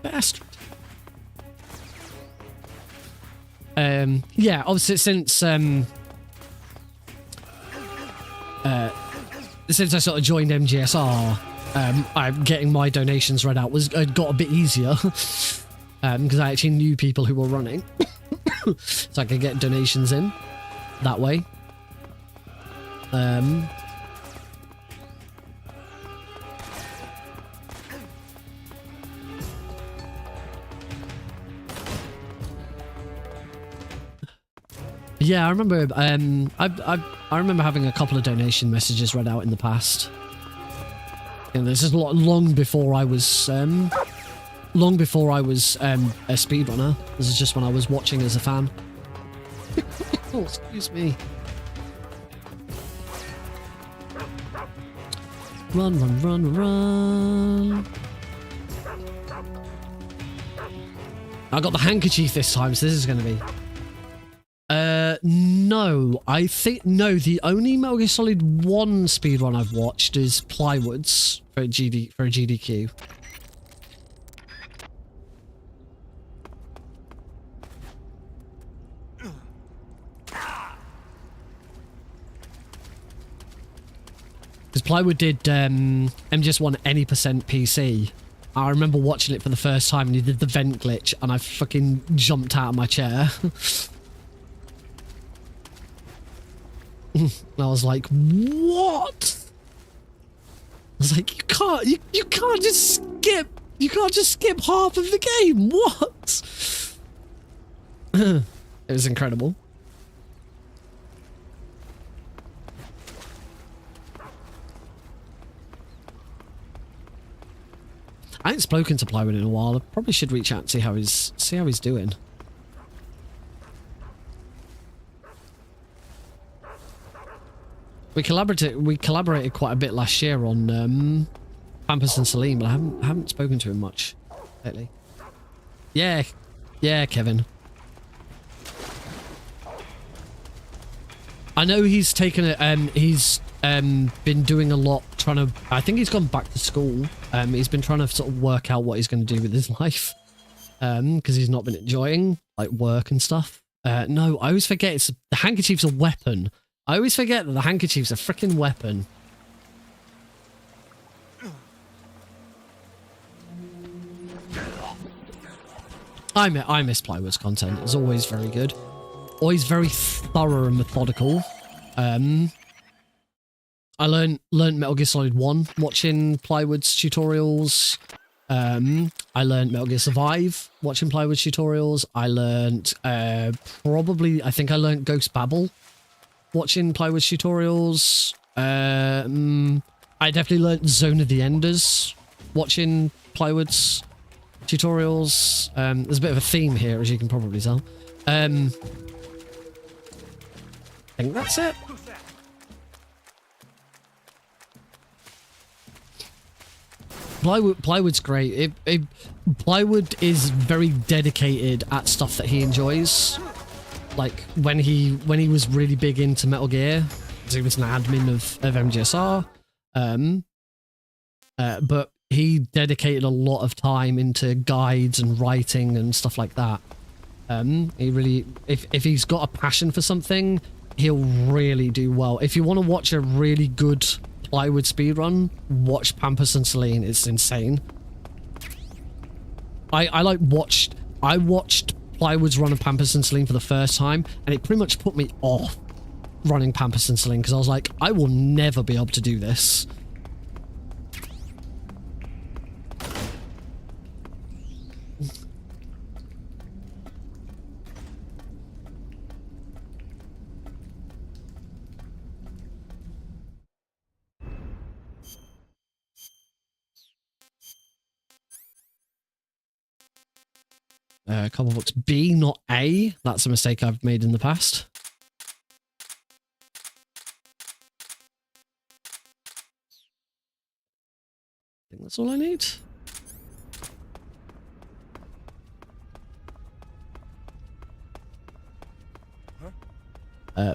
Bastard. Yeah, obviously since I sort of joined MGSR, I'm getting my donations read out got a bit easier because I actually knew people who were running, so I could get donations in that way. Yeah, I remember. I remember having a couple of donation messages read out in the past. And this is long before I was a speedrunner. This is just when I was watching as a fan. Oh, excuse me. Run, run, run, run. I got the handkerchief this time, so this is going to be... no, No, I think no. The only Metal Gear Solid 1 speedrun I've watched is Plywood's for a GDQ. Because Plywood did MGS1 any percent PC. I remember watching it for the first time and he did the vent glitch and I fucking jumped out of my chair. And I was like, what? I was like, you can't just skip half of the game. What? It was incredible. I ain't spoken to Plywood in a while. I probably should reach out and see how he's doing. We collaborated quite a bit last year on Pampas and Salim, but I haven't spoken to him much lately. Yeah, Kevin. I know he's taken it. He's been doing a lot trying to. I think he's gone back to school. He's been trying to sort of work out what he's going to do with his life, because he's not been enjoying like work and stuff. No, I always forget the handkerchief's a weapon. I always forget that the handkerchief's a freaking weapon. I miss Plywood's content. It's always very good. Always very thorough and methodical. I learned Metal Gear Solid 1 watching Plywood's tutorials. I learned Metal Gear Survive watching Plywood's tutorials. I learned I think I learned Ghost Babel watching Plywood's tutorials. I definitely learned Zone of the Enders watching Plywood's tutorials. There's a bit of a theme here, as you can probably tell. I think that's it. Plywood's great. Plywood is very dedicated at stuff that he enjoys. Like when he was really big into Metal Gear, because he was an admin of MGSR. But he dedicated a lot of time into guides and writing and stuff like that. He really, if he's got a passion for something, he'll really do well. If you want to watch a really good Plywood speedrun, watch Pampas and Celine. It's insane. I watched Plywood's run of Pampas and Celine for the first time, and it pretty much put me off running Pampas and Celine because I was like, I will never be able to do this. A couple books. B, not A. That's a mistake I've made in the past. I think that's all I need.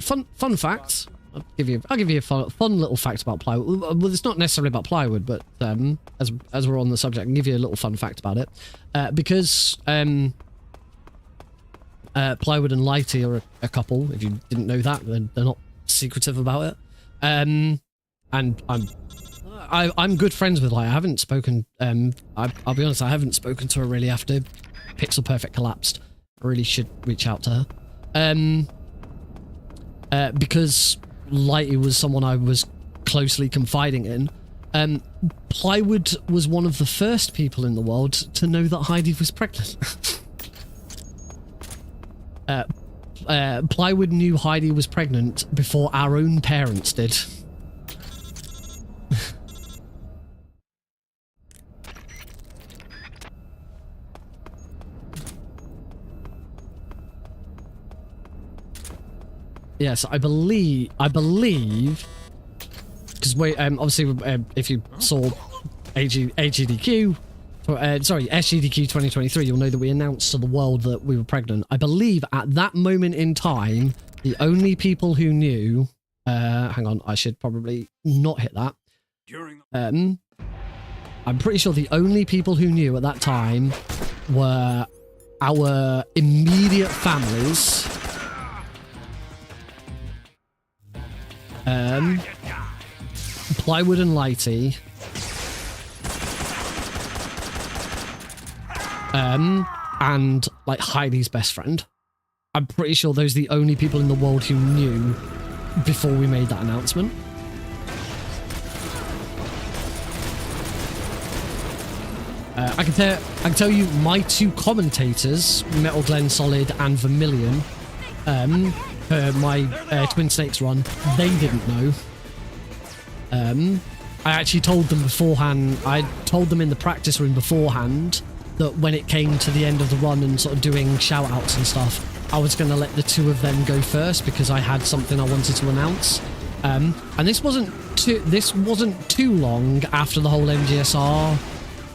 Fun fact. I'll give you a fun little fact about Plywood. Well, it's not necessarily about Plywood, but as we're on the subject, I can give you a little fun fact about it. Because Plywood and Lighty are a couple. If you didn't know that, they're not secretive about it. And I'm good friends with Lighty. I haven't spoken. I'll be honest, I haven't spoken to her really after Pixel Perfect collapsed. I really should reach out to her. Because Lighty was someone I was closely confiding in. Plywood was one of the first people in the world to know that Heidi was pregnant. Plywood knew Heidi was pregnant before our own parents did. Yes, I believe, because obviously, if you saw SGDQ 2023, you'll know that we announced to the world that we were pregnant. I believe at that moment in time, The only people who knew... hang on, I should probably not hit that. I'm pretty sure the only people who knew at that time were our immediate families. Plywood and Lighty. And like Heidi's best friend. I'm pretty sure those are the only people in the world who knew before we made that announcement. I can tell you my two commentators, Metal Glenn Solid and Vermilion, my Twin Snakes run, they didn't know. I actually told them beforehand, I told them in the practice room beforehand that when it came to the end of the run and sort of doing shout outs and stuff, I was going to let the two of them go first because I had something I wanted to announce. And this wasn't too long after the whole MGSR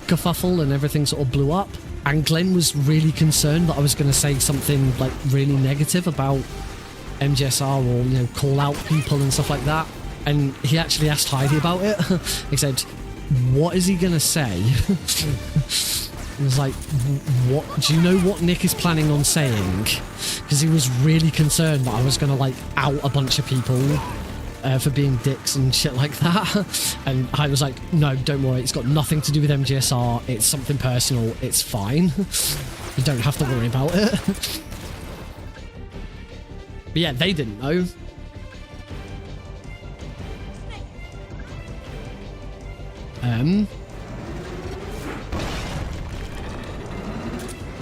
kerfuffle and everything sort of blew up, and Glenn was really concerned that I was going to say something like really negative about MGSR or, you know, call out people and stuff like that, and he actually asked Heidi about it. He said, what is he going to say? He was like, what, do you know what Nick is planning on saying? Because he was really concerned that I was going to like out a bunch of people for being dicks and shit like that. And I was like, no, don't worry, it's got nothing to do with MGSR, it's something personal, it's fine. You don't have to worry about it. But yeah, they didn't know.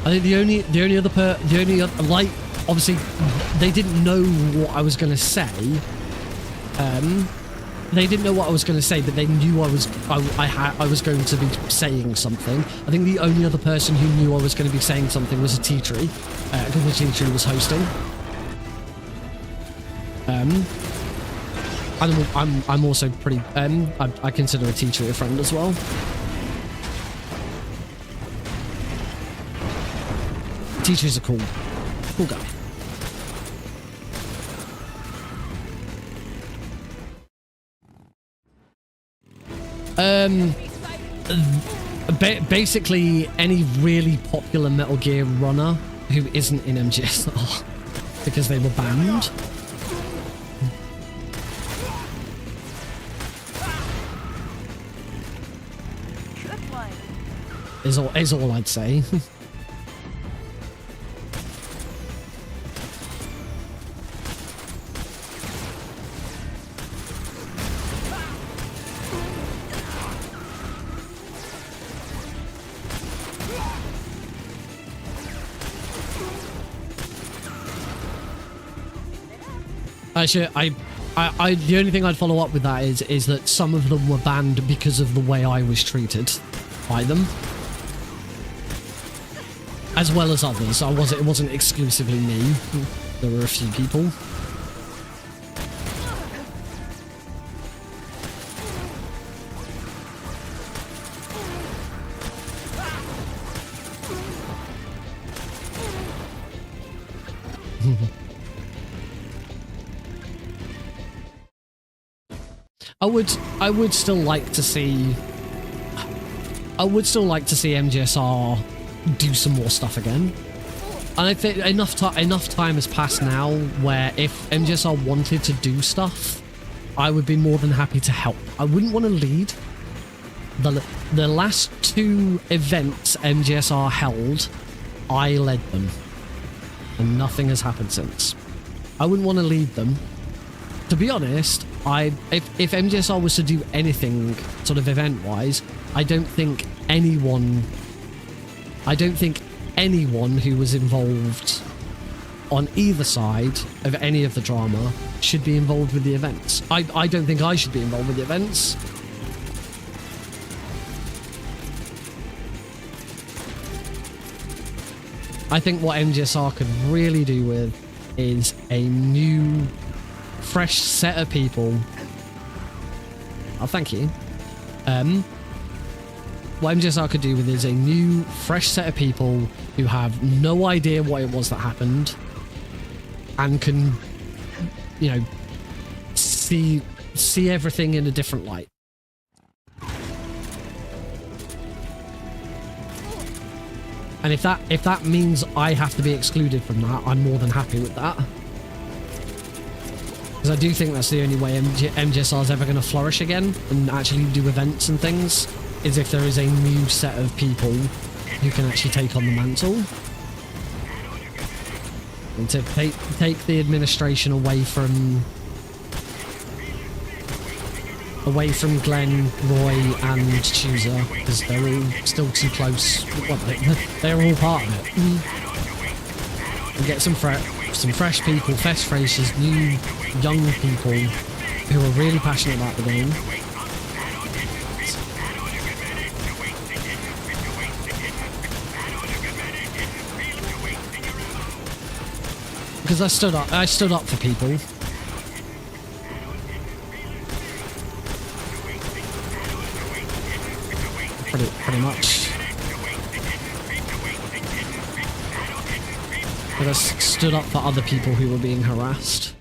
I think the only other like, obviously they didn't know what I was gonna say. They didn't know what I was going to say, but they knew I was going to be saying something. I think the only other person who knew I was going to be saying something was a T-Tree, because the T-Tree was hosting. And I'm also pretty, I consider a T-Tree a friend as well. T-Tree's a cool guy. Basically any really popular Metal Gear runner who isn't in MGSR because they were banned. Is all I'd say. Actually, the only thing I'd follow up with that is that some of them were banned because of the way I was treated by them, as well as others. It wasn't exclusively me. There were a few people. I would still like to see MGSR do some more stuff again. And I think enough time has passed now where if MGSR wanted to do stuff, I would be more than happy to help. I wouldn't want to lead. The last two events MGSR held, I led them. And nothing has happened since. I wouldn't want to lead them. To be honest, if MGSR was to do anything sort of event-wise, I don't think anyone who was involved on either side of any of the drama should be involved with the events. I don't think I should be involved with the events. I think what MGSR could really do with is a new, fresh set of people. Oh, thank you. What MGSR could do with is a new, fresh set of people who have no idea what it was that happened and can you know, see everything in a different light. And if that means I have to be excluded from that, I'm more than happy with that. Because I do think that's the only way MGSR is ever going to flourish again and actually do events and things, is if there is a new set of people who can actually take on the mantle. And to take the administration away from Glenn, Roy, and Chooser, because they're all still too close. Well, they're all part of it. And get some fresh people, fresh faces, new, young people who are really passionate about the game. Because I stood up for people. Pretty much. But I stood up for other people who were being harassed.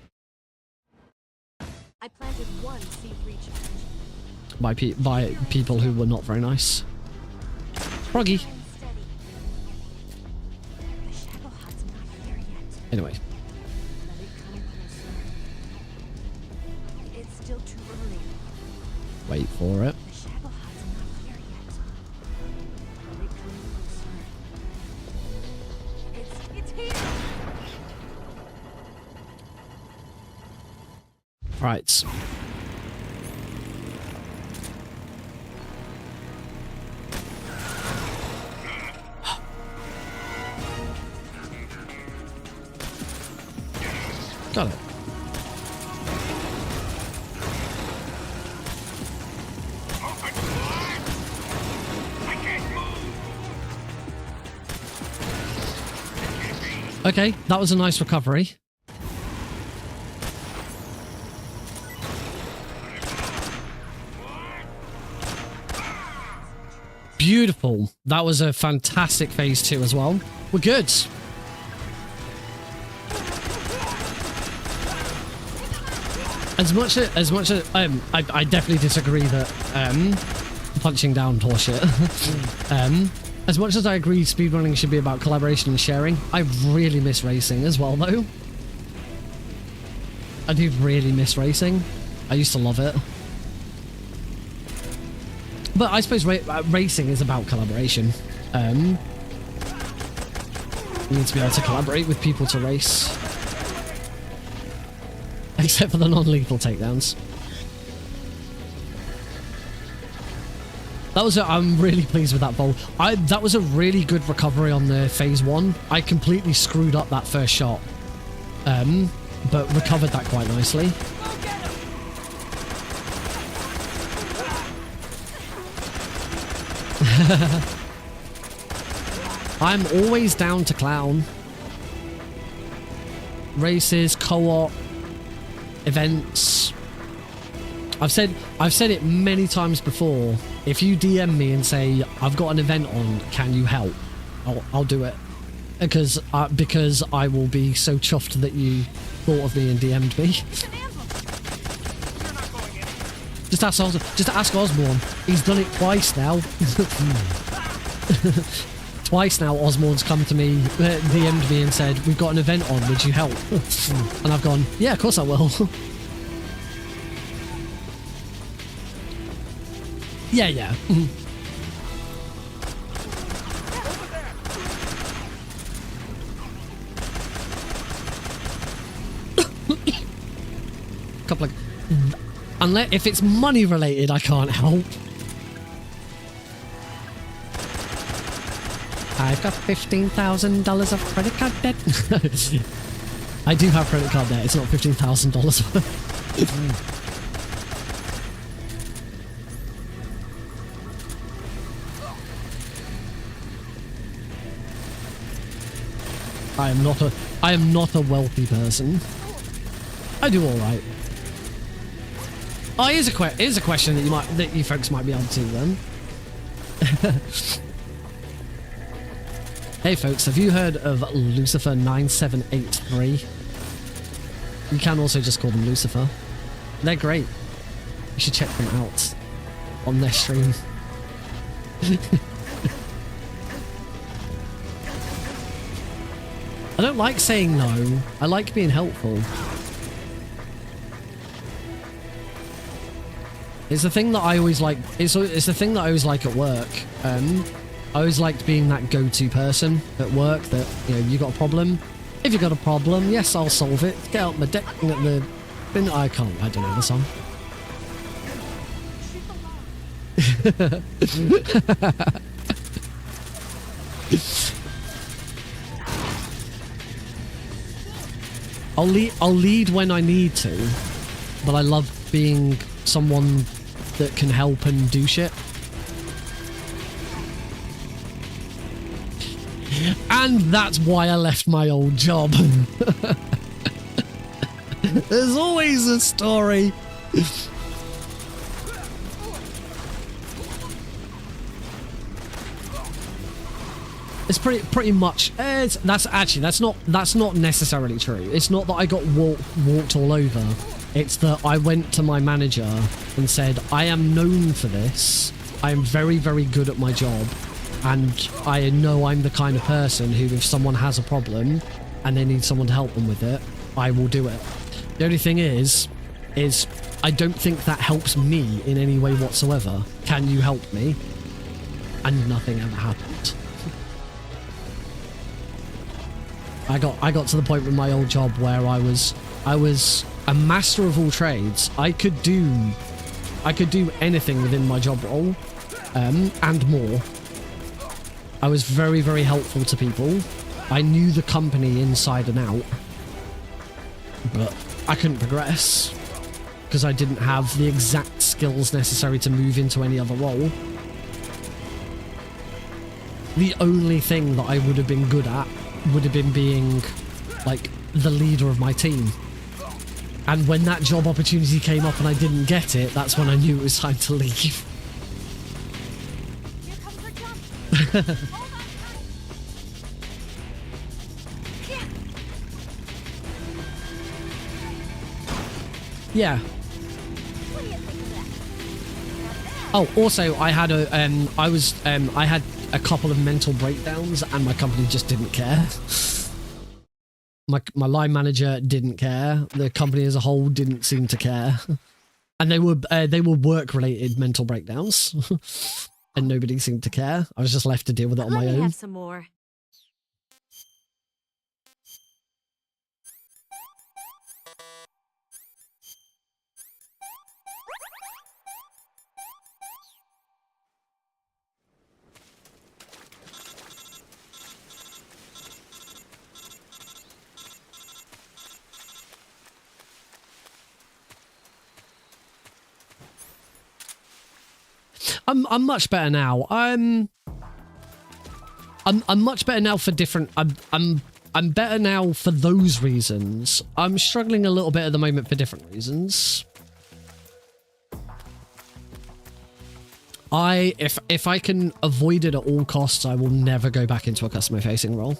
I planted one seed recharge. By people who were not very nice. Froggy. Anyway. It's still too early. Wait for it. Right. Got it. Okay, that was a nice recovery. Beautiful. That was a fantastic phase 2 as well. We're good. As much as I definitely disagree that punching down horseshit. As much as I agree speedrunning should be about collaboration and sharing, I really miss racing as well though. I do really miss racing. I used to love it. But I suppose racing is about collaboration. You need to be able to collaborate with people to race. Except for the non-lethal takedowns. That was I'm really pleased with that bowl. That was a really good recovery on the phase 1. I completely screwed up that first shot. But recovered that quite nicely. I'm always down to clown. Races, co-op, events. I've said it many times before. If you DM me and say I've got an event on, can you help? I'll do it because I will be so chuffed that you thought of me and DM'd me. Just ask Osborne. He's done it twice now. Twice now Osborne's come to me, DM'd me and said, we've got an event on, would you help? And I've gone, yeah, of course I will. Yeah. Couple of... Unless if it's money related, I can't help. I've got $15,000 of credit card debt. I do have credit card debt. It's not $15,000 worth. I am not a wealthy person. I do all right. Oh, here's a question that you folks might be able to then. Hey folks, have you heard of Lucifer 9783? You can also just call them Lucifer. They're great. You should check them out on their stream. I don't like saying no. I like being helpful. It's the thing that I always like. It's the thing that I always like at work. I always liked being that go-to person at work. That, you know, you got a problem. If you got a problem, yes, I'll solve it. Get out my deck at the bin. I can't. I don't know the song. I'll lead when I need to, but I love being someone that can help and do shit. And that's why I left my old job. There's always a story. It's pretty much. That's not necessarily true. It's not that I got walked all over. It's that I went to my manager and said, I am known for this. I am very, very good at my job. And I know I'm the kind of person who, if someone has a problem and they need someone to help them with it, I will do it. The only thing is I don't think that helps me in any way whatsoever. Can you help me? And nothing ever happened. I got to the point with my old job where I was a master of all trades. I could do anything within my job role, and more. I was very, very helpful to people. I knew the company inside and out, but I couldn't progress because I didn't have the exact skills necessary to move into any other role. The only thing that I would have been good at would have been being, like, the leader of my team. And when that job opportunity came up and I didn't get it, that's when I knew it was time to leave. Here comes our jump. Yeah. What do you think of that? Oh, also, I had I had a couple of mental breakdowns, and my company just didn't care. My line manager didn't care. The company as a whole didn't seem to care, and they were work-related mental breakdowns, and nobody seemed to care. I was just left to deal with it on my Let me own. have some more. I'm much better now. I'm much better now for different. I'm better now for those reasons. I'm struggling a little bit at the moment for different reasons. If I can avoid it at all costs, I will never go back into a customer facing role.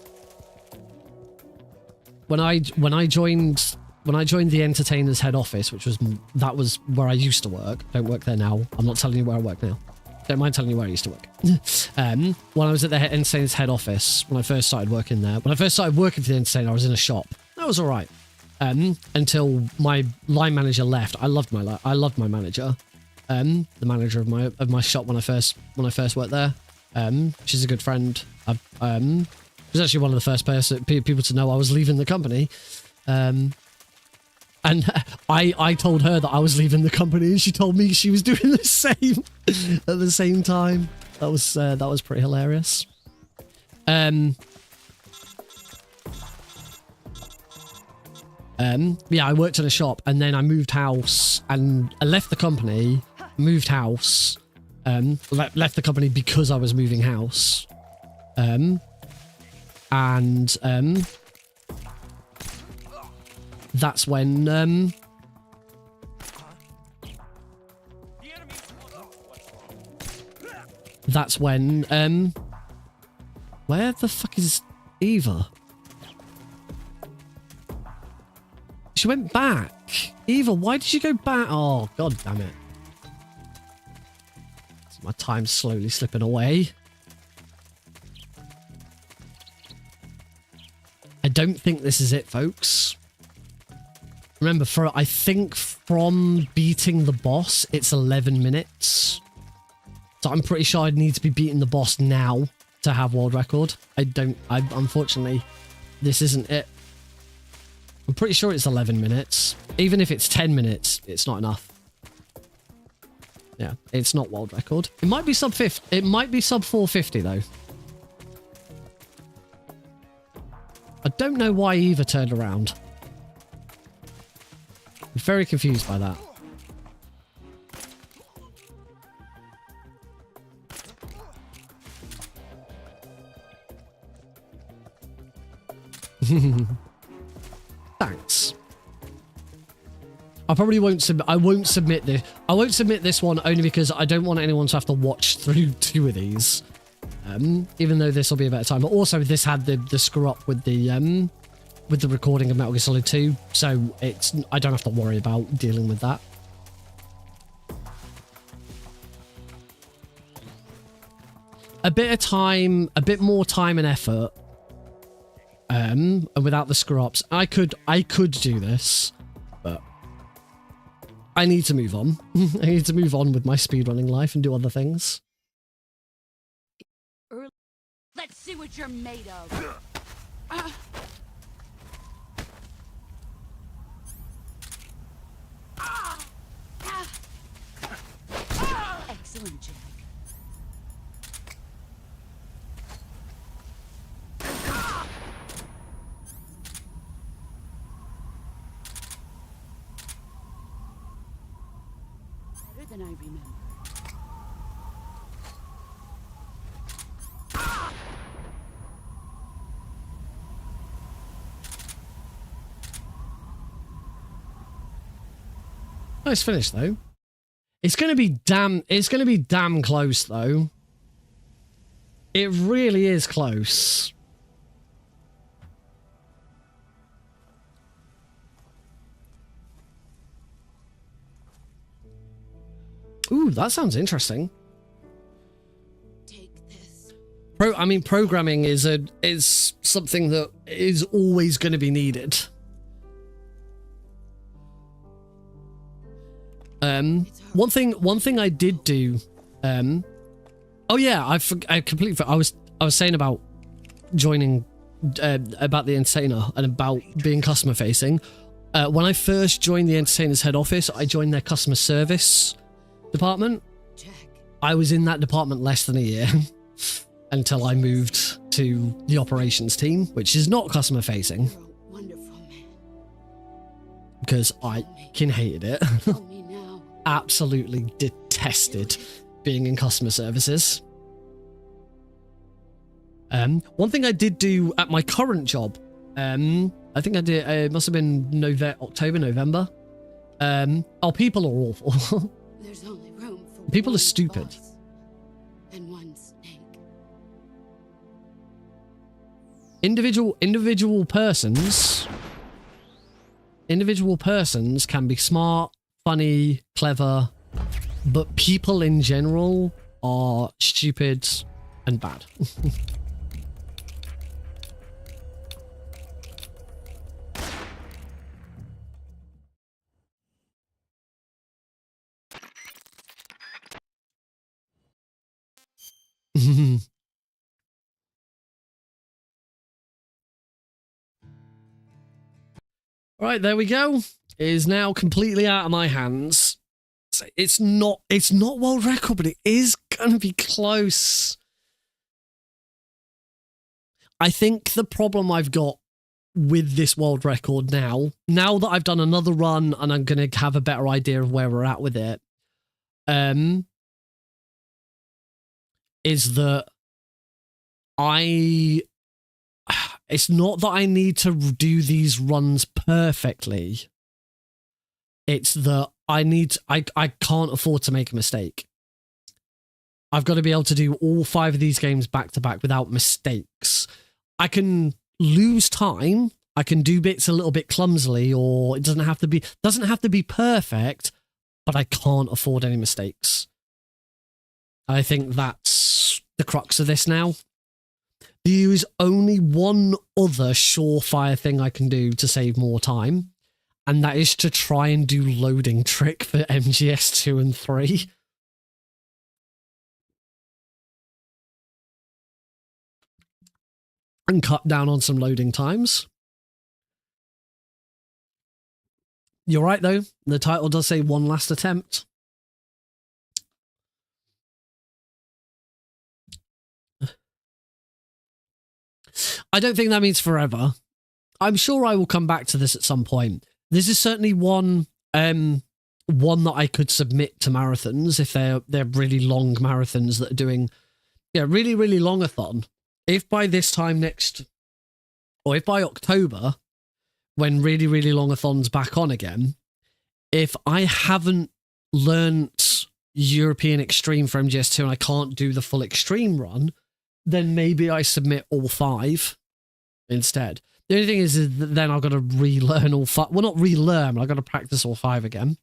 When I joined the entertainers head office, which was where I used to work. Don't work there now. I'm not telling you where I work now. Don't mind telling you where I used to work. When I was at the entertainers head office, when I first started working there, when I first started working for the entertainer, I was in a shop. That was all right. Until my line manager left. I loved my manager. The manager of my shop when I first worked there. She's a good friend. She was actually one of the first people to know I was leaving the company. And I told her that I was leaving the company, and she told me she was doing the same at the same time. That was pretty hilarious. Yeah, I worked in a shop, and then I moved house, and I left the company, moved house, left the company because I was moving house, that's when, where the fuck is Eva? She went back. Eva, why did you go back? Oh, god damn it. My time's slowly slipping away. I don't think this is it, folks. Remember, I think from beating the boss, it's 11 minutes. So I'm pretty sure I'd need to be beating the boss now to have world record. Unfortunately, this isn't it. I'm pretty sure it's 11 minutes. Even if it's 10 minutes, it's not enough. Yeah, it's not world record. It might be sub 50. It might be sub 450 though. I don't know why Eva turned around. I'm very confused by that. Thanks. I probably won't submit. I won't submit this. I won't submit this one only because I don't want anyone to have to watch through 2 of these. Even though this will be a better time, but also this had the screw up with the recording of Metal Gear Solid 2, so I don't have to worry about dealing with that. A bit of time, a bit more time and effort, and without the screw ups, I could do this, but I need to move on. I need to move on with my speedrunning life and do other things. Let's see what you're made of. Excellent, Jack. Better than I remember. Nice finish though. It's gonna be damn close though. It really is close. Ooh, that sounds interesting. Take this. Programming is something that is always going to be needed. One thing I did do. Oh yeah, I completely. I was saying about joining, about the Entertainer and about being customer facing. When I first joined the Entertainer's head office, I joined their customer service department. I was in that department less than a year until I moved to the operations team, which is not customer facing. Because I hated it. Absolutely detested being in customer services. One thing I did do at my current job, I think I did, it must have been October, November. People are awful. There's only room for people are stupid. And one snake. Individual persons can be smart, funny, clever, but people in general are stupid and bad. Right, there we go. It is now completely out of my hands. It's not world record, but it is gonna be close. I think the problem I've got with this world record now that I've done another run and I'm gonna have a better idea of where we're at with it, is that it's not that I need to do these runs perfectly. It's that I can't afford to make a mistake. I've got to be able to do all 5 of these games back to back without mistakes. I can lose time I can do bits a little bit clumsily, or it doesn't have to be perfect, but I can't afford any mistakes. I think that's the crux of this now. There is only one other surefire thing I can do to save more time, and that is to try and do loading trick for MGS 2 and 3. And cut down on some loading times. You're right, though. The title does say one last attempt. I don't think that means forever. I'm sure I will come back to this at some point. This is certainly one that I could submit to marathons if they're really long marathons that are doing really, really long-a-thon. If by this time next, or if by October, when really, really long-a-thon's back on again, if I haven't learnt European Extreme for MGS2 and I can't do the full Extreme run, then maybe I submit all 5 instead. The only thing is that then I've got to relearn all 5. Well, not relearn, but I've got to practice all 5 again.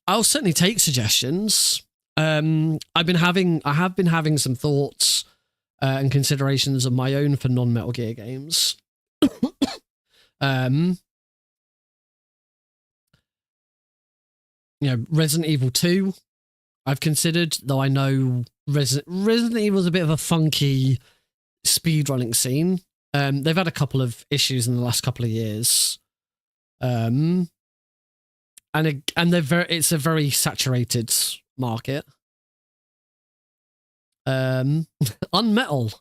I'll certainly take suggestions. I have been having some thoughts and considerations of my own for non-Metal Gear games. Resident Evil 2, I've considered, though I know Resident Evil is a bit of a funky speedrunning scene. They've had a couple of issues in the last couple of years. And it's a very saturated market. Unmetal.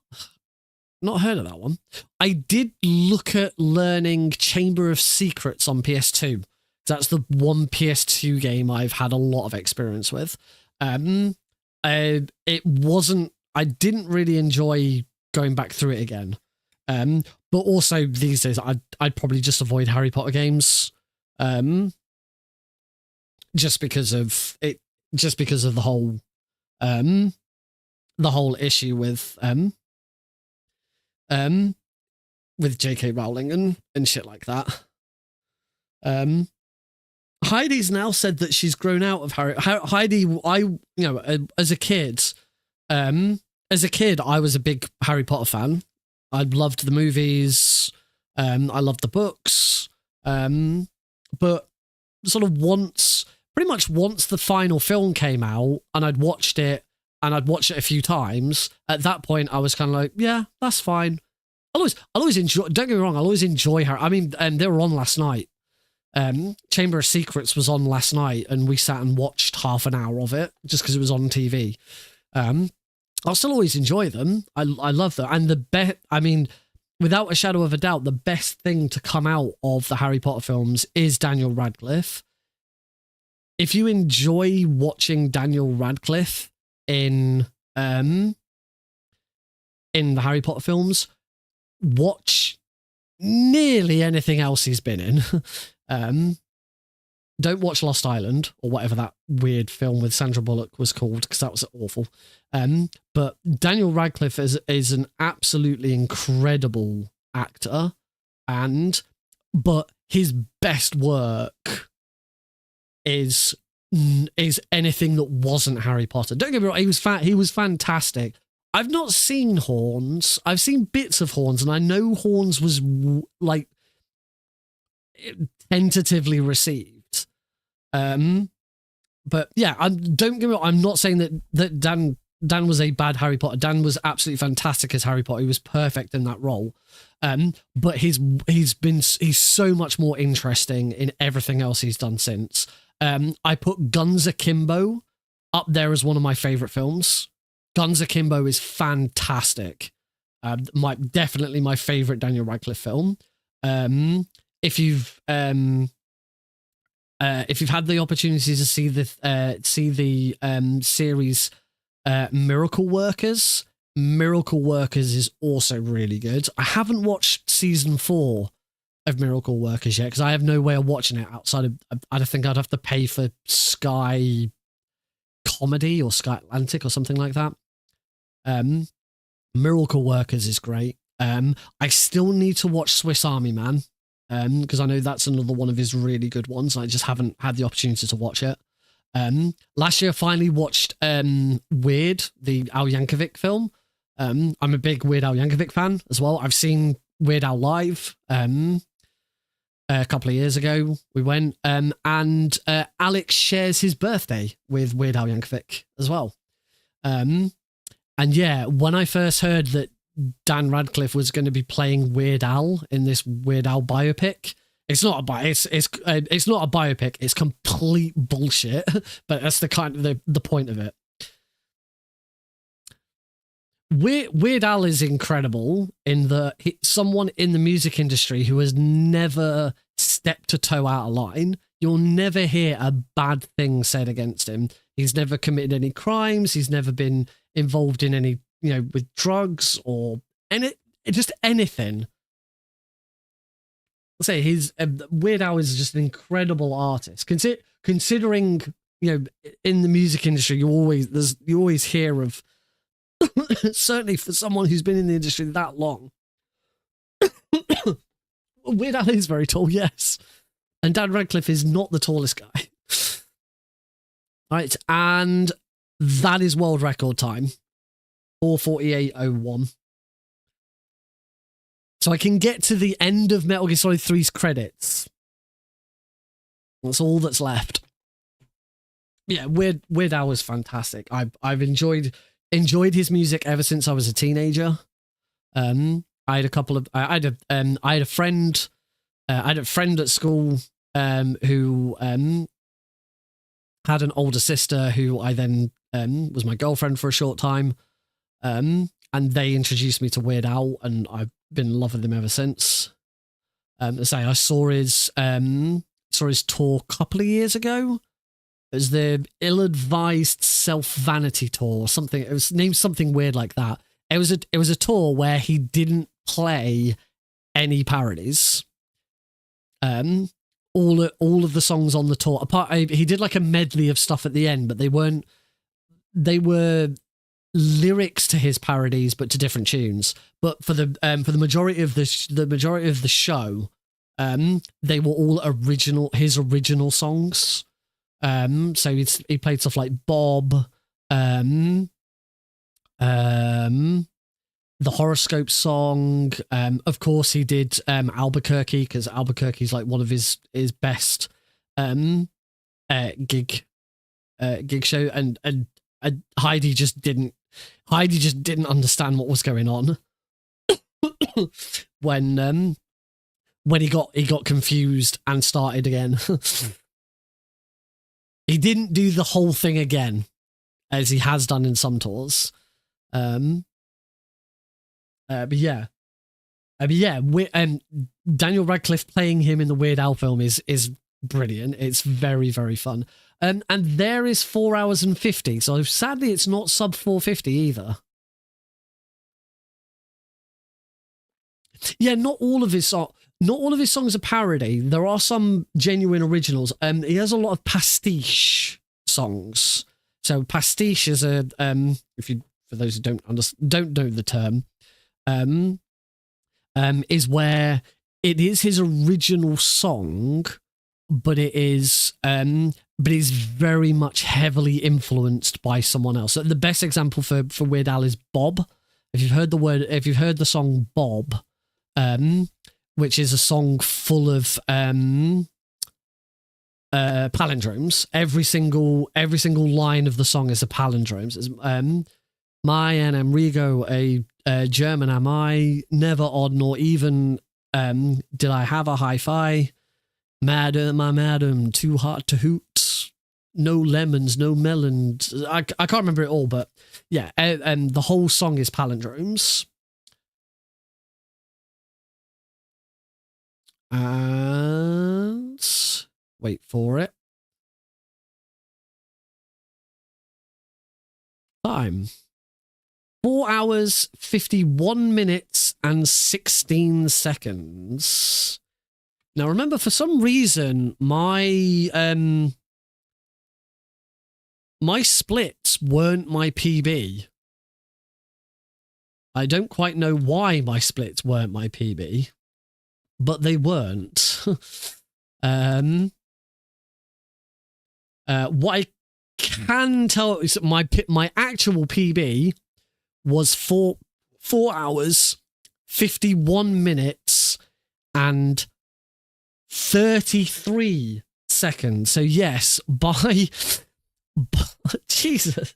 Not heard of that one. I did look at learning Chamber of Secrets on PS2. That's the one PS2 game I've had a lot of experience with. It wasn't, I didn't really enjoy going back through it again. But also these days I'd probably just avoid Harry Potter games. Just because of the whole issue with J.K. Rowling and shit like that. Heidi's now said that she's grown out of Harry. Heidi, as a kid, I was a big Harry Potter fan. I loved the movies. I loved the books. But sort of pretty much once the final film came out and I'd watched it a few times, at that point I was kind of like, yeah, that's fine. I'll always enjoy, don't get me wrong, I'll always enjoy Harry. I mean, they were on last night. Chamber of Secrets was on last night and we sat and watched half an hour of it just because it was on TV. I'll still always enjoy them. I love them. And without a shadow of a doubt, the best thing to come out of the Harry Potter films is Daniel Radcliffe. If you enjoy watching Daniel Radcliffe in the Harry Potter films, watch nearly anything else he's been in. Don't watch Lost Island or whatever that weird film with Sandra Bullock was called, because that was awful. But Daniel Radcliffe is an absolutely incredible actor, but his best work is anything that wasn't Harry Potter. Don't get me wrong, he was fantastic. I've not seen Horns. I've seen bits of Horns, and I know Horns was like tentatively received. But yeah, don't get me wrong, I'm not saying that Dan was a bad Harry Potter. Dan was absolutely fantastic as Harry Potter. He was perfect in that role. But he's so much more interesting in everything else he's done since. I put Guns Akimbo up there as one of my favorite films. Guns Akimbo is fantastic. Definitely my favorite Daniel Radcliffe film. If you've had the opportunity to see the series Miracle Workers is also really good. I haven't watched season 4 of Miracle Workers yet because I have no way of watching it outside of, I think I'd have to pay for Sky Comedy or Sky Atlantic or something like that. Miracle Workers is great. I still need to watch Swiss Army Man, because I know that's another one of his really good ones. I just haven't had the opportunity to watch it. Last year I finally watched Weird, the Al Yankovic film. I'm a big Weird Al Yankovic fan as well. I've seen Weird Al live a couple of years ago. We went, and Alex shares his birthday with Weird Al Yankovic as well. And yeah, when I first heard that Dan Radcliffe was going to be playing Weird Al in this Weird Al biopic, it's not a biopic. It's complete bullshit, but that's the kind of the point of it. Weird Al is incredible in that someone in the music industry who has never stepped a toe out of line. You'll never hear a bad thing said against him. He's never committed any crimes. He's never been involved in any, with drugs or just anything. I'll say Weird Al is just an incredible artist. Considering, in the music industry, you always hear of, certainly for someone who's been in the industry that long. Weird Al is very tall, yes. And Dan Radcliffe is not the tallest guy. Right, and that is world record time. 4:48:01. So I can get to the end of Metal Gear Solid 3's credits. That's all that's left. Yeah, Weird Al was fantastic. I've enjoyed his music ever since I was a teenager. I had a friend at school who had an older sister who I then was my girlfriend for a short time. And they introduced me to Weird Al, and I've been in love with him ever since. I saw his tour a couple of years ago. It was the Ill-Advised Self-Vanity Tour or something. It was named something weird like that. It was a tour where he didn't play any parodies. All of the songs on the tour, he did like a medley of stuff at the end, but they were lyrics to his parodies, but to different tunes. But for the majority of the show, they were all his original songs. So he played stuff like Bob, the Horoscope song. Of course, he did Albuquerque, because Albuquerque's like one of his best gig show, and Heidi just didn't understand what was going on when he got confused and started again. He didn't do the whole thing again, as he has done in some tours. But yeah, Daniel Radcliffe playing him in the Weird Al film is brilliant. It's very, very fun. And there is 4 hours and 50. So sadly, it's not sub 450 either. Yeah, not all of his songs are parody. There are some genuine originals. He has a lot of pastiche songs. So pastiche is for those who don't know the term, is where it is his original song, but it is very much heavily influenced by someone else. So the best example for Weird Al is Bob. If you've heard the song Bob, which is a song full of palindromes. Every single line of the song is a palindrome. It's, my and Enrico, a German am I, never odd nor even, did I have a hi-fi? Madam, my madam, too hot to hoot. No lemons, no melons. I can't remember it all, but yeah, the whole song is palindromes. And wait for it. Time. 4 hours, 51 minutes, and 16 seconds. Now, remember, for some reason, my splits weren't my PB. I don't quite know why my splits weren't my PB, but they weren't. What I can tell is that my actual PB was 4 hours, 51 minutes, and 33 seconds. So yes, by Jesus,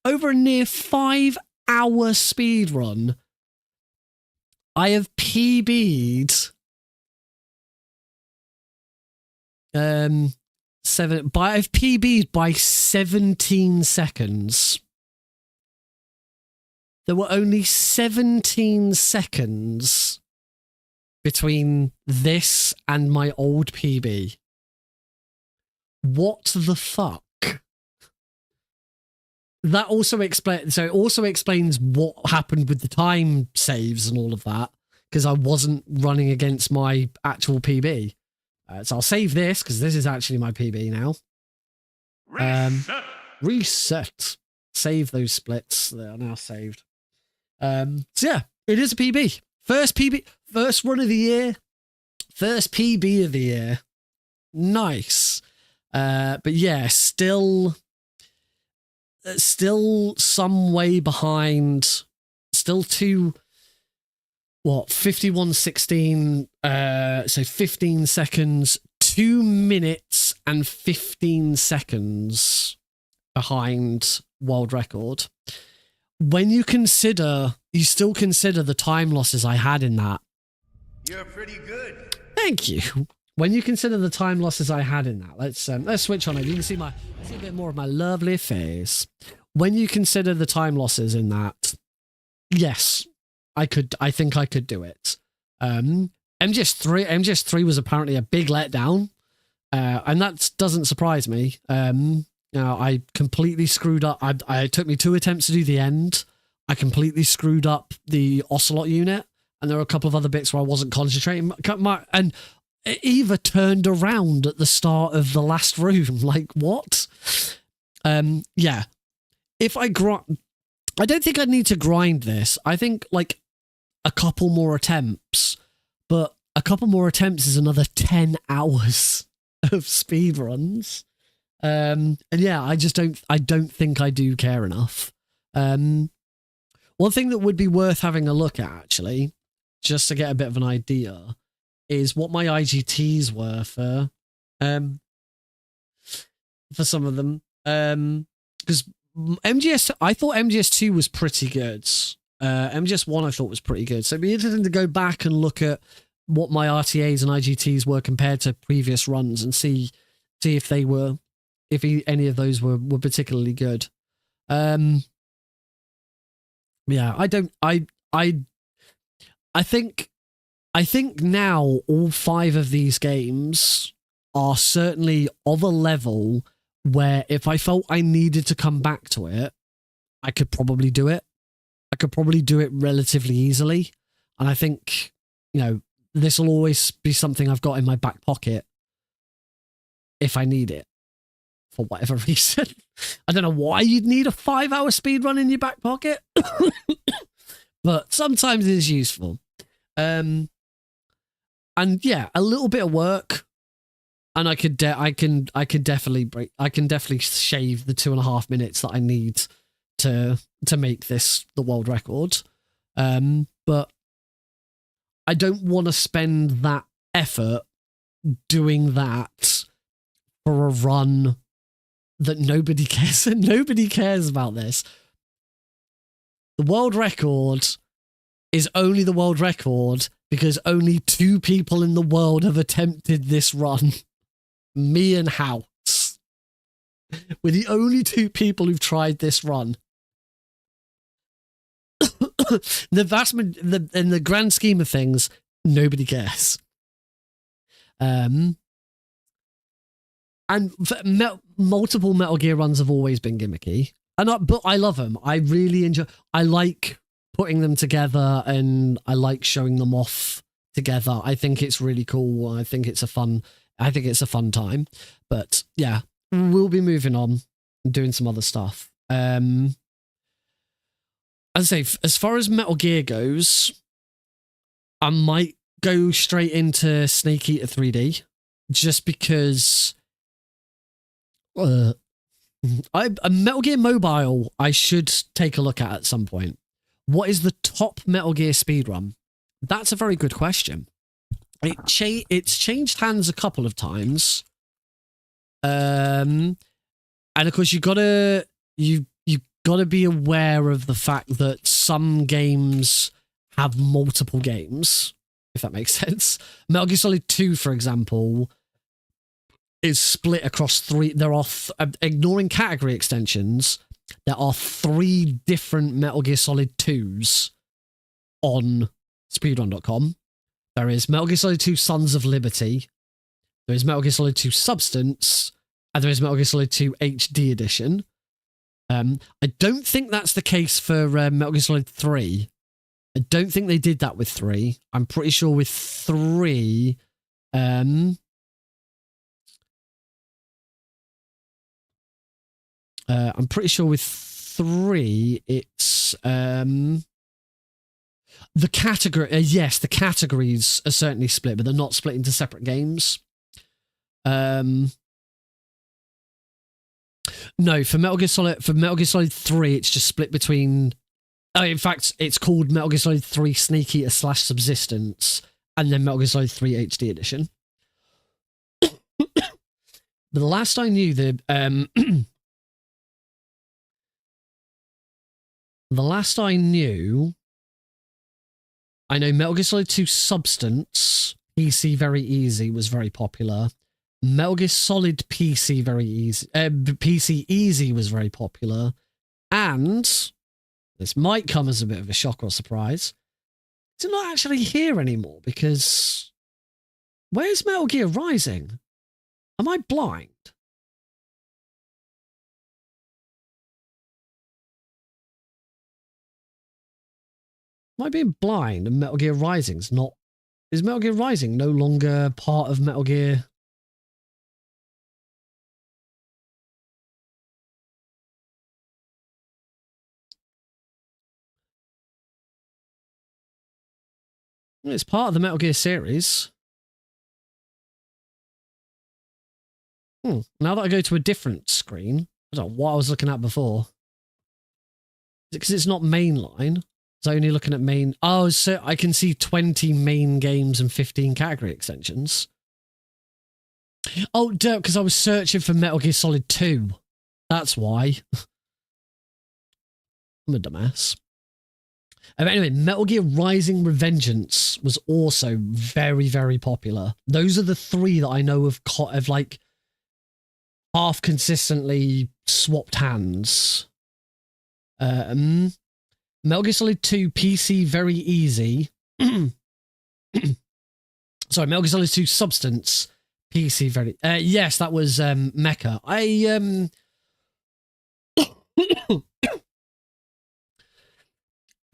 over a near 5 hour speed run, I have PB'd I've PB'd by 17 seconds. There were only 17 seconds between this and my old PB. What the fuck? That also explains what happened with the time saves and all of that, because I wasn't running against my actual PB. So I'll save this because this is actually my PB now. Reset. Save those splits. They are now saved. So yeah, it is a PB. First run of the year. First PB of the year. Nice. But yeah, still some way behind. Still 51:16, so 15 seconds, 2 minutes and 15 seconds behind world record. When you still consider the time losses I had in that. You're pretty good. Thank you. When you consider the time losses I had in that, let's switch on it. You can see a bit more of my lovely face. When you consider the time losses in that, yes, I think I could do it. MGS3 was apparently a big letdown, and that doesn't surprise me. I completely screwed up. It took me 2 attempts to do the end. I completely screwed up the Ocelot unit, and there were a couple of other bits where I wasn't concentrating. And Eva turned around at the start of the last room. Like, what? Yeah. If I don't think I'd need to grind this. I think, like, a couple more attempts, but a couple more attempts is another 10 hours of speed runs. And yeah, I don't think I do care enough. One thing that would be worth having a look at, actually, just to get a bit of an idea, is what my IGTs were for some of them. Because I thought MGS2 was pretty good. MGS1 I thought was pretty good. So it'd be interesting to go back and look at what my RTAs and IGTs were compared to previous runs and see if any of those were particularly good. Yeah, I think now all 5 of these games are certainly of a level where if I felt I needed to come back to it, I could probably do it. I could probably do it relatively easily. And I think, this will always be something I've got in my back pocket if I need it for whatever reason. I don't know why you'd need a 5-hour speed run in your back pocket, but sometimes it is useful. And yeah, a little bit of work, and I can definitely shave the 2.5 minutes that I need to make this the world record. But I don't want to spend that effort doing that for a run that nobody cares. Nobody cares about this. The world record is only the world record because only 2 people in the world have attempted this run. Me and House. We're the only 2 people who've tried this run. In the grand scheme of things, nobody cares. And multiple Metal Gear runs have always been gimmicky, but I love them. I really enjoy. I like putting them together, and I like showing them off together. I think it's really cool. I think it's a fun time. But yeah, we'll be moving on and doing some other stuff. as I say, as far as Metal Gear goes, I might go straight into Snake Eater 3D just because a Metal Gear Mobile I should take a look at some point. What is the top Metal Gear speedrun? That's a very good question. It's changed hands a couple of times. And of course you gotta be aware of the fact that some games have multiple games, if that makes sense. Metal Gear Solid 2, for example, is split across 3. There are, ignoring category extensions, there are 3 different Metal Gear Solid 2s on speedrun.com. There is Metal Gear Solid 2 Sons of Liberty, there is Metal Gear Solid 2 Substance, and there is Metal Gear Solid 2 HD Edition. I don't think that's the case for Metal Gear Solid 3. I don't think they did that with 3. I'm pretty sure with 3... I'm pretty sure with 3, it's... the category... yes, the categories are certainly split, but they're not split into separate games. No, for Metal Gear Solid 3, it's just split between... in fact, it's called Metal Gear Solid 3 Snake Eater / Subsistence, and then Metal Gear Solid 3 HD Edition. But the last I knew, the last I know Metal Gear Solid 2 Substance, PC Very Easy, was very popular. Metal Gear Solid PC Very Easy, PC Easy was very popular, and this might come as a bit of a shock or surprise, it's not actually here anymore, because where's Metal Gear Rising? Am I blind? Am I being blind and Metal Gear Rising's not... Is Metal Gear Rising no longer part of Metal Gear... It's part of the Metal Gear series. Now that I go to a different screen, I don't know what I was looking at before. Is it because it's not mainline? Is I only looking at main... Oh, so I can see 20 main games and 15 category extensions. Oh, because I was searching for Metal Gear Solid 2. That's why. I'm a dumbass. Anyway, Metal Gear Rising Revengeance was also very, very popular. Those are the 3 that I know have like half consistently swapped hands. Metal Gear Solid 2 PC Very Easy. Sorry, Metal Gear Solid 2 Substance PC Very... yes, that was Mecha.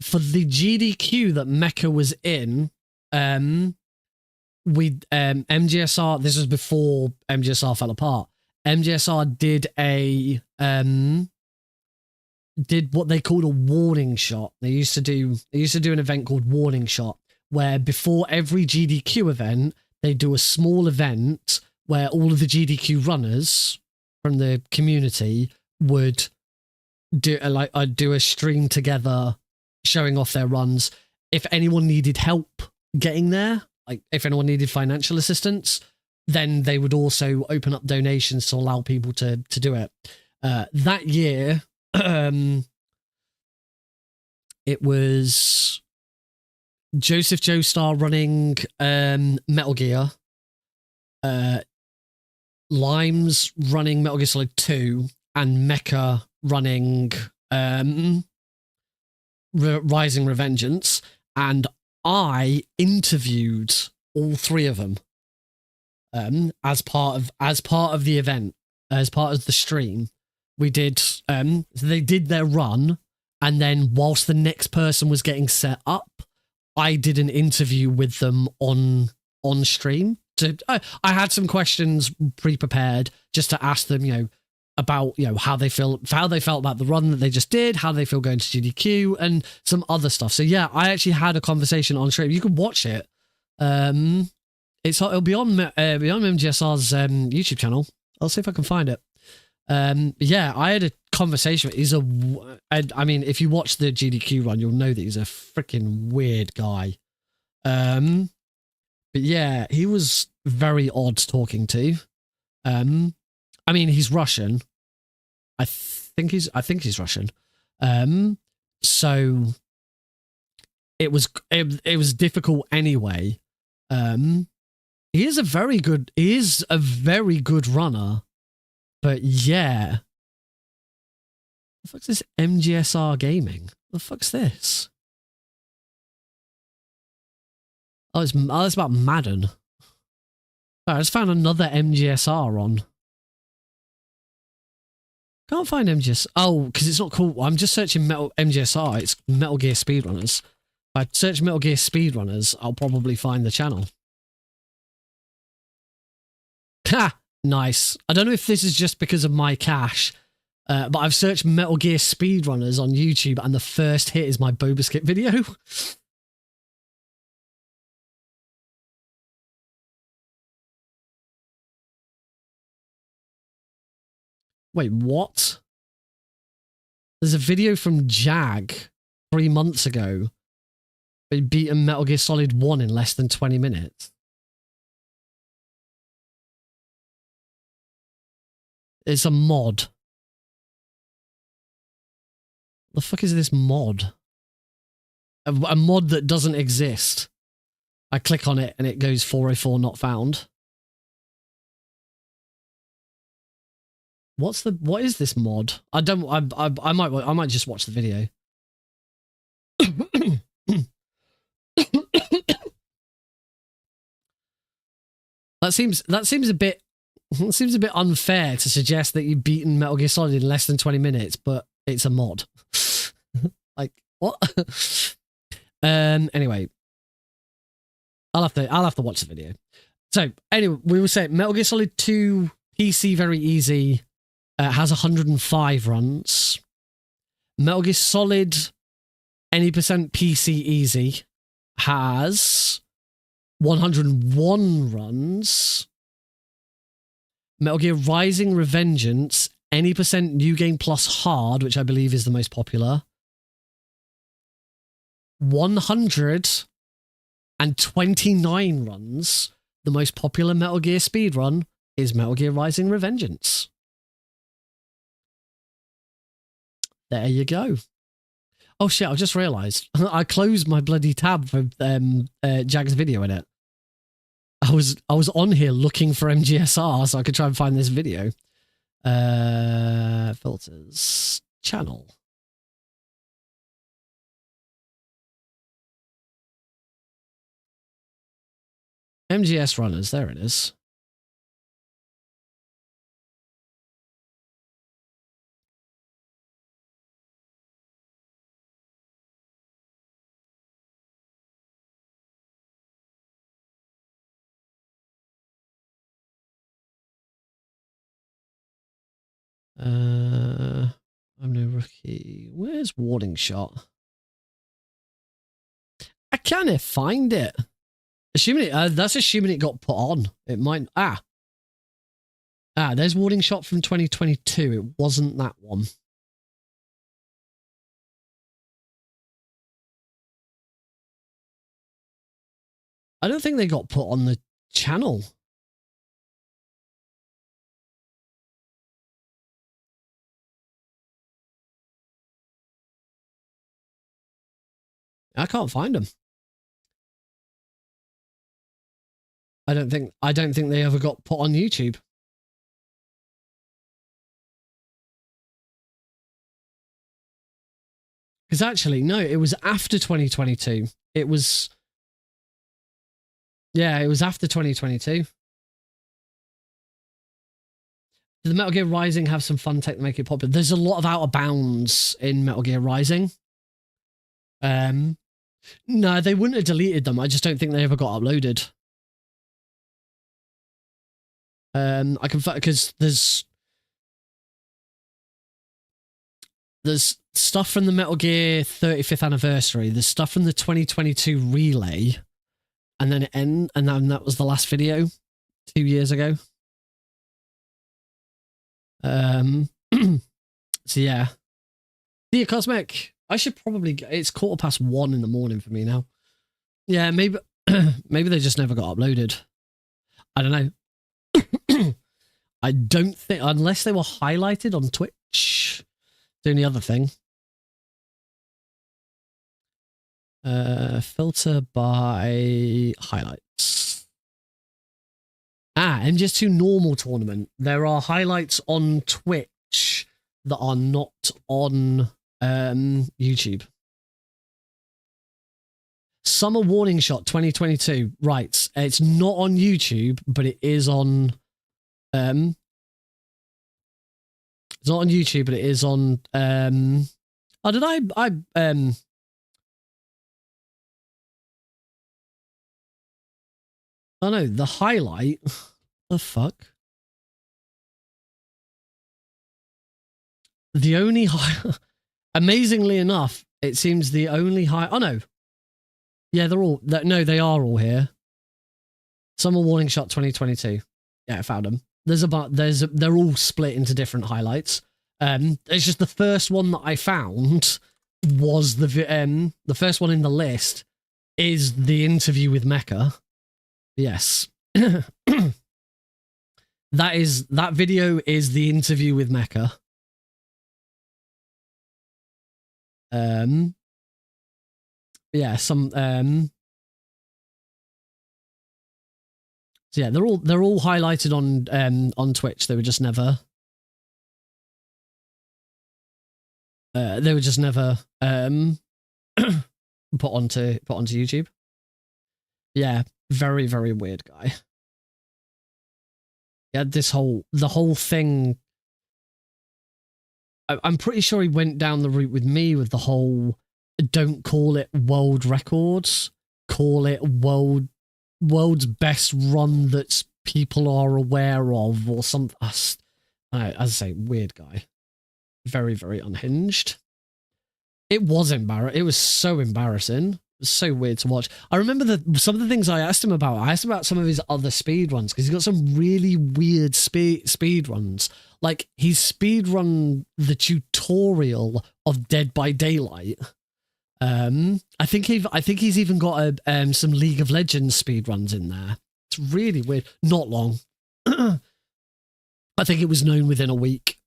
For the GDQ that Mecha was in, MGSR, this was before MGSR fell apart, MGSR did did what they called a warning shot. They used to do an event called Warning Shot, where before every GDQ event, they do a small event where all of the GDQ runners from the community would do a stream together showing off their runs. If anyone needed help getting there, like if anyone needed financial assistance, then they would also open up donations to allow people to do it. That year, it was Joseph Joestar running Metal Gear, Limes running Metal Gear Solid 2, and Mecha running Rising Revengeance, and I interviewed all 3 of them as part of the event, as part of the stream. We did they did their run, and then whilst the next person was getting set up, I did an interview with them on stream. So I had some questions pre-prepared just to ask them, about, you know, how they felt about the run that they just did, how they feel going to GDQ, and some other stuff. So yeah, I actually had a conversation on stream. You can watch it. It'll be on MGSR's YouTube channel. I'll see if I can find it. Yeah, I had a conversation. I mean, if you watch the GDQ run, you'll know that he's a freaking weird guy. But yeah, he was very odd talking to. I mean, he's Russian. I think he's Russian. So it was difficult anyway. He is a very good runner, but yeah. The fuck's this MGSR Gaming? The fuck's this? Oh, it's about Madden. Oh, I just found another MGSR on. Can't find MGS. Oh, because it's not cool. I'm just searching MGSR. It's Metal Gear Speedrunners. If I search Metal Gear Speedrunners, I'll probably find the channel. Ha! Nice. I don't know if this is just because of my cache, but I've searched Metal Gear Speedrunners on YouTube, and the first hit is my Boba Skip video. Wait, what? There's a video from Jag 3 months ago. He beaten Metal Gear Solid 1 in less than 20 minutes. It's a mod. The fuck is this mod? A mod that doesn't exist. I click on it and it goes 404 not found. What is this mod? I might just watch the video. That seems a bit unfair to suggest that you've beaten Metal Gear Solid in less than 20 minutes, but it's a mod. Like, what? Anyway. I'll have to watch the video. So, anyway, we were saying Metal Gear Solid 2 PC very easy has 105 runs. Metal Gear Solid any percent PC easy has 101 runs. Metal Gear Rising Revengeance, any percent New Game Plus Hard, which I believe is the most popular, 129 runs. The most popular Metal Gear speedrun is Metal Gear Rising Revengeance. There you go. Oh shit, I just realised. I closed my bloody tab for Jag's video in it. I was on here looking for MGSR so I could try and find this video. Filters. Channel. MGS Runners, there it is. I'm no rookie. Where's Warning Shot? I can't find it. Assuming that's assuming it got put on. It might. There's Warning Shot from 2022. It wasn't that one. I don't think they got put on the channel. I can't find them. I don't think they ever got put on YouTube. Because actually, no, it was after 2022. It was... Yeah, it was after 2022. The Metal Gear Rising have some fun tech to make it popular. There's a lot of out of bounds in Metal Gear Rising. No, they wouldn't have deleted them. I just don't think they ever got uploaded. I can, because there's there's stuff from the Metal Gear 35th anniversary. There's stuff from the 2022 relay, and then and then that was the last video 2 years ago. So yeah. Dear Cosmic, I should probably it's 1:15 in the morning for me now. Yeah, maybe maybe they just never got uploaded. I don't know. I don't think, unless they were highlighted on Twitch. The only other thing. Filter by highlights. MGS2 normal tournament. There are highlights on Twitch that are not on YouTube. Summer Warning Shot 2022. Right. It's not on YouTube, but it is on it's not on YouTube, but it is on oh, did I oh no, the highlight. The fuck? The only amazingly enough, it seems the only oh no. Yeah, they're all no, they are all here. Summer Warning Shot 2022. Yeah, I found them. They're all split into different highlights. It's just the first one that I found was the first one in the list is the interview with Mecha. Yes. That video is the interview with Mecha. Yeah, some so yeah, they're all highlighted on Twitch. They were just never put onto YouTube. Yeah, very, very weird guy. Yeah, the whole thing. I'm pretty sure he went down the route with me with the whole don't call it world records, call it world's best run that people are aware of or something. As I say, weird guy. Very, very unhinged. It was embarrassing. It was so embarrassing. It was so weird to watch. I remember some of the things I asked him about. I asked about some of his other speed runs because he's got some really weird speed runs. Like he's speed run the tutorial of Dead by Daylight. I think he's even got some League of Legends speed runs in there. It's really weird. Not long. I think it was known within a week.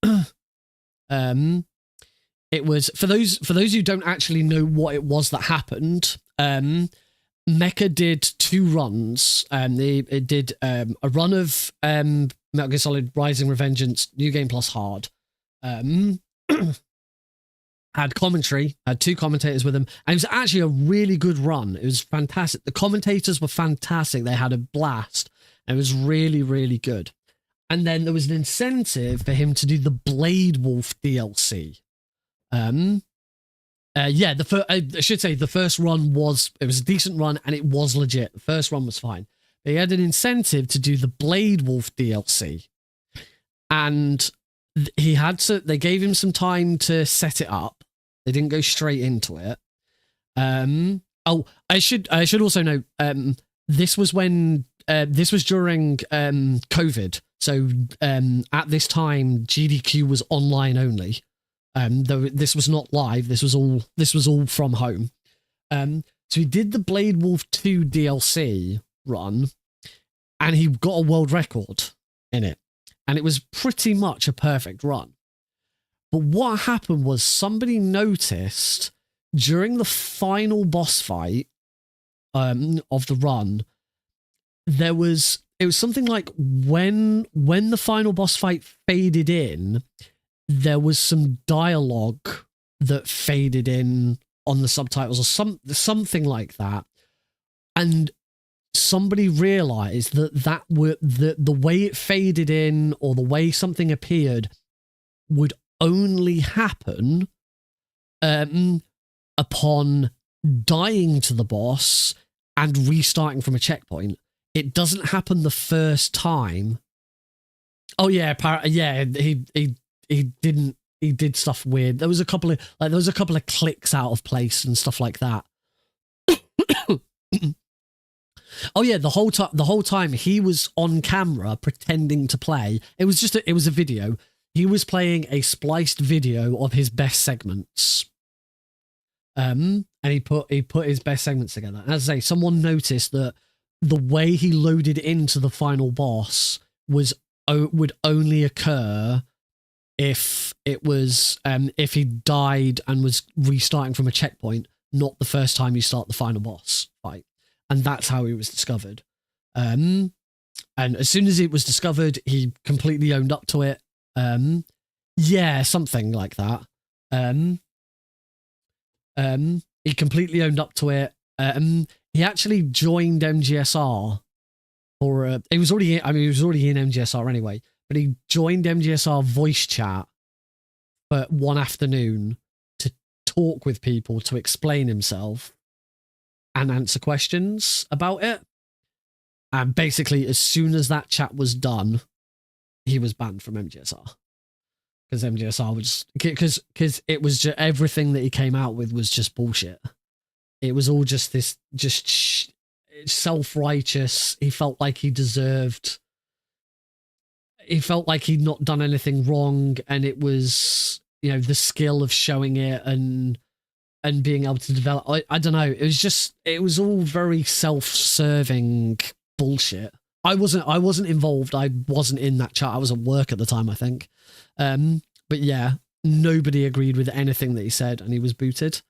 It was for those who don't actually know what it was that happened. Mecha did 2 runs. It did a run of Metal Gear Solid Rising Revengeance New Game Plus Hard. Had commentary, had 2 commentators with him, and it was actually a really good run. It was fantastic. The commentators were fantastic. They had a blast. And it was really, really good. And then there was an incentive for him to do the Blade Wolf DLC. Yeah, I should say the first run was a decent run and it was legit. The first run was fine. They had an incentive to do the Blade Wolf DLC. And they gave him some time to set it up. They didn't go straight into it. I should also note, this was when this was during COVID. So at this time, GDQ was online only. Though this was not live. This was all from home. So he did the Blade Wolf 2 DLC run, and he got a world record in it. And it was pretty much a perfect run. But what happened was somebody noticed during the final boss fight of the run, it was something like when the final boss fight faded in, there was some dialogue that faded in on the subtitles or something like that. And somebody realized that the way it faded in or the way something appeared would only happen upon dying to the boss and restarting from a checkpoint. It doesn't happen the first time. Oh yeah, he didn't he did stuff weird. There was a couple of clicks out of place and stuff like that. Oh yeah, the whole time he was on camera pretending to play. It was a video. He was playing a spliced video of his best segments. And he put his best segments together. As I say, someone noticed that the way he loaded into the final boss would only occur if he died and was restarting from a checkpoint, not the first time you start the final boss fight. And that's how he was discovered. And as soon as it was discovered, he completely owned up to it. Yeah, something like that. He completely owned up to it. He actually joined MGSR for he was already in MGSR anyway, but he joined MGSR voice chat for one afternoon to talk with people, to explain himself and answer questions about it. And basically, as soon as that chat was done, he was banned from MGSR. Because MGSR was because it was just everything that he came out with was just bullshit. It was all just this self-righteous. He felt like he felt like he'd not done anything wrong, and it was, you know, the skill of showing it and being able to develop. I don't know. It was all very self-serving bullshit. I wasn't involved. I wasn't in that chat. I was at work at the time, I think. But yeah, nobody agreed with anything that he said, and he was booted.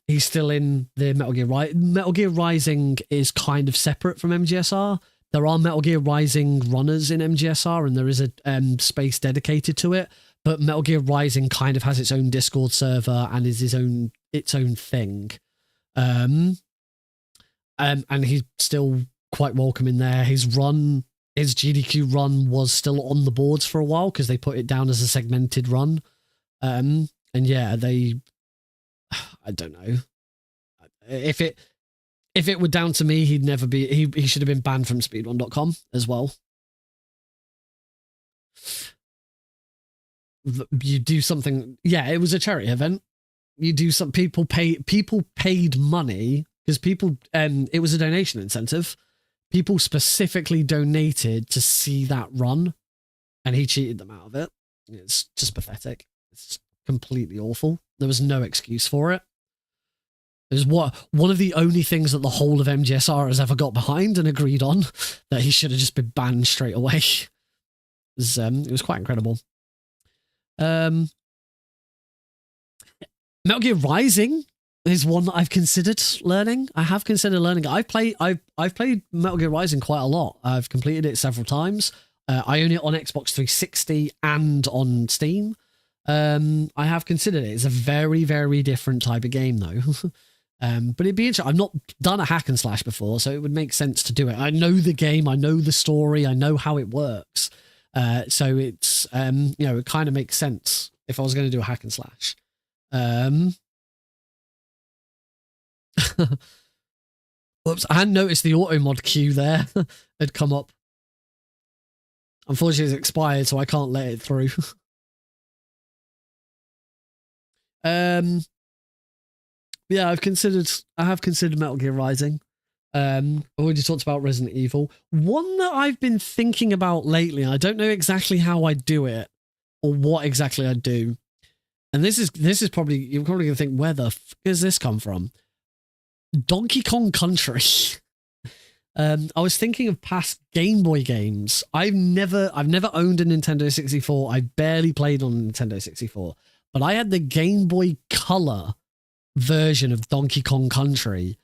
He's still in the Metal Gear Rising. Metal Gear Rising is kind of separate from MGSR. There are Metal Gear Rising runners in MGSR, and there is a space dedicated to it. But Metal Gear Rising kind of has its own Discord server and is its own thing. And he's still quite welcome in there. His GDQ run was still on the boards for a while because they put it down as a segmented run. And yeah, I don't know. If it were down to me, he'd never be. He should have been banned from speedrun.com as well. You do something. Yeah, it was a charity event. You do some. People paid money because people. It was a donation incentive. People specifically donated to see that run, and he cheated them out of it. It's just pathetic. It's completely awful. There was no excuse for it. It was one of the only things that the whole of MGSR has ever got behind and agreed on, that he should have just been banned straight away. It was quite incredible. Metal Gear Rising is one that I've considered learning. I have considered learning. I've played Metal Gear Rising quite a lot. I've completed it several times. I own it on Xbox 360 and on Steam. I have considered it. It's a very, very different type of game, though. But it'd be interesting. I've not done a hack and slash before, so it would make sense to do it. I know the game. I know the story. I know how it works. So it's, it kind of makes sense if I was going to do a hack and slash. Whoops, I hadn't noticed the auto mod queue there had come up. Unfortunately, it's expired, so I can't let it through. Yeah, I have considered Metal Gear Rising. I already talked about Resident Evil. One that I've been thinking about lately, and I don't know exactly how I do it or what exactly I do. And this is probably, you're probably gonna think, where the f does this come from? Donkey Kong Country. I was thinking of past Game Boy games. I've never owned a Nintendo 64. I barely played on Nintendo 64, but I had the Game Boy Color version of Donkey Kong Country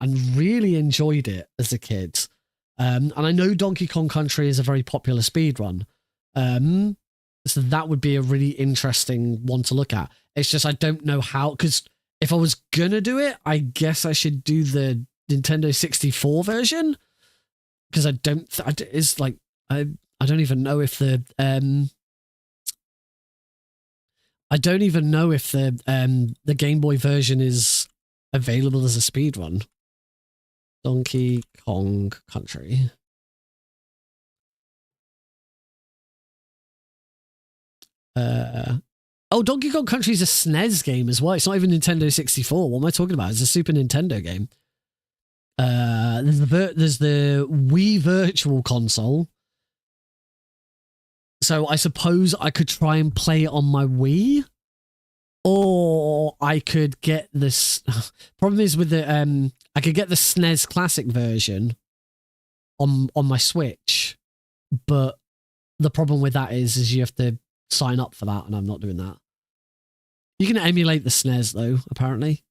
and really enjoyed it as a kid. And I know Donkey Kong Country is a very popular speedrun. So that would be a really interesting one to look at. It's just I don't know how, because if I was gonna do it, I guess I should do the Nintendo 64 version, because I don't even know if the the Game Boy version is available as a speedrun. Donkey Kong Country. Oh, Donkey Kong Country is a SNES game as well. It's not even Nintendo 64. What am I talking about? It's a Super Nintendo game. There's the Wii Virtual Console. So I suppose I could try and play it on my Wii, or I could get this. Problem is with the I could get the SNES Classic version on my Switch, but the problem with that is you have to sign up for that, and I'm not doing that. You can emulate the SNES though, apparently.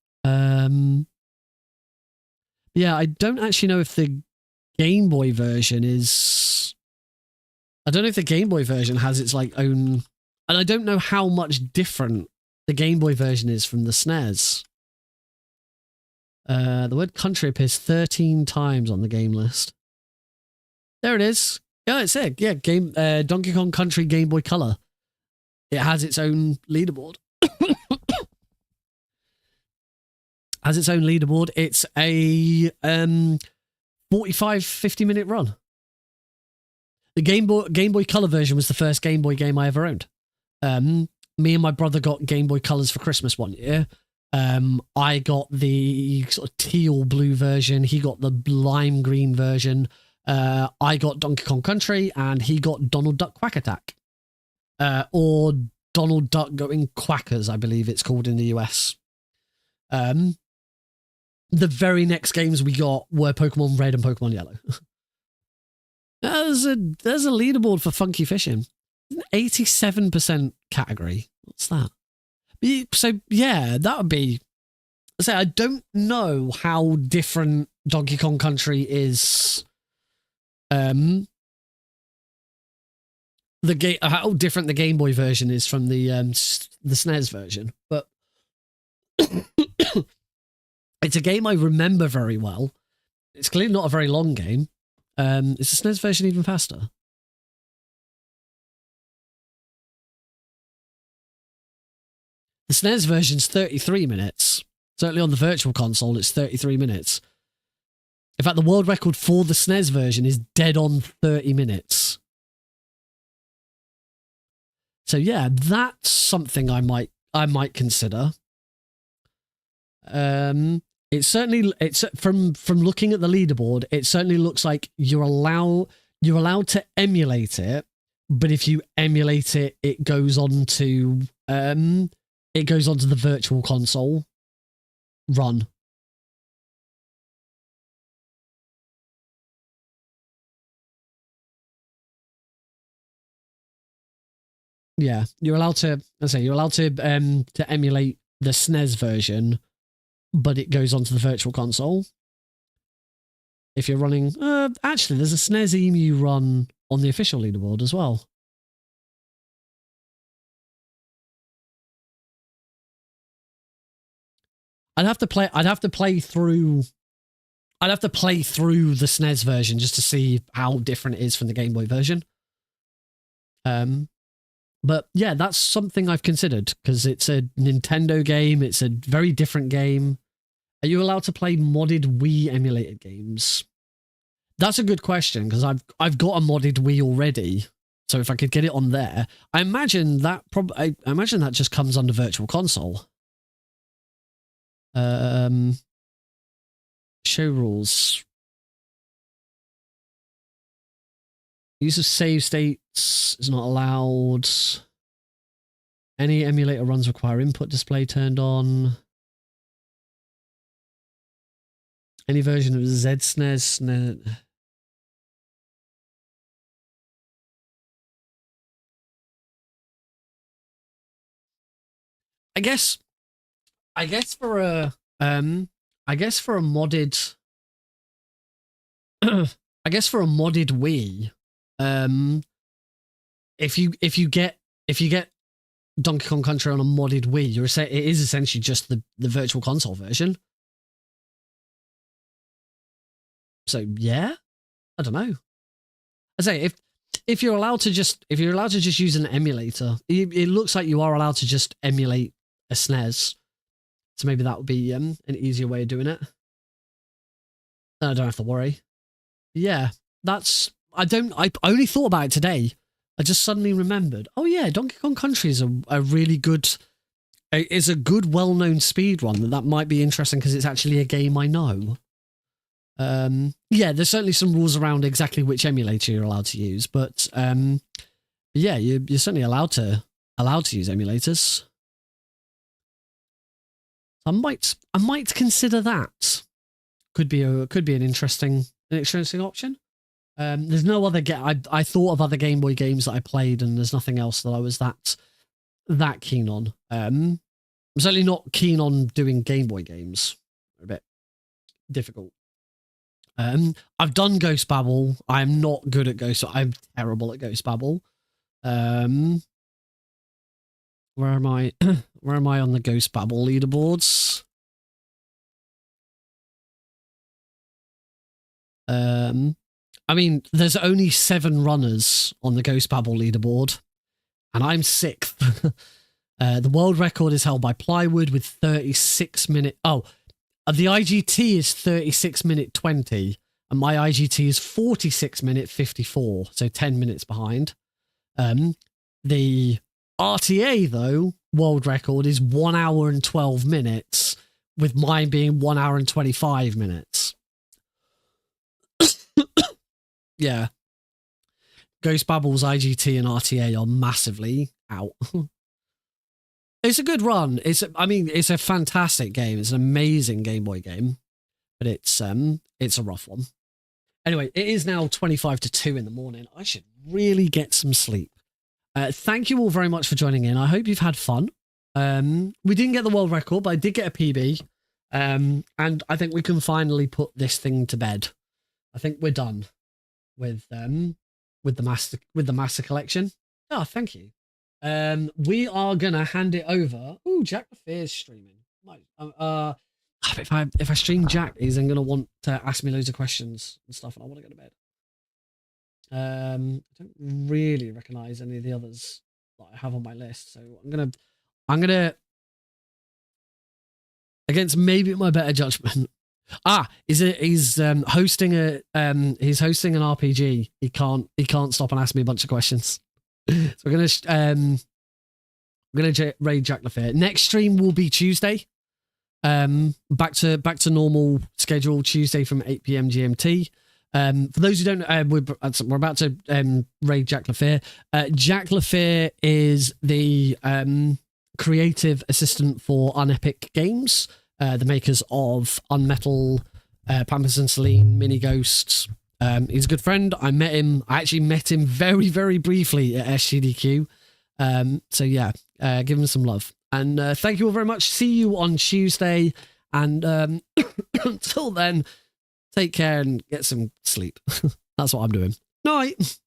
Yeah, I don't actually know if the Game Boy version is... I don't know if the Game Boy version has its like own... And I don't know how much different the Game Boy version is from the SNES. The word country appears 13 times on the game list. There it is. Yeah, it's it. Yeah, Donkey Kong Country Game Boy Color. It has its own leaderboard. Has its own leaderboard. It's a 45-50 minute run. The Game Boy Color version was the first Game Boy game I ever owned. Me and my brother got Game Boy Colors for Christmas one year. I got the sort of teal blue version. He got the lime green version. I got Donkey Kong Country, and he got Donald Duck Quack Attack. Or Donald Duck Going Quackers, I believe it's called in the US. The very next games we got were Pokemon Red and Pokemon Yellow. There's a leaderboard for Funky Fishing. 87% category. What's that? So yeah, that would be... I don't know how different Donkey Kong Country is... how different the Game Boy version is from the SNES version, but it's a game I remember very well. It's clearly not a very long game. Is the SNES version even faster? The SNES version's 33 minutes. Certainly on the Virtual Console, it's 33 minutes. In fact, the world record for the SNES version is dead on 30 minutes. So yeah, that's something I might consider. It's from looking at the leaderboard, it certainly looks like you're allowed to emulate it, but if you emulate it, it goes on to the Virtual Console run. Yeah, you're allowed to emulate the SNES version, but it goes onto the Virtual Console. If you're running... actually, there's a SNES EMU run on the official leaderboard as well. I'd have to play through the SNES version just to see how different it is from the Game Boy version. But yeah, that's something I've considered because it's a Nintendo game. It's a very different game. Are you allowed to play modded Wii emulated games? That's a good question because I've got a modded Wii already. So if I could get it on there, I imagine that just comes under Virtual Console. Show rules. Use of save states is not allowed. Any emulator runs require input display turned on. Any version of ZSNES. I guess for a modded Wii, if you get Donkey Kong Country on a modded Wii, it is essentially just the Virtual Console version. So yeah, I don't know. I say if you're allowed to just use an emulator, it looks like you are allowed to just emulate a SNES. So maybe that would be an easier way of doing it. I don't have to worry. Yeah, I only thought about it today I just suddenly remembered. Oh yeah, Donkey Kong Country is a really good, is a good, well-known speedrun that might be interesting because it's actually a game I know. Yeah, there's certainly some rules around exactly which emulator you're allowed to use, but yeah, you're certainly allowed to use emulators. I might consider that. Could be an interesting option. There's no other I thought of other Game Boy games that I played, and there's nothing else that I was that keen on. I'm certainly not keen on doing Game Boy games. They're a bit difficult. I've done Ghost Babel. I'm not good at Ghost. I'm terrible at Ghost Babel. Where am I? Where am I on the Ghost Babel leaderboards? I mean, there's only 7 runners on the Ghost Babel leaderboard, and I'm 6th. The world record is held by Plywood with 36 minute. Oh, the IGT is 36 minute 20, and my IGT is 46 minute 54, so 10 minutes behind. The RTA, though, world record is 1 hour and 12 minutes, with mine being 1 hour and 25 minutes. Yeah. Ghost Babel's IGT and RTA are massively out. It's a good run. It's a fantastic game. It's an amazing Game Boy game, but it's a rough one. Anyway, it is now 25 to 2 in the morning. I should really get some sleep. Thank you all very much for joining in. I hope you've had fun. We didn't get the world record, but I did get a PB. And I think we can finally put this thing to bed. I think we're done with the master collection. Oh, thank you. We are gonna hand it over. Ooh, Jack the Fear's streaming. If I stream Jack, he's then gonna want to ask me loads of questions and stuff, and I want to go to bed. I don't really recognize any of the others that I have on my list, so I'm gonna against maybe my better judgment. He's hosting an RPG. He can't stop and ask me a bunch of questions. So we're gonna raid Jack LaFear. Next stream will be Tuesday. Back to normal schedule, Tuesday from 8 PM GMT. For those who don't know, we're about to raid Jack LaFear. Jack LaFear is the creative assistant for Unepic Games, the makers of Unmetal, Pampers and Celine, Mini Ghosts. He's a good friend. I actually met him very, very briefly at SGDQ. So yeah, give him some love. And thank you all very much. See you on Tuesday. And until then, take care and get some sleep. That's what I'm doing. Night.